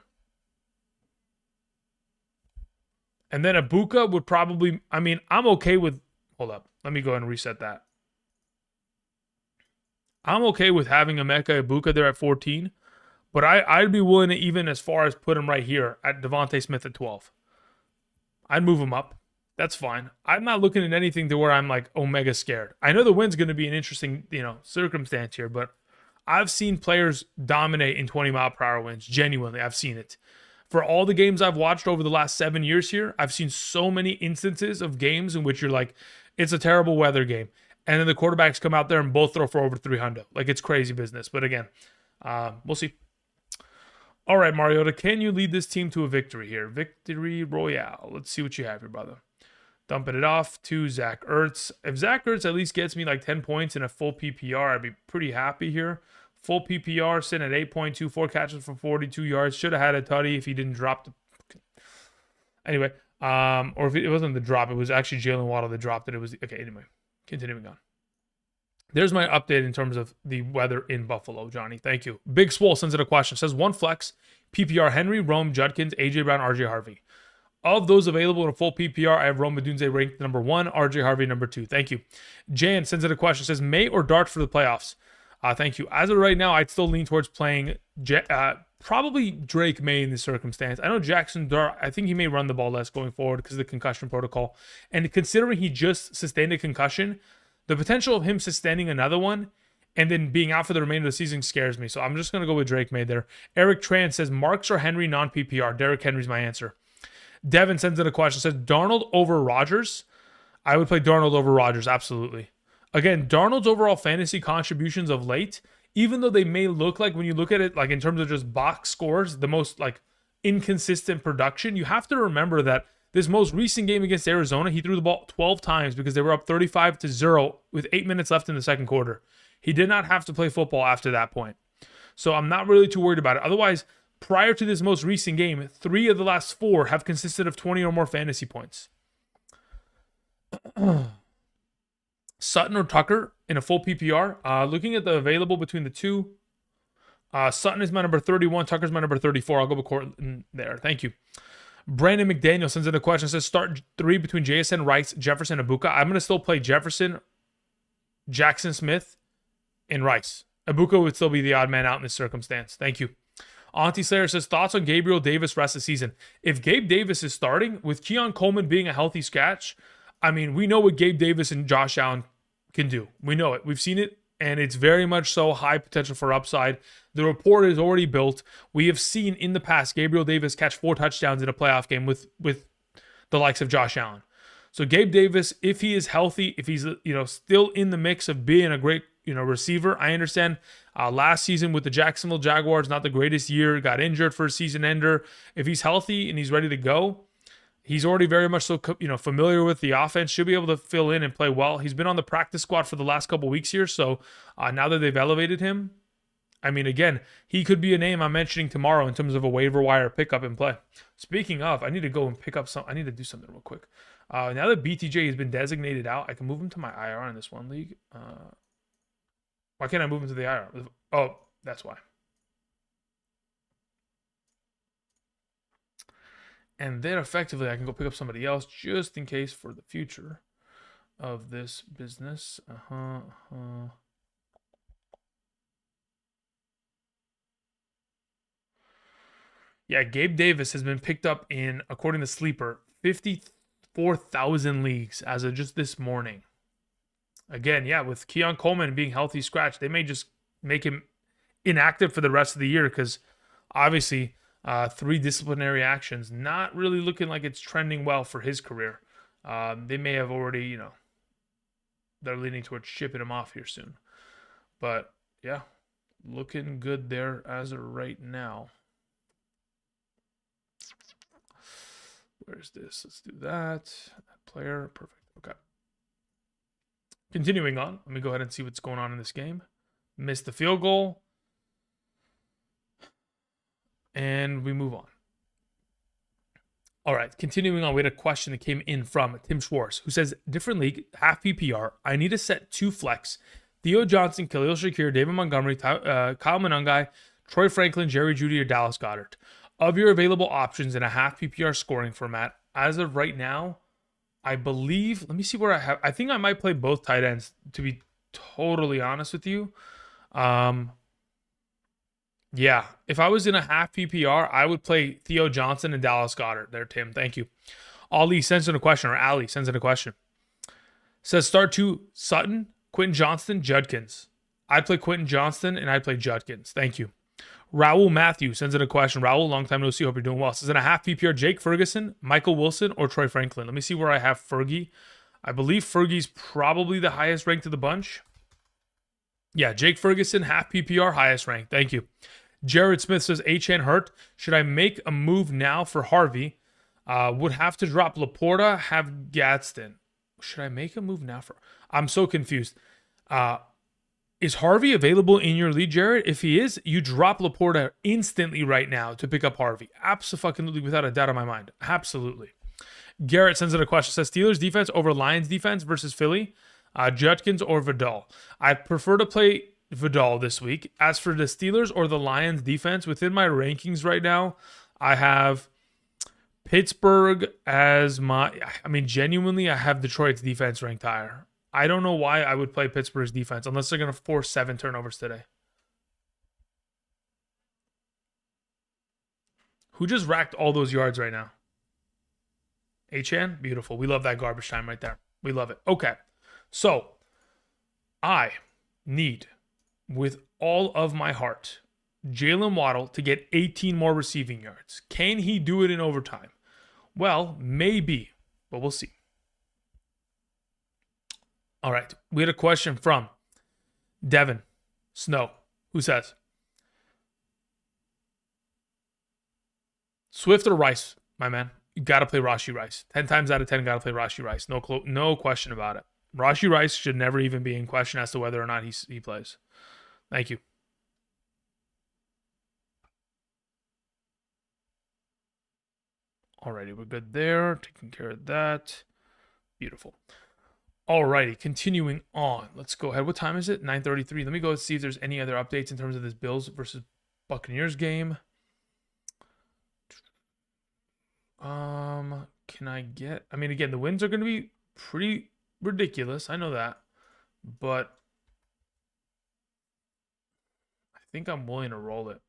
And then Egbuka would probably, I'm okay with, hold up, let me go ahead and reset that. I'm okay with having Emeka Egbuka there at 14, but I'd be willing to even as far as put him right here at Devontae Smith at 12. I'd move him up. That's fine. I'm not looking at anything to where I'm like Omega scared. I know the win's going to be an interesting, circumstance here, but I've seen players dominate in 20-mile-per-hour winds. Genuinely, I've seen it. For all the games I've watched over the last 7 years here, I've seen so many instances of games in which you're like, it's a terrible weather game. And then the quarterbacks come out there and both throw for over 300. Like, it's crazy business. But again, we'll see. All right, Mariota, can you lead this team to a victory here? Victory Royale. Let's see what you have here, brother. Dumping it off to Zach Ertz. If Zach Ertz at least gets me like 10 points in a full PPR, I'd be pretty happy here. Full PPR, sitting at 8.2, 4 catches for 42 yards. Should have had a tutty if he didn't drop the... Anyway, or if it wasn't the drop, it was actually Jalen Waddle that dropped it. It was... Okay, anyway, continuing on. There's my update in terms of the weather in Buffalo, Johnny. Thank you. Big Swole sends it a question. Says, one flex, PPR Henry, Rome, Judkins, AJ Brown, RJ Harvey. Of those available in a full PPR, I have Rome Odunze ranked number 1, RJ Harvey number 2. Thank you. Jan sends it a question. Says, May or Dart for the playoffs? Thank you. As of right now, I'd still lean towards playing probably Drake May in this circumstance. I know Jackson Dart, I think he may run the ball less going forward because of the concussion protocol. And considering he just sustained a concussion, the potential of him sustaining another one and then being out for the remainder of the season scares me. So I'm just going to go with Drake May there. Eric Tran says, Marks or Henry non-PPR? Derrick Henry's my answer. Devin sends in a question. Says, Darnold over Rodgers? I would play Darnold over Rodgers, absolutely. Again, Darnold's overall fantasy contributions of late, even though they may look like, when you look at it, like in terms of just box scores, the most like inconsistent production, you have to remember that this most recent game against Arizona, he threw the ball 12 times because they were up 35-0 with 8 minutes left in the second quarter. He did not have to play football after that point. So I'm not really too worried about it. Otherwise, prior to this most recent game, 3 of the last 4 have consisted of 20 or more fantasy points. Sutton or Tucker in a full PPR. Looking at the available between the two, Sutton is my number 31. Tucker's my number 34. I'll go with Cortland there. Thank you. Brandon McDaniel sends in a question. Says, start 3 between JSN, Rice, Jefferson, and Egbuka. I'm going to still play Jefferson, Jackson Smith, and Rice. Egbuka would still be the odd man out in this circumstance. Thank you. Auntie Slayer says, thoughts on Gabriel Davis rest of the season? If Gabe Davis is starting, with Keon Coleman being a healthy scratch, we know what Gabe Davis and Josh Allen can do. We know it. We've seen it and it's very much so high potential for upside. The report is already built. We have seen in the past Gabriel Davis catch 4 touchdowns in a playoff game with the likes of Josh Allen. So Gabe Davis, if he is healthy, if he's still in the mix of being a great receiver, I understand last season with the Jacksonville Jaguars, not the greatest year, got injured for a season ender. If he's healthy and he's ready to go, he's already very much so familiar with the offense, should be able to fill in and play well. He's been on the practice squad for the last couple weeks here, so now that they've elevated him, I mean, again, he could be a name I'm mentioning tomorrow in terms of a waiver wire pickup and play. Speaking of, I need to go and pick up some. I need to do something real quick. Now that BTJ has been designated out, I can move him to my IR in this one league. Why can't I move him to the IR? Oh, that's why. And then effectively, I can go pick up somebody else just in case for the future of this business. Yeah, Gabe Davis has been picked up in, according to Sleeper, 54,000 leagues as of just this morning. Again, yeah, with Keon Coleman being healthy scratch, they may just make him inactive for the rest of the year because obviously 3 disciplinary actions, not really looking like it's trending well for his career. They may have already, they're leaning towards shipping him off here soon. But yeah, looking good there as of right now. Where's this? Let's do that. Player. Perfect. Okay. Continuing on. Let me go ahead and see what's going on in this game. Missed the field goal. And we move on. All right. Continuing on. We had a question that came in from Tim Schwartz, who says, different league, half PPR. I need to set 2 flex. Theo Johnson, Khalil Shakir, David Montgomery, Kyle Monangai, Troy Franklin, Jerry Jeudy, or Dallas Goedert. Of your available options in a half PPR scoring format, as of right now, I believe, let me see where I have, I think I might play both tight ends, to be totally honest with you. Yeah, if I was in a half PPR, I would play Theo Johnson and Dallas Goedert. There, Tim, thank you. Ali sends in a question, or Ali sends in a question. Says start 2, Sutton, Quentin Johnston, Judkins. I'd play Quentin Johnston, and I'd play Judkins. Thank you. Raul Matthew sends in a question. Raul, long time no see. Hope you're doing well. Says in a half PPR, Jake Ferguson, Michael Wilson, or Troy Franklin. Let me see where I have Fergie. I believe Fergie's probably the highest ranked of the bunch. Yeah, Jake Ferguson, half PPR, highest ranked. Thank you. Jared Smith says, H.N. hurt. Should I make a move now for Harvey? Would have to drop Laporta, have Gadsden. Should I make a move now for... I'm so confused. Is Harvey available in your league, Jared? If he is, you drop Laporta instantly right now to pick up Harvey. Absolutely, without a doubt in my mind. Absolutely. Garrett sends in a question. Says Steelers defense over Lions defense versus Philly. Judkins or Vidal. I prefer to play Vidal this week. As for the Steelers or the Lions defense, within my rankings right now, I have Pittsburgh as my... I mean, genuinely, I have Detroit's defense ranked higher. I don't know why I would play Pittsburgh's defense unless they're going to force 7 turnovers today. Who just racked all those yards right now? H.N.? Beautiful. We love that garbage time right there. We love it. Okay. So, I need, with all of my heart, Jalen Waddle to get 18 more receiving yards. Can he do it in overtime? Well, maybe, but we'll see. All right, we had a question from Devin Snow, who says, Swift or Rice, my man? You got to play Rashee Rice. 10 times out of 10, got to play Rashee Rice. No question about it. Rashee Rice should never even be in question as to whether or not he plays. Thank you. Alrighty, we're good there. Taking care of that. Beautiful. Alrighty, continuing on. Let's go ahead. What time is it? 9:33. Let me go see if there's any other updates in terms of this Bills versus Buccaneers game. Can I get... I mean, again, the wins are going to be pretty ridiculous. I know that. But I think I'm willing to roll it.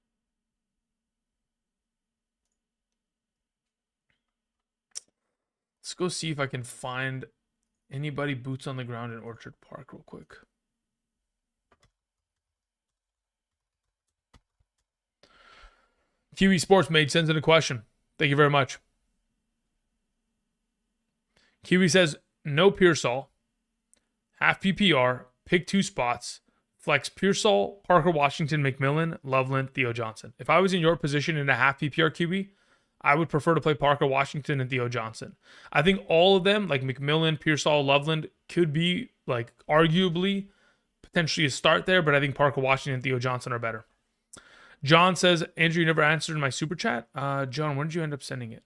Let's go see if I can find anybody boots on the ground in Orchard Park real quick. Kiwi Sports Made sends in a question. Thank you very much. Kiwi says, no Pearsall, half PPR, pick 2 spots, flex Pearsall, Parker Washington, McMillan, Loveland, Theo Johnson. If I was in your position in a half PPR Kiwi, I would prefer to play Parker Washington and Theo Johnson. I think all of them, like McMillan, Pearsall, Loveland, could be like arguably potentially a start there, but I think Parker Washington and Theo Johnson are better. John says, Andrew, you never answered my super chat. John, when did you end up sending it?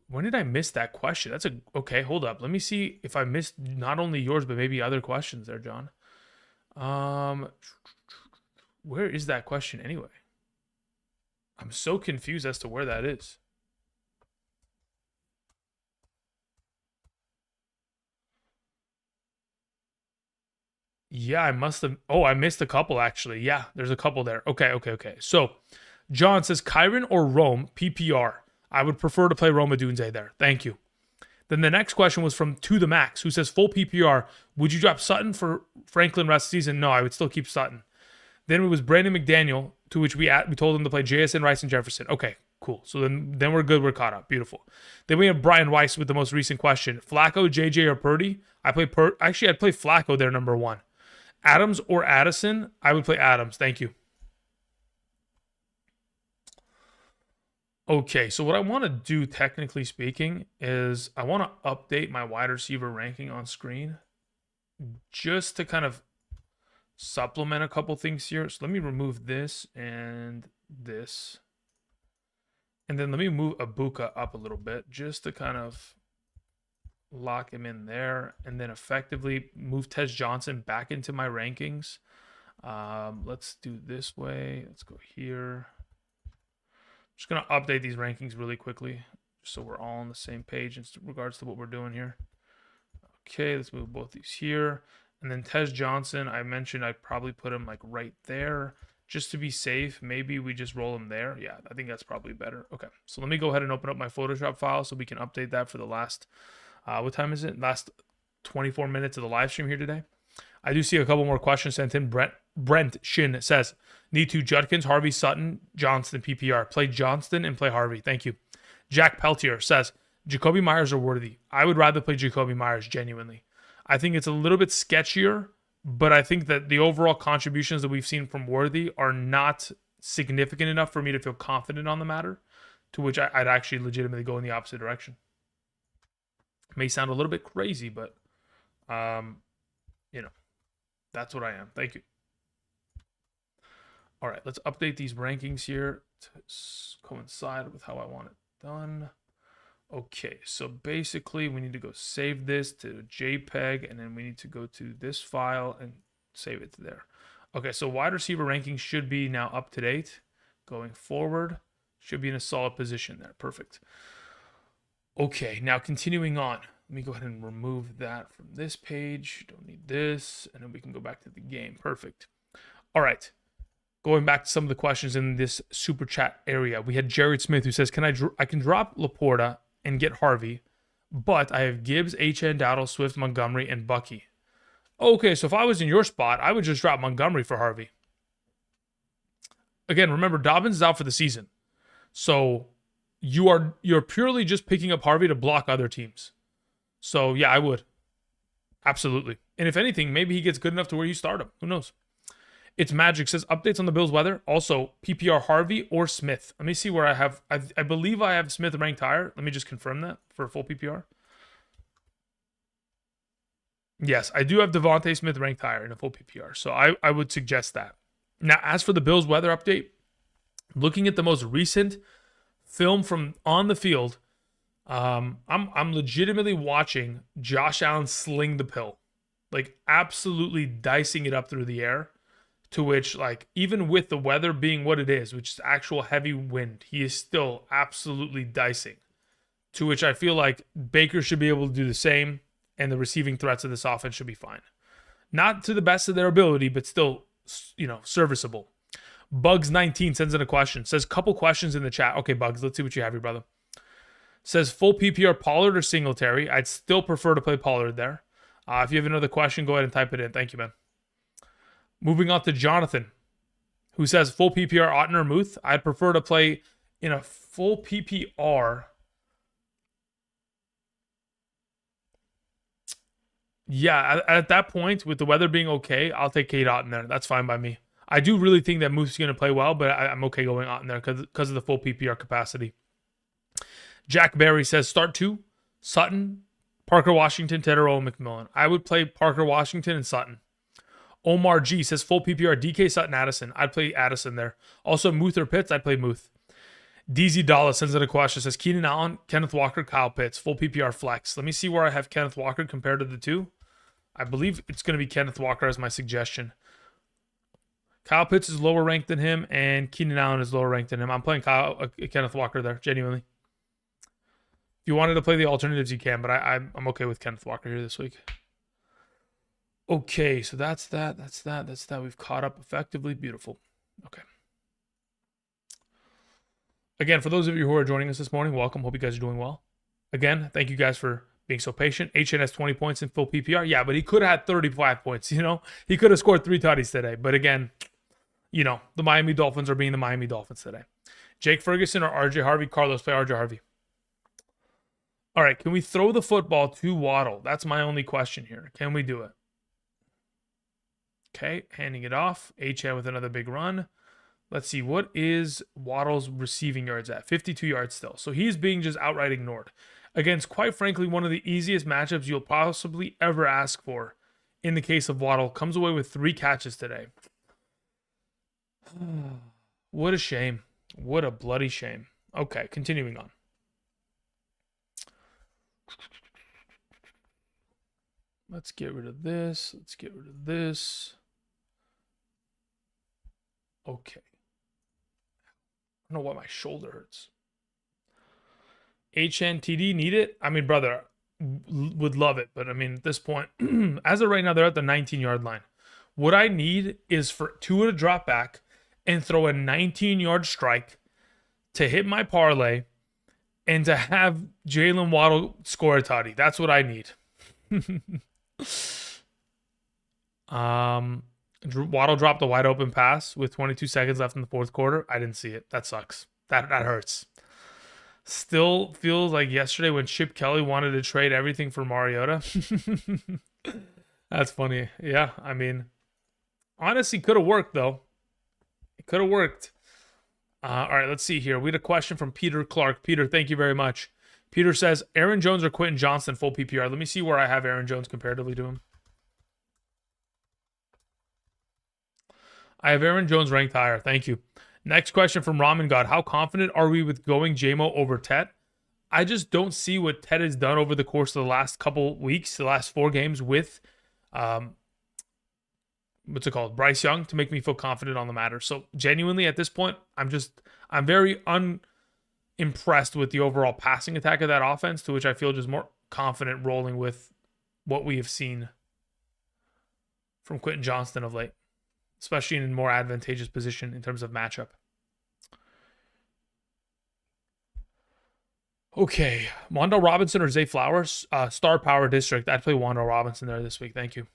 When did I miss that question? Okay, hold up. Let me see if I missed not only yours, but maybe other questions there, John. Where is that question anyway? I'm so confused as to where that is. Yeah, I must have. Oh, I missed a couple actually. Yeah, there's a couple there. Okay. So, John says Kyron or Rome PPR. I would prefer to play Roma Dunze there. Thank you. Then the next question was from To The Max, who says full PPR. Would you drop Sutton for Franklin rest of the season? No, I would still keep Sutton. Then it was Brandon McDaniel, to which we told him to play JSN, Rice, and Jefferson. Okay, cool. So then we're good. We're caught up. Beautiful. Then we have Brian Weiss with the most recent question. Flacco, JJ, or Purdy? I'd play Flacco there, number 1. Adams or Addison? I would play Adams. Thank you. Okay, so what I want to do, technically speaking, is I want to update my wide receiver ranking on screen just to kind of supplement a couple things here. So let me remove this and this. And then let me move Abuka up a little bit just to kind of lock him in there. And then effectively move Tez Johnson back into my rankings. Let's do this way. Let's go here. Just going to update these rankings really quickly just so we're all on the same page in regards to what we're doing here. Okay, let's move both these here. And then Tez Johnson, I mentioned I'd probably put him like right there just to be safe. Maybe we just roll him there. Yeah, I think that's probably better. Okay, so let me go ahead and open up my Photoshop file so we can update that for the last, what time is it? Last 24 minutes of the live stream here today. I do see a couple more questions sent in. Brent Shin says, need to Judkins, Harvey, Sutton, Johnston, PPR. Play Johnston and play Harvey. Thank you. Jack Peltier says, Jacoby Myers or Worthy? I would rather play Jacoby Myers, genuinely. I think it's a little bit sketchier, but I think that the overall contributions that we've seen from Worthy are not significant enough for me to feel confident on the matter, to which I'd actually legitimately go in the opposite direction. It may sound a little bit crazy, but, you know, that's what I am. Thank you. All right, let's update these rankings here to coincide with how I want it done. Okay, so basically we need to go save this to JPEG, and then we need to go to this file and save it to there. Okay, so wide receiver rankings should be now up to date. Going forward, should be in a solid position there. Perfect. Okay, now continuing on. Let me go ahead and remove that from this page. Don't need this. And then we can go back to the game. Perfect. All right. Going back to some of the questions in this super chat area. We had Jared Smith who says, I can drop Laporta and get Harvey, but I have Gibbs, HN, Dowdle, Swift, Montgomery, and Bucky. Okay, so if I was in your spot, I would just drop Montgomery for Harvey. Again, remember, Dobbins is out for the season. So you're purely just picking up Harvey to block other teams. So, yeah, I would. Absolutely. And if anything, maybe he gets good enough to where you start him. Who knows? It's Magic says, updates on the Bills weather. Also, PPR Harvey or Smith. Let me see where I have. I believe I have Smith ranked higher. Let me just confirm that for full PPR. Yes, I do have Devontae Smith ranked higher in a full PPR. So I would suggest that. Now, as for the Bills weather update, looking at the most recent film from on the field, I'm legitimately watching Josh Allen sling the pill, like absolutely dicing it up through the air, to which, like, even with the weather being what it is, which is actual heavy wind, he is still absolutely dicing, to which I feel like Baker should be able to do the same, and the receiving threats of this offense should be fine. Not to the best of their ability, but still, you know, serviceable. Bugs19 sends in a question, says couple questions in the chat. Okay, Bugs, let's see what you have here, brother. Says full PPR Pollard or Singletary. I'd still prefer to play Pollard there. If you have another question, go ahead and type it in. Thank you, man. Moving on to Jonathan, who says full PPR Otten or Muth. I'd prefer to play in a full PPR. Yeah, at that point, with the weather being okay, I'll take Cade Otten there. That's fine by me. I do really think that Muth's going to play well, but I'm okay going Otten there because of the full PPR capacity. Jack Berry says start 2, Sutton, Parker Washington, Tedero, McMillan. I would play Parker Washington and Sutton. Omar G says full PPR, DK, Sutton, Addison. I'd play Addison there. Also, Muth or Pitts, I'd play Muth. DZ Dalla sends in a question, says Keenan Allen, Kenneth Walker, Kyle Pitts, full PPR flex. Let me see where I have Kenneth Walker compared to the two. I believe it's going to be Kenneth Walker as my suggestion. Kyle Pitts is lower ranked than him, and Keenan Allen is lower ranked than him. I'm playing Kenneth Walker there, genuinely. If you wanted to play the alternatives, you can, but I'm okay with Kenneth Walker here this week. Okay, so that's that. We've caught up effectively. Beautiful. Okay. Again, for those of you who are joining us this morning, welcome. Hope you guys are doing well. Again, thank you guys for being so patient. HN has 20 points in full PPR. Yeah, but he could have had 35 points, you know? He could have scored 3 tutties today. But again, you know, the Miami Dolphins are being the Miami Dolphins today. Jake Ferguson or RJ Harvey? Carlos, play RJ Harvey. All right, can we throw the football to Waddle? That's my only question here. Can we do it? Okay, handing it off. HN with another big run. Let's see, what is Waddle's receiving yards at? 52 yards still. So he's being just outright ignored against, quite frankly, one of the easiest matchups you'll possibly ever ask for in the case of Waddle. Comes away with 3 catches today. What a shame. What a bloody shame. Okay, continuing on. Let's get rid of this. Let's get rid of this. Okay. I don't know why my shoulder hurts. HNTD need it? I mean, brother, would love it. But I mean, at this point, as of right now, they're at the 19-yard line. What I need is for Tua to drop back and throw a 19-yard strike to hit my parlay and to have Jalen Waddle score a toddy. That's what I need. Waddle dropped a wide open pass with 22 seconds left in the fourth quarter. I didn't see it. That sucks. That hurts. Still feels like yesterday when Chip Kelly wanted to trade everything for Mariota. That's funny. Yeah, I mean, honestly, could have worked though. It could have worked. All right, let's see here. We had a question from Peter Clark. Peter, thank you very much. Peter says, Aaron Jones or Quentin Johnston, full PPR. Let me see where I have Aaron Jones comparatively to him. I have Aaron Jones ranked higher. Thank you. Next question from Ramen God. How confident are we with going JMO over Tet? I just don't see what Tet has done over the course of the last couple weeks, the last 4 games with, what's it called? Bryce Young to make me feel confident on the matter. So genuinely at this point, I'm very unimpressed with the overall passing attack of that offense, to which I feel just more confident rolling with what we have seen from Quentin Johnston of late, especially in a more advantageous position in terms of matchup. Okay, Wando Robinson or Zay Flowers? Star Power District. I'd play Wando Robinson there this week. Thank you.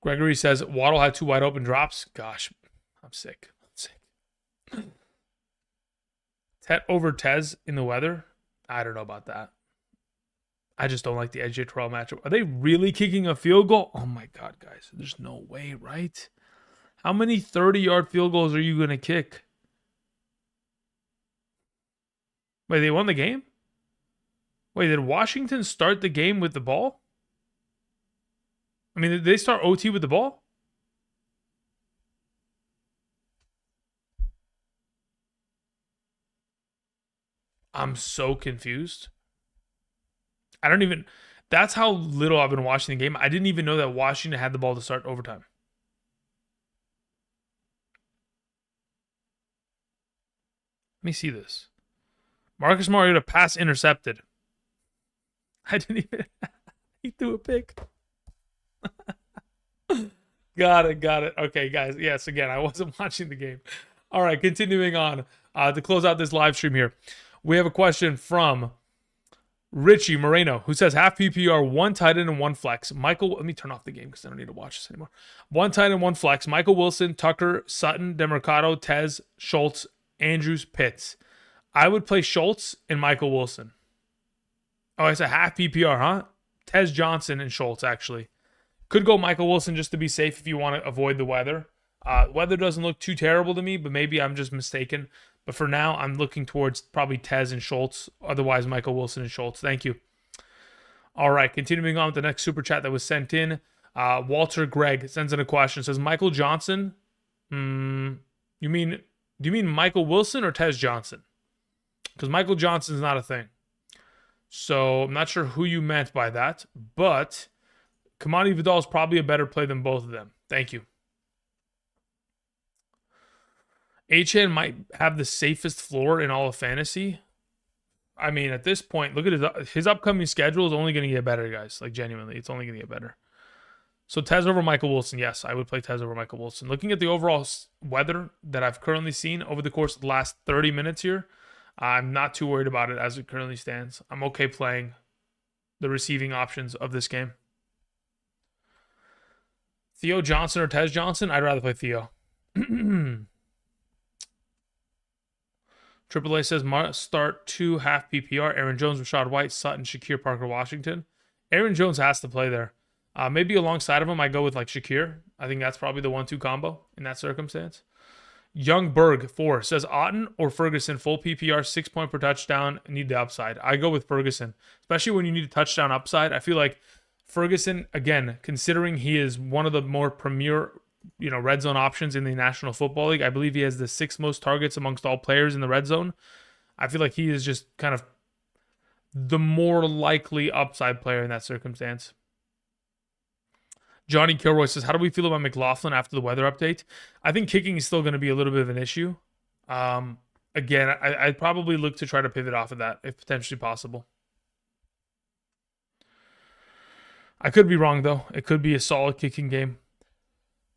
Gregory says Waddle had 2 wide open drops. Gosh, I'm sick. Tet over Tez in the weather? I don't know about that. I just don't like the AJ Terrell matchup. Are they really kicking a field goal? Oh my God, guys. There's no way, right? How many 30-yard field goals are you going to kick? Wait, they won the game? Wait, did Washington start the game with the ball? I mean, did they start OT with the ball? I'm so confused. That's how little I've been watching the game. I didn't even know that Washington had the ball to start overtime. Let me see this. Marcus Mariota pass intercepted. I didn't even... He threw a pick. Got it. Okay, guys. Yes, again, I wasn't watching the game. All right, continuing on. To close out this live stream here, we have a question from Richie Moreno, who says half PPR, one tight end and one flex. Michael, let me turn off the game because I don't need to watch this anymore. One tight end, one flex. Michael Wilson, Tucker, Sutton, DeMercado, Tez, Schultz, Andrews, Pitts. I would play Schultz and Michael Wilson. Oh, it's a half PPR, huh? Tez Johnson and Schultz, actually. Could go Michael Wilson just to be safe if you want to avoid the weather. Weather doesn't look too terrible to me, but maybe I'm just mistaken. But for now, I'm looking towards probably Tez and Schultz. Otherwise, Michael Wilson and Schultz. Thank you. All right, continuing on with the next super chat that was sent in. Walter Gregg sends in a question. Says, Michael Johnson. Do you mean Michael Wilson or Tez Johnson? Because Michael Johnson is not a thing. So I'm not sure who you meant by that. But Kamani Vidal is probably a better play than both of them. Thank you. HN might have the safest floor in all of fantasy. I mean, at this point, look at his upcoming schedule is only going to get better, guys. Like, genuinely, it's only going to get better. So, Tez over Michael Wilson. Yes, I would play Tez over Michael Wilson. Looking at the overall weather that I've currently seen over the course of the last 30 minutes here, I'm not too worried about it as it currently stands. I'm okay playing the receiving options of this game. Theo Johnson or Tez Johnson? I'd rather play Theo. AAA says must start 2 half PPR. Aaron Jones, Rashad White, Sutton, Shakir, Parker, Washington. Aaron Jones has to play there. Maybe alongside of him, I go with like Shakir. I think that's probably the 1-2 combo in that circumstance. Youngberg 4 says Otten or Ferguson, full PPR, 6 point per touchdown, need the upside. I go with Ferguson, especially when you need a touchdown upside. I feel like Ferguson, again, considering he is one of the more premier red zone options in the National Football League. I believe he has the 6th most targets amongst all players in the red zone. I feel like he is just kind of the more likely upside player in that circumstance. Johnny Kilroy says, how do we feel about McLaughlin after the weather update? I think kicking is still going to be a little bit of an issue. Again, I'd probably look to try to pivot off of that if potentially possible. I could be wrong, though. It could be a solid kicking game.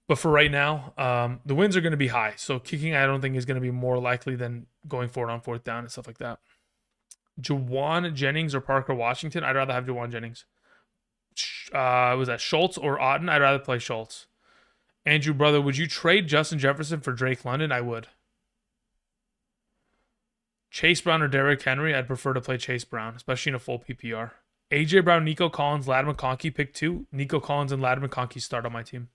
But for right now, the wins are going to be high. So kicking, I don't think, is going to be more likely than going for it on 4th down and stuff like that. Jawan Jennings or Parker Washington? I'd rather have Jawan Jennings. Was that Schultz or Otten? I'd rather play Schultz. Andrew, brother, would you trade Justin Jefferson for Drake London? I would. Chase Brown or Derrick Henry? I'd prefer to play Chase Brown, especially in a full PPR. AJ Brown, Nico Collins, Ladd McConkey, pick 2. Nico Collins and Ladd McConkey start on my team.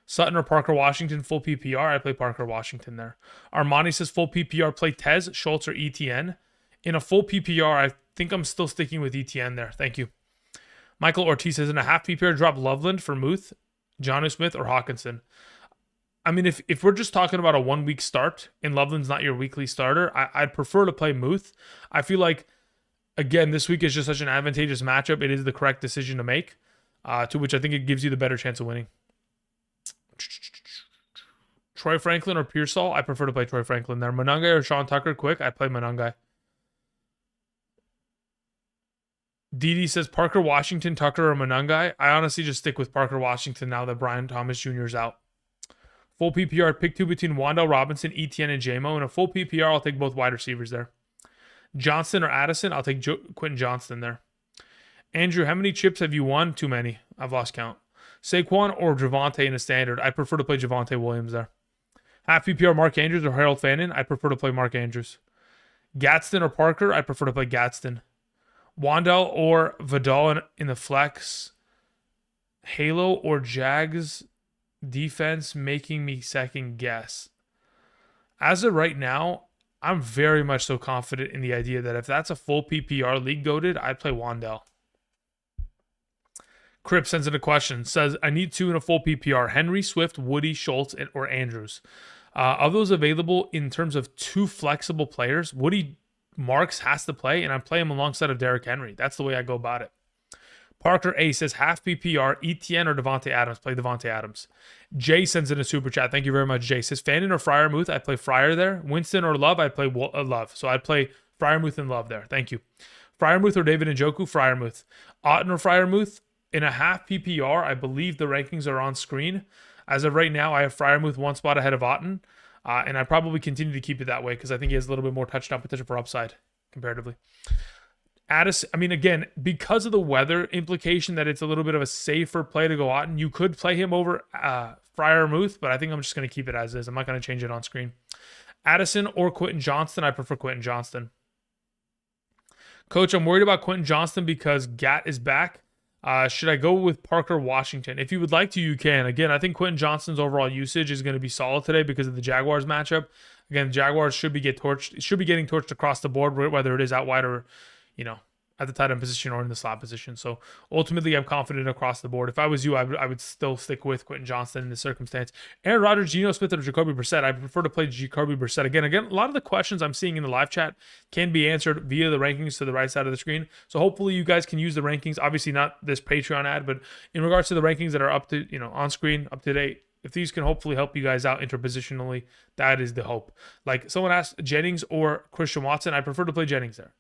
Sutton or Parker Washington, full PPR. I play Parker Washington there. Armani says full PPR, play Tez, Schultz, or ETN. In a full PPR, I think I'm still sticking with ETN there. Thank you. Michael Ortiz says in a half PPR, drop Loveland for Muth, Jonnu Smith, or Hawkinson. I mean, if we're just talking about a 1-week start and Loveland's not your weekly starter, I'd prefer to play Muth. I feel like, again, this week is just such an advantageous matchup. It is the correct decision to make, to which I think it gives you the better chance of winning. Troy Franklin or Pearsall? I prefer to play Troy Franklin there. Monangai or Sean Tucker? Quick, I play Monangai. Didi says Parker Washington, Tucker, or Monangai. I honestly just stick with Parker Washington now that Brian Thomas Jr. is out. Full PPR, pick 2 between Wan'Dale Robinson, ETN, and JMO. In a full PPR, I'll take both wide receivers there. Johnston or Addison? I'll take Quentin Johnston there. Andrew, how many chips have you won? Too many. I've lost count. Saquon or Javonte in a standard? I prefer to play Javonte Williams there. Half PPR, Mark Andrews or Harold Fannin? I prefer to play Mark Andrews. Gadsden or Parker? I prefer to play Gadsden. Wan'Dale or Vidal in the flex? Halo or Jags defense making me second guess. As of right now, I'm very much so confident in the idea that if that's a full PPR league goated, I'd play Wan'Dale. Crip sends in a question. Says, I need 2 in a full PPR. Henry, Swift, Woody, Schultz, or Andrews. Of those available in terms of 2 flexible players, Woody Marks has to play, and I play him alongside of Derrick Henry. That's the way I go about it. Parker A says, half PPR, ETN or Devontae Adams. Play Devontae Adams. Jay sends in a super chat. Thank you very much, Jay. Says, Fannin or Freiermuth? I play Fryer there. Winston or Love? I play Love. So I'd play Freiermuth and Love there. Thank you. Freiermuth or David Njoku? Freiermuth. Otten or Freiermuth? In a half PPR, I believe the rankings are on screen. As of right now, I have Freiermuth 1 spot ahead of Otten. And I probably continue to keep it that way because I think he has a little bit more touchdown potential for upside comparatively. Addison, I mean, again, because of the weather implication that it's a little bit of a safer play to go out, and you could play him over Freiermuth, but I think I'm just going to keep it as is. I'm not going to change it on screen. Addison or Quentin Johnston? I prefer Quentin Johnston. Coach, I'm worried about Quentin Johnston because Gat is back. Should I go with Parker Washington? If you would like to, you can. Again, I think Quentin Johnston's overall usage is going to be solid today because of the Jaguars matchup. Again, the Jaguars should be getting torched across the board, whether it is out wide or, at the tight end position or in the slot position. So ultimately, I'm confident across the board. If I was you, I would still stick with Quentin Johnston in this circumstance. Aaron Rodgers, Geno Smith, or Jacoby Brissett. I prefer to play Jacoby Brissett. Again, a lot of the questions I'm seeing in the live chat can be answered via the rankings to the right side of the screen. So hopefully you guys can use the rankings. Obviously not this Patreon ad, but in regards to the rankings that are up to, on screen, up to date, if these can hopefully help you guys out interpositionally, that is the hope. Like someone asked Jennings or Christian Watson. I prefer to play Jennings there.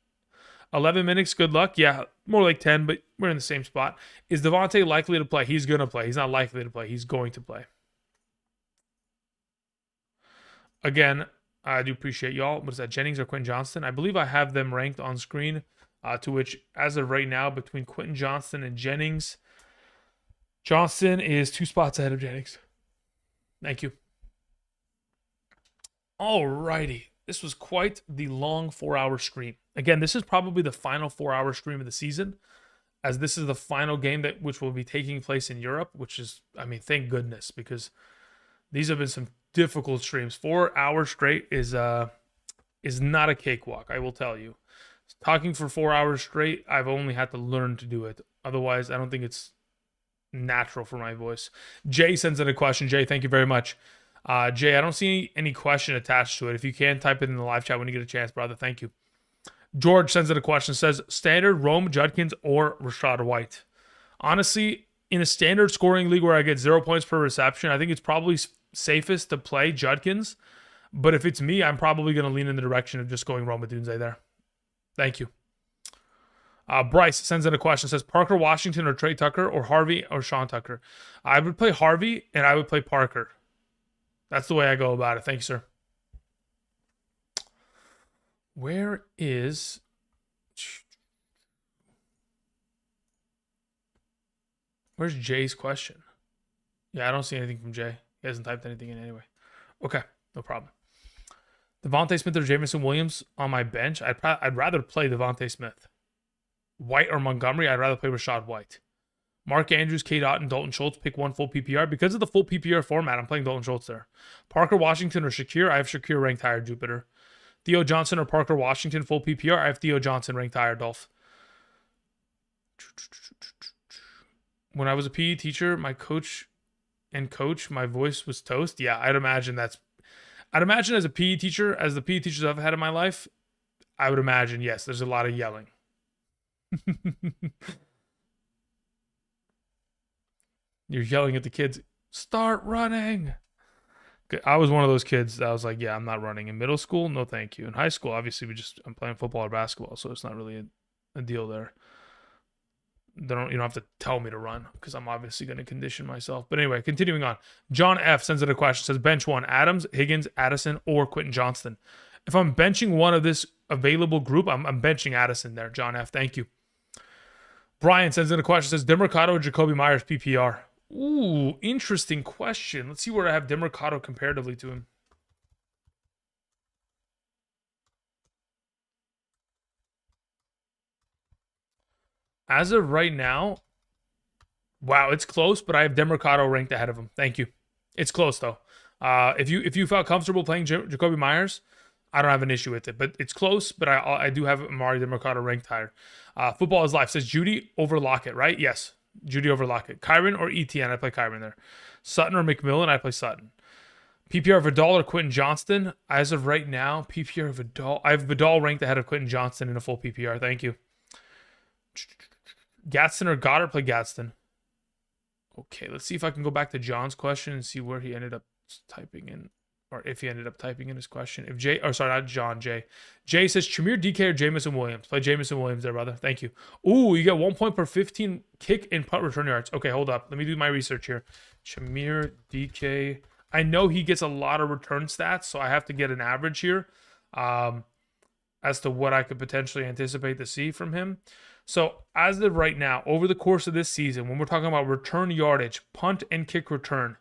11 minutes, good luck. Yeah, more like 10, but we're in the same spot. Is Devontae likely to play? He's going to play. He's not likely to play. He's going to play. Again, I do appreciate y'all. What is that, Jennings or Quentin Johnston? I believe I have them ranked on screen, to which, as of right now, between Quentin Johnston and Jennings, Johnston is 2 spots ahead of Jennings. Thank you. Alrighty. This was quite the long 4-hour stream. Again, this is probably the final 4-hour stream of the season, as this is the final game which will be taking place in Europe, which is, thank goodness, because these have been some difficult streams. 4 hours straight is not a cakewalk, I will tell you. Talking for 4 hours straight, I've only had to learn to do it. Otherwise, I don't think it's natural for my voice. Jay sends in a question. Jay, thank you very much. Jay, I don't see any question attached to it. If you can, type it in the live chat when you get a chance, brother. Thank you. George sends in a question. Says, standard Rome Judkins or Rachaad White? Honestly, in a standard scoring league where I get 0 points per reception, I think it's probably safest to play Judkins. But if it's me, I'm probably going to lean in the direction of just going Rome Odunze there. Thank you. Bryce sends in a question. Says, Parker Washington or Trey Tucker or Harvey or Sean Tucker? I would play Harvey and I would play Parker. That's the way I go about it. Thank you, sir. Where's Jay's question? Yeah, I don't see anything from Jay. He hasn't typed anything in anyway. Okay, no problem. Devontae Smith or Jameson Williams on my bench? I'd rather play Devontae Smith. White or Montgomery? I'd rather play Rachaad White. Mark Andrews, Kate Otten, Dalton Schultz, pick one full PPR. Because of the full PPR format, I'm playing Dalton Schultz there. Parker Washington or Shakir? I have Shakir ranked higher, Jupiter. Theo Johnson or Parker Washington, full PPR? I have Theo Johnson ranked higher, Dolph. When I was a PE teacher, my my voice was toast. Yeah, I'd imagine as a PE teacher, as the PE teachers I've had in my life, I would imagine, yes, there's a lot of yelling. You're yelling at the kids, start running. I was one of those kids that I was like, yeah, I'm not running. In middle school, no thank you. In high school, obviously, I'm playing football or basketball, so it's not really a deal there. You don't have to tell me to run because I'm obviously going to condition myself. But anyway, continuing on. John F. sends in a question. Says, bench one, Adams, Higgins, Addison, or Quentin Johnston. If I'm benching one of this available group, I'm benching Addison there. John F. Thank you. Brian sends in a question. Says, Demercado or Jacoby Myers PPR? Ooh, interesting question. Let's see where I have Demercado comparatively to him. As of right now, wow, it's close, but I have Demercado ranked ahead of him. Thank you. It's close, though. If you felt comfortable playing Jacoby Myers, I don't have an issue with it. But it's close, but I do have Amari Demercado ranked higher. Football is Life says Judy over Lockett, right? Yes. Judy over Lockett. Kyron or ETN? I play Kyron there. Sutton or McMillan? I play Sutton. PPR Vidal or Quentin Johnston? As of right now, PPR Vidal. I have Vidal ranked ahead of Quentin Johnston in a full PPR. Thank you. Gadsden or Goddard? Play Gadsden. Okay, let's see if I can go back to John's question and see where he ended up typing in, or if he ended up typing in his question. If Jay, or sorry, not John, Jay. Jay says Chimere DK or Jameson Williams. Play Jameson Williams there, brother. Thank you. Ooh, you get 1 point per 15 kick and punt return yards. Okay, hold up. Let me do my research here. Chimere DK. I know he gets a lot of return stats, so I have to get an average here. as to what I could potentially anticipate to see from him. So as of right now, over the course of this season, when we're talking about return yardage, punt and kick return,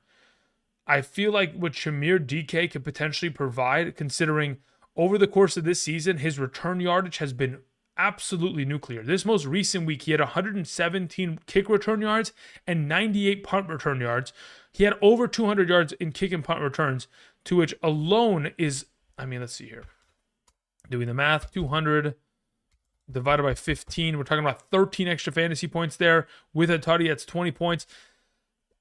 I feel like what Shamir DK could potentially provide, considering over the course of this season, his return yardage has been absolutely nuclear. This most recent week, he had 117 kick return yards and 98 punt return yards. He had over 200 yards in kick and punt returns, to which alone is, I mean, let's see here. Doing the math, 200 divided by 15. We're talking about 13 extra fantasy points there. With a tutty, that's 20 points.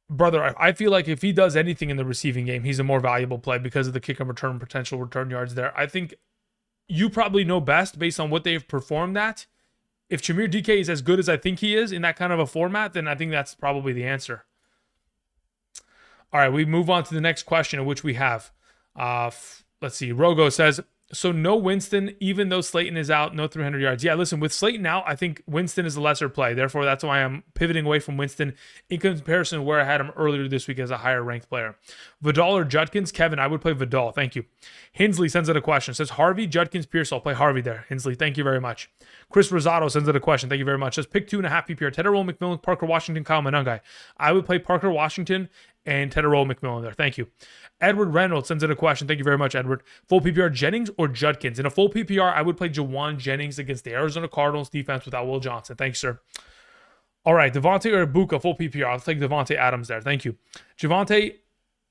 Brother, I feel like if he does anything in the receiving game, he's a more valuable play because of the kick and return potential return yards there. I think you probably know best based on what they've performed at. If Shamir DK is as good as I think he is in that kind of a format, then I think that's probably the answer. All right, we move on to the next question, in which we have, let's see, Rogo says, so no Winston, even though Slayton is out, no 300 yards. Yeah, listen, with Slayton out, I think Winston is a lesser play. Therefore, that's why I'm pivoting away from Winston in comparison to where I had him earlier this week as a higher ranked player. Vidal or Judkins? Kevin, I would play Vidal. Thank you. Hinsley sends out a question. Says Harvey, Judkins, Pierce. I'll play Harvey there. Hinsley, thank you very much. Chris Rosado sends out a question. Thank you very much. Says pick 2.5 PPR. Tedderroll, McMillan, Parker Washington, Kyle Monangai. I would play Parker Washington and Tedderroll, McMillan there. Thank you. Edward Reynolds sends in a question. Thank you very much, Edward. Full PPR, Jennings or Judkins? In a full PPR, I would play Jawan Jennings against the Arizona Cardinals defense without Will Johnson. Thanks, sir. All right, Devontae or Ibuka, full PPR. I'll take Devontae Adams there. Thank you. Javonte,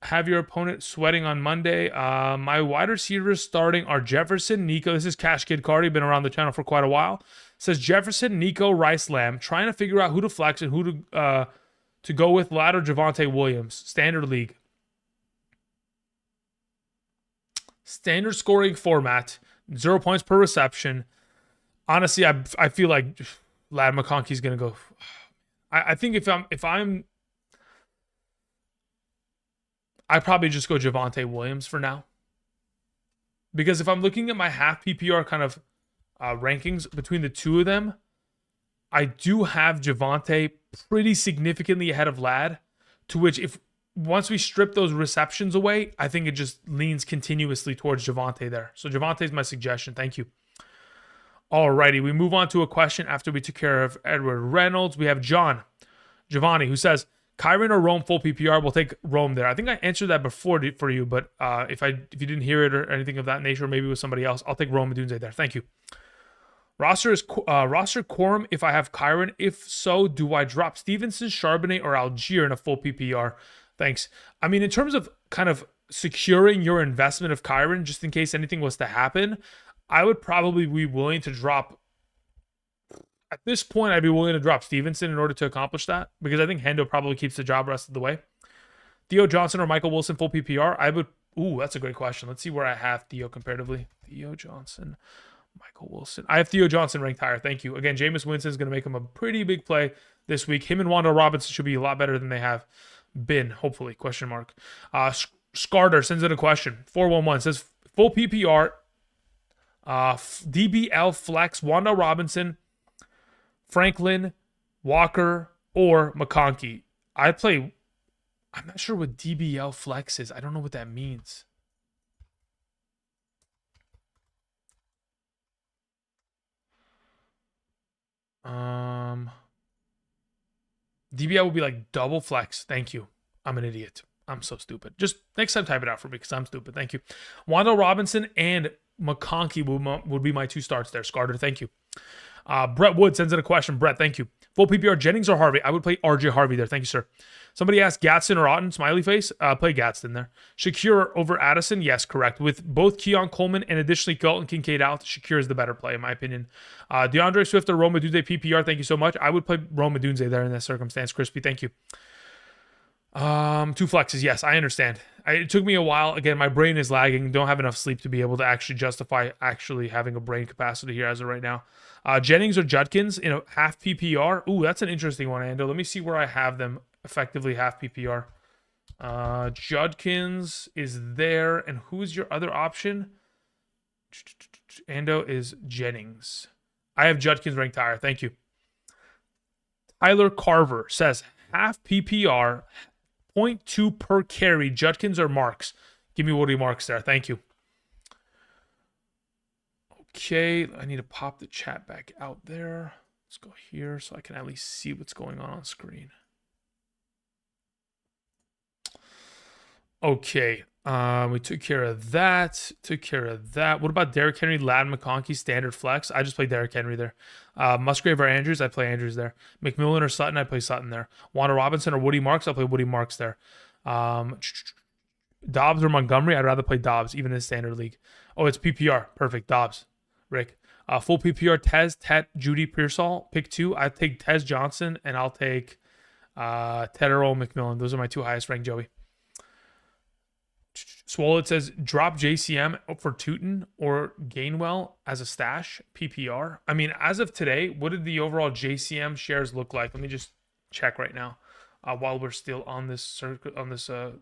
have your opponent sweating on Monday. My wide receivers starting are Jefferson, Nico. This is Cash Kid Cardi, been around the channel for quite a while. Says Jefferson, Nico, Rice, Lamb. Trying to figure out who to flex and who to go with, Ladd or Javonte Williams. Standard league. Standard scoring format, 0 points per reception. Honestly, I feel like Ladd McConkey's gonna go. I think I probably just go Javonte Williams for now. Because if I'm looking at my half PPR kind of rankings between the two of them, I do have Javonte pretty significantly ahead of Ladd, to which once we strip those receptions away, I think it just leans continuously towards Javonte there. So Javonte's my suggestion. Thank you. Alrighty, we move on to a question after we took care of Edward Reynolds. We have Giovanni, who says, Kyron or Rome full PPR? We'll take Rome there. I think I answered that before for you, but if you didn't hear it or anything of that nature, maybe with somebody else, I'll take Rome and Dunze there. Thank you. Roster quorum if I have Kyron. If so, do I drop Stevenson, Charbonnet, or Algier in a full PPR? Thanks. I mean, in terms of kind of securing your investment of Kyron, just in case anything was to happen, I would probably be willing to drop. At this point, I'd be willing to drop Stevenson in order to accomplish that, because I think Hendo probably keeps the job rest of the way. Theo Johnson or Michael Wilson full PPR? I would. Ooh, that's a great question. Let's see where I have Theo comparatively. Theo Johnson, Michael Wilson. I have Theo Johnson ranked higher. Thank you. Again, Jameis Winston is going to make him a pretty big play this week. Him and Wanda Robinson should be a lot better than they have been, hopefully, question mark. Scarter sends in a question. 411 says, full PPR, DBL flex, Wanda Robinson, Franklin, Walker, or McConkey. I'm not sure what DBL flex is. I don't know what that means. DBL would be like double flex. Thank you. I'm an idiot. I'm so stupid. Just next time type it out for me because I'm stupid. Thank you. Wanda Robinson and McConkey would be my two starts there. Scarter, thank you. Brett Wood sends in a question. Brett, thank you. Full PPR, Jennings or Harvey? I would play RJ Harvey there. Thank you, sir. Somebody asked Gadsden or Otten, smiley face. Play Gadsden there. Shakir over Addison? Yes, correct. With both Keon Coleman and additionally Galton Kincaid out, Shakir is the better play, in my opinion. DeAndre Swift or Rome Odunze PPR? Thank you so much. I would play Rome Odunze there in that circumstance. Crispy, thank you. Two flexes. Yes, I understand. It took me a while. Again, my brain is lagging. Don't have enough sleep to be able to actually justify actually having a brain capacity here as of right now. Jennings or Judkins in a half PPR. Ooh, that's an interesting one, Ando. Let me see where I have them effectively half PPR. Judkins is there. And who's your other option? Ando is Jennings. I have Judkins ranked higher. Thank you. Tyler Carver says half PPR, 0.2 per carry, Judkins or Marks? Give me Woody Marks there. Thank you. Okay, I need to pop the chat back out there. Let's go here so I can at least see what's going on screen. Okay, we took care of that. What about Derrick Henry, Ladd McConkey, standard flex? I just play Derrick Henry there. Musgrave or Andrews? I play Andrews there. McMillan or Sutton? I play Sutton there. Wanda Robinson or Woody Marks? I play Woody Marks there. Dobbs or Montgomery? I'd rather play Dobbs, even in standard league. Oh, it's PPR. Perfect. Dobbs. Rick. Full PPR, Tez, Tet, Judy, Pearsall. Pick 2. I take Tez Johnson, and I'll take Tedero McMillan. Those are my 2 highest ranked, Joey. Swallow says drop JCM for Tootin or Gainwell as a stash PPR. I mean, as of today, what did the overall JCM shares look like? Let me just check right now while we're still on this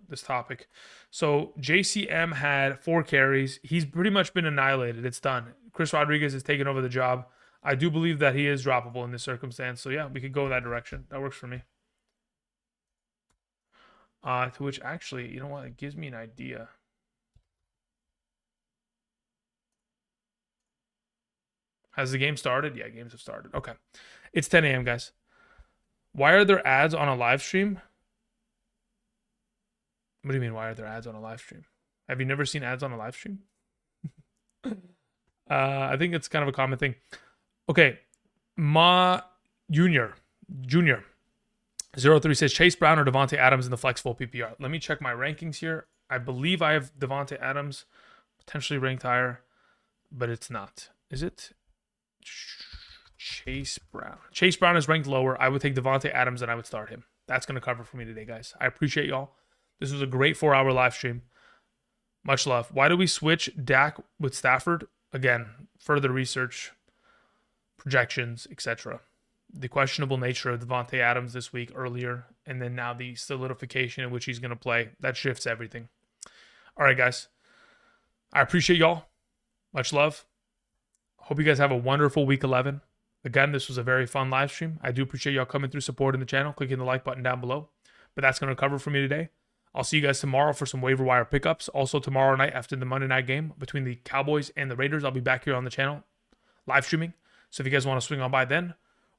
this topic. So JCM had 4 carries. He's pretty much been annihilated. It's done. Chris Rodriguez has taken over the job. I do believe that he is droppable in this circumstance. So yeah, we could go in that direction. That works for me. To which actually, you know what? It gives me an idea. Has the game started? Yeah, games have started. Okay. It's 10 a.m., guys. Why are there ads on a live stream? What do you mean, why are there ads on a live stream? Have you never seen ads on a live stream? I think it's kind of a common thing. Okay. Ma Junior 03 says Chase Brown or Devontae Adams in the flex full PPR. Let me check my rankings here. I believe I have Devontae Adams potentially ranked higher, but it's not. Is it? Chase Brown. Chase Brown is ranked lower. I would take Devontae Adams and I would start him. That's going to cover for me today, guys. I appreciate y'all. This was a great 4-hour live stream. Much love. Why do we switch Dak with Stafford? Again, further research, projections, etc. The questionable nature of Devontae Adams this week earlier, and then now the solidification in which he's going to play. That shifts everything. All right, guys. I appreciate y'all. Much love. Hope you guys have a wonderful week 11. Again, this was a very fun live stream. I do appreciate y'all coming through, supporting the channel, clicking the like button down below. But that's going to cover for me today. I'll see you guys tomorrow for some waiver wire pickups. Also tomorrow night after the Monday night game between the Cowboys and the Raiders, I'll be back here on the channel live streaming. So if you guys want to swing on by then,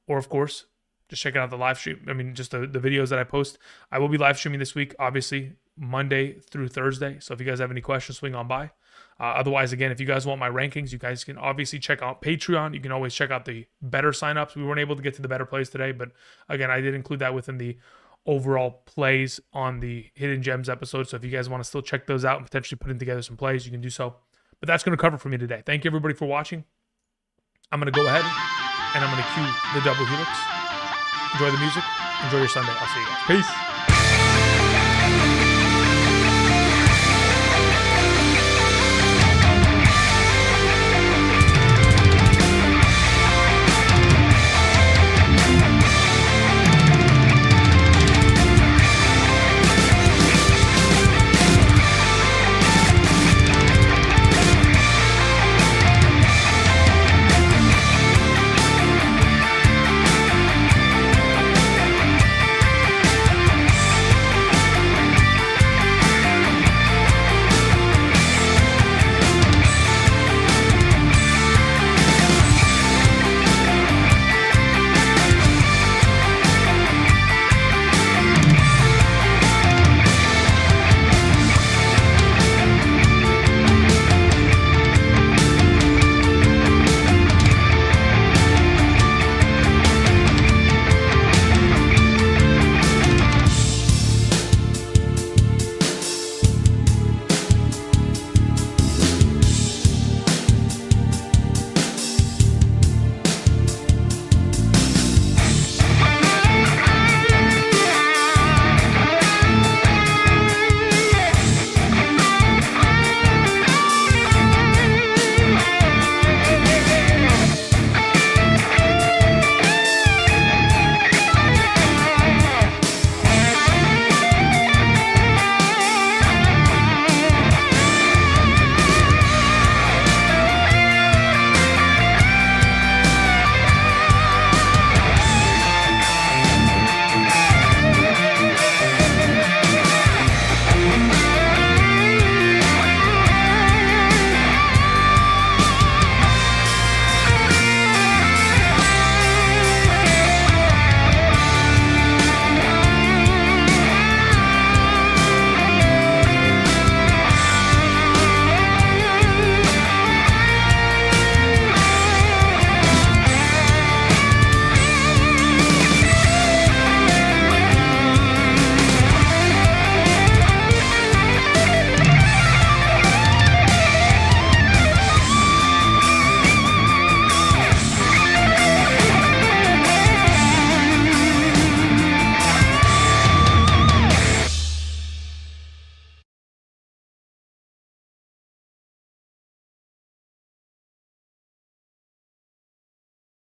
or of course, just checking out the live stream. I mean, just the videos that I post. I will be live streaming this week, obviously, Monday through Thursday. So if you guys have any questions, swing on by. Otherwise, again, if you guys want my rankings, you guys can obviously check out Patreon. You can always check out the Betr signups. We weren't able to get to the Betr plays today, but again, I did include that within the overall plays on the Hidden Gems episode. So if you guys want to still check those out and potentially putting together some plays, you can do so. But that's going to cover for me today. Thank you, everybody, for watching. I'm going to go ahead and I'm going to cue the double helix. Enjoy the music. Enjoy your Sunday. I'll see you guys. Peace.